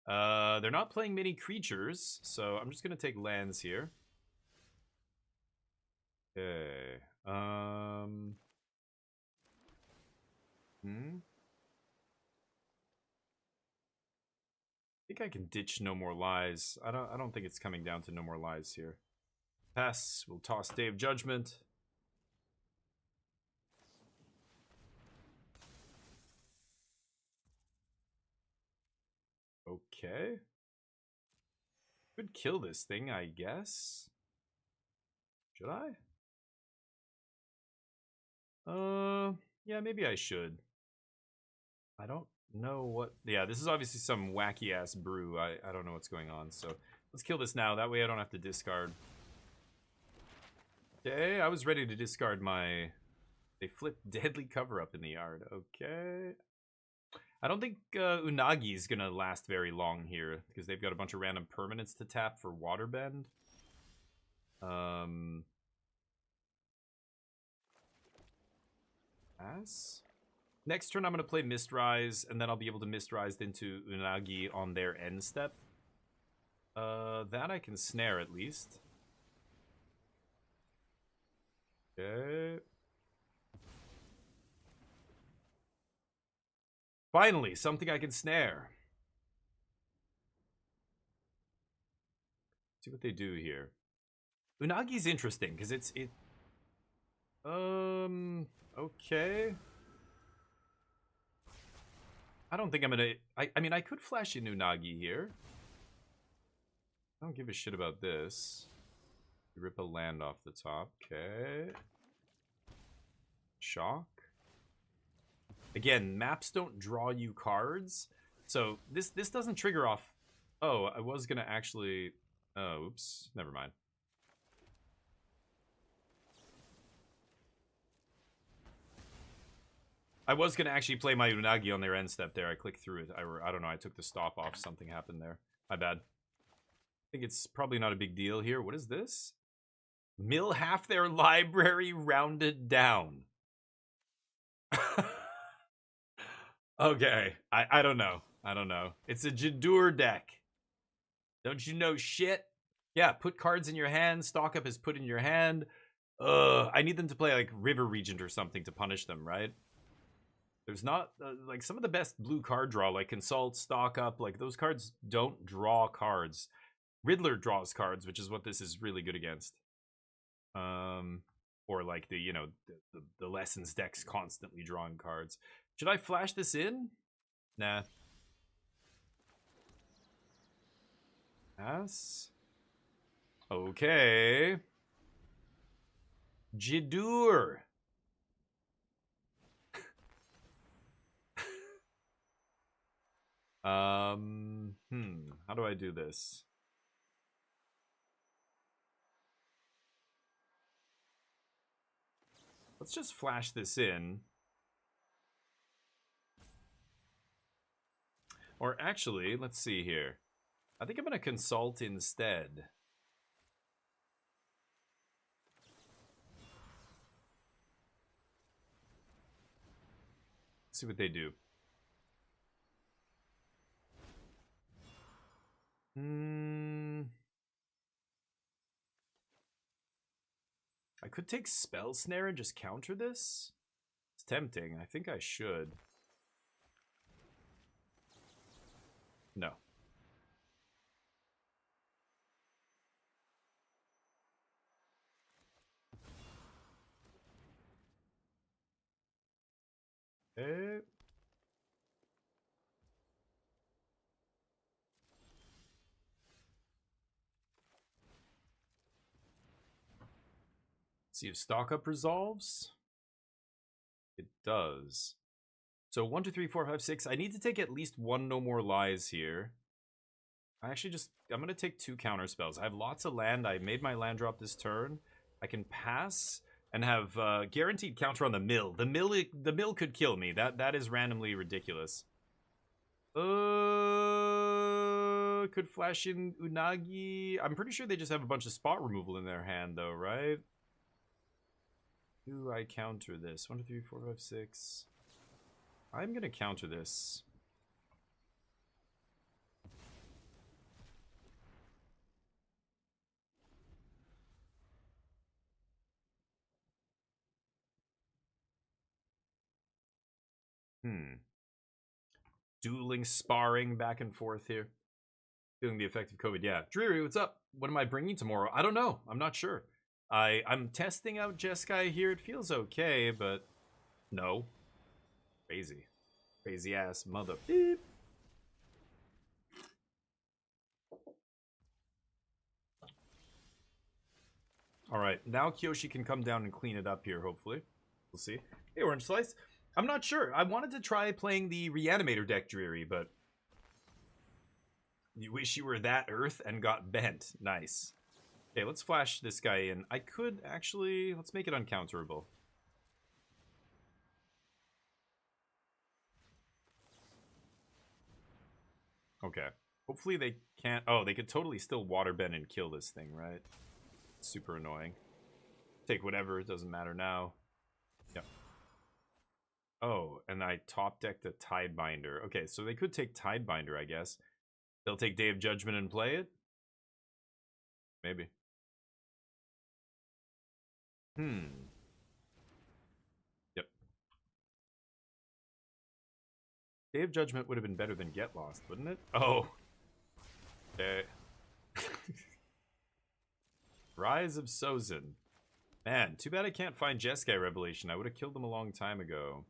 They're not playing many creatures, so I'm just gonna take lands here. Okay. I think I can ditch No More Lies. I don't think it's coming down to No More Lies here. Pass. We'll toss Day of Judgment. Okay. Could kill this thing, I guess. Should I? Yeah, maybe I should. I don't know what... Yeah, this is obviously some wacky-ass brew. I don't know what's going on, so let's kill this now. That way I don't have to discard. Okay, I was ready to discard my... They flipped Deadly Cover-Up in the yard. Okay. I don't think Unagi is going to last very long here, because they've got a bunch of random permanents to tap for Waterbend. Pass? Next turn I'm going to play Mistrise, and then I'll be able to Mistrise into Unagi on their end step. That I can snare at least. Okay. Finally, something I can snare. See what they do here. Unagi's interesting, because it's... Okay. I don't think I'm gonna... I mean, I could flash in Unagi here. I don't give a shit about this. Rip a land off the top. Okay. Shock. Again, maps don't draw you cards. So this doesn't trigger off... Oh, I was gonna actually... Oh, oops. Never mind. I was going to actually play my Unagi on their end step there. I clicked through it. I don't know. I took the stop off. Something happened there. My bad. I think it's probably not a big deal here. What is this? Mill half their library rounded down. Okay. I don't know. I don't know. It's a Jadur deck. Don't you know shit? Yeah, put cards in your hand. Stock up is put in your hand. I need them to play like River Regent or something to punish them, right? There's not, like, some of the best blue card draw, like Consult, Stock Up, like, those cards don't draw cards. Riddler draws cards, which is what this is really good against. Or, like, the, you know, the Lessons deck's constantly drawing cards. Should I flash this in? Nah. Pass. Okay. Jidur. How do I do this? Let's just flash this in. Or actually, let's see here. I think I'm going to consult instead. Let's see what they do. I could take Spell Snare and just counter this. It's tempting. I think I should. No. Okay. See if stock up resolves. It does. So 1, 2, 3, 4, 5, 6. I need to take at least one No More Lies here. I'm gonna take 2 counter spells. I have lots of land. I made my land drop this turn. I can pass and have guaranteed counter on the mill. The mill could kill me. That is randomly ridiculous. Could flash in Unagi. I'm pretty sure they just have a bunch of spot removal in their hand though, right? Do I counter this? 1, 2, 3, 4, 5, 6. I'm gonna counter this. Dueling, sparring back and forth here. Feeling the effect of COVID. Yeah. Dreary, what's up? What am I bringing tomorrow? I don't know. I'm not sure. I'm testing out Jeskai here. It feels okay, but no. Crazy. Crazy ass mother. Beep. Alright, now Kyoshi can come down and clean it up here, hopefully. We'll see. Hey, Orange Slice. I'm not sure. I wanted to try playing the Reanimator deck, Dreary, but... You wish you were that Earth and got bent. Nice. Okay, let's flash this guy in. I could actually... Let's make it uncounterable. Okay. Hopefully they can't... Oh, they could totally still water bend and kill this thing, right? Super annoying. Take whatever, it doesn't matter now. Yep. Oh, and I top decked a Tidebinder. Okay, so they could take Tidebinder, I guess. They'll take Day of Judgment and play it? Maybe. Yep. Day of Judgment would have been better than Get Lost, wouldn't it? Oh. Okay. Rise of Sozin. Man, too bad I can't find Jeskai Revelation. I would have killed them a long time ago.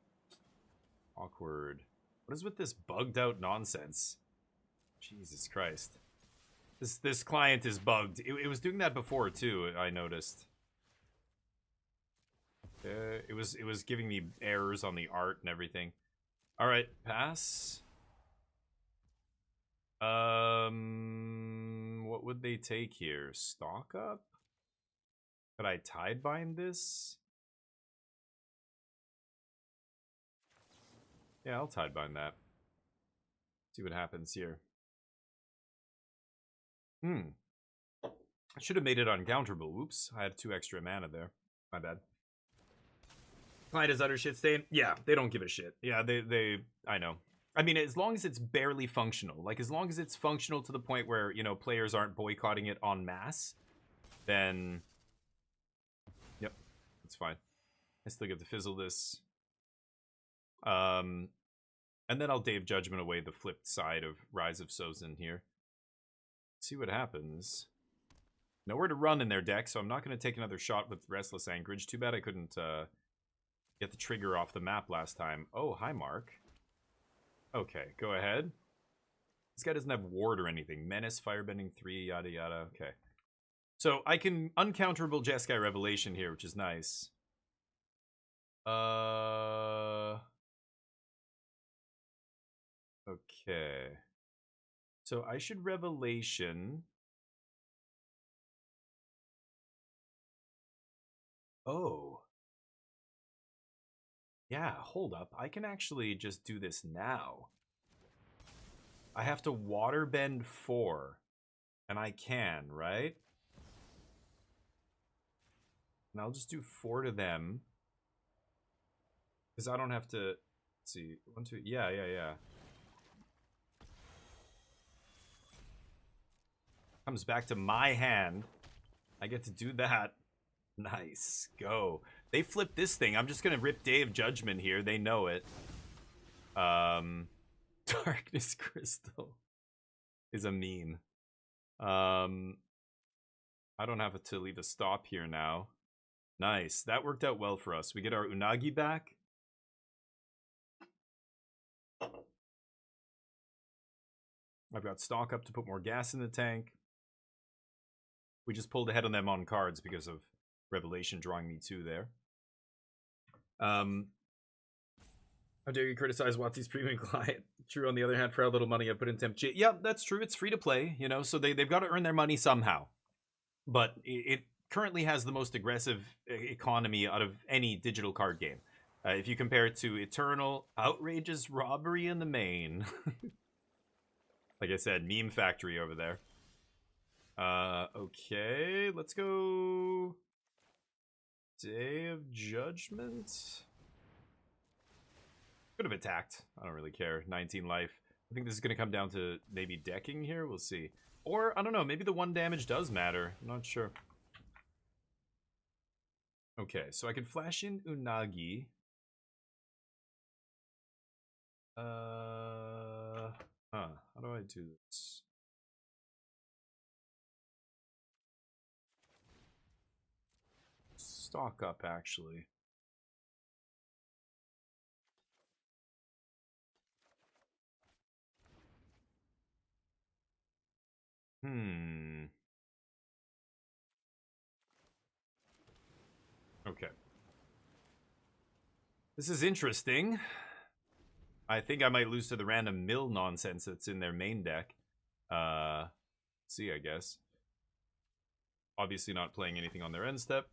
Awkward. What is with this bugged out nonsense? Jesus Christ. This client is bugged. It was doing that before too, I noticed. It was giving me errors on the art and everything. Alright, pass. What would they take here? Stock up? Could I Tidebind this? Yeah, I'll Tidebind that. See what happens here. I should have made it uncounterable. Oops, I had 2 extra mana there. My bad. Client is utter shit stain. Yeah, they don't give a shit. Yeah, I know. I mean, as long as it's barely functional. Like, as long as it's functional to the point where, you know, players aren't boycotting it en masse, then... Yep, it's fine. I still get to fizzle this. And then I'll Day of Judgment away the flipped side of Rise of Sozin here. See what happens. Nowhere to run in their deck, so I'm not going to take another shot with Restless Anchorage. Too bad I couldn't get the trigger off the map last time. Oh, hi, Mark. Okay, go ahead. This guy doesn't have ward or anything. Menace, Firebending 3, yada yada. Okay. So I can uncounterable Jeskai Revelation here, which is nice. Okay. So I should Revelation. Oh. Yeah, hold up. I can actually just do this now. I have to waterbend 4. And I can, right? And I'll just do 4 to them. Because I don't have to... Let's see. 1, 2... Yeah. Comes back to my hand. I get to do that. Nice. Go. They flipped this thing. I'm just going to rip Day of Judgment here. They know it. Darkness Crystal is a meme. I don't have to leave a stop here now. Nice. That worked out well for us. We get our Unagi back. I've got stock up to put more gas in the tank. We just pulled ahead on them on cards because of Revelation drawing me 2 there. How dare you criticize Watsy's premium client? True, on the other hand, for how little money I put in Temp J. Yeah, that's true. It's free to play, you know, so they've got to earn their money somehow. But it currently has the most aggressive economy out of any digital card game. If you compare it to Eternal, outrageous robbery in the main. Like I said, meme factory over there. Okay, let's go... Day of Judgment? Could have attacked. I don't really care. 19 life. I think this is going to come down to maybe decking here. We'll see. Or, I don't know, maybe the 1 damage does matter. I'm not sure. Okay, so I can flash in Unagi. How do I do this? Stock up, actually. Okay. This is interesting. I think I might lose to the random mill nonsense that's in their main deck. See, I guess. Obviously not playing anything on their end step.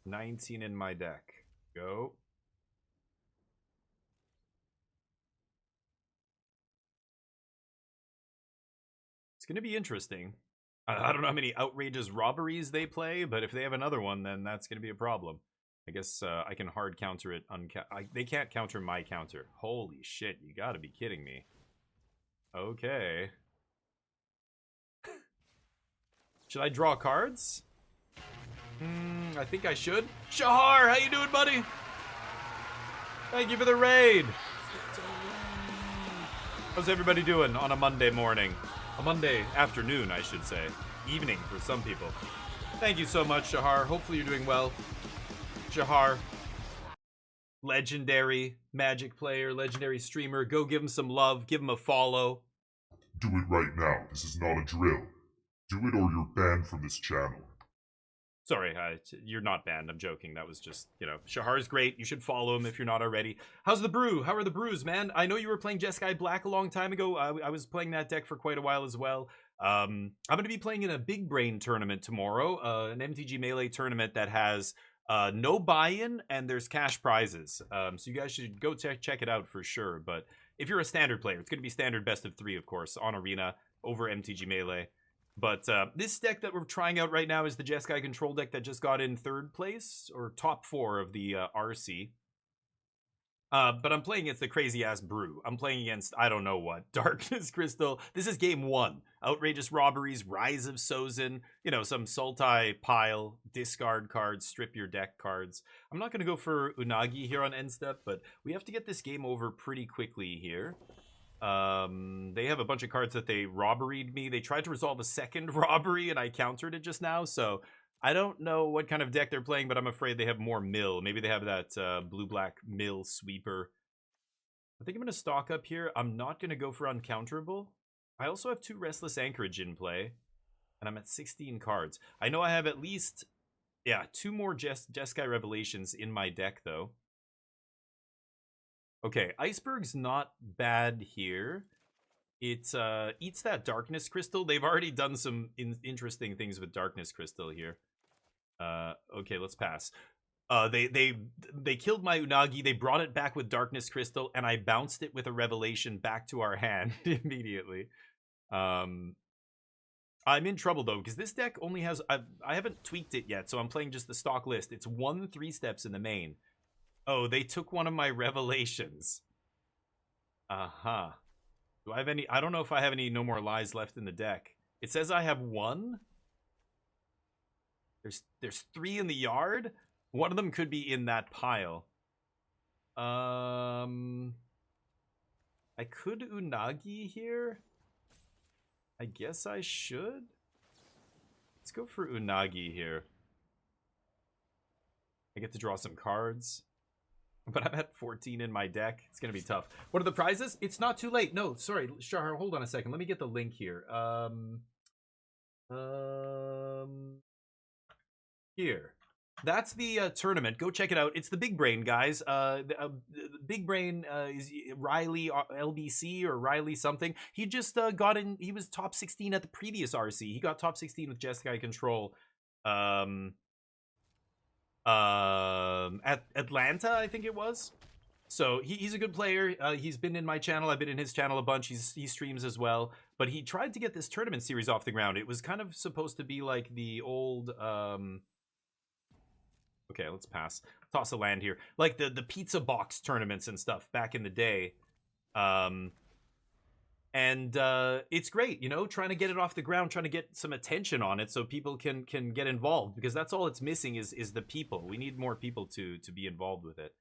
19 in my deck. Go. It's going to be interesting. I don't know how many outrageous robberies they play, but if they have another one, then that's going to be a problem. I guess I can hard counter it. They can't counter my counter. Holy shit, you gotta be kidding me. Okay. Should I draw cards? I think I should. Shahar, how you doing, buddy? Thank you for the raid. How's everybody doing on a Monday morning? A Monday afternoon, I should say. Evening for some people. Thank you so much, Shahar. Hopefully you're doing well. Shahar, legendary Magic player, legendary streamer. Go give him some love. Give him a follow. Do it right now. This is not a drill. Do it or you're banned from this channel. Sorry, you're not banned. I'm joking. That was just, you know, Shahar's great. You should follow him if you're not already. How's the brew? How are the brews, man? I know you were playing Jeskai Black a long time ago. I was playing that deck for quite a while as well. I'm going to be playing in a Big Brain tournament tomorrow, an MTG Melee tournament that has no buy-in and there's cash prizes. So you guys should go check it out for sure. But if you're a standard player, it's going to be standard best of 3, of course, on Arena over MTG Melee. But this deck that we're trying out right now is the Jeskai control deck that just got in 3rd place, or top 4 of the RC. But I'm playing against the crazy-ass brew. I'm playing against, I don't know what, Darkness Crystal. This is game 1. Outrageous Robberies, Rise of Sozin, you know, some Sultai pile, discard cards, strip your deck cards. I'm not going to go for Unagi here on end step, but we have to get this game over pretty quickly here. They have a bunch of cards that they robberied me. They tried to resolve a second robbery, and I countered it just now. So I don't know what kind of deck they're playing, but I'm afraid they have more mill. Maybe they have that blue-black mill sweeper. I think I'm going to stock up here. I'm not going to go for uncounterable. I also have 2 Restless Anchorage in play, and I'm at 16 cards. I know I have at least, yeah, 2 more Jeskai Revelations in my deck, though. Okay, Iceberg's not bad here. It eats that Darkness Crystal. They've already done some interesting things with Darkness Crystal here. Okay, let's pass. They killed my Unagi. They brought it back with Darkness Crystal, and I bounced it with a Revelation back to our hand immediately. I'm in trouble though, because this deck only has I haven't tweaked it yet, so I'm playing just the stock list. It's 1 3-steps in the main. Oh, they took one of my Revelations. Uh-huh. Do I have any? I don't know if I have any No More Lies left in the deck. It says I have 1. There's 3 in the yard. One of them could be in that pile. I could Unagi here. I guess I should. Let's go for Unagi here. I get to draw some cards. But I'm at 14 in my deck. It's going to be tough. What are the prizes? It's not too late. No, sorry, Shahar, hold on a second. Let me get the link here. Here. That's the tournament. Go check it out. It's the Big Brain, guys. Big Brain is Riley LBC or Riley something. He just got in. He was top 16 at the previous RC. He got top 16 with Jeskai Control. At Atlanta, I think it was. So he's a good player. He's been in my channel. I've been in his channel a bunch. He streams as well. But he tried to get this tournament series off the ground. It was kind of supposed to be like the old okay, let's pass. Toss a land here. Like the pizza box tournaments and stuff back in the day. And it's great, you know, trying to get it off the ground, trying to get some attention on it so people can get involved, because that's all it's missing is the people. We need more people to be involved with it.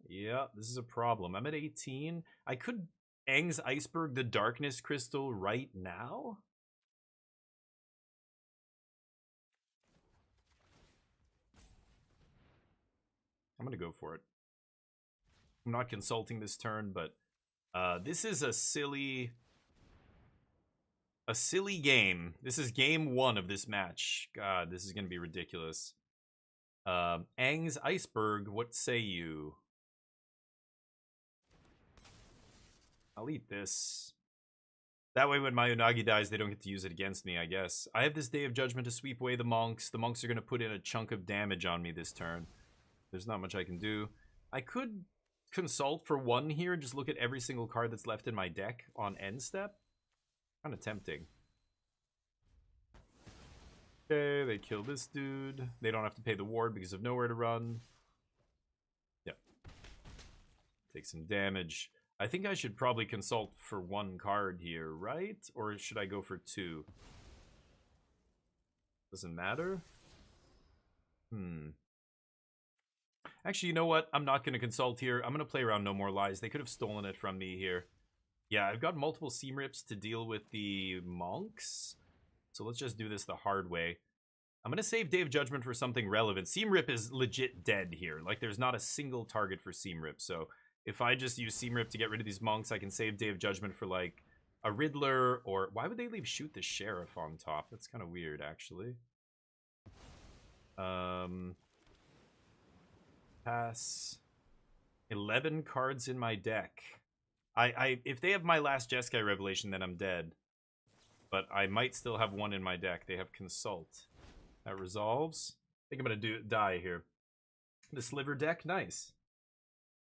Yeah, this is a problem. I'm at 18. I could Aang's Iceberg the Darkness Crystal right now. I'm gonna go for it. I'm not consulting this turn, but this is a silly game. This is game 1 of this match. God, this is gonna be ridiculous. Aang's Iceberg, what say you? I'll eat this. That way when my Unagi dies, they don't get to use it against me, I guess. I have this Day of Judgment to sweep away the monks. The monks are gonna put in a chunk of damage on me this turn. There's not much I can do. I could consult for 1 here and just look at every single card that's left in my deck on end step. Kind of tempting. Okay, they kill this dude. They don't have to pay the ward because of nowhere to run. Yep. Take some damage. I think I should probably consult for 1 card here, right? Or should I go for 2? Doesn't matter. Actually, you know what? I'm not going to consult here. I'm going to play around No More Lies. They could have stolen it from me here. Yeah, I've got multiple seam rips to deal with the monks. So let's just do this the hard way. I'm going to save Day of Judgment for something relevant. Seam Rip is legit dead here. Like, there's not a single target for Seam Rip. So if I just use Seam Rip to get rid of these monks, I can save Day of Judgment for, like, a Riddler. Or why would they leave Shoot the Sheriff on top? That's kind of weird, actually. Pass. 11 cards in my deck. If they have my last Jeskai Revelation, then I'm dead. But I might still have 1 in my deck. They have Consult. That resolves. I think I'm gonna die here. The Sliver deck, nice.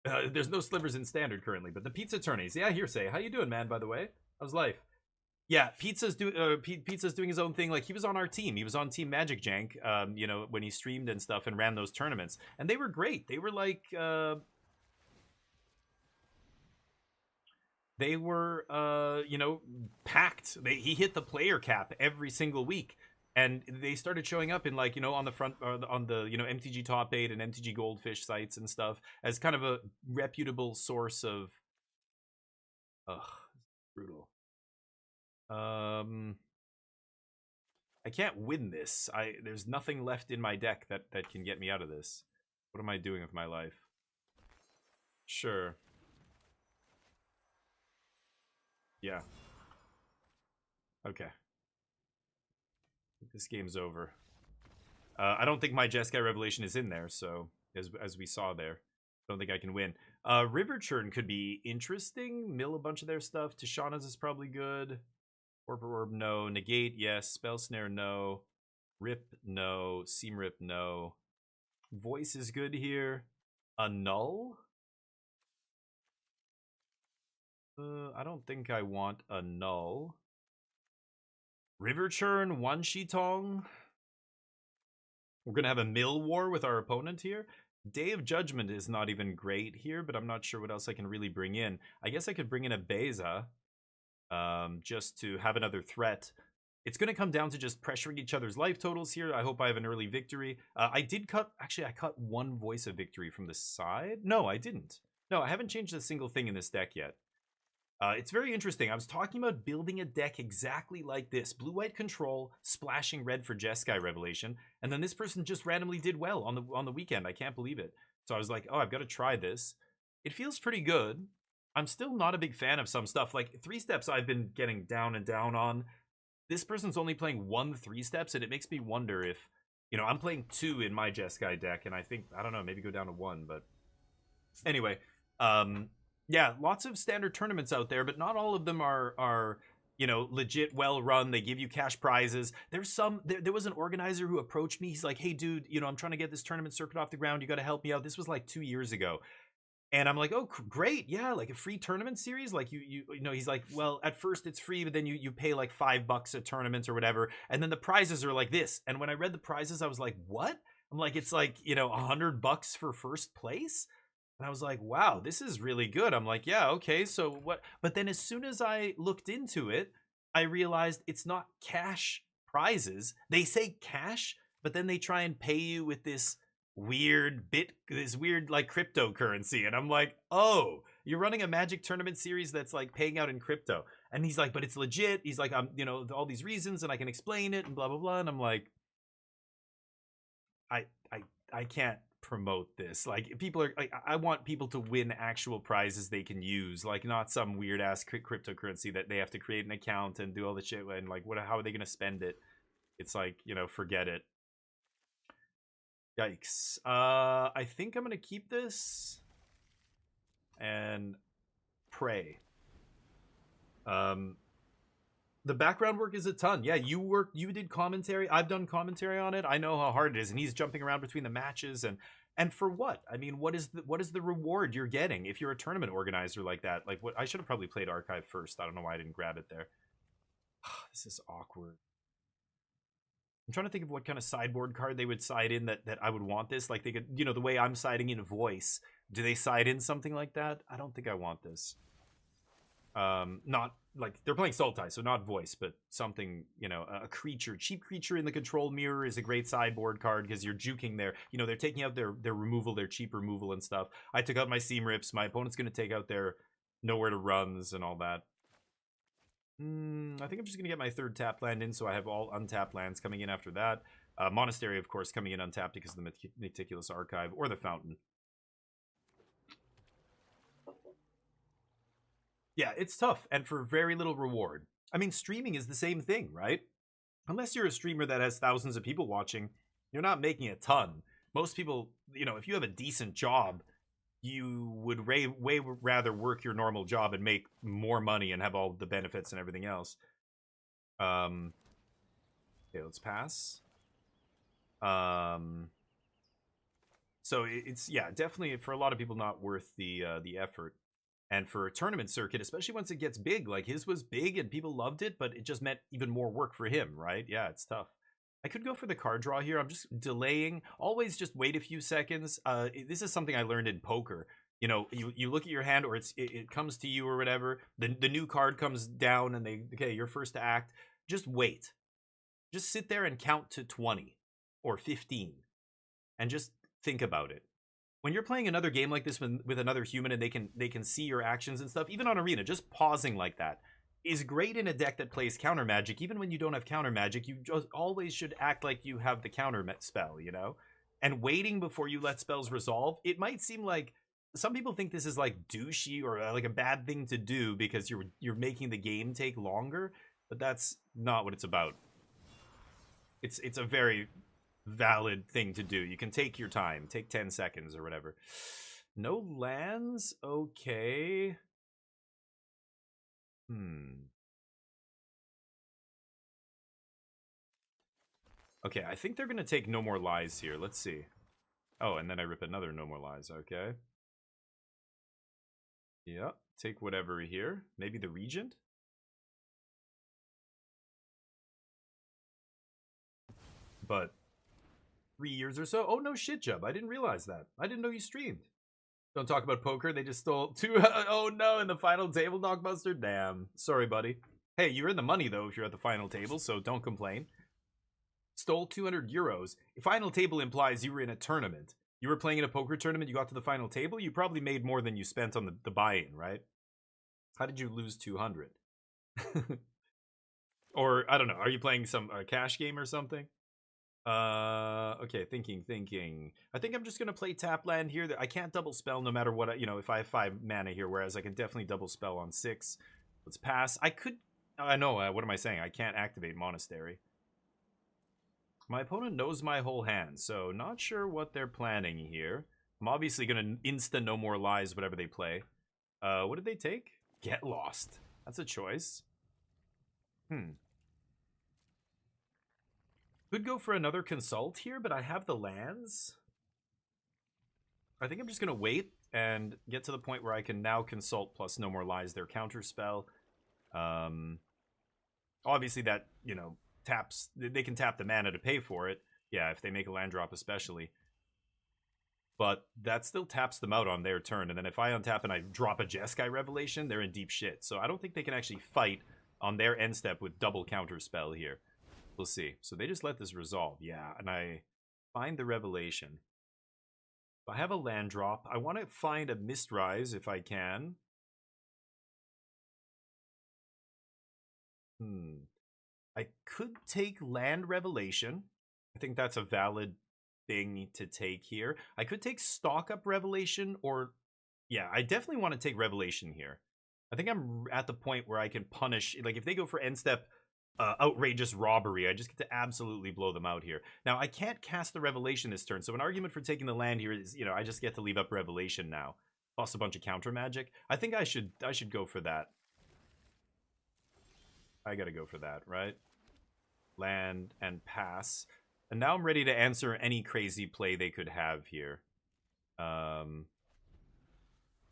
There's no slivers in Standard currently, but the Pizza Tourneys. Yeah, Hearsay. How you doing, man, by the way? How's life? Yeah, Pizza's doing his own thing. Like, he was on our team. He was on Team Magic Jank, you know, when he streamed and stuff and ran those tournaments. And they were great. They were like, you know, packed. He hit the player cap every single week. And they started showing up in like, you know, on the front, on the, you know, MTG Top 8 and MTG Goldfish sites and stuff as kind of a reputable source of, ugh, brutal. I can't win this. There's nothing left in my deck that can get me out of this. What am I doing with my life? Sure. Yeah. Okay. This game's over. I don't think my Jeskai Revelation is in there, so as we saw there, I don't think I can win. River Churn could be interesting. Mill a bunch of their stuff. Tishana's is probably good. Orb, no. Negate, yes. Spell Snare, no. Rip, no. Seam Rip, no. Voice is good here. Annul? I don't think I want Annul. River Churn, one Shitong. We're going to have a mill war with our opponent here. Day of Judgment is not even great here, but I'm not sure what else I can really bring in. I guess I could bring in a Beza, just to have another threat. It's going to come down to just pressuring each other's life totals here. I hope I have an early victory. I cut one Voice of Victory from the side. No, I didn't. No, I haven't changed a single thing in this deck yet. It's very interesting. I was talking about building a deck exactly like this. Blue-white control, splashing red for Jeskai Revelation, and then this person just randomly did well on the weekend. I can't believe it. So I was like, oh, I've got to try this. It feels pretty good. I'm still not a big fan of some stuff. Like 3-steps I've been getting down and down on. This person's only playing 1 3-steps, and it makes me wonder if, you know, I'm playing 2 in my Jeskai deck, and I think, I don't know, maybe go down to 1, but anyway, yeah, lots of standard tournaments out there, but not all of them are you know, legit, well run. They give you cash prizes. There's some. There was an organizer who approached me. He's like, "Hey, dude, you know, I'm trying to get this tournament circuit off the ground. You got to help me out." This was like 2 years ago, and I'm like, "Oh, great, yeah, like a free tournament series." Like you know, he's like, "Well, at first it's free, but then you pay like $5 a tournament or whatever, and then the prizes are like this." And when I read the prizes, I was like, "What?" I'm like, "It's like, you know, $100 for first place." And I was like, wow, this is really good. I'm like, yeah, okay, so what? But then as soon as I looked into it, I realized it's not cash prizes. They say cash, but then they try and pay you with this weird like cryptocurrency. And I'm like, oh, you're running a Magic tournament series that's like paying out in crypto. And he's like, but it's legit. He's like, I'm, you know, all these reasons and I can explain it and blah, blah, blah. And I'm like, I can't promote this. Like, people are like, I want people to win actual prizes they can use, like not some weird ass cryptocurrency that they have to create an account and do all the shit and like how are they gonna spend it? It's like, you know, forget it. Yikes. I think I'm gonna keep this and pray. The background work is a ton. Yeah, you did commentary. I've done commentary on it. I know how hard it is, and he's jumping around between the matches and for what? I mean, what is the reward you're getting if you're a tournament organizer like that? Like, what? I should have probably played Archive first. I don't know why I didn't grab it there. This is awkward. I'm trying to think of what kind of sideboard card they would side in that I would want this. Like, they could, you know, the way I'm siding in Voice. Do they side in something like that? I don't think I want this. Not like they're playing Sultai, so not Voice, but something, you know, a creature. Cheap creature in the control mirror is a great sideboard card because you're juking their, you know, they're taking out their removal, their cheap removal and stuff. I took out my Seam Rips. My opponent's going to take out their Nowhere to Runs and all that. I think I'm just going to get my 3rd tap land in, so I have all untapped lands coming in after that. Monastery, of course, coming in untapped because of the Meticulous Archive or the Fountain. Yeah, it's tough, and for very little reward. I mean, streaming is the same thing, right? Unless you're a streamer that has thousands of people watching, you're not making a ton. Most people, you know, if you have a decent job, you would way rather work your normal job and make more money and have all the benefits and everything else. Okay, let's pass. So it's, yeah, definitely for a lot of people not worth the effort. And for a tournament circuit, especially once it gets big, like his was big and people loved it, but it just meant even more work for him, right? Yeah, it's tough. I could go for the card draw here. I'm just delaying. Always just wait a few seconds. This is something I learned in poker. You know, you look at your hand, or it comes to you or whatever. The new card comes down and okay, you're first to act. Just wait. Just sit there and count to 20 or 15 and just think about it. When you're playing another game like this with another human and they can see your actions and stuff, even on Arena, just pausing like that is great in a deck that plays counter magic. Even when you don't have counter magic, you just always should act like you have the counter spell, you know? And waiting before you let spells resolve, it might seem like some people think this is like douchey or like a bad thing to do because you're making the game take longer, but that's not what it's about. It's a very valid thing to do. You can take your time, take 10 seconds or whatever. No lands? Okay. Okay, I think they're gonna take No More Lies here. Let's see. Oh, and then I rip another No More Lies. Okay. Yeah, take whatever here. Maybe the Regent? But 3 years or so? Oh, no shit, Jub. I didn't realize that. I didn't know you streamed. Don't talk about poker. They just stole 2... Oh, no, in the final table, Knockbuster? Damn. Sorry, buddy. Hey, you're in the money, though, if you're at the final table, so don't complain. Stole 200 euros. Final table implies you were in a tournament. You were playing in a poker tournament, you got to the final table, you probably made more than you spent on the buy-in, right? How did you lose 200? Or, I don't know, are you playing some cash game or something? Okay, thinking. I think I'm just gonna play tap land here. I can't double spell no matter what, you know, if I have 5 mana here, whereas I can definitely double spell on 6. Let's pass. I could, I know, what am I saying? I can't activate Monastery. My opponent knows my whole hand, so not sure what they're planning here. I'm obviously gonna insta No More Lies whatever they play. What did they take? Get Lost. That's a choice. Could go for another Consult here, but I have the lands. I think I'm just gonna wait and get to the point where I can now Consult plus No More Lies their counter spell. Obviously that, you know, taps, they can tap the mana to pay for it. Yeah, if they make a land drop especially. But that still taps them out on their turn. And then if I untap and I drop a Jeskai Revelation, they're in deep shit. So I don't think they can actually fight on their end step with double counter spell here. We'll see. So they just let this resolve. Yeah, and I find the Revelation. If I have a land drop, I want to find a Mistrise if I can. I could take Land Revelation. I think that's a valid thing to take here. I could take Stock Up Revelation, or... Yeah, I definitely want to take Revelation here. I think I'm at the point where I can punish... Like, if they go for end step outrageous robbery, I just get to absolutely blow them out here. Now, I can't cast the Revelation this turn, so an argument for taking the land here is, you know, I just get to leave up Revelation now. Plus a bunch of counter magic. I think I should go for that. I gotta go for that, right? Land and pass. And now I'm ready to answer any crazy play they could have here.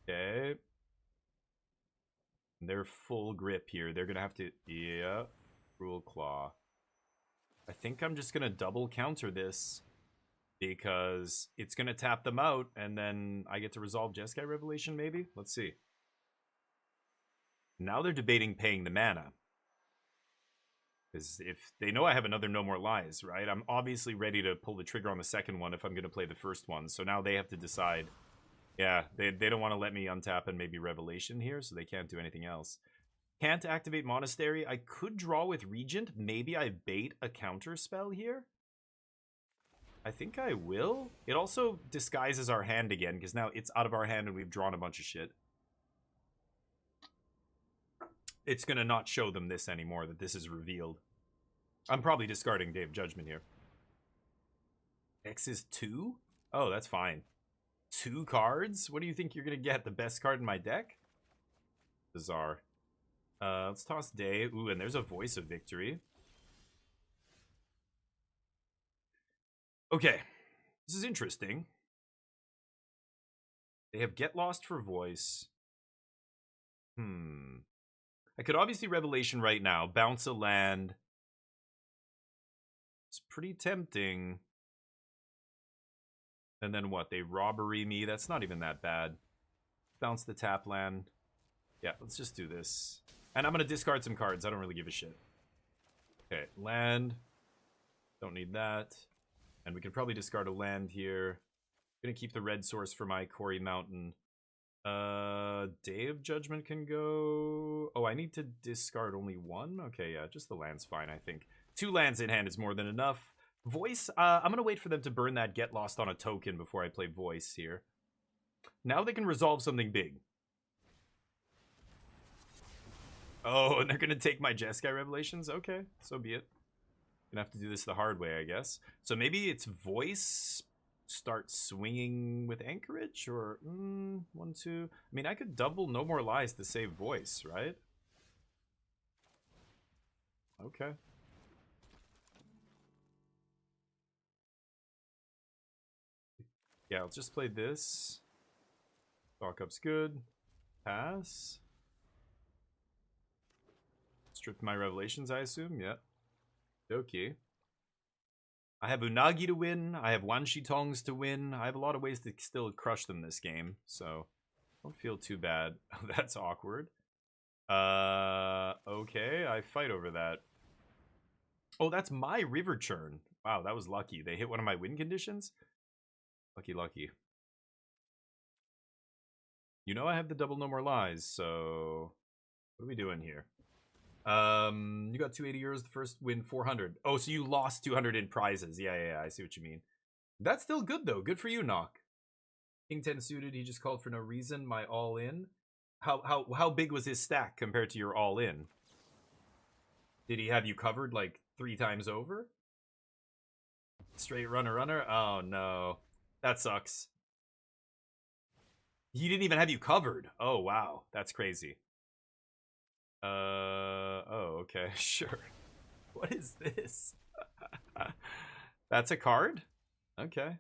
Okay. They're full grip here. They're gonna have to... Yeah. Cruel Claw. I think I'm just gonna double counter this because it's gonna tap them out and then I get to resolve Jeskai Revelation maybe? Let's see. Now they're debating paying the mana. Because if they know I have another No More Lies, right? I'm obviously ready to pull the trigger on the second one if I'm going to play the first one. So now they have to decide. Yeah, they don't want to let me untap and maybe Revelation here, so they can't do anything else. Can't activate Monastery. I could draw with Regent. Maybe I bait a counter spell here. I think I will. It also disguises our hand again, because now it's out of our hand and we've drawn a bunch of shit. It's going to not show them this anymore, that this is revealed. I'm probably discarding Day of Judgment here. X is 2? Oh, that's fine. 2 cards? What do you think you're going to get? The best card in my deck? Bizarre. Let's toss Day. Ooh, and there's a Voice of Victory. Okay. This is interesting. They have Get Lost for Voice. I could obviously Revelation right now. Bounce a land. It's pretty tempting. And then what? They robbery me. That's not even that bad. Bounce the tap land. Yeah, let's just do this. And I'm going to discard some cards. I don't really give a shit. Okay, land. Don't need that. And we can probably discard a land here. Gonna keep the red source for my Quarry Mountain. Day of Judgment can go... Oh, I need to discard only one? Okay, yeah, just the land's fine, I think. 2 lands in hand is more than enough. Voice, I'm gonna wait for them to burn that Get Lost on a token before I play Voice here. Now they can resolve something big. Oh, and they're gonna take my Jeskai Revelations? Okay, so be it. Gonna have to do this the hard way, I guess. So maybe it's Voice... Start swinging with Anchorage, or 1, 2. I mean, I could double No More Lies to save Voice, right? Okay. Yeah, let's just play this. Stock up's good. Pass. Strip my Revelations, I assume. Yeah. Okay. I have Unagi to win. I have Wanshi Tongs to win. I have a lot of ways to still crush them this game, so don't feel too bad. That's awkward. Okay, I fight over that. Oh, that's my River Churn. Wow, that was lucky. They hit one of my win conditions? Lucky, lucky. You know I have the double No More Lies, so what are we doing here? You got 280 euros, the first win 400. Oh, so you lost 200 in prizes. Yeah, I see what you mean. That's still good, though. Good for you, Knock. King 10 suited, he just called for no reason. My all-in. How big was his stack compared to your all-in? Did he have you covered, like, 3 times over? Straight runner. Oh, no. That sucks. He didn't even have you covered. Oh, wow. That's crazy. Oh, okay, sure. What is this? That's a card? Okay.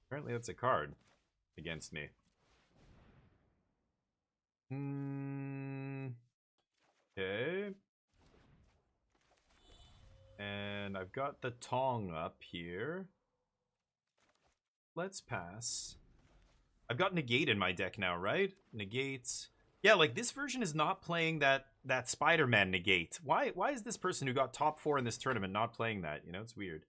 Apparently that's a card against me. Okay. And I've got the Tong up here. Let's pass. I've got Negate in my deck now, right? Negate... Yeah, like, this version is not playing that Spider-Man Negate. Why is this person who got top 4 in this tournament not playing that? You know, it's weird.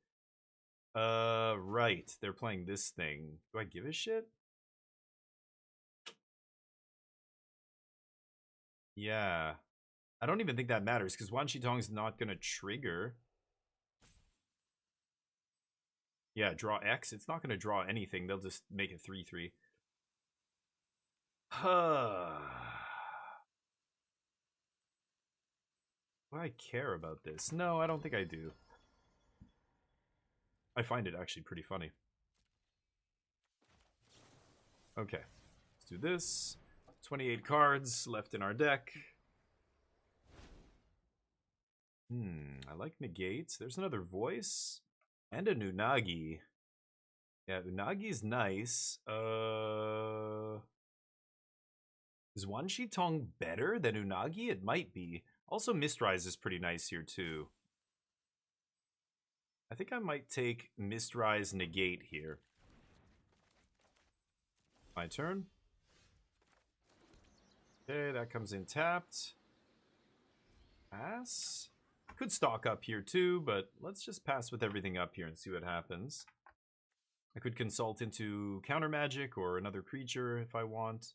Right. They're playing this thing. Do I give a shit? Yeah. I don't even think that matters, because Wanshi Tong's not going to trigger. Yeah, draw X. It's not going to draw anything. They'll just make it 3-3. Do I care about this? No, I don't think I do. I find it actually pretty funny. Okay, let's do this. 28 cards left in our deck. I like Negates. There's another Voice. And a Unagi. Yeah, Unagi's nice. Is Wanshi Tong better than Unagi? It might be. Also, Mistrise is pretty nice here, too. I think I might take Mistrise Negate here. My turn. Okay, that comes in tapped. Pass. Could stock up here, too, but let's just pass with everything up here and see what happens. I could consult into counter magic or another creature if I want.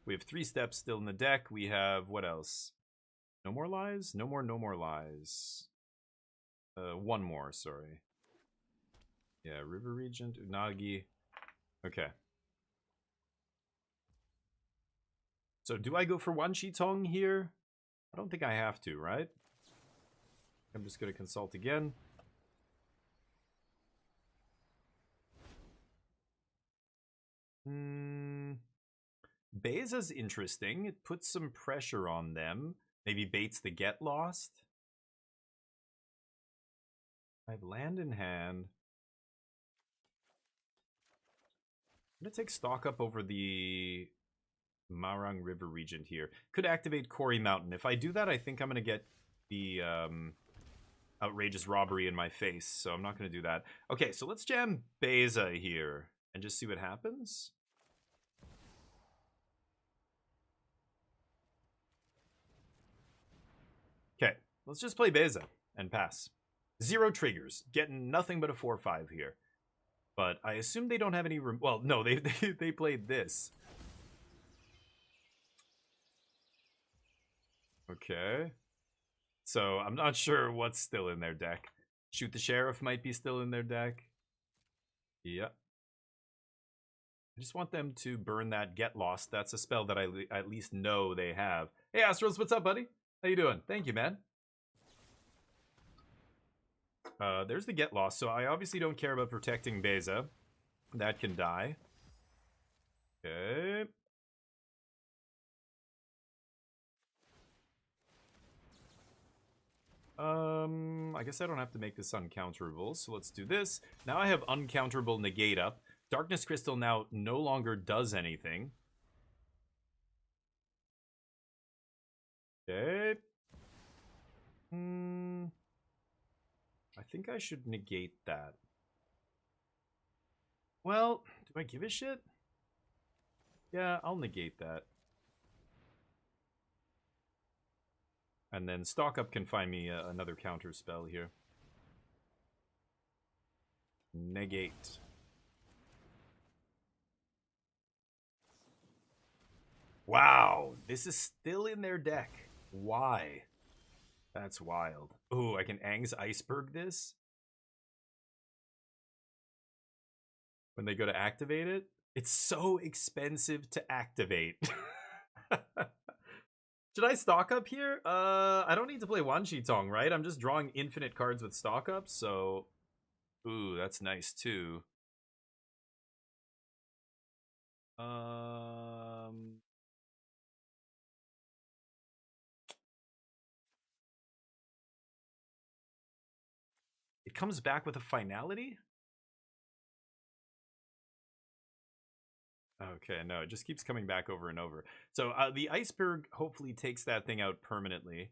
We have 3 steps still in the deck. We have, what else? No more lies? No more lies. 1 more, sorry. Yeah, River Regent, Unagi. Okay. So do I go for Wanshi Tong here? I don't think I have to, right? I'm just going to consult again. Beza's interesting. It puts some pressure on them. Maybe baits the Get Lost. I have land in hand. I'm going to take stock up over the Marang River Regent here. Could activate Quarry Mountain. If I do that, I think I'm going to get the outrageous robbery in my face. So I'm not going to do that. Okay, so let's jam Beza here and just see what happens. Okay, let's just play Beza and pass. 0 triggers. Getting nothing but a 4-5 here. But I assume they don't have any... Well, no, they played this. Okay. So I'm not sure what's still in their deck. Shoot the Sheriff might be still in their deck. Yep. I just want them to burn that Get Lost. That's a spell that I at least know they have. Hey, Astros, what's up, buddy? How you doing? Thank you, man. There's the Get Lost. So I obviously don't care about protecting Beza. That can die. Okay. I guess I don't have to make this uncounterable, so let's do this. Now I have uncounterable negate up. Darkness Crystal now no longer does anything. Okay. I think I should negate that. Well, do I give a shit? Yeah, I'll negate that. And then Stock Up can find me another counter spell here. Negate. Wow, this is still in their deck. Why? That's wild. Oh, I can Aang's Iceberg this? When they go to activate it? It's so expensive to activate. Should I stock up here? I don't need to play Wan Shi Tong, right? I'm just drawing infinite cards with stock up, so... Ooh, that's nice, too. It comes back with a finality? Okay, no, it just keeps coming back over and over. So the Iceberg hopefully takes that thing out permanently. I'm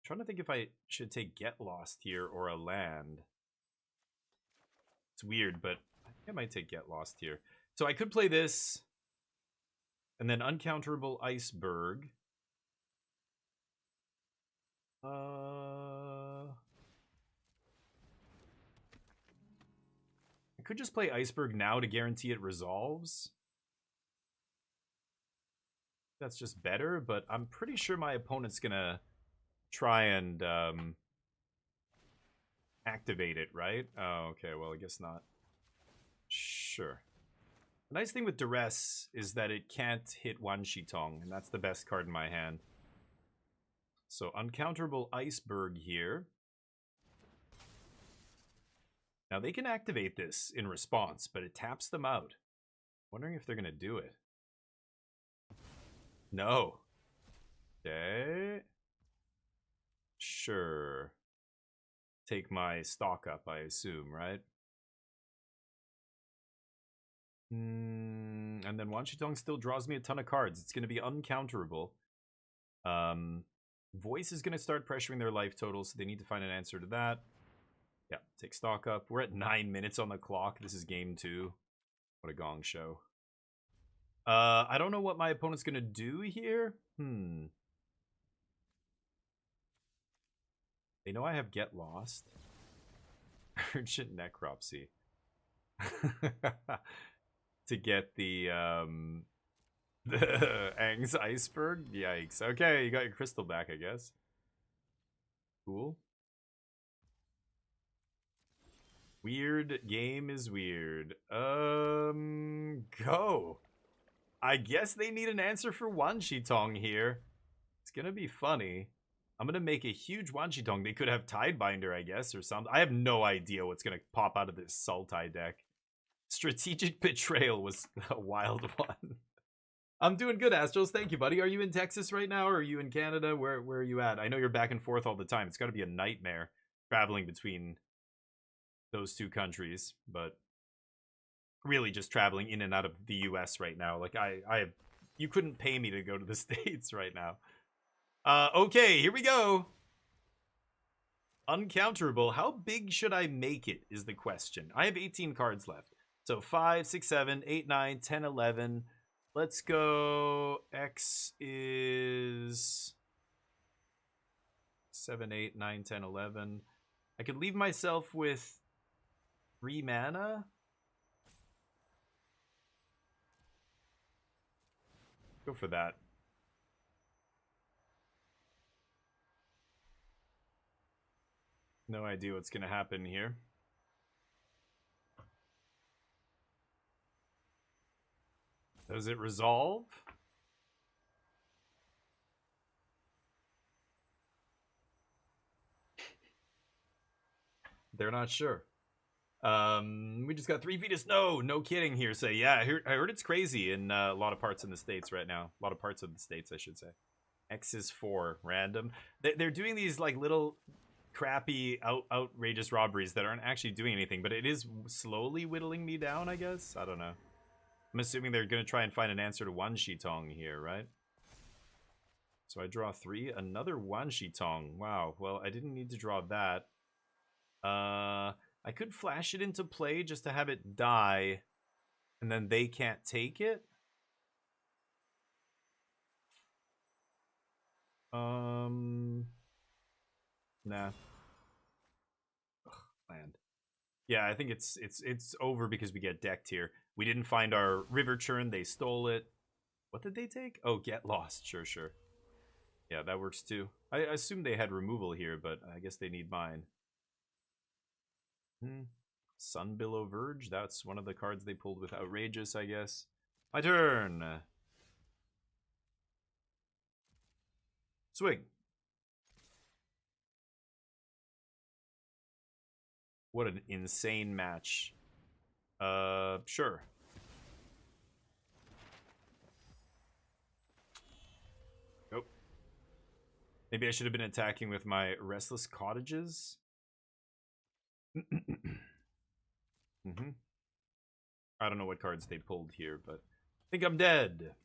trying to think if I should take Get Lost here or a land. It's weird, but I think I might take Get Lost here. So I could play this, and then Uncounterable Iceberg. I could just play Iceberg now to guarantee it resolves. That's just better, but I'm pretty sure my opponent's gonna try and activate it, right? Oh, okay, well, I guess not. Sure. The nice thing with Duress is that it can't hit Wan Shi Tong, and that's the best card in my hand. So, Uncounterable Iceberg here. Now, they can activate this in response, but it taps them out. Wondering if they're going to do it. No. Okay. Sure. Take my stock up, I assume, right? And then Wan Shi Tong still draws me a ton of cards. It's going to be uncounterable. Voice is going to start pressuring their life total, so they need to find an answer to that. Yeah, take stock up. We're at 9 minutes on the clock. This is game 2. What a gong show. I don't know what my opponent's going to do here. They know I have Get Lost. Urgent Necropsy. To get the Aang's Iceberg? Yikes. Okay, you got your crystal back, I guess. Cool. Weird game is weird. Go. I guess they need an answer for Wan Shi Tong here. It's gonna be funny. I'm gonna make a huge Wan Shi Tong. They could have Tidebinder, I guess, or something. I have no idea what's gonna pop out of this Sultai deck. Strategic Betrayal was a wild one. I'm doing good, Astros. Thank you, buddy. Are you in Texas right now, or are you in Canada? Where are you at? I know you're back and forth all the time. It's got to be a nightmare traveling between those two countries, but really just traveling in and out of the US right now. Like you couldn't pay me to go to the States right now. Okay, here we go. Uncounterable. How big should I make it is the question. I have 18 cards left. So 5, 6, 7, 8, 9, 10, 11. Let's go. X is 7, 8, 9, 10, 11. I could leave myself with 3 mana. Go for that. No idea what's going to happen here. Does it resolve? They're not sure. We just got 3 feet of snow. No kidding here. Say, yeah, I heard it's crazy in a lot of parts in the States right now. A lot of parts of the States, I should say. X is 4, random. They're doing these like little crappy, outrageous robberies that aren't actually doing anything, but it is slowly whittling me down, I guess. I don't know. I'm assuming they're going to try and find an answer to 1 Shitong here, right? So I draw 3, another 1 Shitong. Wow, well, I didn't need to draw that. I could flash it into play just to have it die, and then they can't take it. Nah. Ugh, land. Yeah, I think it's over because we get decked here. We didn't find our river churn. They stole it. What did they take? Oh, get lost. Sure. Yeah, that works too. I assume they had removal here, but I guess they need mine. Sunbillow Verge. That's one of the cards they pulled with Outrageous, I guess. My turn. Swing. What an insane match. Sure. Nope. Maybe I should have been attacking with my Restless Cottages. I don't know what cards they pulled here, but I think I'm dead.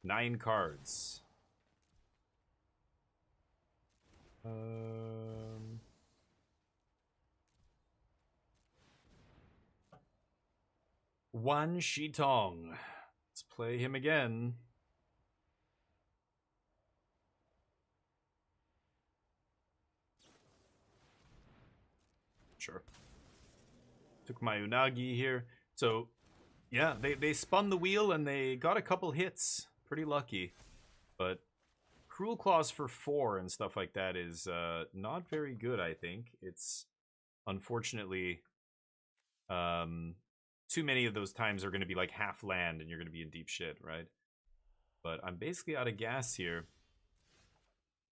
9 cards. One Shitong. Let's play him again. Sure. Took my Unagi here. So, yeah, they spun the wheel and they got a couple hits. Pretty lucky. But Cruel Claws for 4 and stuff like that is not very good, I think. It's unfortunately too many of those times are going to be like half land and you're going to be in deep shit, right? But I'm basically out of gas here.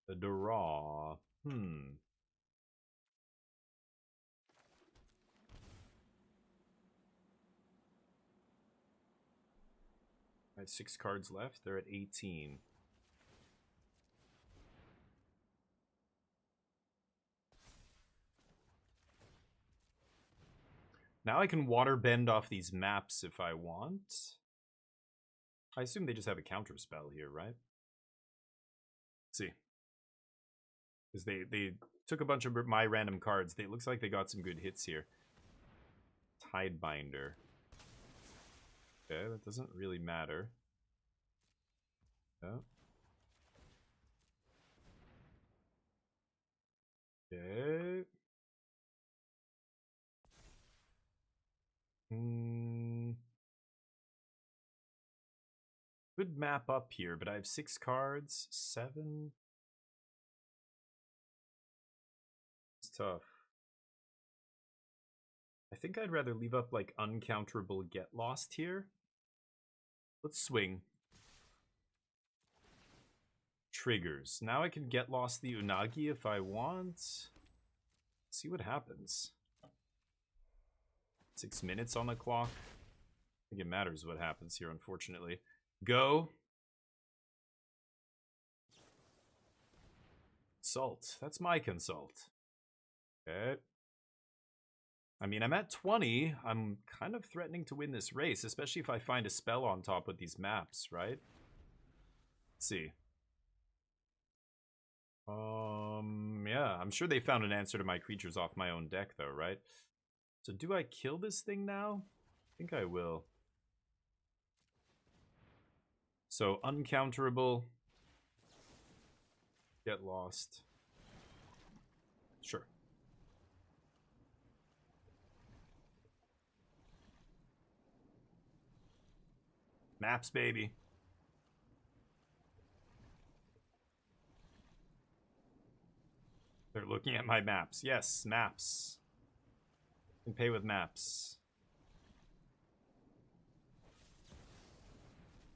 The draw. I have 6 cards left. They're at 18. Now I can water bend off these maps if I want. I assume they just have a counter spell here, right? Let's see. Because they took a bunch of my random cards. It looks like they got some good hits here. Tidebinder. Okay, that doesn't really matter. Oh. Okay. Good map up here, but I have 6 cards. 7. It's tough. I think I'd rather leave up like uncounterable Get Lost here. Let's swing. Triggers. Now I can Get Lost the Unagi if I want. See what happens. 6 minutes on the clock. I think it matters what happens here, unfortunately. Go. Consult. That's my consult. Okay. I mean, I'm at 20. I'm kind of threatening to win this race, especially if I find a spell on top with these maps, right? Let's see. Yeah, I'm sure they found an answer to my creatures off my own deck, though, right? So do I kill this thing now? I think I will. So, uncounterable. Get lost. Sure. Maps, baby. They're looking at my maps. Yes, maps. You can pay with maps.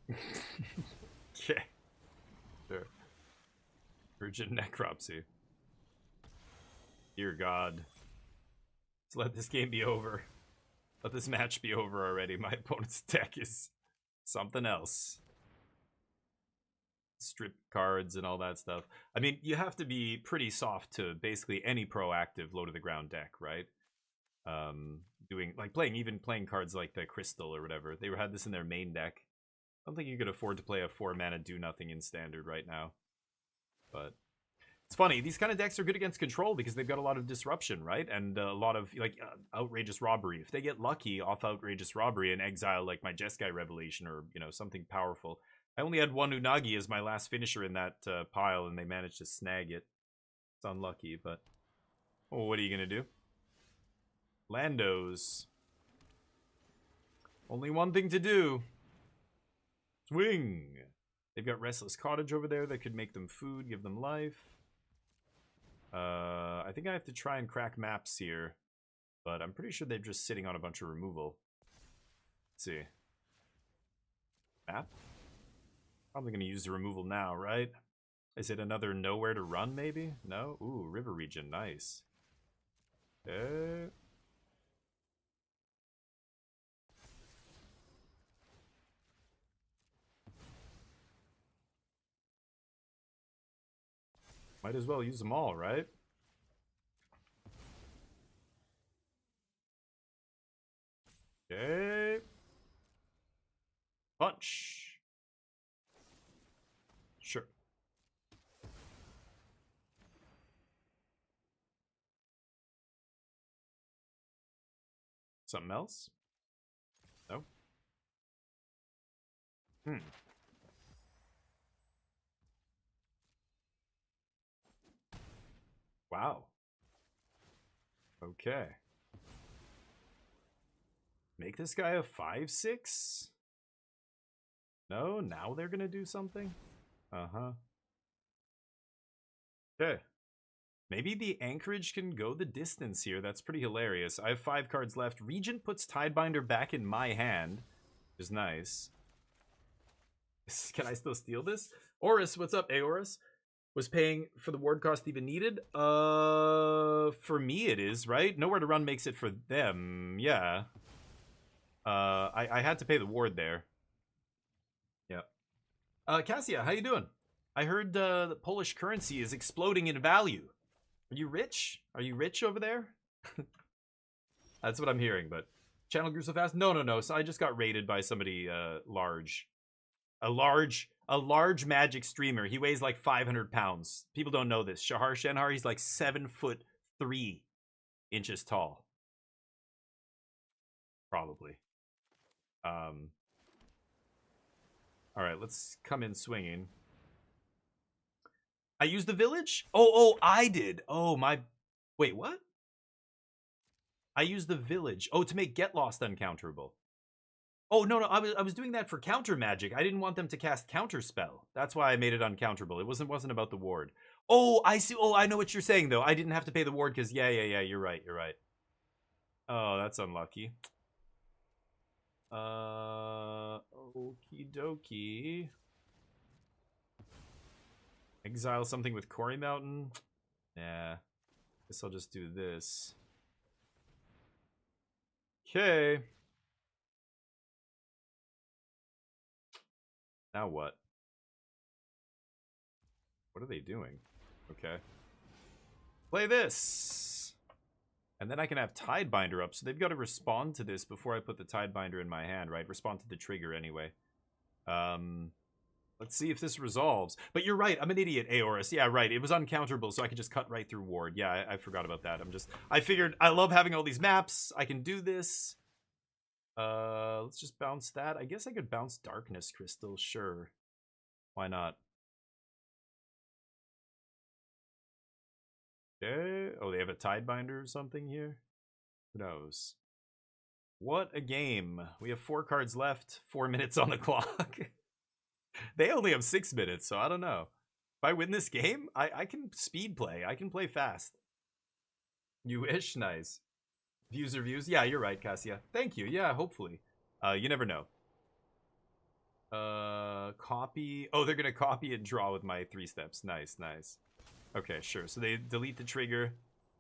Okay. Sure. Urgent necropsy. Dear God. Let's let this game be over. Let this match be over already. My opponent's deck is something else. Strip cards and all that stuff. I mean, you have to be pretty soft to basically any proactive low to the ground deck, right? Doing like playing cards like the Crystal or whatever. They had this in their main deck. I don't think you could afford to play a 4-mana do nothing in standard right now. But it's funny, these kind of decks are good against control because they've got a lot of disruption, right? And a lot of like outrageous robbery. If they get lucky off outrageous robbery and exile like my Jeskai Revelation or something powerful. I only had one Unagi as my last finisher in that pile, and they managed to snag it. It's unlucky, but what are you gonna do? Landos. Only one thing to do. Swing. They've got Restless Cottage over there that could make them food, give them life. I think I have to try and crack maps here, but I'm pretty sure they're just sitting on a bunch of removal. Let's see. Map? Probably going to use the removal now, right? Is it another nowhere to run, maybe? No? Ooh, river region. Nice. Okay. Might as well use them all, right? Okay. Punch. Sure. Something else? No? Wow. Okay. Make this guy a 5/6? No? Now they're gonna do something? Uh-huh. Okay. Maybe the Anchorage can go the distance here. That's pretty hilarious. I have 5 cards left. Regent puts Tidebinder back in my hand, which is nice. Can I still steal this? Oris, what's up, Aorus? Was paying for the ward cost even needed? For me it is, right? Nowhere to Run makes it for them. Yeah. I had to pay the ward there. Yeah. Cassia, how you doing? I heard the Polish currency is exploding in value. Are you rich? Are you rich over there? That's what I'm hearing, but channel grew so fast? No. So I just got raided by somebody large. A large magic streamer. He weighs like 500 pounds. People don't know this. Shahar Shenhar, he's like 7'3" tall. Probably. All right, let's come in swinging. I used the village? Oh, I did. Oh, my... Wait, what? I used the village. Oh, to make Get Lost uncounterable. Oh, no, I was doing that for counter magic. I didn't want them to cast counter spell. That's why I made it uncounterable. It wasn't about the ward. Oh, I see. Oh, I know what you're saying, though. I didn't have to pay the ward because, yeah, you're right. Oh, that's unlucky. Okie dokie. Exile something with Quarry Mountain. Yeah. Guess I'll just do this. Okay. Now what? What are they doing? Okay. Play this! And then I can have Tidebinder up. So they've got to respond to this before I put the Tidebinder in my hand, right? Respond to the trigger anyway. Let's see if this resolves. But you're right. I'm an idiot, Aorus. Yeah, right. It was uncounterable, so I could just cut right through ward. Yeah, I forgot about that. I figured I love having all these maps. I can do this. Let's just bounce that. I guess I could bounce Darkness Crystal. Sure. Why not? Okay. Oh, they have a Tidebinder or something here? Who knows? What a game. We have 4 cards left, 4 minutes on the clock. They only have 6 minutes, so I don't know. If I win this game, I can speed play. I can play fast. You wish? Nice. Views are views? Yeah, you're right, Cassia. Thank you. Yeah, hopefully. You never know. Copy. Oh, they're going to copy and draw with my 3 steps. Nice, nice. Okay, sure. So they delete the trigger,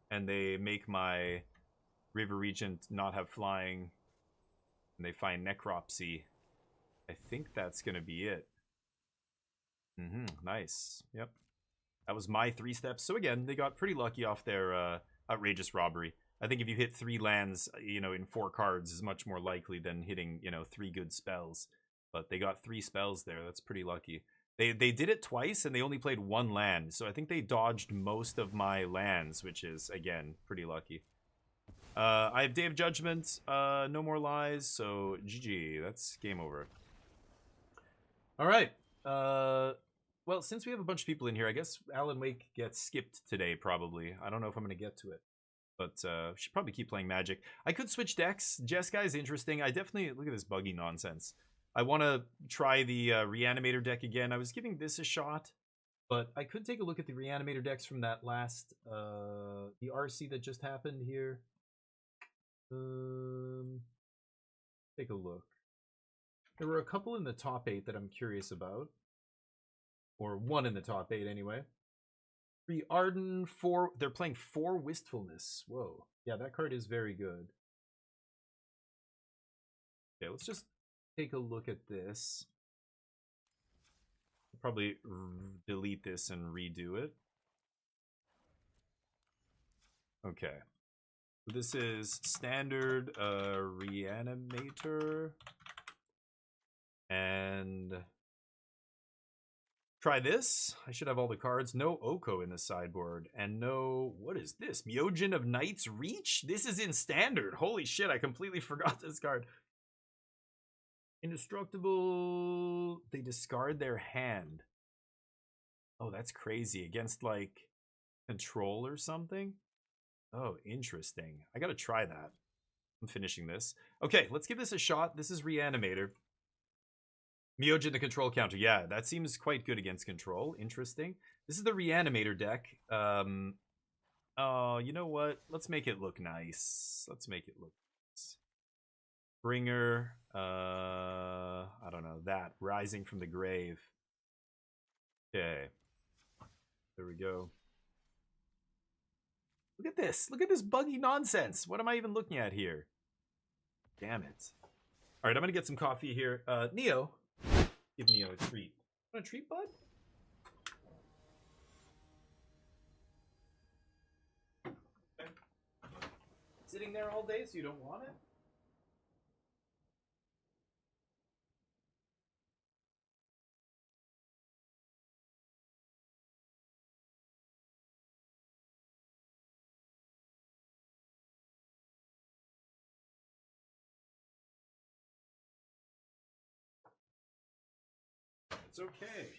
and they make my River Regent not have flying, and they find Necropsy. I think that's going to be it. Nice. Yep. That was my 3 steps. So again, they got pretty lucky off their outrageous robbery. I think if you hit 3 lands, in 4 cards is much more likely than hitting, 3 good spells. But they got 3 spells there. That's pretty lucky. They did it twice, and they only played 1 land. So I think they dodged most of my lands, which is, again, pretty lucky. I have Day of Judgment. No more lies. So GG. That's game over. All right. Well, since we have a bunch of people in here, I guess Alan Wake gets skipped today, probably. I don't know if I'm going to get to it. But should probably keep playing Magic. I could switch decks. Jeskai is interesting. I definitely... Look at this buggy nonsense. I want to try the Reanimator deck again. I was giving this a shot. But I could take a look at the Reanimator decks from that last... the RC that just happened here. Take a look. There were a couple in the top 8 that I'm curious about. Or 1 in the top 8 anyway. 3 Arden, 4... They're playing 4 Wistfulness. Whoa. Yeah, that card is very good. Okay, let's just take a look at this. I'll probably delete this and redo it. Okay. So this is standard Reanimator. And... Try this. I should have all the cards. No Oko in the sideboard. And no... What is this? Myojin of Night's Reach? This is in standard. Holy shit, I completely forgot this card. Indestructible... They discard their hand. Oh, that's crazy. Against, like, control or something? Oh, interesting. I gotta try that. I'm finishing this. Okay, let's give this a shot. This is Reanimator. Myojin the control counter. Yeah, that seems quite good against control. Interesting. This is the Reanimator deck. Oh, you know what? Let's make it look nice. Let's make it look nice. Bringer. I don't know. That. Rising from the Grave. Okay. There we go. Look at this. Look at this buggy nonsense. What am I even looking at here? Damn it. All right, I'm going to get some coffee here. Neo. Give Neo a treat. Want a treat, bud? Okay. Sitting there all day so you don't want it? It's okay.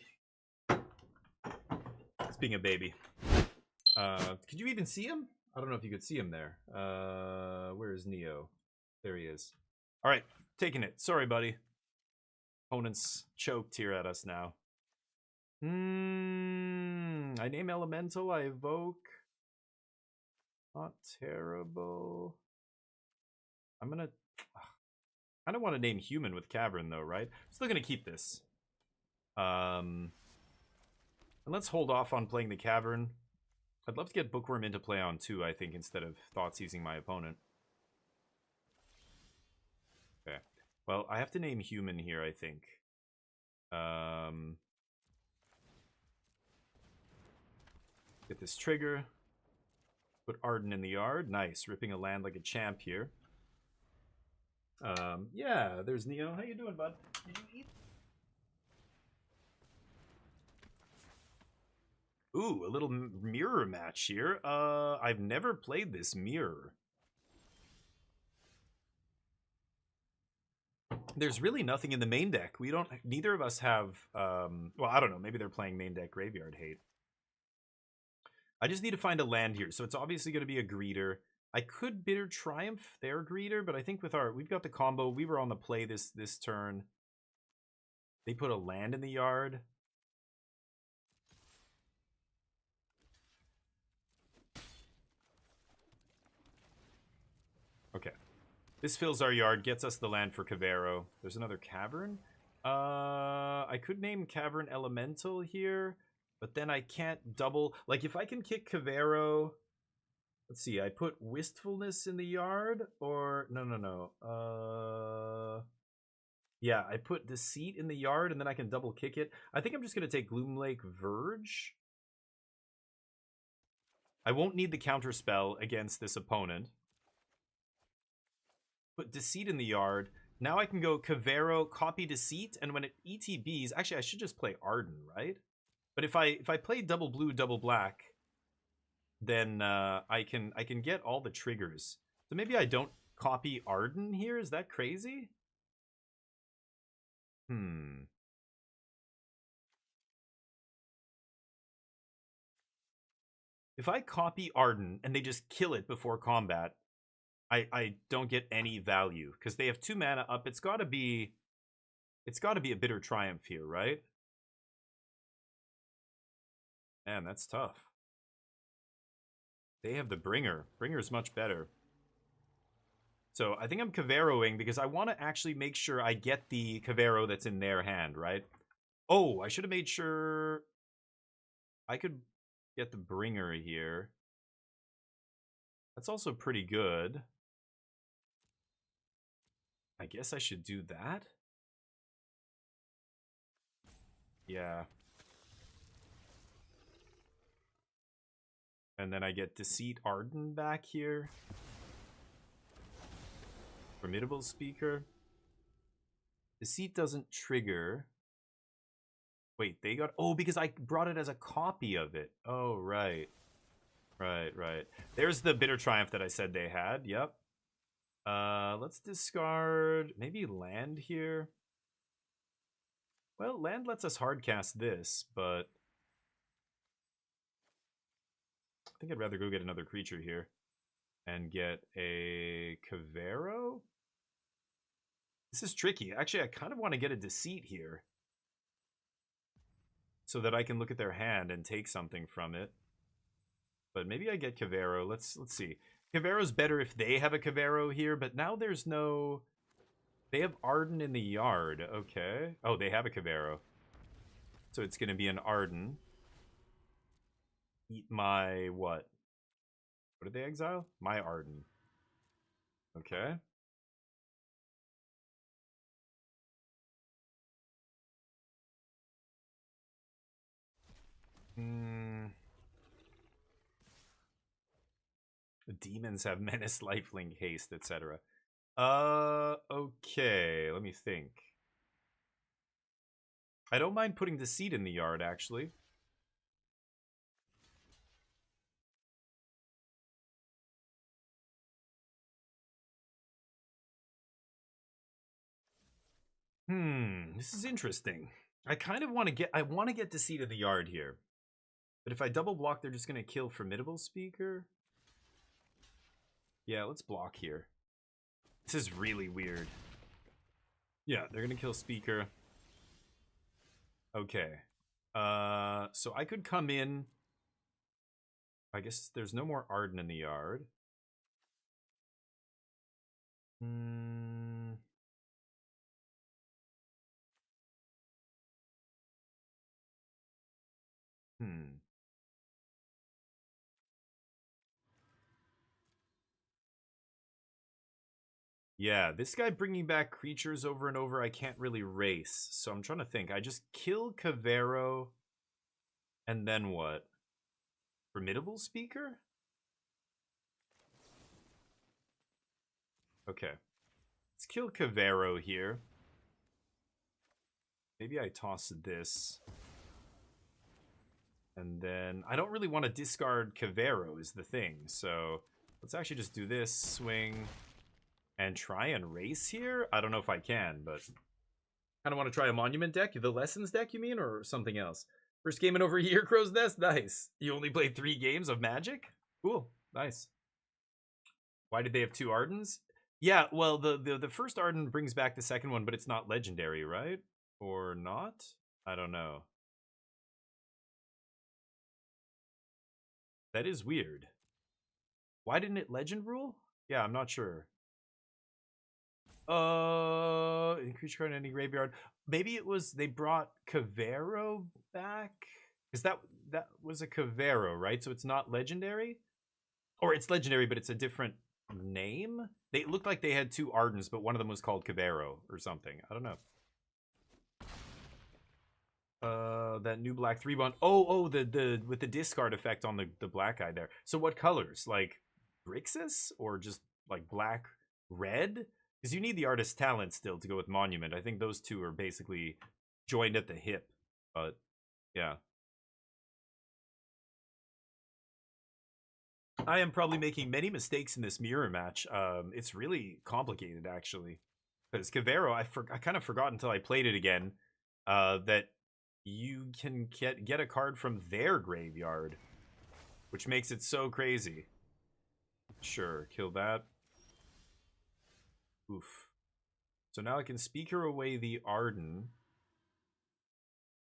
It's being a baby. Could you even see him? I don't know if you could see him there. Where is Neo? There he is. All right, taking it. Sorry, buddy. Opponent's choked here at us now. I name Elemental. I evoke. Not terrible. I'm gonna... I don't want to name Human with Cavern, though, right? Still gonna keep this. And let's hold off on playing the Cavern. I'd love to get Bookworm into play on 2, I think, instead of Thoughts using my opponent. Okay. Well, I have to name Human here, I think. Get this trigger. Put Arden in the yard. Nice. Ripping a land like a champ here. Yeah, there's Neo. How you doing, bud? Did you eat? Ooh, a little mirror match here. I've never played this mirror. There's really nothing in the main deck. Neither of us have, well, I don't know. Maybe they're playing main deck Graveyard Hate. I just need to find a land here. So it's obviously going to be a greeter. I could Bitter Triumph their greeter, but I think with we've got the combo. We were on the play this turn. They put a land in the yard. Okay. This fills our yard, gets us the land for Cavero. There's another cavern. I could name Cavern Elemental here, but then I can't double. Like, if I can kick Cavero... Let's see, I put Wistfulness in the yard, or... No. Yeah, I put Deceit in the yard, and then I can double kick it. I think I'm just going to take Gloomlake Verge. I won't need the counterspell against this opponent. Put Deceit in the yard. Now I can go Cavero, copy Deceit, and when it ETBs... Actually, I should just play Arden, right? But if I play double blue, double black, then I can get all the triggers. So maybe I don't copy Arden here? Is that crazy? If I copy Arden and they just kill it before combat, I don't get any value because they have 2 mana up. It's got to be a Bitter Triumph here, right? Man, that's tough. They have the Bringer. Bringer's much better. So I think I'm Caveroing because I want to actually make sure I get the Cavero that's in their hand, right? Oh, I should have made sure I could get the Bringer here. That's also pretty good. I guess I should do that. Yeah. And then I get Deceit Arden back here. Formidable Speaker. Deceit doesn't trigger. Wait, they got... Oh, because I brought it as a copy of it. Oh, right. Right. There's the Bitter Triumph that I said they had. Yep. Let's discard maybe land here. Well, land lets us hardcast this, but I think I'd rather go get another creature here and get a Cavero. This is tricky. Actually, I kind of want to get a Deceit here so that I can look at their hand and take something from it. But maybe I get Cavero. Let's see. Cavero's better if they have a Cavero here, but now there's no... They have Arden in the yard. Okay. Oh, they have a Cavero. So it's going to be an Arden. Eat my what? What did they exile? My Arden. Okay. The demons have menace, lifelink, haste, etc. Okay. Let me think. I don't mind putting Deceit in the yard, actually. This is interesting. I kind of want to get Deceit in the yard here. But if I double block, they're just going to kill Formidable Speaker. Yeah, let's block here. This is really weird. Yeah, they're going to kill Speaker. Okay. So I could come in. I guess there's no more Arden in the yard. Yeah, this guy bringing back creatures over and over, I can't really race. So I'm trying to think. I just kill Cavero, and then what? Formidable Speaker? Okay. Let's kill Cavero here. Maybe I toss this. And then I don't really want to discard Cavero is the thing. So let's actually just do this, swing, and try and race here. I don't know if I can, but kind of want to try a monument deck. The lessons deck, you mean, or something else? First game in over a year, Crow's Nest? Nice. You only played 3 games of Magic? Cool. Nice. Why did they have 2 Ardens? Yeah, well, the first Arden brings back the second one, but it's not legendary, right? Or not? I don't know. That is weird. Why didn't it legend rule? Yeah, I'm not sure. Increase card in any graveyard. Maybe it was they brought Cavero back? Is that was a Cavero, right? So it's not legendary? Or it's legendary, but it's a different name? They looked like they had 2 Ardens, but one of them was called Cavero or something. I don't know. That new black 3/1. Oh, the with the discard effect on the black guy there. So what colors? Like Grixis or just like black red? Because you need the artist's talent still to go with Monument. I think those 2 are basically joined at the hip. But yeah. I am probably making many mistakes in this mirror match. It's really complicated actually. Because Cavero, I kind of forgot until I played it again. That you can get a card from their graveyard, which makes it so crazy. Sure, kill that. Oof. So now I can speaker away the Arden.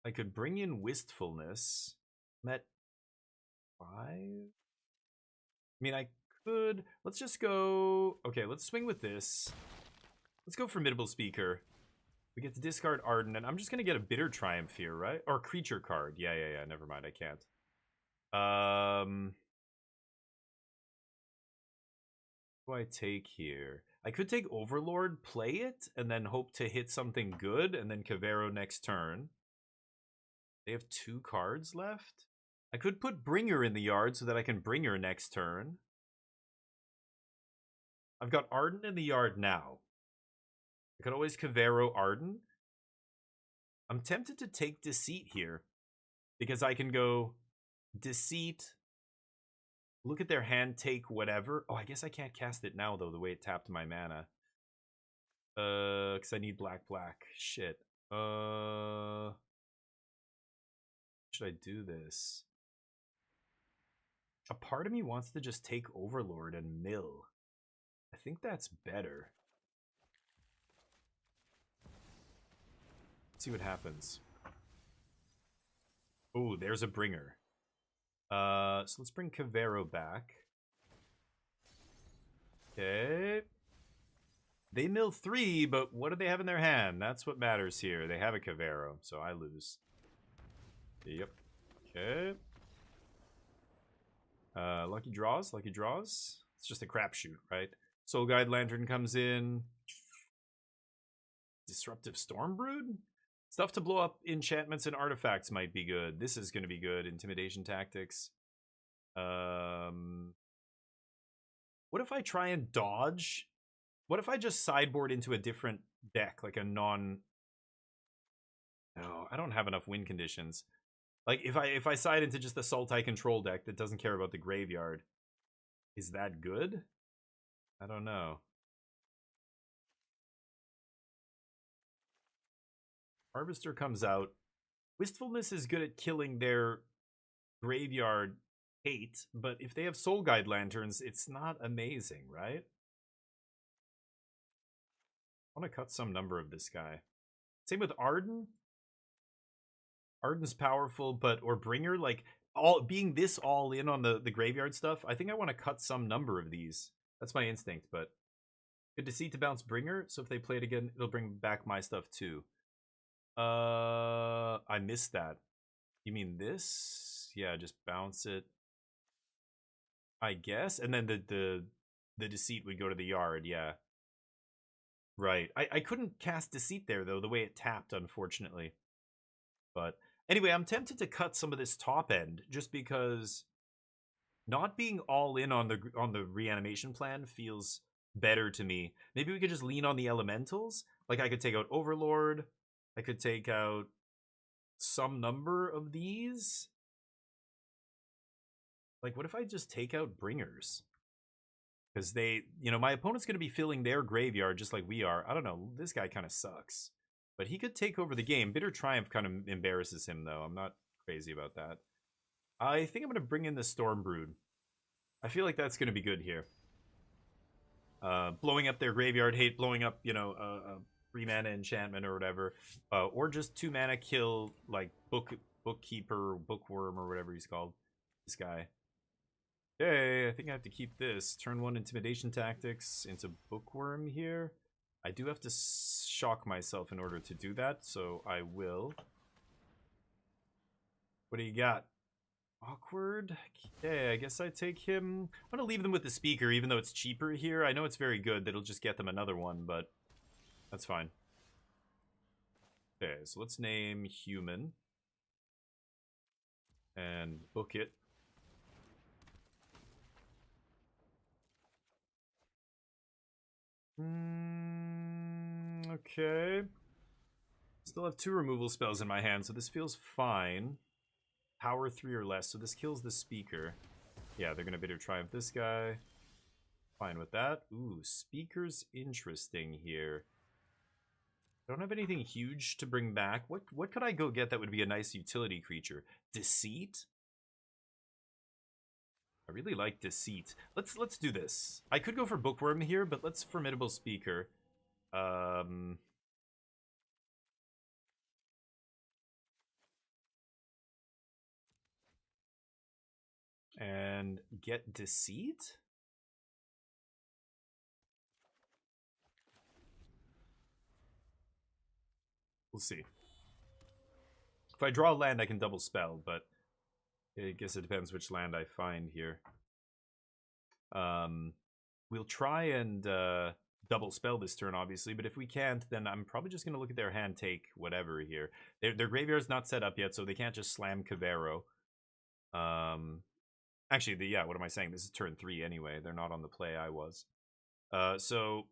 I could bring in Wistfulness. Met 5? I mean, I could... Let's just go... Okay, let's swing with this. Let's go Formidable Speaker. We get to discard Arden, and I'm just going to get a Bitter Triumph here, right? Or creature card. Yeah, never mind, I can't. What do I take here? I could take Overlord, play it, and then hope to hit something good, and then Cavero next turn. They have 2 cards left? I could put Bringer in the yard so that I can Bringer next turn. I've got Arden in the yard now. I could always Cavero Arden. I'm tempted to take Deceit here. Because I can go Deceit, look at their hand, take whatever. Oh, I guess I can't cast it now, though, the way it tapped my mana. Because I need black. Shit. Should I do this? A part of me wants to just take Overlord and mill. I think that's better. Let's see what happens. Oh, there's a Bringer. So let's bring Cavero back. Okay. They mill 3, but what do they have in their hand? That's what matters here. They have a Cavero, so I lose. Yep. Okay. Lucky draws. It's just a crapshoot, right? Soul Guide Lantern comes in. Disruptive Stormbrood? Stuff to blow up enchantments and artifacts might be good. This is going to be good. Intimidation Tactics. What if I try and dodge? What if I just sideboard into a different deck, like a non... No, I don't have enough win conditions. Like, if I side into just the Sultai control deck that doesn't care about the graveyard, is that good? I don't know. Harvester comes out. Wistfulness is good at killing their graveyard hate, but if they have Soul Guide Lanterns, it's not amazing, right? I want to cut some number of this guy. Same with Arden. Arden's powerful, but or Bringer, like being this all in on the graveyard stuff, I think I want to cut some number of these. That's my instinct, but good to see to bounce Bringer, so if they play it again, it'll bring back my stuff too. I missed that. You mean this? Yeah, just bounce it. I guess, and then the Deceit would go to the yard. Yeah, right. I couldn't cast Deceit there though, the way it tapped, unfortunately. But anyway, I'm tempted to cut some of this top end just because not being all in on the reanimation plan feels better to me. Maybe we could just lean on the elementals. Like I could take out Overlord. I could take out some number of these. Like, what if I just take out Bringers? Because they, my opponent's going to be filling their graveyard just like we are. I don't know. This guy kind of sucks. But he could take over the game. Bitter Triumph kind of embarrasses him, though. I'm not crazy about that. I think I'm going to bring in the Storm Brood. I feel like that's going to be good here. Blowing up their graveyard hate, blowing up, you know, 3 mana enchantment or whatever. Or just 2 mana kill, like, Bookkeeper, Bookworm, or whatever he's called. This guy. Okay, I think I have to keep this. Turn 1 Intimidation Tactics into Bookworm here. I do have to shock myself in order to do that, so I will. What do you got? Awkward. Okay, I guess I take him. I'm gonna leave them with the speaker, even though it's cheaper here. I know it's very good. That'll just get them another one, but that's fine. Okay, so let's name human. And book it. Okay. Still have 2 removal spells in my hand, so this feels fine. Power 3 or less, so this kills the speaker. Yeah, they're gonna Bitter Triumph this guy. Fine with that. Ooh, speaker's interesting here. I don't have anything huge to bring back. What could I go get that would be a nice utility creature? Deceit? I really like Deceit. Let's do this. I could go for Bookworm here, but let's Formidable Speaker. And get Deceit? We'll see. If I draw land, I can double spell, but I guess it depends which land I find here. We'll try and double spell this turn, obviously, but if we can't, then I'm probably just going to look at their hand, take whatever here. Their graveyard's not set up yet, so they can't just slam Kavero. Actually, yeah, what am I saying? This is turn 3 anyway. They're not on the play I was. So,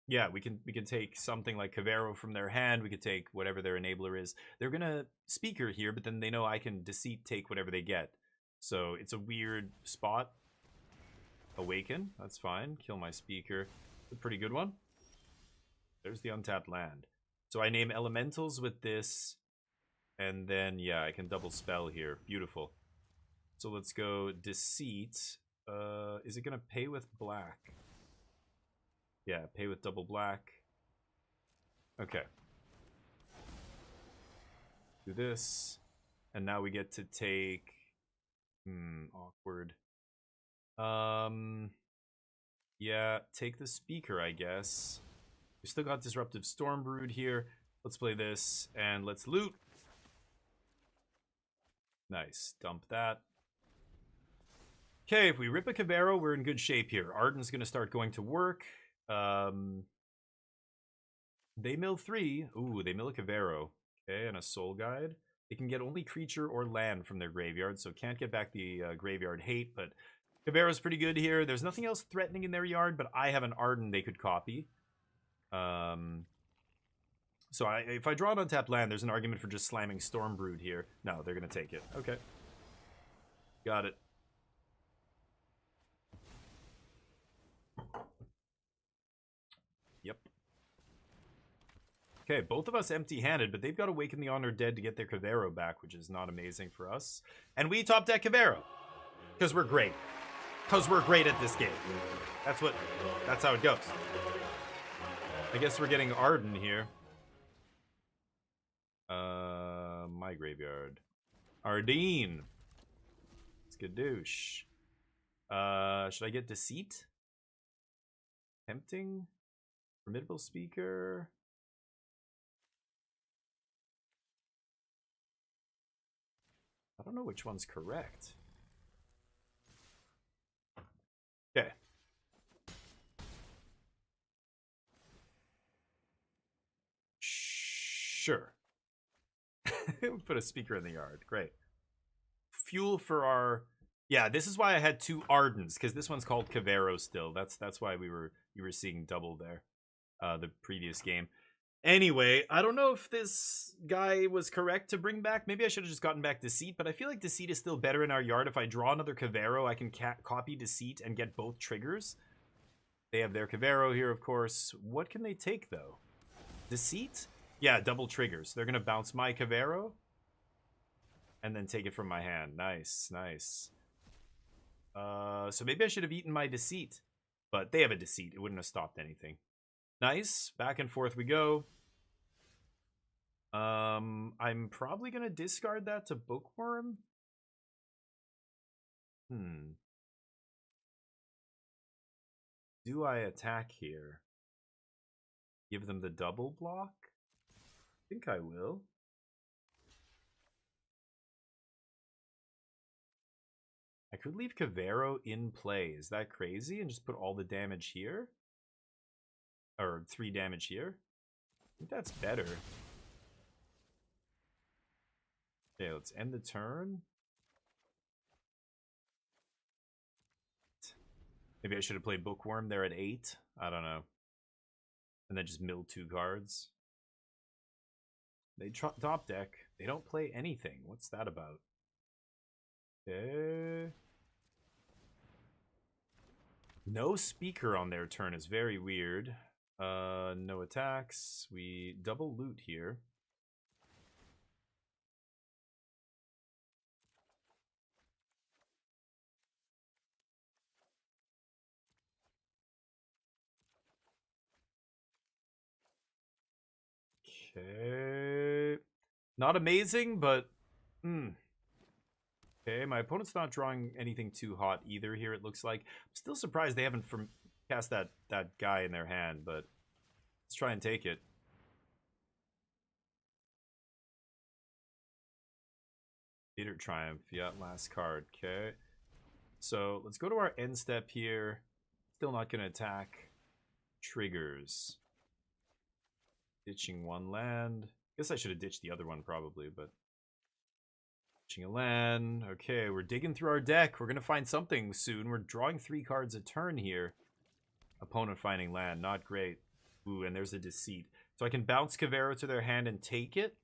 yeah, we can take something like Kavero from their hand. We could take whatever their enabler is. They're going to Speaker here, but then they know I can Deceit take whatever they get. So it's a weird spot. Awaken, that's fine. Kill my Speaker. A pretty good one. There's the untapped land. So I name elementals with this. And then, yeah, I can double spell here. Beautiful. So let's go Deceit. Is it going to pay with black? Yeah, pay with double black. Okay. Do this. And now we get to take... awkward. Yeah, take the Speaker, I guess. We still got Disruptive Stormbrood here. Let's play this, and let's loot. Nice. Dump that. Okay, if we rip a Kavero, we're in good shape here. Arden's going to start going to work. They mill 3. Ooh, they mill a Kavero. Okay, and a Soul Guide. They can get only creature or land from their graveyard, so can't get back the graveyard hate, but Kavero's pretty good here. There's nothing else threatening in their yard, but I have an Arden they could copy. So if I draw an untapped land, there's an argument for just slamming Stormbrood here. No, they're going to take it. Okay. Got it. Yep. Okay, both of us empty-handed, but they've got Awaken the Honored Dead to get their Kavero back, which is not amazing for us. And we top deck Kavero. Because we're great. Because we're great at this game. That's how it goes. I guess we're getting Arden here. My graveyard. Ardeen. Skadoosh. Should I get Deceit? Tempting? Formidable Speaker? I don't know which one's correct. Okay. Sure. Put a Speaker in the yard. Great. Fuel for our... Yeah, this is why I had 2 Ardens, because this one's called Kavero still. That's why you were seeing double there. The previous game. Anyway, I don't know if this guy was correct to bring back. Maybe I should have just gotten back Deceit, but I feel like Deceit is still better in our yard. If I draw another Kavero, I can copy Deceit and get both triggers. They have their Kavero here, of course. What can they take, though? Deceit? Yeah, double triggers. They're going to bounce my Kavero. and then take it from my hand. Nice, nice. So maybe I should have eaten my deceit. But they have a deceit. It wouldn't have stopped anything. Nice. Back and forth we go. I'm probably going to discard that to Bookworm. Do I attack here? Give them the double block? I think I will. I could leave Cavero in play. Is that crazy? And just put all the damage here? Or 3 damage here? I think that's better. Okay, let's end the turn. Maybe I should have played Bookworm there at 8. I don't know. And then just mill 2 cards. They top deck. They don't play anything. What's that about? Okay. No speaker on their turn is very weird. No attacks. We double loot here. Okay. Not amazing, but okay, my opponent's not drawing anything too hot either here, it looks like. I'm still surprised they haven't cast that guy in their hand, but let's try and take it. Theater Triumph, yeah, last card, okay. So let's go to our end step here. Still not going to attack. Triggers. Ditching 1 land. Guess I should have ditched the other one probably, but... Ditching a land. Okay, we're digging through our deck. We're going to find something soon. We're drawing 3 cards a turn here. Opponent finding land. Not great. Ooh, and there's a deceit. So I can bounce Cavero to their hand and take it?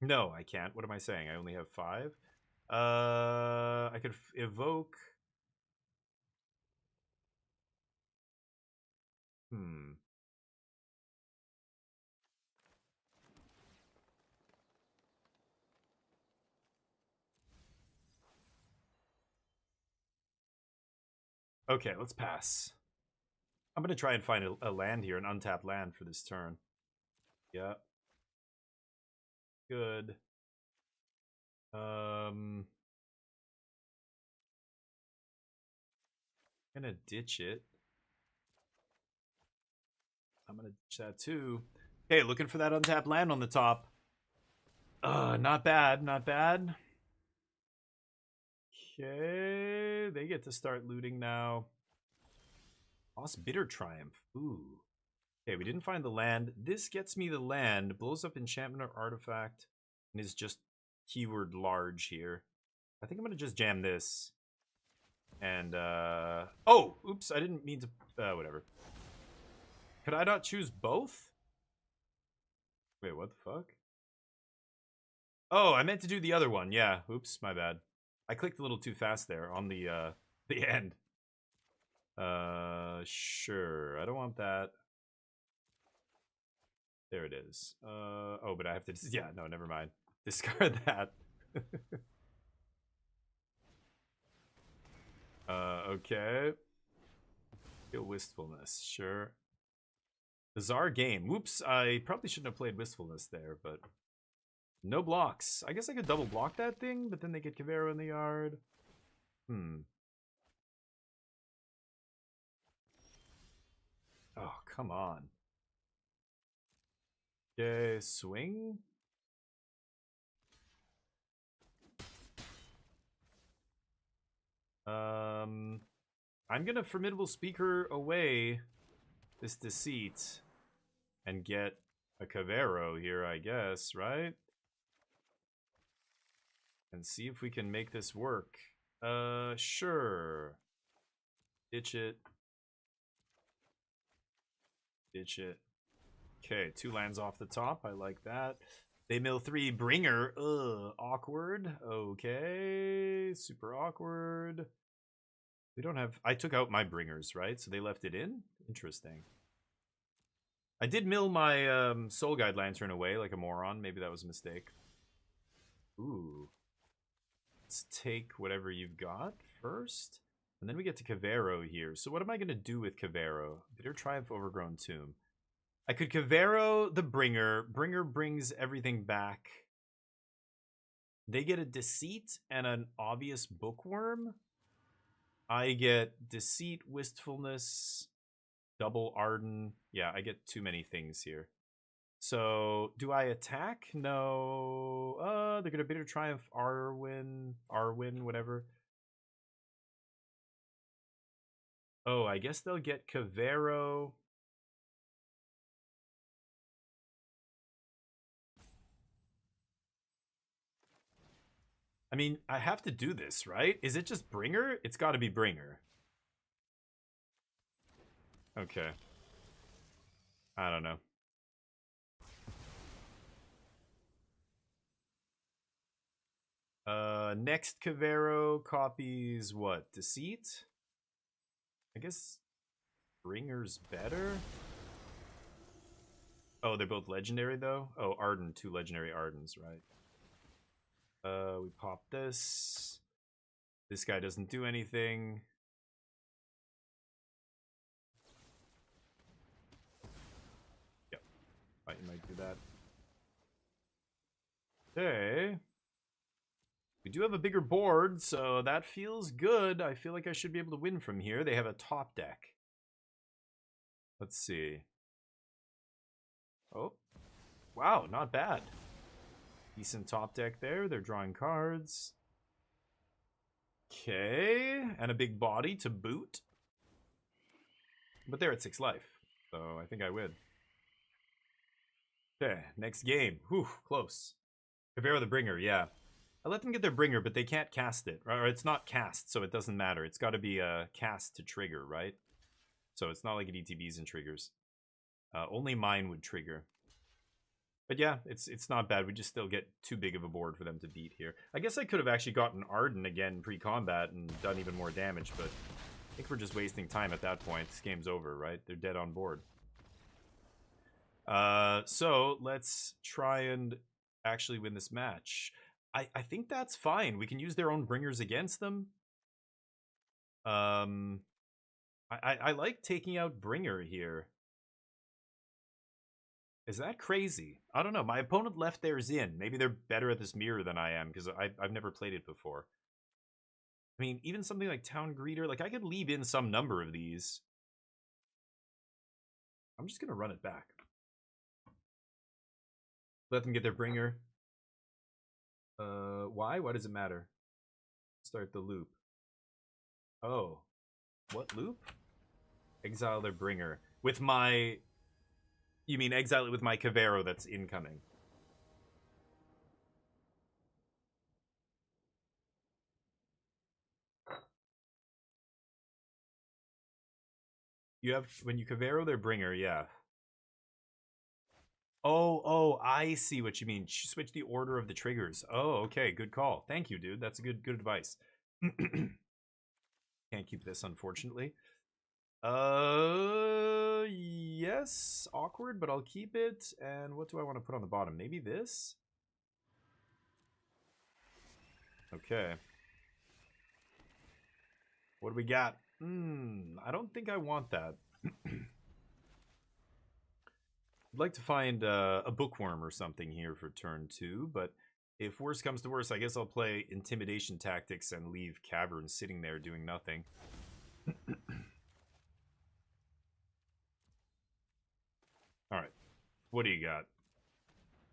No, I can't. What am I saying? I only have 5. I could evoke... Okay, let's pass. I'm going to try and find a land here, an untapped land for this turn. Yeah. Good. I'm going to ditch it. I'm going to ditch that too. Okay, looking for that untapped land on the top. Not bad, not bad. Okay, they get to start looting now. Lost Bitter Triumph. Ooh. Okay, we didn't find the land. This gets me the land. Blows up enchantment or artifact. And is just keyword large here. I think I'm going to just jam this. And, oh! Oops, I didn't mean to... whatever. Could I not choose both? Wait, what the fuck? Oh, I meant to do the other one. Yeah, oops, my bad. I clicked a little too fast there on the end. Sure. I don't want that. There it is. Oh, but I have to... Yeah, no, never mind. Discard that. Okay. Feel Wistfulness. Sure. Bizarre game. Whoops, I probably shouldn't have played Wistfulness there, but... No blocks. I guess I could double block that thing, but then they get Cavero in the yard. Oh, come on. Okay, swing. I'm gonna Formidable Speaker away this deceit and get a Cavero here, I guess, right? And see if we can make this work. Sure. Ditch it. Ditch it. Okay, 2 lands off the top. I like that. They mill 3 Bringer. Ugh, awkward. Okay, super awkward. We don't have... I took out my Bringers, right? So they left it in? Interesting. I did mill my Soul Guide Lantern away like a moron. Maybe that was a mistake. Ooh. Let's take whatever you've got first. And then we get to Cavero here. So what am I going to do with Cavero? Bitter Triumph, Overgrown Tomb. I could Cavero the Bringer. Bringer brings everything back. They get a Deceit and an obvious Bookworm. I get Deceit, Wistfulness, double Arden. Yeah, I get too many things here. So, do I attack? No. They're gonna Bitter Triumph, Arwen, whatever. Oh, I guess they'll get Cavero. I mean, I have to do this, right? Is it just Bringer? It's got to be Bringer. Okay. I don't know. Next Cavero copies what? Deceit? I guess Bringer's better. Oh, they're both legendary though? Oh, Arden, 2 legendary Ardens, right? We pop this. This guy doesn't do anything. Yep. You might do that. Okay. We do have a bigger board, so that feels good. I feel like I should be able to win from here. They have a top deck. Let's see. Oh. Wow, not bad. Decent top deck there. They're drawing cards. Okay. And a big body to boot. But they're at 6 life. So I think I win. Okay, next game. Whew, close. Cavero the Bringer, yeah. I let them get their Bringer, but they can't cast it. Or it's not cast, so it doesn't matter. It's got to be a cast to trigger, right? So it's not like it ETBs and triggers. Only mine would trigger. But yeah, it's not bad. We just still get too big of a board for them to beat here. I guess I could have actually gotten Arden again pre-combat and done even more damage, but I think we're just wasting time at that point. This game's over, right? They're dead on board. So let's try and actually win this match. I think that's fine. We can use their own Bringers against them. I like taking out Bringer here. Is that crazy? I don't know. My opponent left theirs in. Maybe they're better at this mirror than I am, because I've never played it before. I mean, even something like Town Greeter, like I could leave in some number of these. I'm just going to run it back. Let them get their Bringer. Why? Why does it matter? Start the loop. Oh. What loop? Exile their Bringer. With my... You mean exile it with my Cavero that's incoming? You have... When you Cavero their Bringer, yeah. Oh, I see what you mean. Switch the order of the triggers. Oh, okay, good call. Thank you, dude. That's a good advice. Can't keep this, unfortunately. Yes, awkward, but I'll keep it. And what do I want to put on the bottom? Maybe this? Okay. What do we got? I don't think I want that. I'd like to find a bookworm or something here for turn 2, but if worse comes to worse, I guess I'll play intimidation tactics and leave Cavern sitting there doing nothing. Alright, what do you got?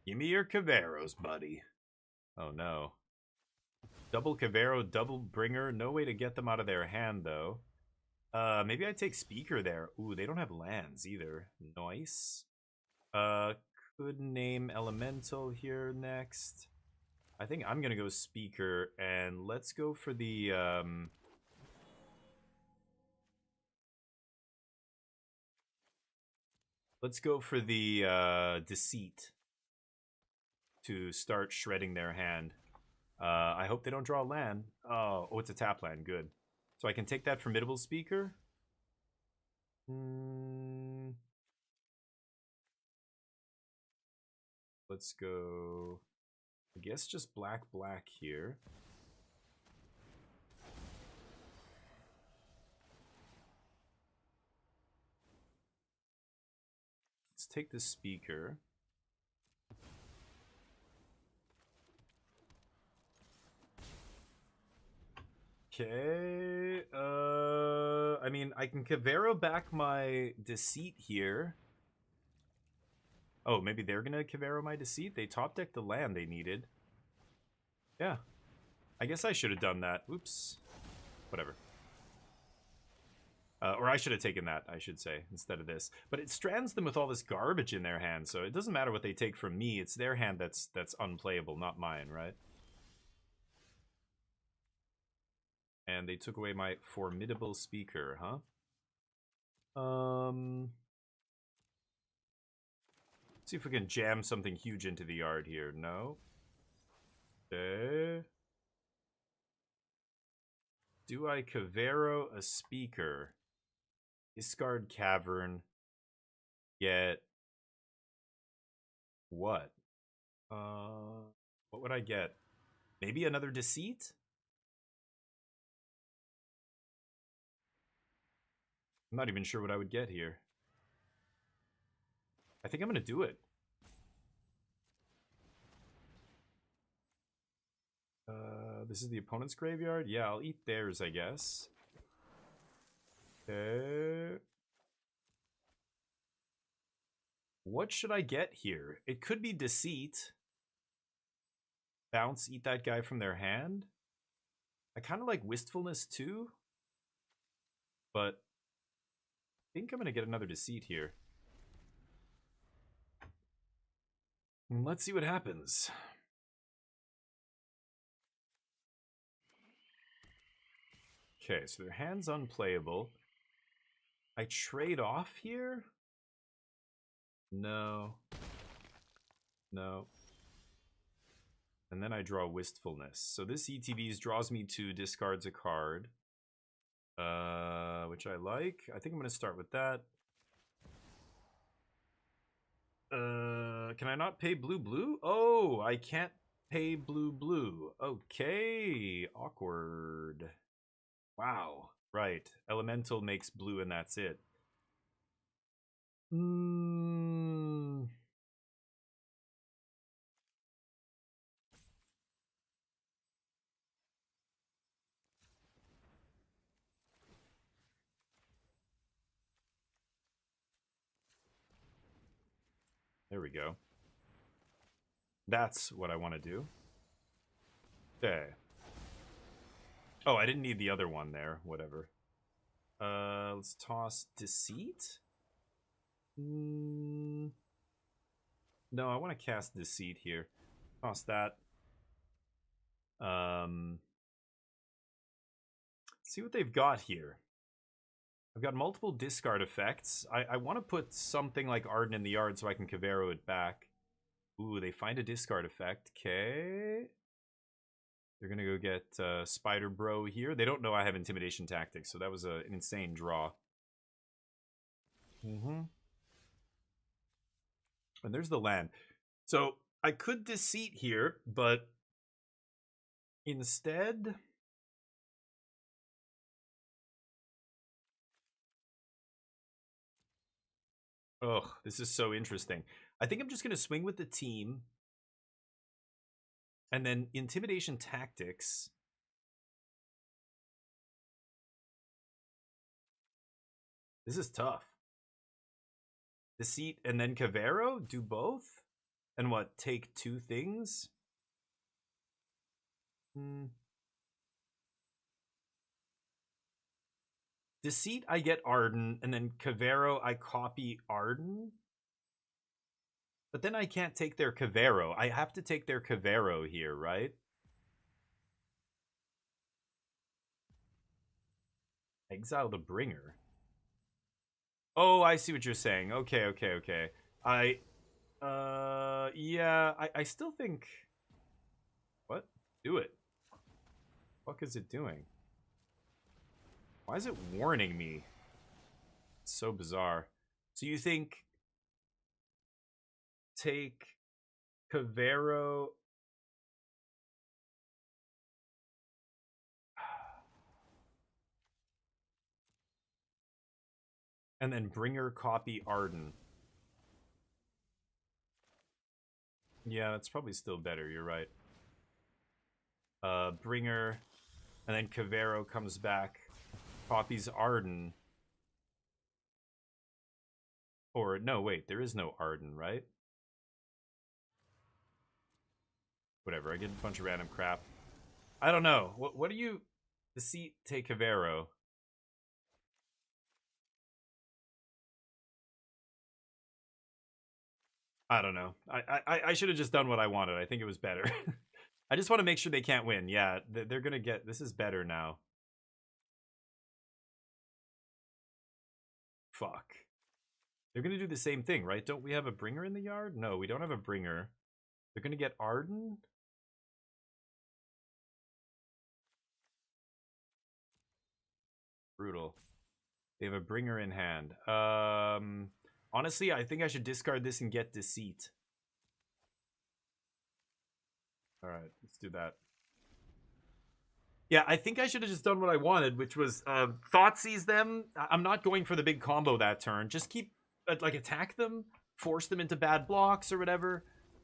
Give me your Caveros, buddy. Oh no. Double Cavero, double Bringer. No way to get them out of their hand, though. Maybe I take Speaker there. Ooh, they don't have lands either. Nice. Could name Elemental here next. I think I'm gonna go Speaker, and let's go for the, let's go for the, Deceit to start shredding their hand. I hope they don't draw land. Oh, it's a tap land. Good. So I can take that Formidable Speaker. Let's go I guess just black, black here. Let's take the speaker. Okay, I mean, I can Cavero back my Deceit here. Oh, maybe they're gonna Cavero my Deceit? They top decked the land they needed. Yeah. I guess I should have done that. Oops. Whatever. Or I should have taken that, I should say, instead of this. But it strands them with all this garbage in their hand, so it doesn't matter what they take from me. It's their hand that's unplayable, not mine, right? And they took away my formidable speaker, huh? See if we can jam something huge into the yard here. No. Okay. Do I Cavero a speaker? Discard Cavern. Get what? What would I get? Maybe another Deceit? I'm not even sure what I would get here. I think I'm gonna do it. This is the opponent's graveyard? Yeah, I'll eat theirs, I guess. Okay. What should I get here? It could be Deceit. Bounce, eat that guy from their hand. I kind of like Wistfulness too. But I think I'm going to get another Deceit here. Let's see what happens. Okay, so their hand's unplayable. I trade off here? No. No. And then I draw Wistfulness. So this ETBs draws me to discards a card. Which I like. I think I'm going to start with that. Can I not pay blue? Oh, I can't pay blue. Okay, awkward. Wow, right. Elemental makes blue and that's it. There we go. That's what I want to do. Okay. Oh, I didn't need the other one there. Whatever. Let's toss Deceit. No, I want to cast Deceit here. Toss that. See what they've got here. I've got multiple discard effects. I want to put something like Arden in the yard so I can Cavero it back. Ooh, they find a discard effect. Okay. They're going to go get Spider Bro here. They don't know I have Intimidation Tactics, so that was an insane draw. And there's the land. So I could Deceit here, but instead... Ugh, this is so interesting. I think I'm just going to swing with the team. And then Intimidation Tactics. This is tough. Deceit and then Cavero? Do both? And what, take two things? Deceit, I get Arden, and then Cavero, I copy Arden. But then I can't take their Cavero. I have to take their Cavero here, right? Exile the Bringer. Oh, I see what you're saying. Okay. Yeah, I still think... What? Do it. What is it doing? Why is it warning me? It's so bizarre. So you think... Take Cavero And then Bringer, copy Arden. Yeah, that's probably still better, you're right. Bringer, and then Cavero comes back, copies Arden. Or, no, wait, there is no Arden, right? Whatever, I get a bunch of random crap. I don't know. What do you... Deceit, take Cavero. I don't know. I should have just done what I wanted. I think it was better. I just want to make sure they can't win. Yeah, they're going to get... This is better now. Fuck. They're going to do the same thing, right? Don't we have a Bringer in the yard? No, we don't have a Bringer. They're going to get Arden? Brutal. They have a Bringer in hand. Honestly, I think I should discard this and get Deceit. Alright, let's do that. Yeah, I think I should have just done what I wanted, which was Thoughtseize them. I'm not going for the big combo that turn. Just keep, like, attack them, force them into bad blocks or whatever,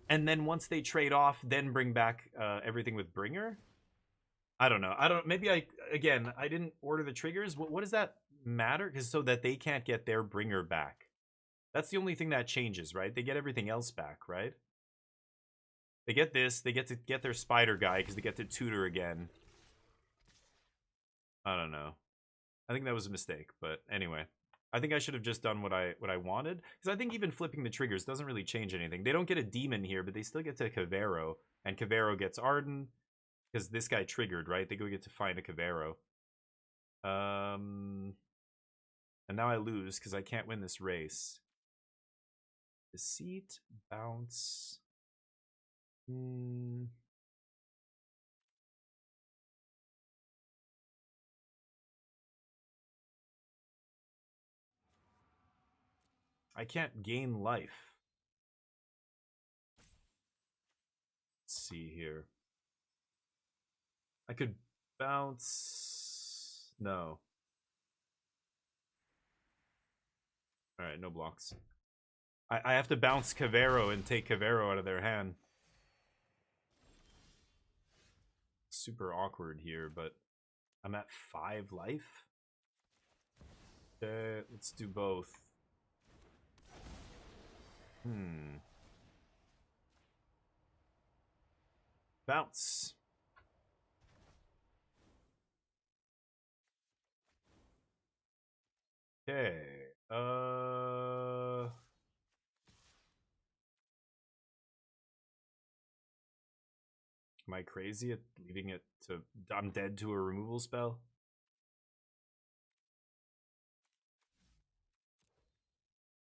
and then once they trade off, then bring back everything with Bringer. I don't know. Maybe I didn't order the triggers. What does that matter? Because so that they can't get their Bringer back. That's the only thing that changes, right? They get everything else back, right? They get this. They get to get their Spider guy because they get to tutor again. I don't know. I think that was a mistake, but anyway. I think I should have just done what I wanted. Because I think even flipping the triggers doesn't really change anything. They don't get a demon here, but they still get to Cavero. And Cavero gets Arden. Because this guy triggered, right? They go get to find a Cavero. And now I lose because I can't win this race. Deceit, bounce. I can't gain life. Let's see here. I could bounce. No. Alright, no blocks. I have to bounce Cavero and take Cavero out of their hand. Super awkward here, but I'm at 5 life. Okay, let's do both. Bounce. Okay. Am I crazy at leaving it to... I'm dead to a removal spell?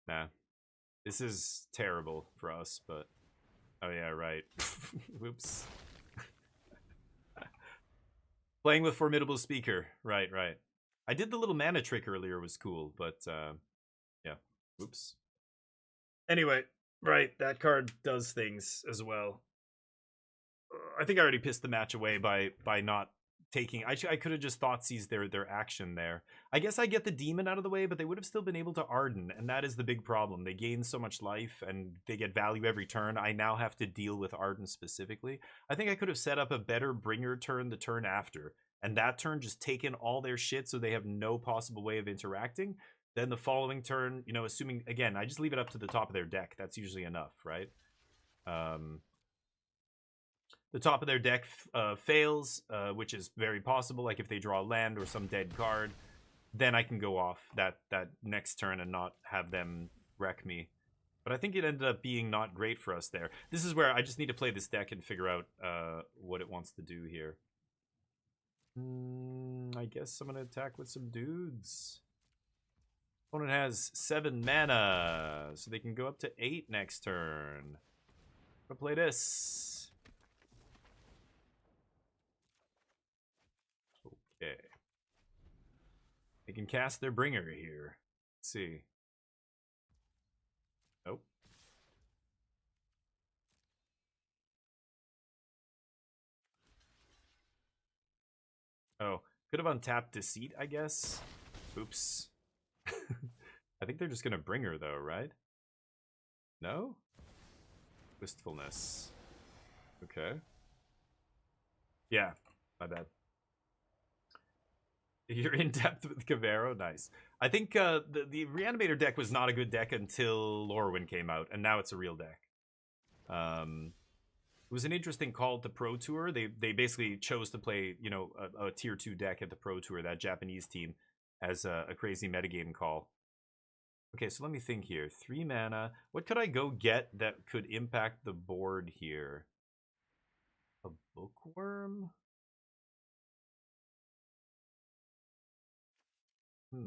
Nah. This is terrible for us, but... Oh yeah, right. Whoops. Playing with Formidable Speaker. Right. I did the little mana trick earlier, was cool, but yeah. Whoops. Anyway, right, that card does things as well. I think I already pissed the match away by not taking... I could have just Thoughtseized their action there. I guess I get the demon out of the way, but they would have still been able to Arden, and that is the big problem. They gain so much life, and they get value every turn. I now have to deal with Arden specifically. I think I could have set up a better Bringer turn the turn after, and that turn just taken all their shit so they have no possible way of interacting. Then the following turn, you know, assuming... Again, I just leave it up to the top of their deck. That's usually enough, right? The top of their deck fails, which is very possible. Like if they draw land or some dead card, then I can go off that next turn and not have them wreck me. But I think it ended up being not great for us there. This is where I just need to play this deck and figure out what it wants to do here. I guess I'm going to attack with some dudes. Opponent has 7 mana, so they can go up to 8 next turn. I'm going to play this. Okay. They can cast their Bringer here. Let's see. Nope. Oh, could have untapped Deceit, I guess. Oops. I think they're just gonna bring her though, right? No? Wistfulness. Okay. Yeah, my bad. You're in depth with Cavero? Nice. I think the Reanimator deck was not a good deck until Lorwyn came out, and now it's a real deck. It was an interesting call at the Pro Tour. They basically chose to play, you know, a tier 2 deck at the Pro Tour, that Japanese team, as a crazy metagame call. Okay, so let me think here. 3 mana. What could I go get that could impact the board here? A Bookworm? I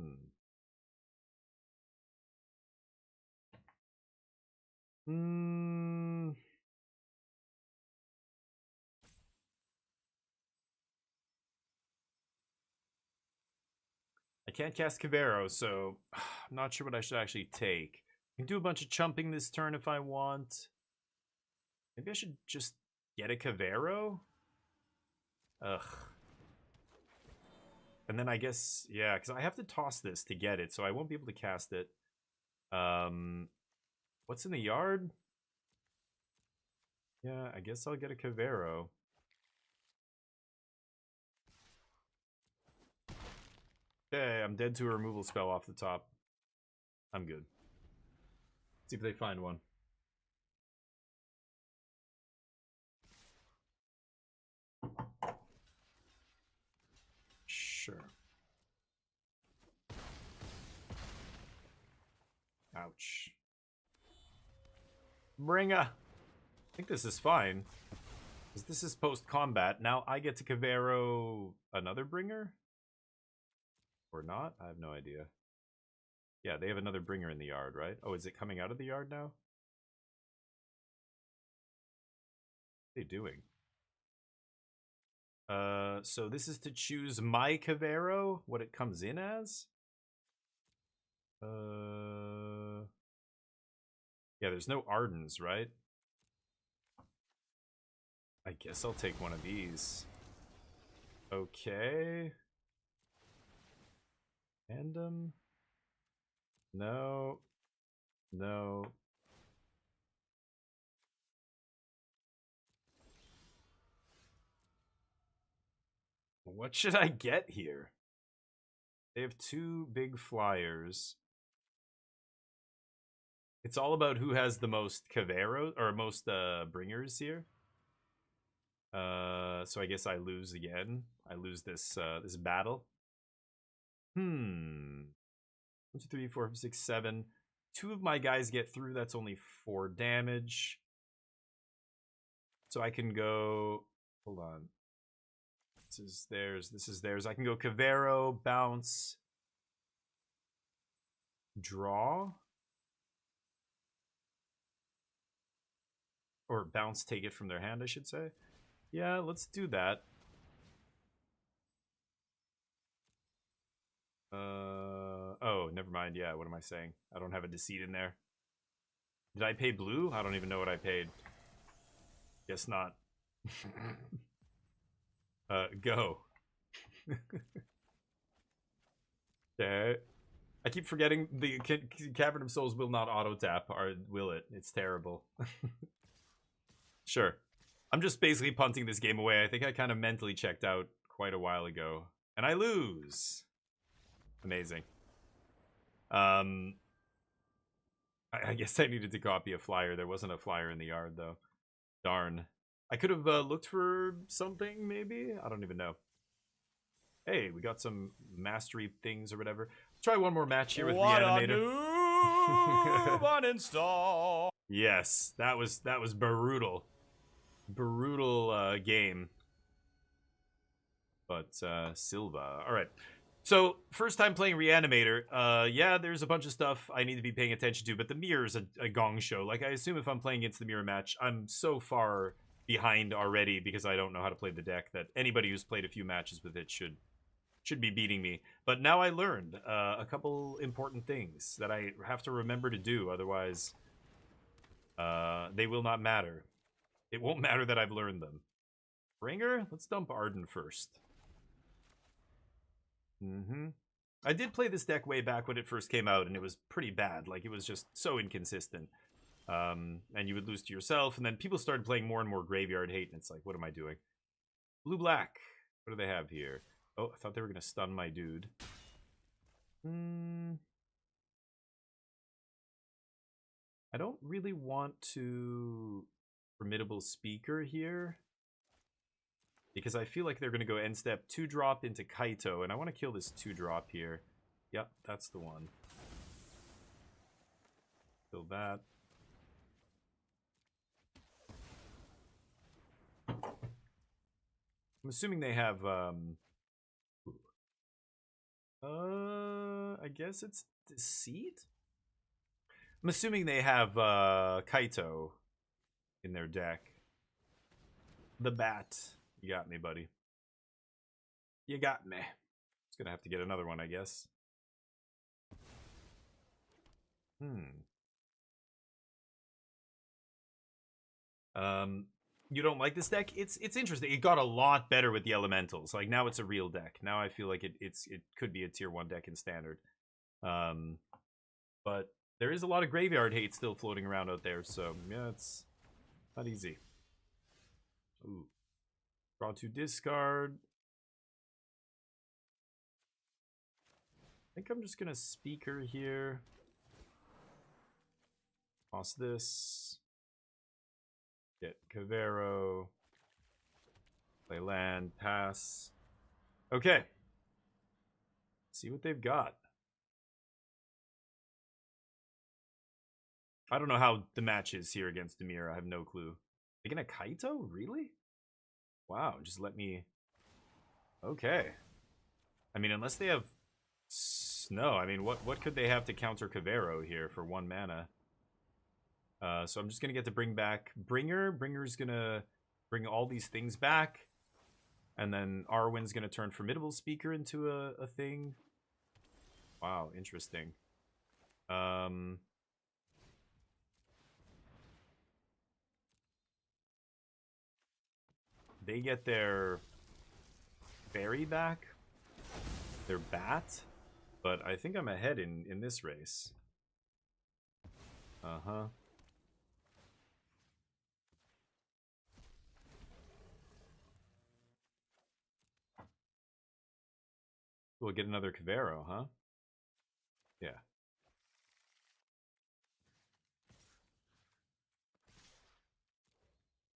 can't cast Cavero, so I'm not sure what I should actually take. I can do a bunch of chumping this turn if I want. Maybe I should just get a Cavero? Ugh. And then I guess, yeah, because I have to toss this to get it, so I won't be able to cast it. What's in the yard? Yeah, I guess I'll get a Cavero. Okay, I'm dead to a removal spell off the top. I'm good. Let's see if they find one. Sure. Ouch. Bringa! I think this is fine. Because this is post-combat. Now I get to Cavero another bringer? Or not? I have no idea. Yeah, they have another bringer in the yard, right? Oh, is it coming out of the yard now? What are they doing? So this is to choose my Cavero, what it comes in as? Yeah, there's no Ardens, right? I guess I'll take one of these. Okay. Random? No. No. What should I get here? They have 2 big flyers. It's all about who has the most Caveros, or most bringers here. So I guess I lose again. I lose this this battle. 1, 2, 3, 4, 5, 6, 7. 2 of my guys get through. That's only 4 damage. So I can go. Hold on. This is theirs. This is theirs. I can go Cavero, bounce, draw, or bounce, take it from their hand, I should say. Yeah, let's do that. Oh, never mind. Yeah, what am I saying? I don't have a deceit in there. Did I pay blue? I don't even know what I paid. Guess not. Go. Okay. I keep forgetting the Cavern of Souls will not auto-tap, or will it? It's terrible. Sure. I'm just basically punting this game away. I think I kind of mentally checked out quite a while ago. And I lose. Amazing. I guess I needed to copy a flyer. There wasn't a flyer in the yard, though. Darn. I could have looked for something, maybe? I don't even know. Hey, we got some mastery things or whatever. Let's try one more match here with Reanimator. Uninstall. Yes, that was brutal. Brutal game. But Silva. Alright. So, first time playing Reanimator. Yeah, there's a bunch of stuff I need to be paying attention to, but the mirror is a gong show. Like, I assume if I'm playing against the mirror match, I'm so far behind already because I don't know how to play the deck that anybody who's played a few matches with it should be beating me. But now I learned a couple important things that I have to remember to do, otherwise they will not matter. It won't matter that I've learned them. Bringer? Let's dump Arden first. I did play this deck way back when it first came out, and it was pretty bad. Like, it was just so inconsistent. And you would lose to yourself, and then people started playing more and more Graveyard Hate, and it's like, what am I doing? Blue-black. What do they have here? Oh, I thought they were going to stun my dude. I don't really want to Formidable Speaker here, because I feel like they're going to go end step 2-drop into Kaito, and I want to kill this 2-drop here. Yep, that's the one. Kill that. I'm assuming they have, I guess it's Deceit? I'm assuming they have, Kaito in their deck. The Bat. You got me, buddy. You got me. It's gonna have to get another one, I guess. You don't like this deck? It's interesting. It got a lot better with the elementals. Like, now it's a real deck. Now I feel like it could be a tier 1 deck in standard. But there is a lot of Graveyard Hate still floating around out there, so yeah, it's not easy. Ooh. Draw 2, discard. I think I'm just gonna Speaker here. Toss this. Get Cavero. Play land. Pass. Okay. See what they've got. I don't know how the match is here against Dimir. I have no clue. Taking a Kaito? Really? Wow, just let me... Okay. I mean, unless they have Snow. I mean, what could they have to counter Cavero here for 1 mana? So I'm just going to get to bring back Bringer. Bringer's going to bring all these things back. And then Arwen's going to turn Formidable Speaker into a thing. Wow, interesting. They get their Fairy back. Their Bat. But I think I'm ahead in this race. Uh-huh. We'll get another Cavero, huh? Yeah.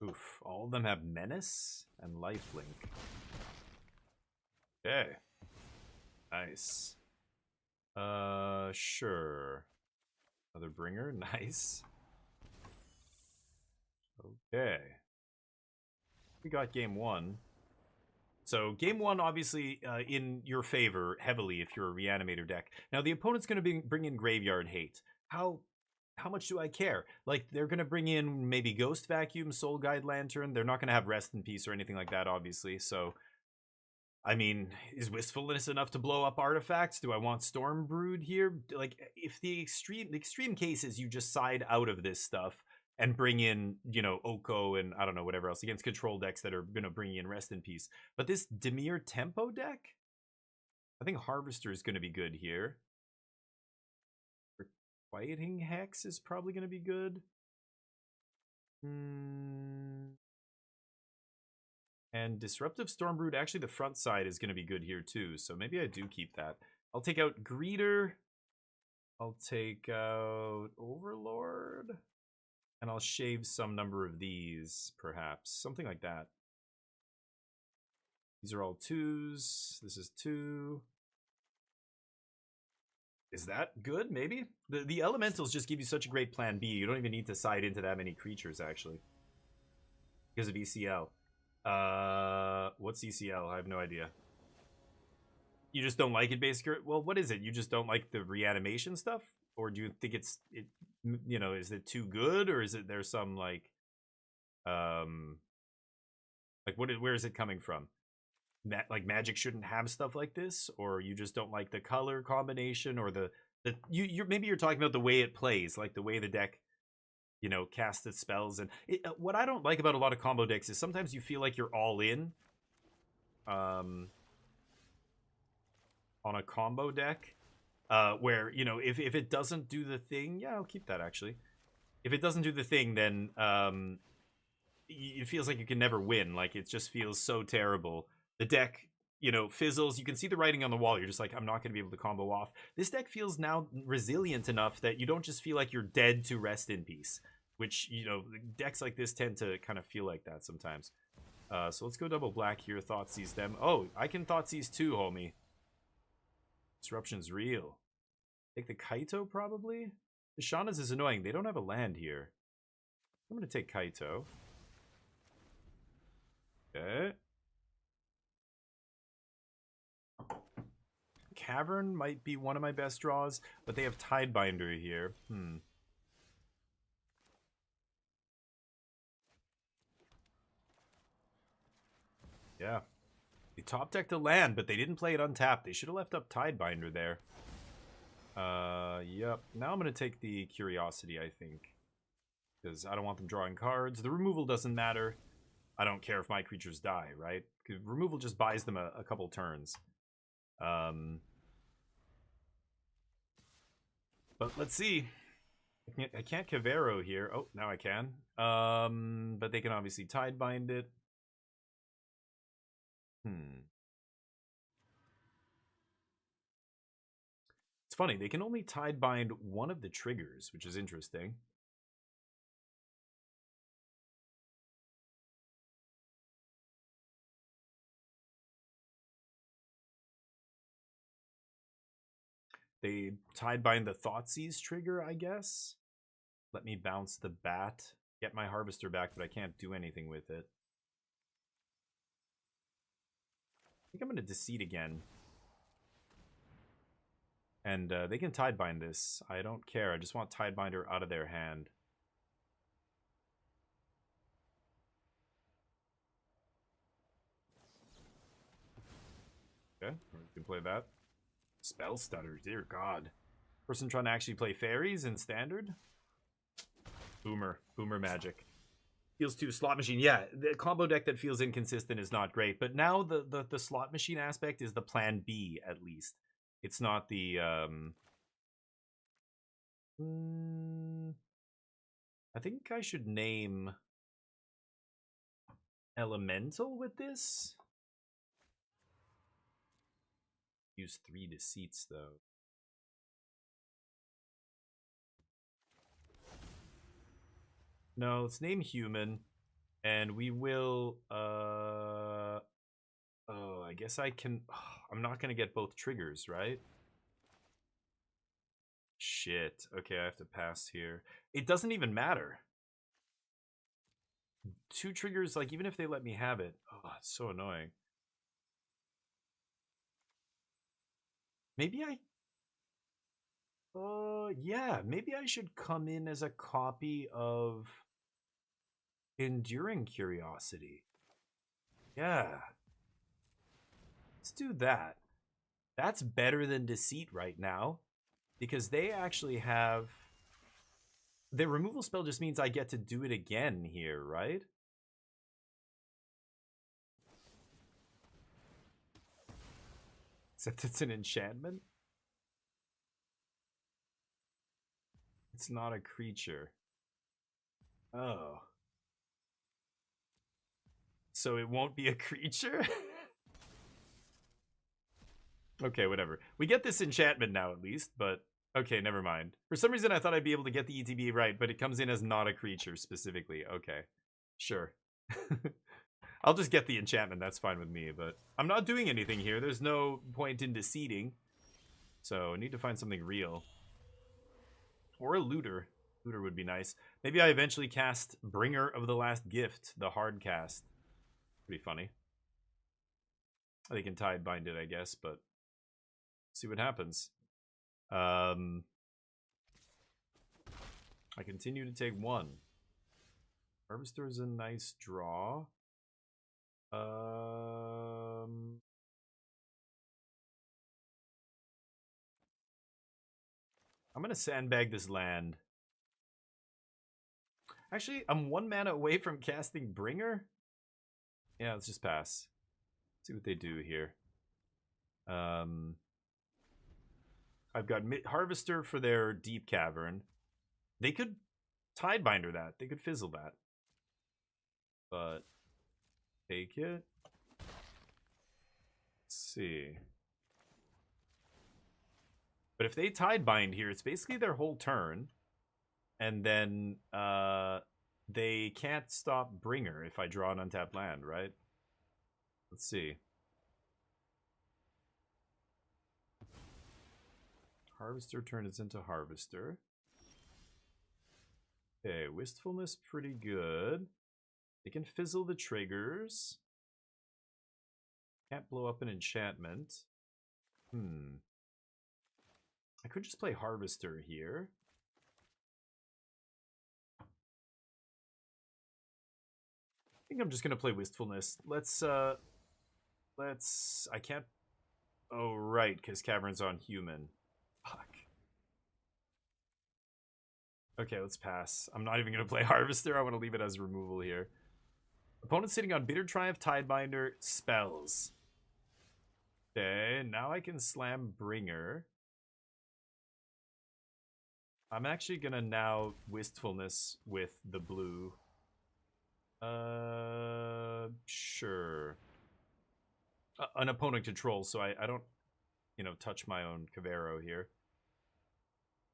Oof. All of them have Menace and Lifelink. Okay. Nice. Sure. Another Bringer. Nice. Okay. We got game 1. So game 1, obviously, in your favor heavily if you're a Reanimator deck. Now the opponent's going to bring in Graveyard Hate. How much do I care? Like, they're going to bring in maybe Ghost Vacuum, Soul Guide Lantern. They're not going to have Rest in Peace or anything like that, obviously. So, I mean, is Wistfulness enough to blow up artifacts? Do I want Storm Brood here? Like, if the extreme case is you just side out of this stuff and bring in, you know, Oko and I don't know, whatever else against control decks that are going to bring in Rest in Peace. But this Dimir Tempo deck, I think Harvester is going to be good here. Quieting Hex is probably going to be good. And Disruptive Stormbrood, actually the front side is going to be good here too, so maybe I do keep that. I'll take out Greeter. I'll take out Overlord. And I'll shave some number of these, perhaps. Something like that. These are all 2s. This is 2. Is that good? Maybe? The elementals just give you such a great plan B. You don't even need to side into that many creatures, actually. Because of ECL. What's ECL? I have no idea. You just don't like it, basically? Well, what is it? You just don't like the reanimation stuff? Or do you think you know, is it too good? Or is it there's some, like where is it coming from? Like Magic shouldn't have stuff like this, or you just don't like the color combination, or maybe you're talking about the way it plays, like the way the deck, you know, casts its spells. And what I don't like about a lot of combo decks is sometimes you feel like you're all in, on a combo deck, where, you know, if it doesn't do the thing, yeah, I'll keep that actually. If it doesn't do the thing, then it feels like you can never win. Like, it just feels so terrible. The deck, you know, fizzles. You can see the writing on the wall. You're just like, I'm not going to be able to combo off. This deck feels now resilient enough that you don't just feel like you're dead to rest in peace, which, you know, decks like this tend to kind of feel like that sometimes. So let's go double black here. Thoughtseize them. Oh, I can Thoughtseize too, homie. Disruption's real. Take the Kaito, probably? The Shaunas is annoying. They don't have a land here. I'm going to take Kaito. Okay. Cavern might be one of my best draws, but they have Tidebinder here. Yeah. They top decked a land, but they didn't play it untapped. They should have left up Tidebinder there. Yep. Now I'm going to take the Curiosity, I think. Because I don't want them drawing cards. The removal doesn't matter. I don't care if my creatures die, right? Removal just buys them a couple turns. But let's see. I can't Cavero here. Oh, now I can. But they can obviously Tidebind it. It's funny, they can only Tidebind one of the triggers, which is interesting. They Tidebind the Thoughtseize trigger, I guess. Let me bounce the bat. Get my Harvester back, but I can't do anything with it. I think I'm going to Deceit again. And they can Tidebind this. I don't care. I just want Tidebinder out of their hand. Okay, we can play that. Spell Stutter, dear God. Person trying to actually play fairies in standard? Boomer magic. Feels too slot machine. Yeah, the combo deck that feels inconsistent is not great. But now the slot machine aspect is the plan B, at least. It's not the I think I should name Elemental with this. Use 3 Deceits though. No, let's name Human, and we will oh, I guess I can. I'm not gonna get both triggers, right? Shit. Okay, I have to pass here. It doesn't even matter. 2 triggers, like, even if they let me have it. Oh, it's so annoying. Maybe I... yeah, maybe I should come in as a copy of Enduring Curiosity. Yeah. Let's do that. That's better than Deceit right now, because they actually have... Their removal spell just means I get to do it again here, right? Except it's an enchantment? It's not a creature. Oh. So it won't be a creature? Okay, whatever. We get this enchantment now, at least, but... Okay, never mind. For some reason, I thought I'd be able to get the ETB right, but it comes in as not a creature, specifically. Okay. Sure. I'll just get the enchantment. That's fine with me, but... I'm not doing anything here. There's no point in deceiving. So, I need to find something real. Or a looter. Looter would be nice. Maybe I eventually cast Bringer of the Last Gift, the hard cast. Pretty funny. They can Tidebind it, I guess, but... See what happens. I continue to take 1. Harvester is a nice draw. I'm gonna sandbag this land. Actually, I'm 1 mana away from casting Bringer. Yeah, let's just pass. See what they do here. I've got Harvester for their Deep Cavern. They could Tidebinder that. They could fizzle that. But take it. Let's see. But if they Tidebind here, it's basically their whole turn. And then they can't stop Bringer if I draw an untapped land, right? Let's see. Harvester turns into Harvester. Okay, Wistfulness pretty good. They can fizzle the triggers. Can't blow up an enchantment. I could just play Harvester here. I think I'm just gonna play Wistfulness. Let's I can't. Oh right, because Cavern's on human. Fuck. Okay, let's pass. I'm not even gonna play Harvester. I want to leave it as removal here. Opponent sitting on Bitter Triumph, Tidebinder, spells. Okay, now I can slam Bringer. I'm actually gonna now Wistfulness with the blue. Sure. An opponent controls, so I don't, touch my own Cavero here.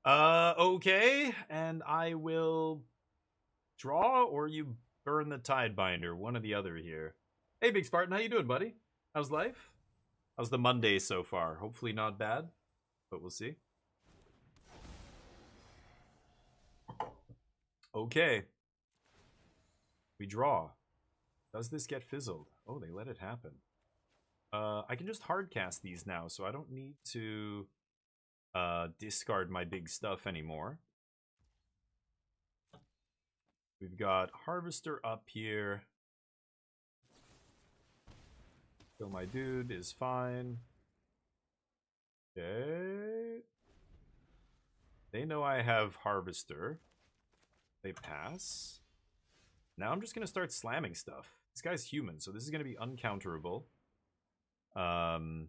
Okay, and I will draw, or you burn the Tidebinder, one or the other here. Hey, Big Spartan, how you doing, buddy? How's life? How's the Monday so far? Hopefully not bad, but we'll see. Okay. We draw. Does this get fizzled? Oh, they let it happen. I can just hardcast these now, so I don't need to discard my big stuff anymore. We've got Harvester up here. Kill my dude is fine. Okay. They know I have Harvester. They pass. Now I'm just going to start slamming stuff. This guy's human, so this is going to be uncounterable. And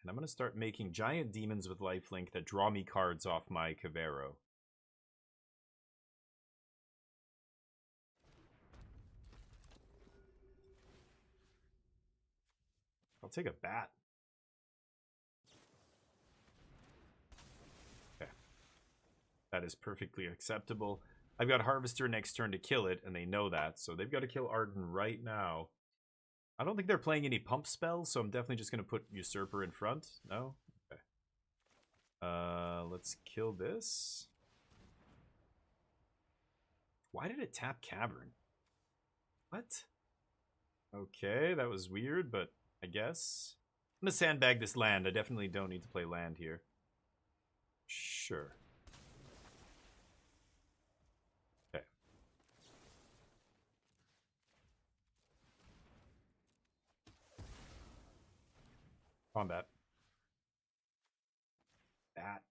I'm going to start making giant demons with lifelink that draw me cards off my Cavero. I'll take a bat. Okay. That is perfectly acceptable. I've got Harvester next turn to kill it, and they know that, so they've got to kill Arden right now. I don't think they're playing any pump spells, so I'm definitely just going to put Usurper in front. No? Okay. Let's kill this. Why did it tap Cavern? What? Okay, that was weird, but I guess. I'm going to sandbag this land. I definitely don't need to play land here. Sure. Okay. Combat. That.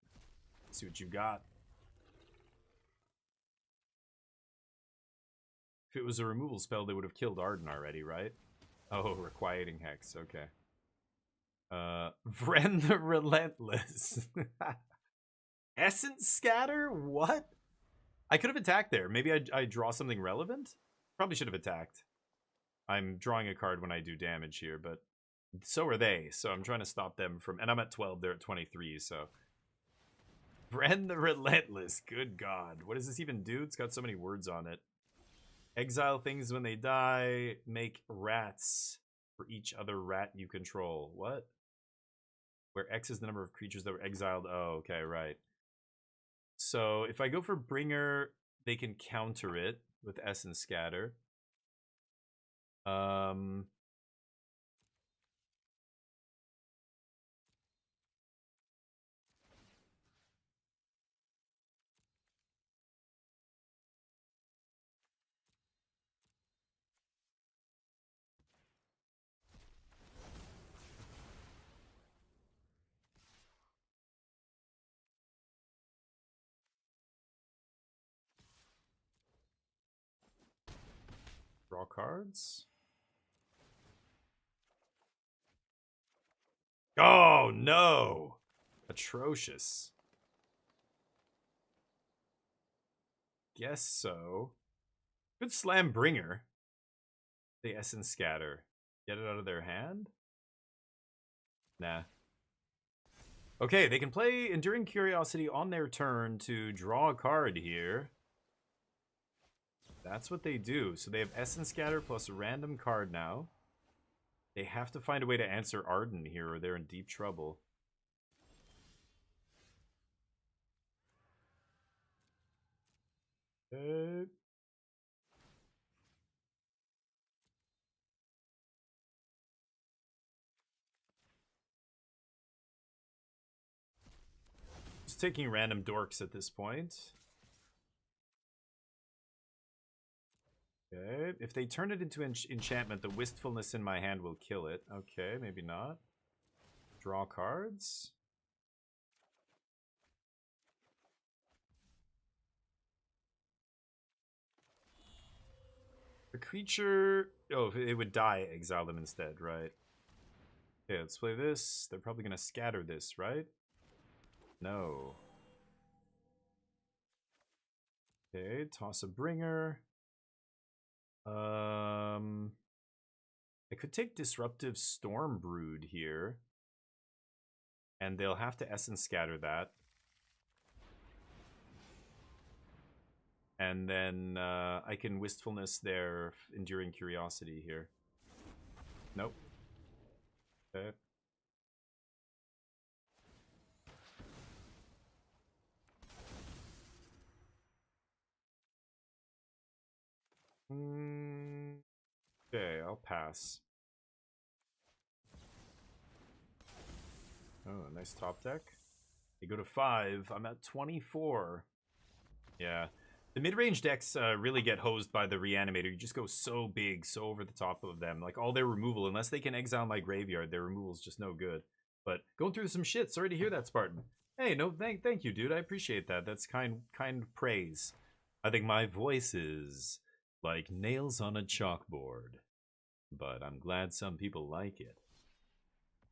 Let's see what you got. If it was a removal spell, they would have killed Arden already, right? Oh, Requiting Hex, okay. Vren the Relentless. Essence Scatter? What? I could have attacked there. Maybe I draw something relevant? Probably should have attacked. I'm drawing a card when I do damage here, but so are they. So I'm trying to stop them from... And I'm at 12, they're at 23, so... Vren the Relentless. Good God. What does this even do? It's got so many words on it. Exile things when they die. Make rats for each other rat you control. What? Where X is the number of creatures that were exiled. Oh, okay, right. So if I go for Bringer, they can counter it with Essence Scatter. Draw cards. Oh, no. Atrocious. Guess so. Good slam bringer. The essence scatter. Get it out of their hand? Nah. Okay, they can play Enduring Curiosity on their turn to draw a card here. That's what they do. So they have Essence Scatter plus a random card now. They have to find a way to answer Arden here or they're in deep trouble. Just taking random dorks at this point. Okay, if they turn it into enchantment, the wistfulness in my hand will kill it. Okay, maybe not. Draw cards. The creature... Oh, it would die, exile them instead, right? Okay, let's play this. They're probably going to scatter this, right? No. Okay, toss a bringer. I could take Disruptive Stormbrood here. And they'll have to Essence Scatter that. And then I can Wistfulness their Enduring Curiosity here. Nope. Okay. Okay, I'll pass. Oh, nice top deck. They go to 5. I'm at 24. Yeah. The mid-range decks really get hosed by the Reanimator. You just go so big, so over the top of them. Like, all their removal, unless they can exile my graveyard, their removal is just no good. But going through some shit. Sorry to hear that, Spartan. Hey, no, thank you, dude. I appreciate that. That's kind praise. I think my voice is like nails on a chalkboard. But I'm glad some people like it.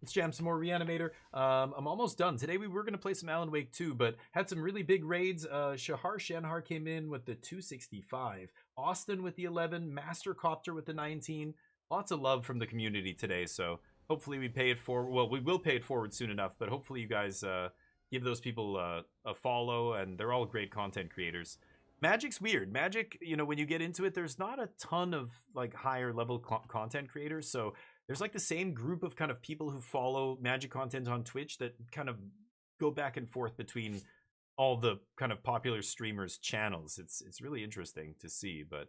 Let's jam some more Reanimator. I'm almost done. Today we were going to play some Alan Wake 2, but had some really big raids. Shahar Shanhar came in with the 265. Austin with the 11. Master Copter with the 19. Lots of love from the community today, so hopefully we pay it forward. Well, we will pay it forward soon enough, but hopefully you guys give those people a follow, and they're all great content creators. Magic's weird. Magic, you know, when you get into it, there's not a ton of like higher level content creators, so there's like the same group of kind of people who follow Magic content on Twitch that kind of go back and forth between all the kind of popular streamers' channels. It's really interesting to see, but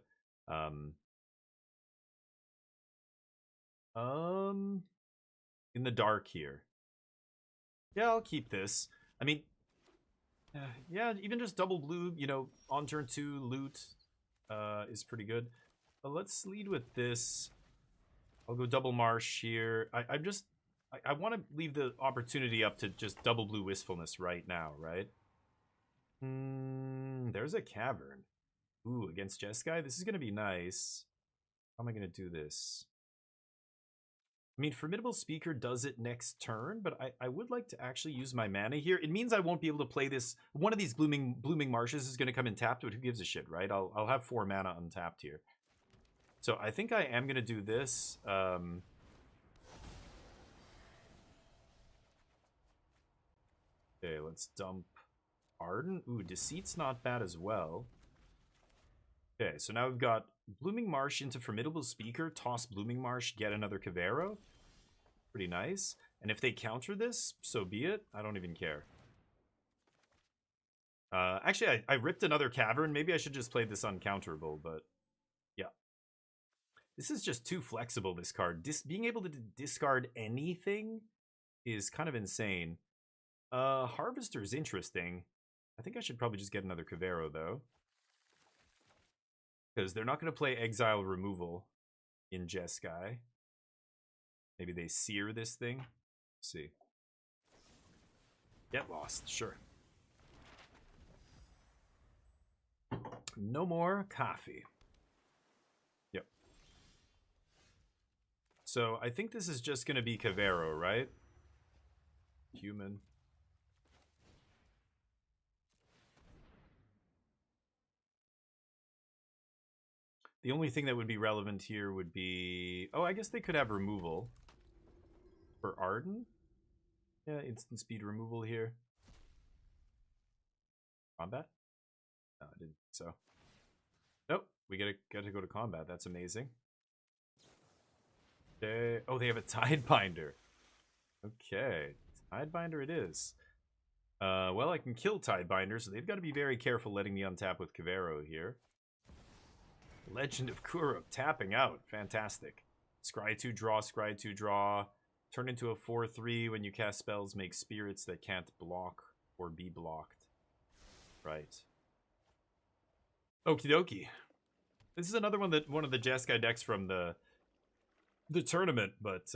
in the dark here. Yeah, I'll keep this. I mean, yeah, even just double blue, you know, on turn 2 loot is pretty good. But let's lead with this. I'll go double marsh here. I want to leave the opportunity up to just double blue wistfulness right now, right? There's a cavern. Ooh, against Jeskai? This is going to be nice. How am I going to do this? I mean, Formidable Speaker does it next turn, but I would like to actually use my mana here. It means I won't be able to play this. One of these blooming marshes is going to come in tapped, but who gives a shit, right? I'll have 4 mana untapped here. So I think I am going to do this. Okay, let's dump Arden. Ooh, Deceit's not bad as well. Okay, so now we've got Blooming Marsh into Formidable Speaker, toss Blooming Marsh, get another Cavero. Pretty nice. And if they counter this, so be it. I don't even care. Actually, I ripped another Cavern. Maybe I should just play this uncounterable, but yeah. This is just too flexible, this card. Being able to discard anything is kind of insane. Harvester is interesting. I think I should probably just get another Cavero, though. Because they're not going to play Exile Removal in Jeskai. Maybe they sear this thing. Let's see. Get lost, sure. No more coffee. Yep. So I think this is just going to be Cavero, right? Human. The only thing that would be relevant here would be... Oh, I guess they could have removal. For Arden? Yeah, instant speed removal here. Combat? No, I didn't think so. Nope, we gotta go to combat. That's amazing. Oh, they have a Tidebinder. Okay, Tidebinder it is. Well, I can kill Tidebinder, so they've got to be very careful letting me untap with Kavero here. Legend of Kuruk tapping out. Fantastic. Scry 2 draw, Scry 2 draw. Turn into a 4-3 when you cast spells. Make spirits that can't block or be blocked. Right. Okie dokie. This is another one one of the Jeskai decks from the tournament, but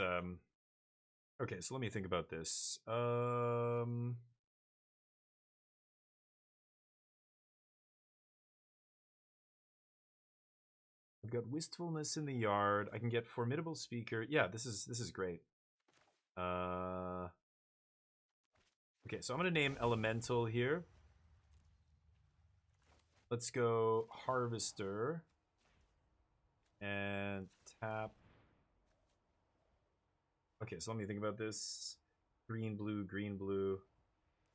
okay, so let me think about this. I've got Wistfulness in the yard. I can get Formidable Speaker. Yeah, this is great. Okay, so I'm gonna name Elemental here. Let's go Harvester and tap. Okay, so let me think about this. Green, blue, green, blue.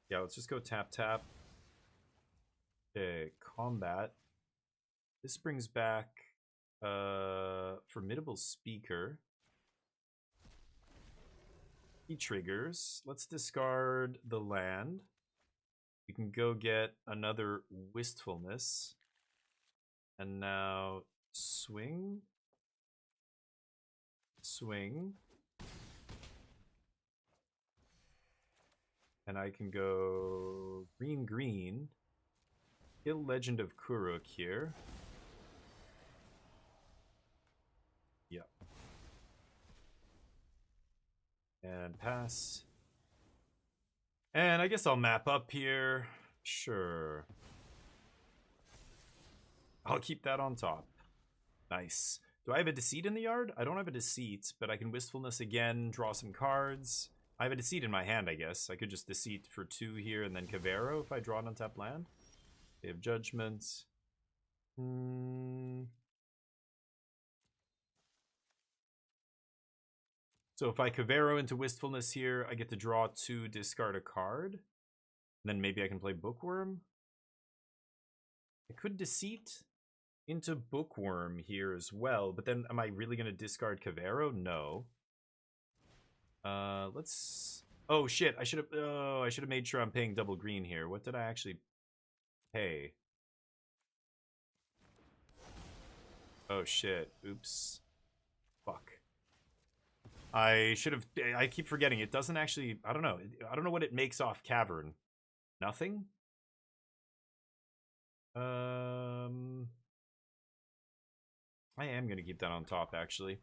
Yeah, let's just go tap, tap. Okay, combat. This brings back Formidable Speaker. He triggers. Let's discard the land. We can go get another Wistfulness. And now swing. Swing. And I can go green, green. Kill Legend of Kuruk here. Yep. And pass. And I guess I'll map up here. Sure. I'll keep that on top. Nice. Do I have a Deceit in the yard? I don't have a Deceit, but I can Wistfulness again, draw some cards. I have a Deceit in my hand, I guess. I could just Deceit for 2 here and then Kavero if I draw an untapped land. They have Judgment. So if I Kavero into Wistfulness here, I get to draw 2, discard a card. And then maybe I can play Bookworm. I could Deceit into Bookworm here as well, but then am I really going to discard Kavero? No. Let's... Oh shit, I should have made sure I'm paying double green here. What did I actually pay? Oh shit, oops. Fuck. I should have... I keep forgetting. It doesn't actually... I don't know. I don't know what it makes off Cavern. Nothing? I am going to keep that on top, actually.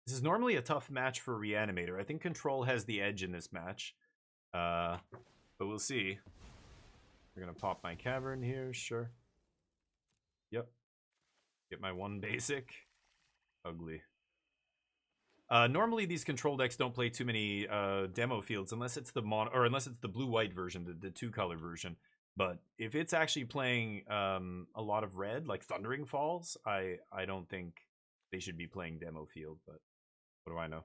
This is normally a tough match for Reanimator. I think Control has the edge in this match. But we'll see. We're going to pop my Cavern here, sure. Yep. Get my 1 basic. Ugly. Normally these control decks don't play too many demo fields unless it's the unless it's the blue-white version, the 2-color version. But if it's actually playing a lot of red, like Thundering Falls, I don't think they should be playing demo field, but what do I know?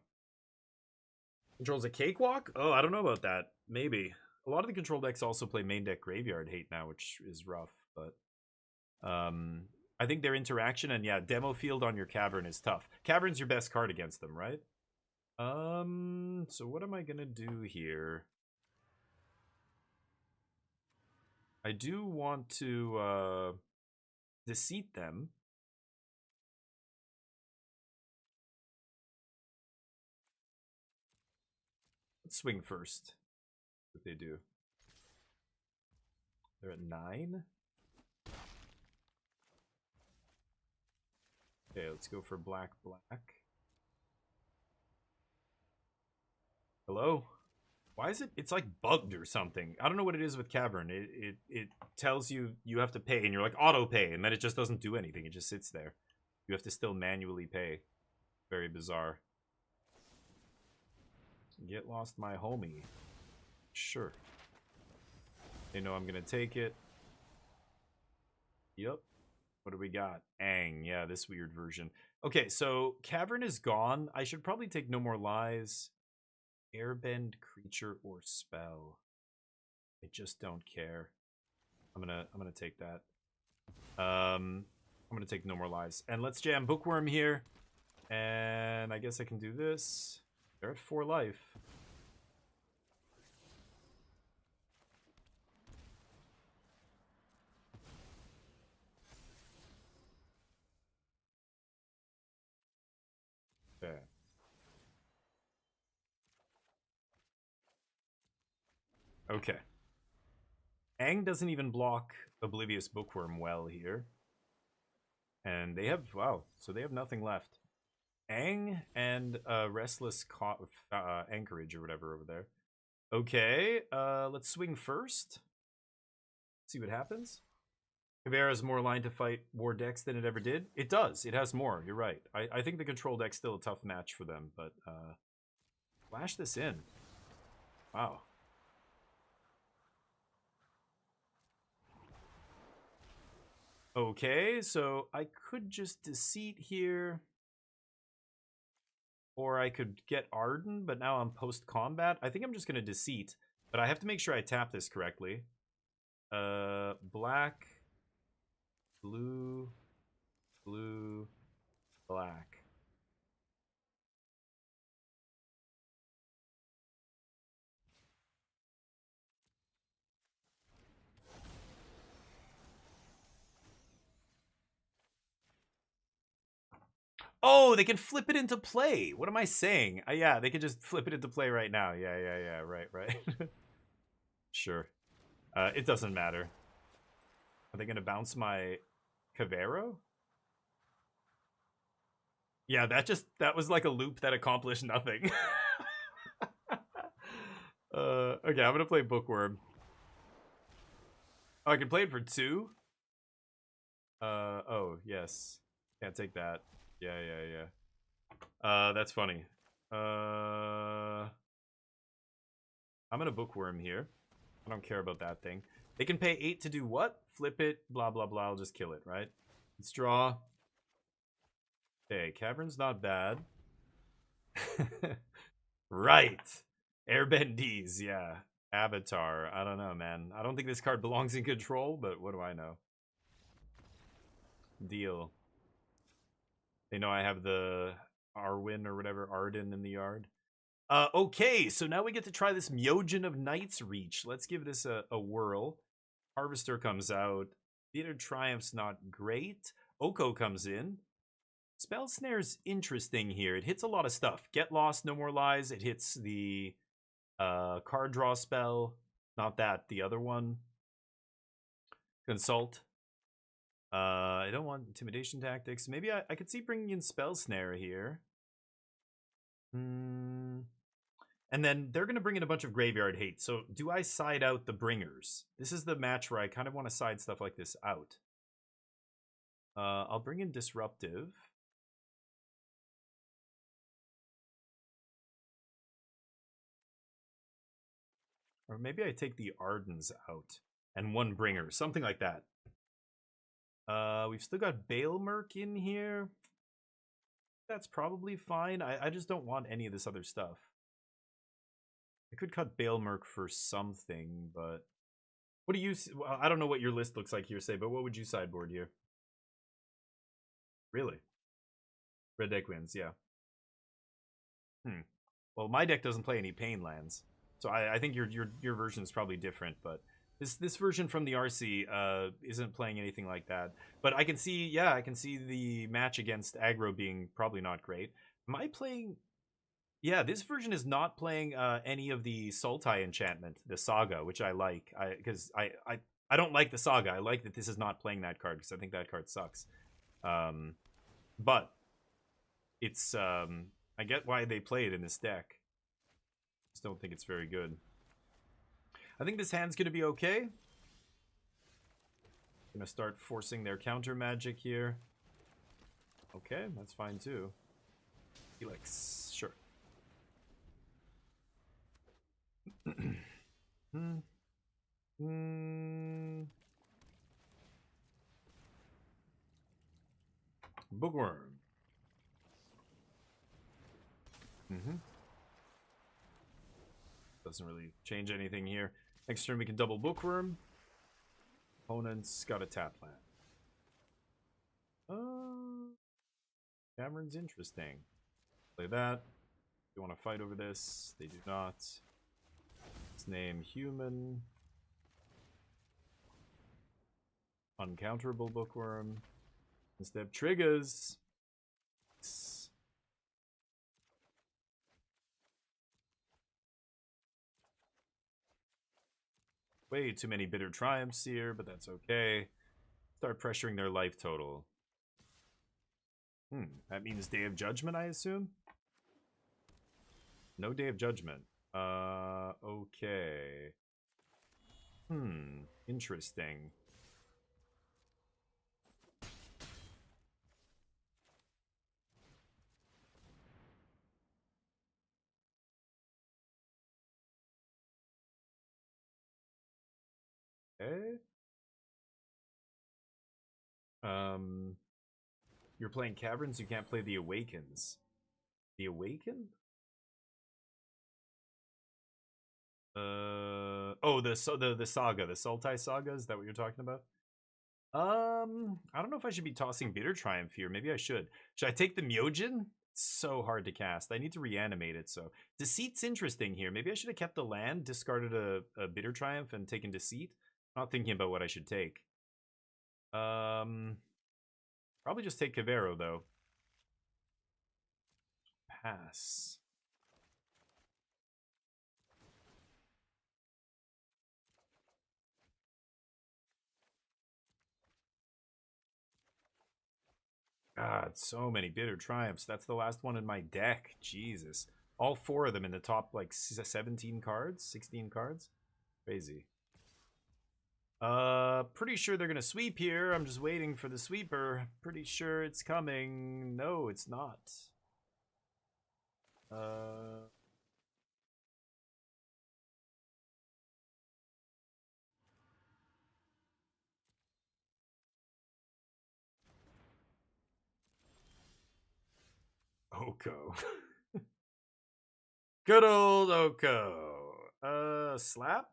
Controls a cakewalk? Oh, I don't know about that. Maybe. A lot of the control decks also play main deck Graveyard Hate now, which is rough, but I think their interaction and yeah, demo field on your Cavern is tough. Cavern's your best card against them, right? So what am I gonna do here? I do want to Deceit them. Let's swing first. What they do. They're at 9. Okay, let's go for black, black. Hello? Why is it? It's like bugged or something. I don't know what it is with Cavern. It tells you you have to pay, and you're like auto pay, and then it just doesn't do anything. It just sits there. You have to still manually pay. Very bizarre. Get lost, my homie. Sure. They know I'm gonna take it. Yep. What do we got? Aang. Yeah, this weird version. Okay, so Cavern is gone. I should probably take No More Lies. Airbend, creature, or spell. I just don't care. I'm gonna take that. I'm gonna take No More Lies. And let's jam Bookworm here. And I guess I can do this. They're at 4 life. Okay. Okay. Aang doesn't even block Oblivious Bookworm well here. And they have, wow, so they have nothing left. Aang and Restless Anchorage or whatever over there. Okay, let's swing first. See what happens. Caveira has more line to fight war decks than it ever did. It does. It has more. You're right. I think the control deck's still a tough match for them, but flash this in. Wow. Okay, so I could just Deceit here. Or I could get Arden, but now I'm post-combat. I think I'm just going to Deceit, but I have to make sure I tap this correctly. Black, blue, blue, black. Oh, they can flip it into play. What am I saying? Yeah, they can just flip it into play right now. Yeah. Right. Sure. It doesn't matter. Are they going to bounce my Cavero? Yeah, that was like a loop that accomplished nothing. Okay, I'm going to play Bookworm. Oh, I can play it for 2? Oh, yes. Can't take that. Yeah. That's funny. I'm gonna Bookworm here. I don't care about that thing. They can pay 8 to do what? Flip it, blah, blah, blah. I'll just kill it, right? Let's draw. Okay, Cavern's not bad. Right. Airbendies, yeah. Avatar. I don't know, man. I don't think this card belongs in control, but what do I know? Deal. They know I have the Arwen or whatever, Arden in the yard. Okay, so now we get to try this Myojin of Night's Reach. Let's give this a whirl. Harvester comes out. Theater Triumph's not great. Oko comes in. Spell Snare's interesting here. It hits a lot of stuff. Get Lost, No More Lies. It hits the card draw spell. Not that, the other one. Consult. I don't want Intimidation Tactics. Maybe I could see bringing in Spell Snare here. And then they're going to bring in a bunch of Graveyard Hate. So do I side out the Bringers? This is the match where I kind of want to side stuff like this out. I'll bring in Disruptive. Or maybe I take the Ardens out and 1 Bringer. Something like that. We've still got Baelmerk in here. That's probably fine. I just don't want any of this other stuff. I could cut Baelmerk for something, but... What do you... Well, I don't know what your list looks like here, say, but what would you sideboard here? Really? Red deck wins, yeah. Well, my deck doesn't play any Pain lands. So I think your version is probably different, but... This version from the RC isn't playing anything like that. But I can see, yeah, I can see the match against aggro being probably not great. Am I playing... Yeah, this version is not playing any of the Sultai enchantment, the Saga, which I like. Because I don't like the Saga. I like that this is not playing that card, because I think that card sucks. But it's... I get why they play it in this deck. Just don't think it's very good. I think this hand's going to be okay. Going to start forcing their counter magic here. Okay, that's fine too. Helix, sure. Bookworm. Doesn't really change anything here. Next turn we can double bookworm. Opponent's got a tap land. Cameron's interesting. Play that. You want to fight over this? They do not. Let's name human. Uncounterable bookworm. Instead triggers. Way too many bitter triumphs here, but that's okay. Start pressuring their life total. That means Day of Judgment, I assume? No Day of Judgment. Okay. Interesting. Okay. You're playing Caverns, you can't play the Awakens. The Awaken? Oh, the saga, the Sultai saga, is that what you're talking about? I don't know if I should be tossing Bitter Triumph here. Maybe I should. Should I take the Myojin? It's so hard to cast. I need to reanimate it, so. Deceit's interesting here. Maybe I should have kept the land, discarded a Bitter Triumph, and taken Deceit. Not thinking about what I should take. Probably just take Cavero, though. Pass. God, so many Bitter Triumphs. That's the last one in my deck. Jesus. All 4 of them in the top, like, 17 cards? 16 cards? Crazy. Pretty sure they're gonna sweep here. I'm just waiting for the sweeper. Pretty sure it's coming. No, it's not. Oko. Good old Oko. Slap?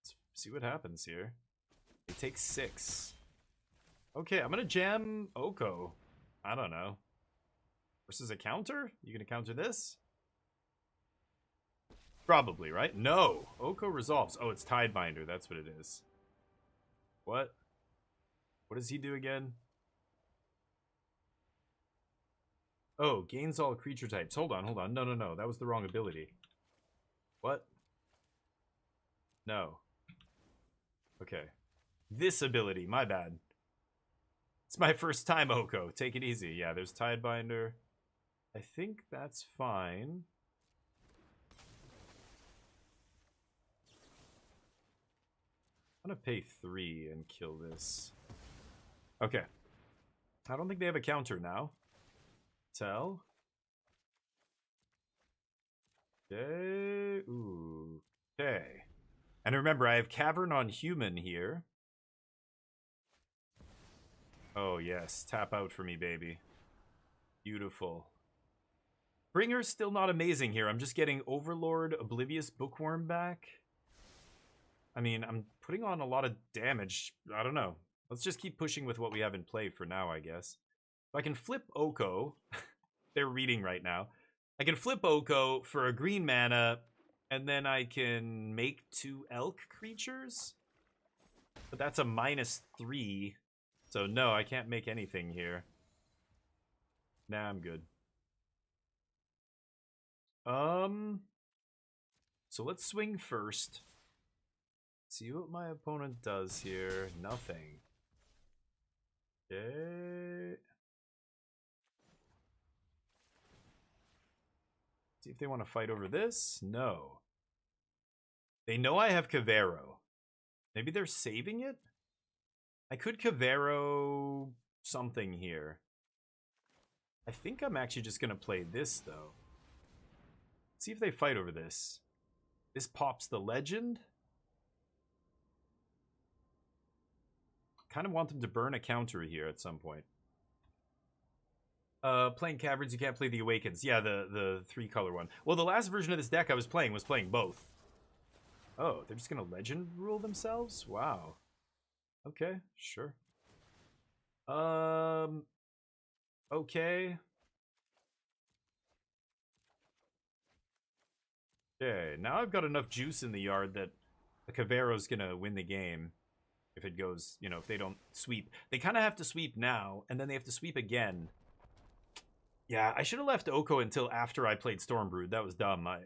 Let's see what happens here. It takes 6. Okay, I'm gonna jam Oko. I don't know. Versus a counter? You gonna counter this? Probably, right? No! Oko resolves. Oh, it's Tidebinder. That's what it is. What? What does he do again? Oh, gains all creature types. Hold on, hold on. No. That was the wrong ability. What? No. Okay. This ability. My bad. It's my first time, Oko. Take it easy. Yeah, there's Tidebinder. I think that's fine. I'm gonna pay 3 and kill this. Okay. I don't think they have a counter now. Tell. Okay. Ooh. Okay. And remember, I have Cavern on Human here. Oh, yes. Tap out for me, baby. Beautiful. Bringer's still not amazing here. I'm just getting Overlord, Oblivious Bookworm back. I mean, I'm putting on a lot of damage. I don't know. Let's just keep pushing with what we have in play for now, I guess. If I can flip Oko, they're reading right now. I can flip Oko for a green mana, and then I can make 2 elk creatures. But that's a -3. So no, I can't make anything here. Nah, I'm good. So let's swing first. See what my opponent does here. Nothing. Okay. See if they want to fight over this. No. They know I have Cavero. Maybe they're saving it? I could Cavero something here. I think I'm actually just going to play this, though. See if they fight over this. This pops the legend. Kind of want them to burn a counter here at some point. Playing Caverns, you can't play the Awakens. Yeah, the 3-color one. Well, the last version of this deck I was playing both. Oh, they're just going to legend rule themselves? Wow. Okay, sure. Okay. Okay, now I've got enough juice in the yard that the Cavero's gonna win the game. If it goes, you know, if they don't sweep. They kind of have to sweep now, and then they have to sweep again. Yeah, I should have left Oko until after I played Stormbrood. That was dumb. I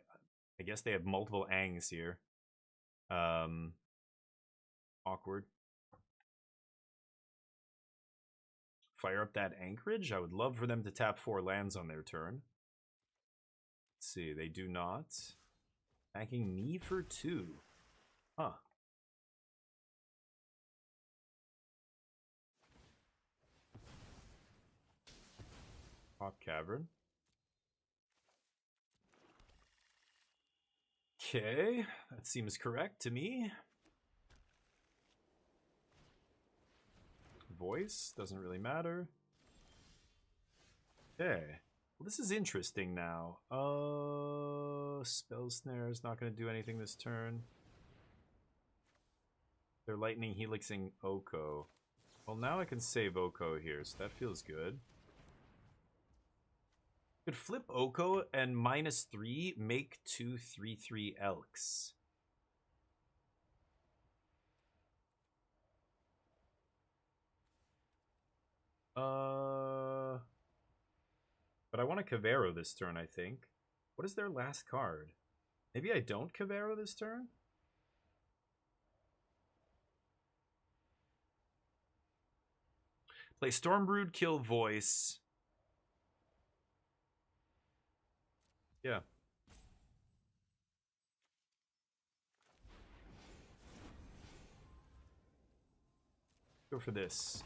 guess they have multiple Angs here. Awkward. Fire up that Anchorage. I would love for them to tap 4 lands on their turn. Let's see, they do not. Attacking me for 2. Huh. Pop Cavern. Okay, that seems correct to me. Voice, doesn't really matter. Okay. Well, this is interesting now. Spell Snare is not going to do anything this turn. They're Lightning Helixing Oko. Well, now I can save Oko here, so that feels good. Could flip Oko and -3 make 2 3/3 Elks. But I want to Cavero this turn, I think. What is their last card? Maybe I don't Cavero this turn? Play Stormbrood, kill Voice. Yeah. Go for this.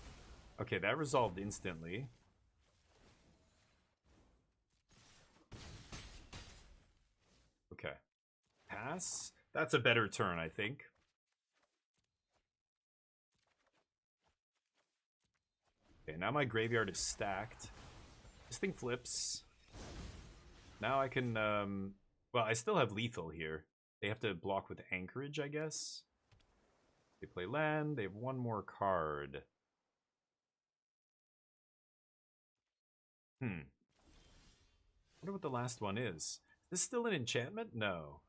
Okay, that resolved instantly. Okay. Pass. That's a better turn, I think. Okay, now my graveyard is stacked. This thing flips. Now I can, well, I still have lethal here. They have to block with Anchorage, I guess. They play land. They have 1 more card. I wonder what the last one is. Is this still an enchantment? No.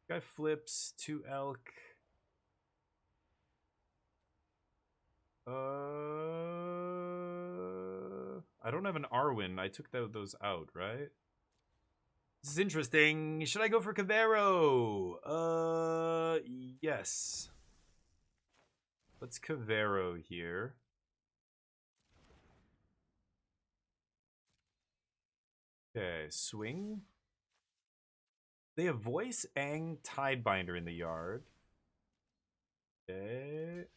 Guy flips 2 elk. I don't have an Arwen. I took those out, right? This is interesting. Should I go for Cavero? Yes. Let's Cavero here. Okay, swing. They have Voice, Ang, Tidebinder in the yard. Okay.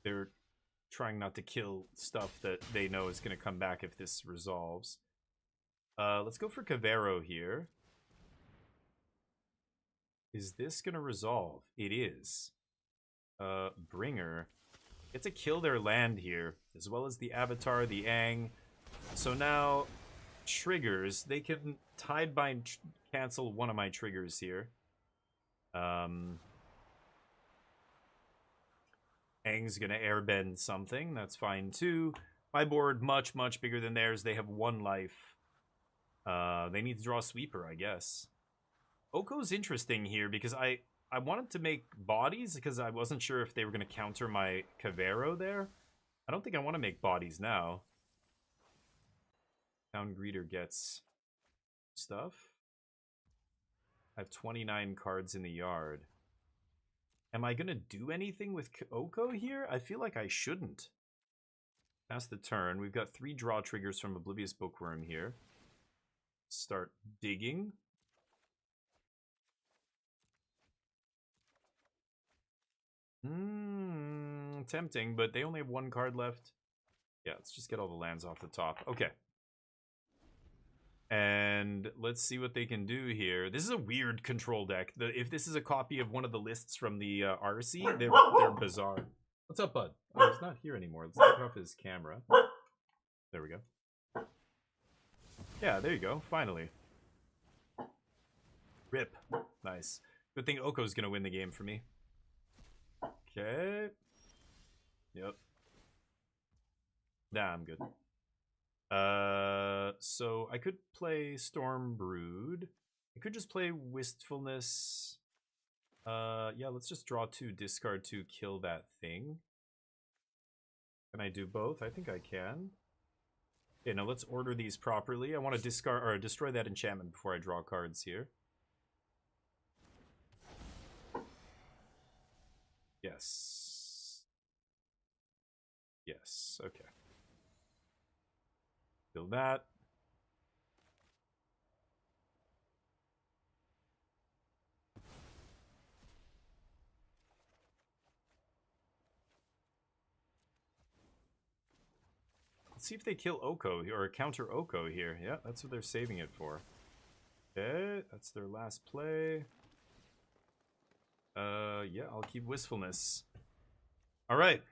They're trying not to kill stuff that they know is going to come back if this resolves. Let's go for Cavero here. Is this going to resolve? It is. Bringer. Get to kill their land here, as well as the Avatar, the Ang. So now, triggers. They can Tidebind cancel one of my triggers here. Ang's gonna airbend something. That's fine too. My board much, much bigger than theirs. They have 1 life. They need to draw a sweeper, I guess. Oko's interesting here because I wanted to make bodies because I wasn't sure if they were going to counter my Cavero there. I don't think I want to make bodies now. Town Greeter gets stuff. I have 29 cards in the yard. Am I going to do anything with Oko here? I feel like I shouldn't. Pass the turn. We've got 3 draw triggers from Oblivious Bookworm here. Start digging. Tempting, but they only have one card left. Yeah, let's just get all the lands off the top. Okay. And let's see what they can do here. This is a weird control deck. If this is a copy of one of the lists from the RC, they're bizarre. What's up, bud? Oh, he's not here anymore. Let's take off his camera. There we go. Yeah, there you go. Finally. Rip. Nice. Good thing Oko's gonna win the game for me. Okay. Yep. Nah, I'm good. So I could play Storm Brood. I could just play Wistfulness. Yeah, let's just draw 2, discard 2, kill that thing. Can I do both? I think I can. Okay, now let's order these properly. I want to discard or destroy that enchantment before I draw cards here. Yes. Yes, okay. Kill that. Let's see if they kill Oko or counter Oko here. Yeah, that's what they're saving it for. Okay, that's their last play. Yeah, I'll keep Wistfulness. Alright.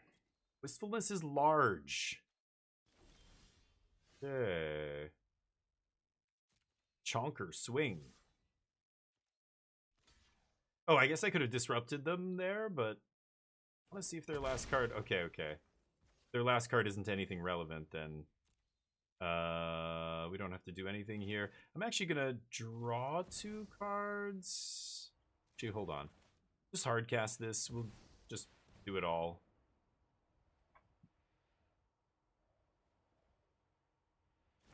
Wistfulness is large. Okay. Chonker, swing. Oh, I guess I could have disrupted them there, but I want to see if their last card... Okay, okay. Their last card isn't anything relevant, then we don't have to do anything here. I'm actually gonna draw 2 cards. Actually, hold on. Just hardcast this. We'll just do it all.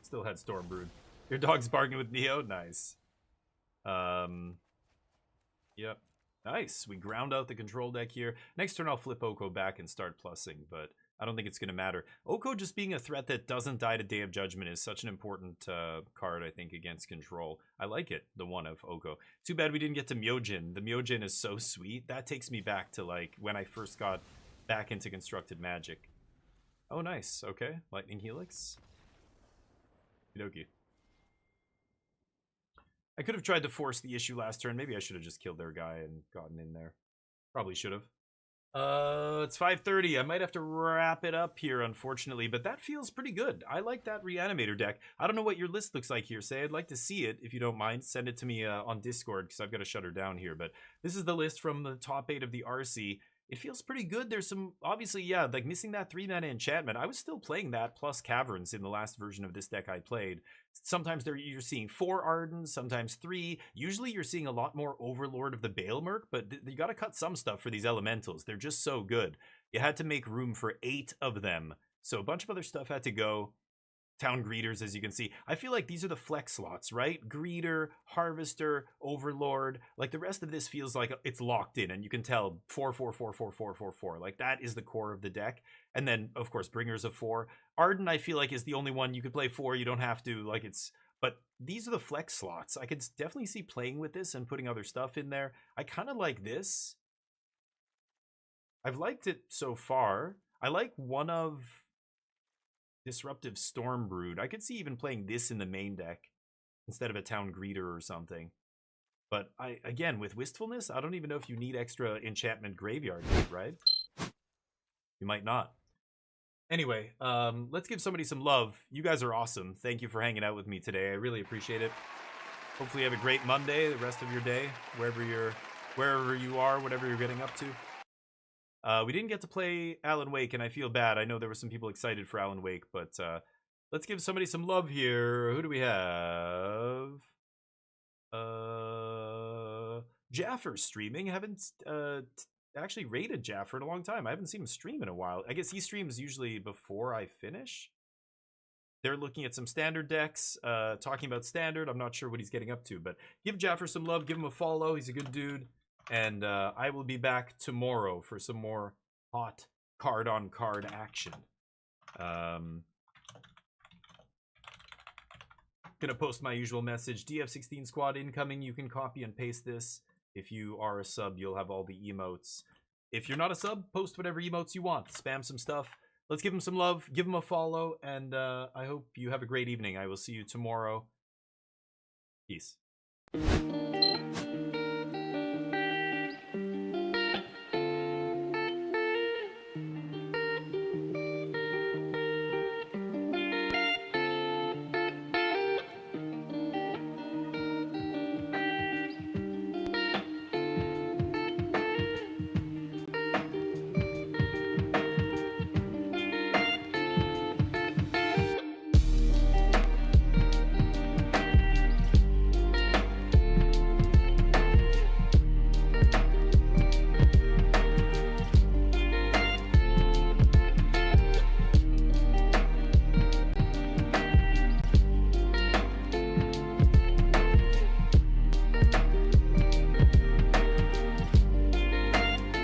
Still had Stormbrood. Your dog's barking with Neo? Nice. Yep. Nice. We ground out the control deck here. Next turn I'll flip Oko back and start plussing, but I don't think it's going to matter. Oko just being a threat that doesn't die to Day of Judgment is such an important card, I think, against control. I like it, the one of Oko. Too bad we didn't get to Myojin. The Myojin is so sweet. That takes me back to, like, when I first got back into Constructed Magic. Oh, nice. Okay. Lightning Helix. Okie. I could have tried to force the issue last turn. Maybe I should have just killed their guy and gotten in there. Probably should have. It's 5:30. I might have to wrap it up here, unfortunately, but that feels pretty good. I like that Reanimator deck. I don't know what your list looks like here, Say. I'd like to see it, if you don't mind. Send it to me on Discord, because I've got to shut her down here, but this is the list from the top 8 of the RC. It feels pretty good. There's some, obviously, yeah, like missing that 3-mana enchantment. I was still playing that plus Caverns in the last version of this deck I played. Sometimes you're seeing 4 Ardens, sometimes 3. Usually you're seeing a lot more Overlord of the Baelmerk, but you got to cut some stuff for these elementals. They're just so good. You had to make room for 8 of them. So a bunch of other stuff had to go. Town Greeters, as you can see. I feel like these are the flex slots, right? Greeter, Harvester, Overlord. Like the rest of this feels like it's locked in, and you can tell 4, 4, 4, 4, 4, 4, 4. Like that is the core of the deck. And then, of course, Bringers of 4. Arden, I feel like, is the only one you could play 4. You don't have to, like it's... But these are the flex slots. I could definitely see playing with this and putting other stuff in there. I kind of like this. I've liked it so far. I like one of... Disruptive Stormbrood. I could see even playing this in the main deck instead of a Town Greeter or something. But again, with Wistfulness, I don't even know if you need extra enchantment graveyard, right? You might not. Anyway, let's give somebody some love. You guys are awesome. Thank you for hanging out with me today. I really appreciate it. Hopefully you have a great Monday, the rest of your day, wherever you are, whatever you're getting up to. We didn't get to play Alan Wake, and I feel bad. I know there were some people excited for Alan Wake, but let's give somebody some love here. Who do we have? Jaffer's streaming. Haven't actually rated Jaffer in a long time. I haven't seen him stream in a while. I guess he streams usually before I finish. They're looking at some standard decks, talking about standard. I'm not sure what he's getting up to, but give Jaffer some love. Give him a follow. He's a good dude. And I will be back tomorrow for some more hot card-on-card action. Gonna post my usual message. DF16 squad incoming. You can copy and paste this. If you are a sub, you'll have all the emotes. if you're not a sub, post whatever emotes you want. Spam some stuff. Let's give him some love. Give him a follow. And I hope you have a great evening. I will see you tomorrow. Peace.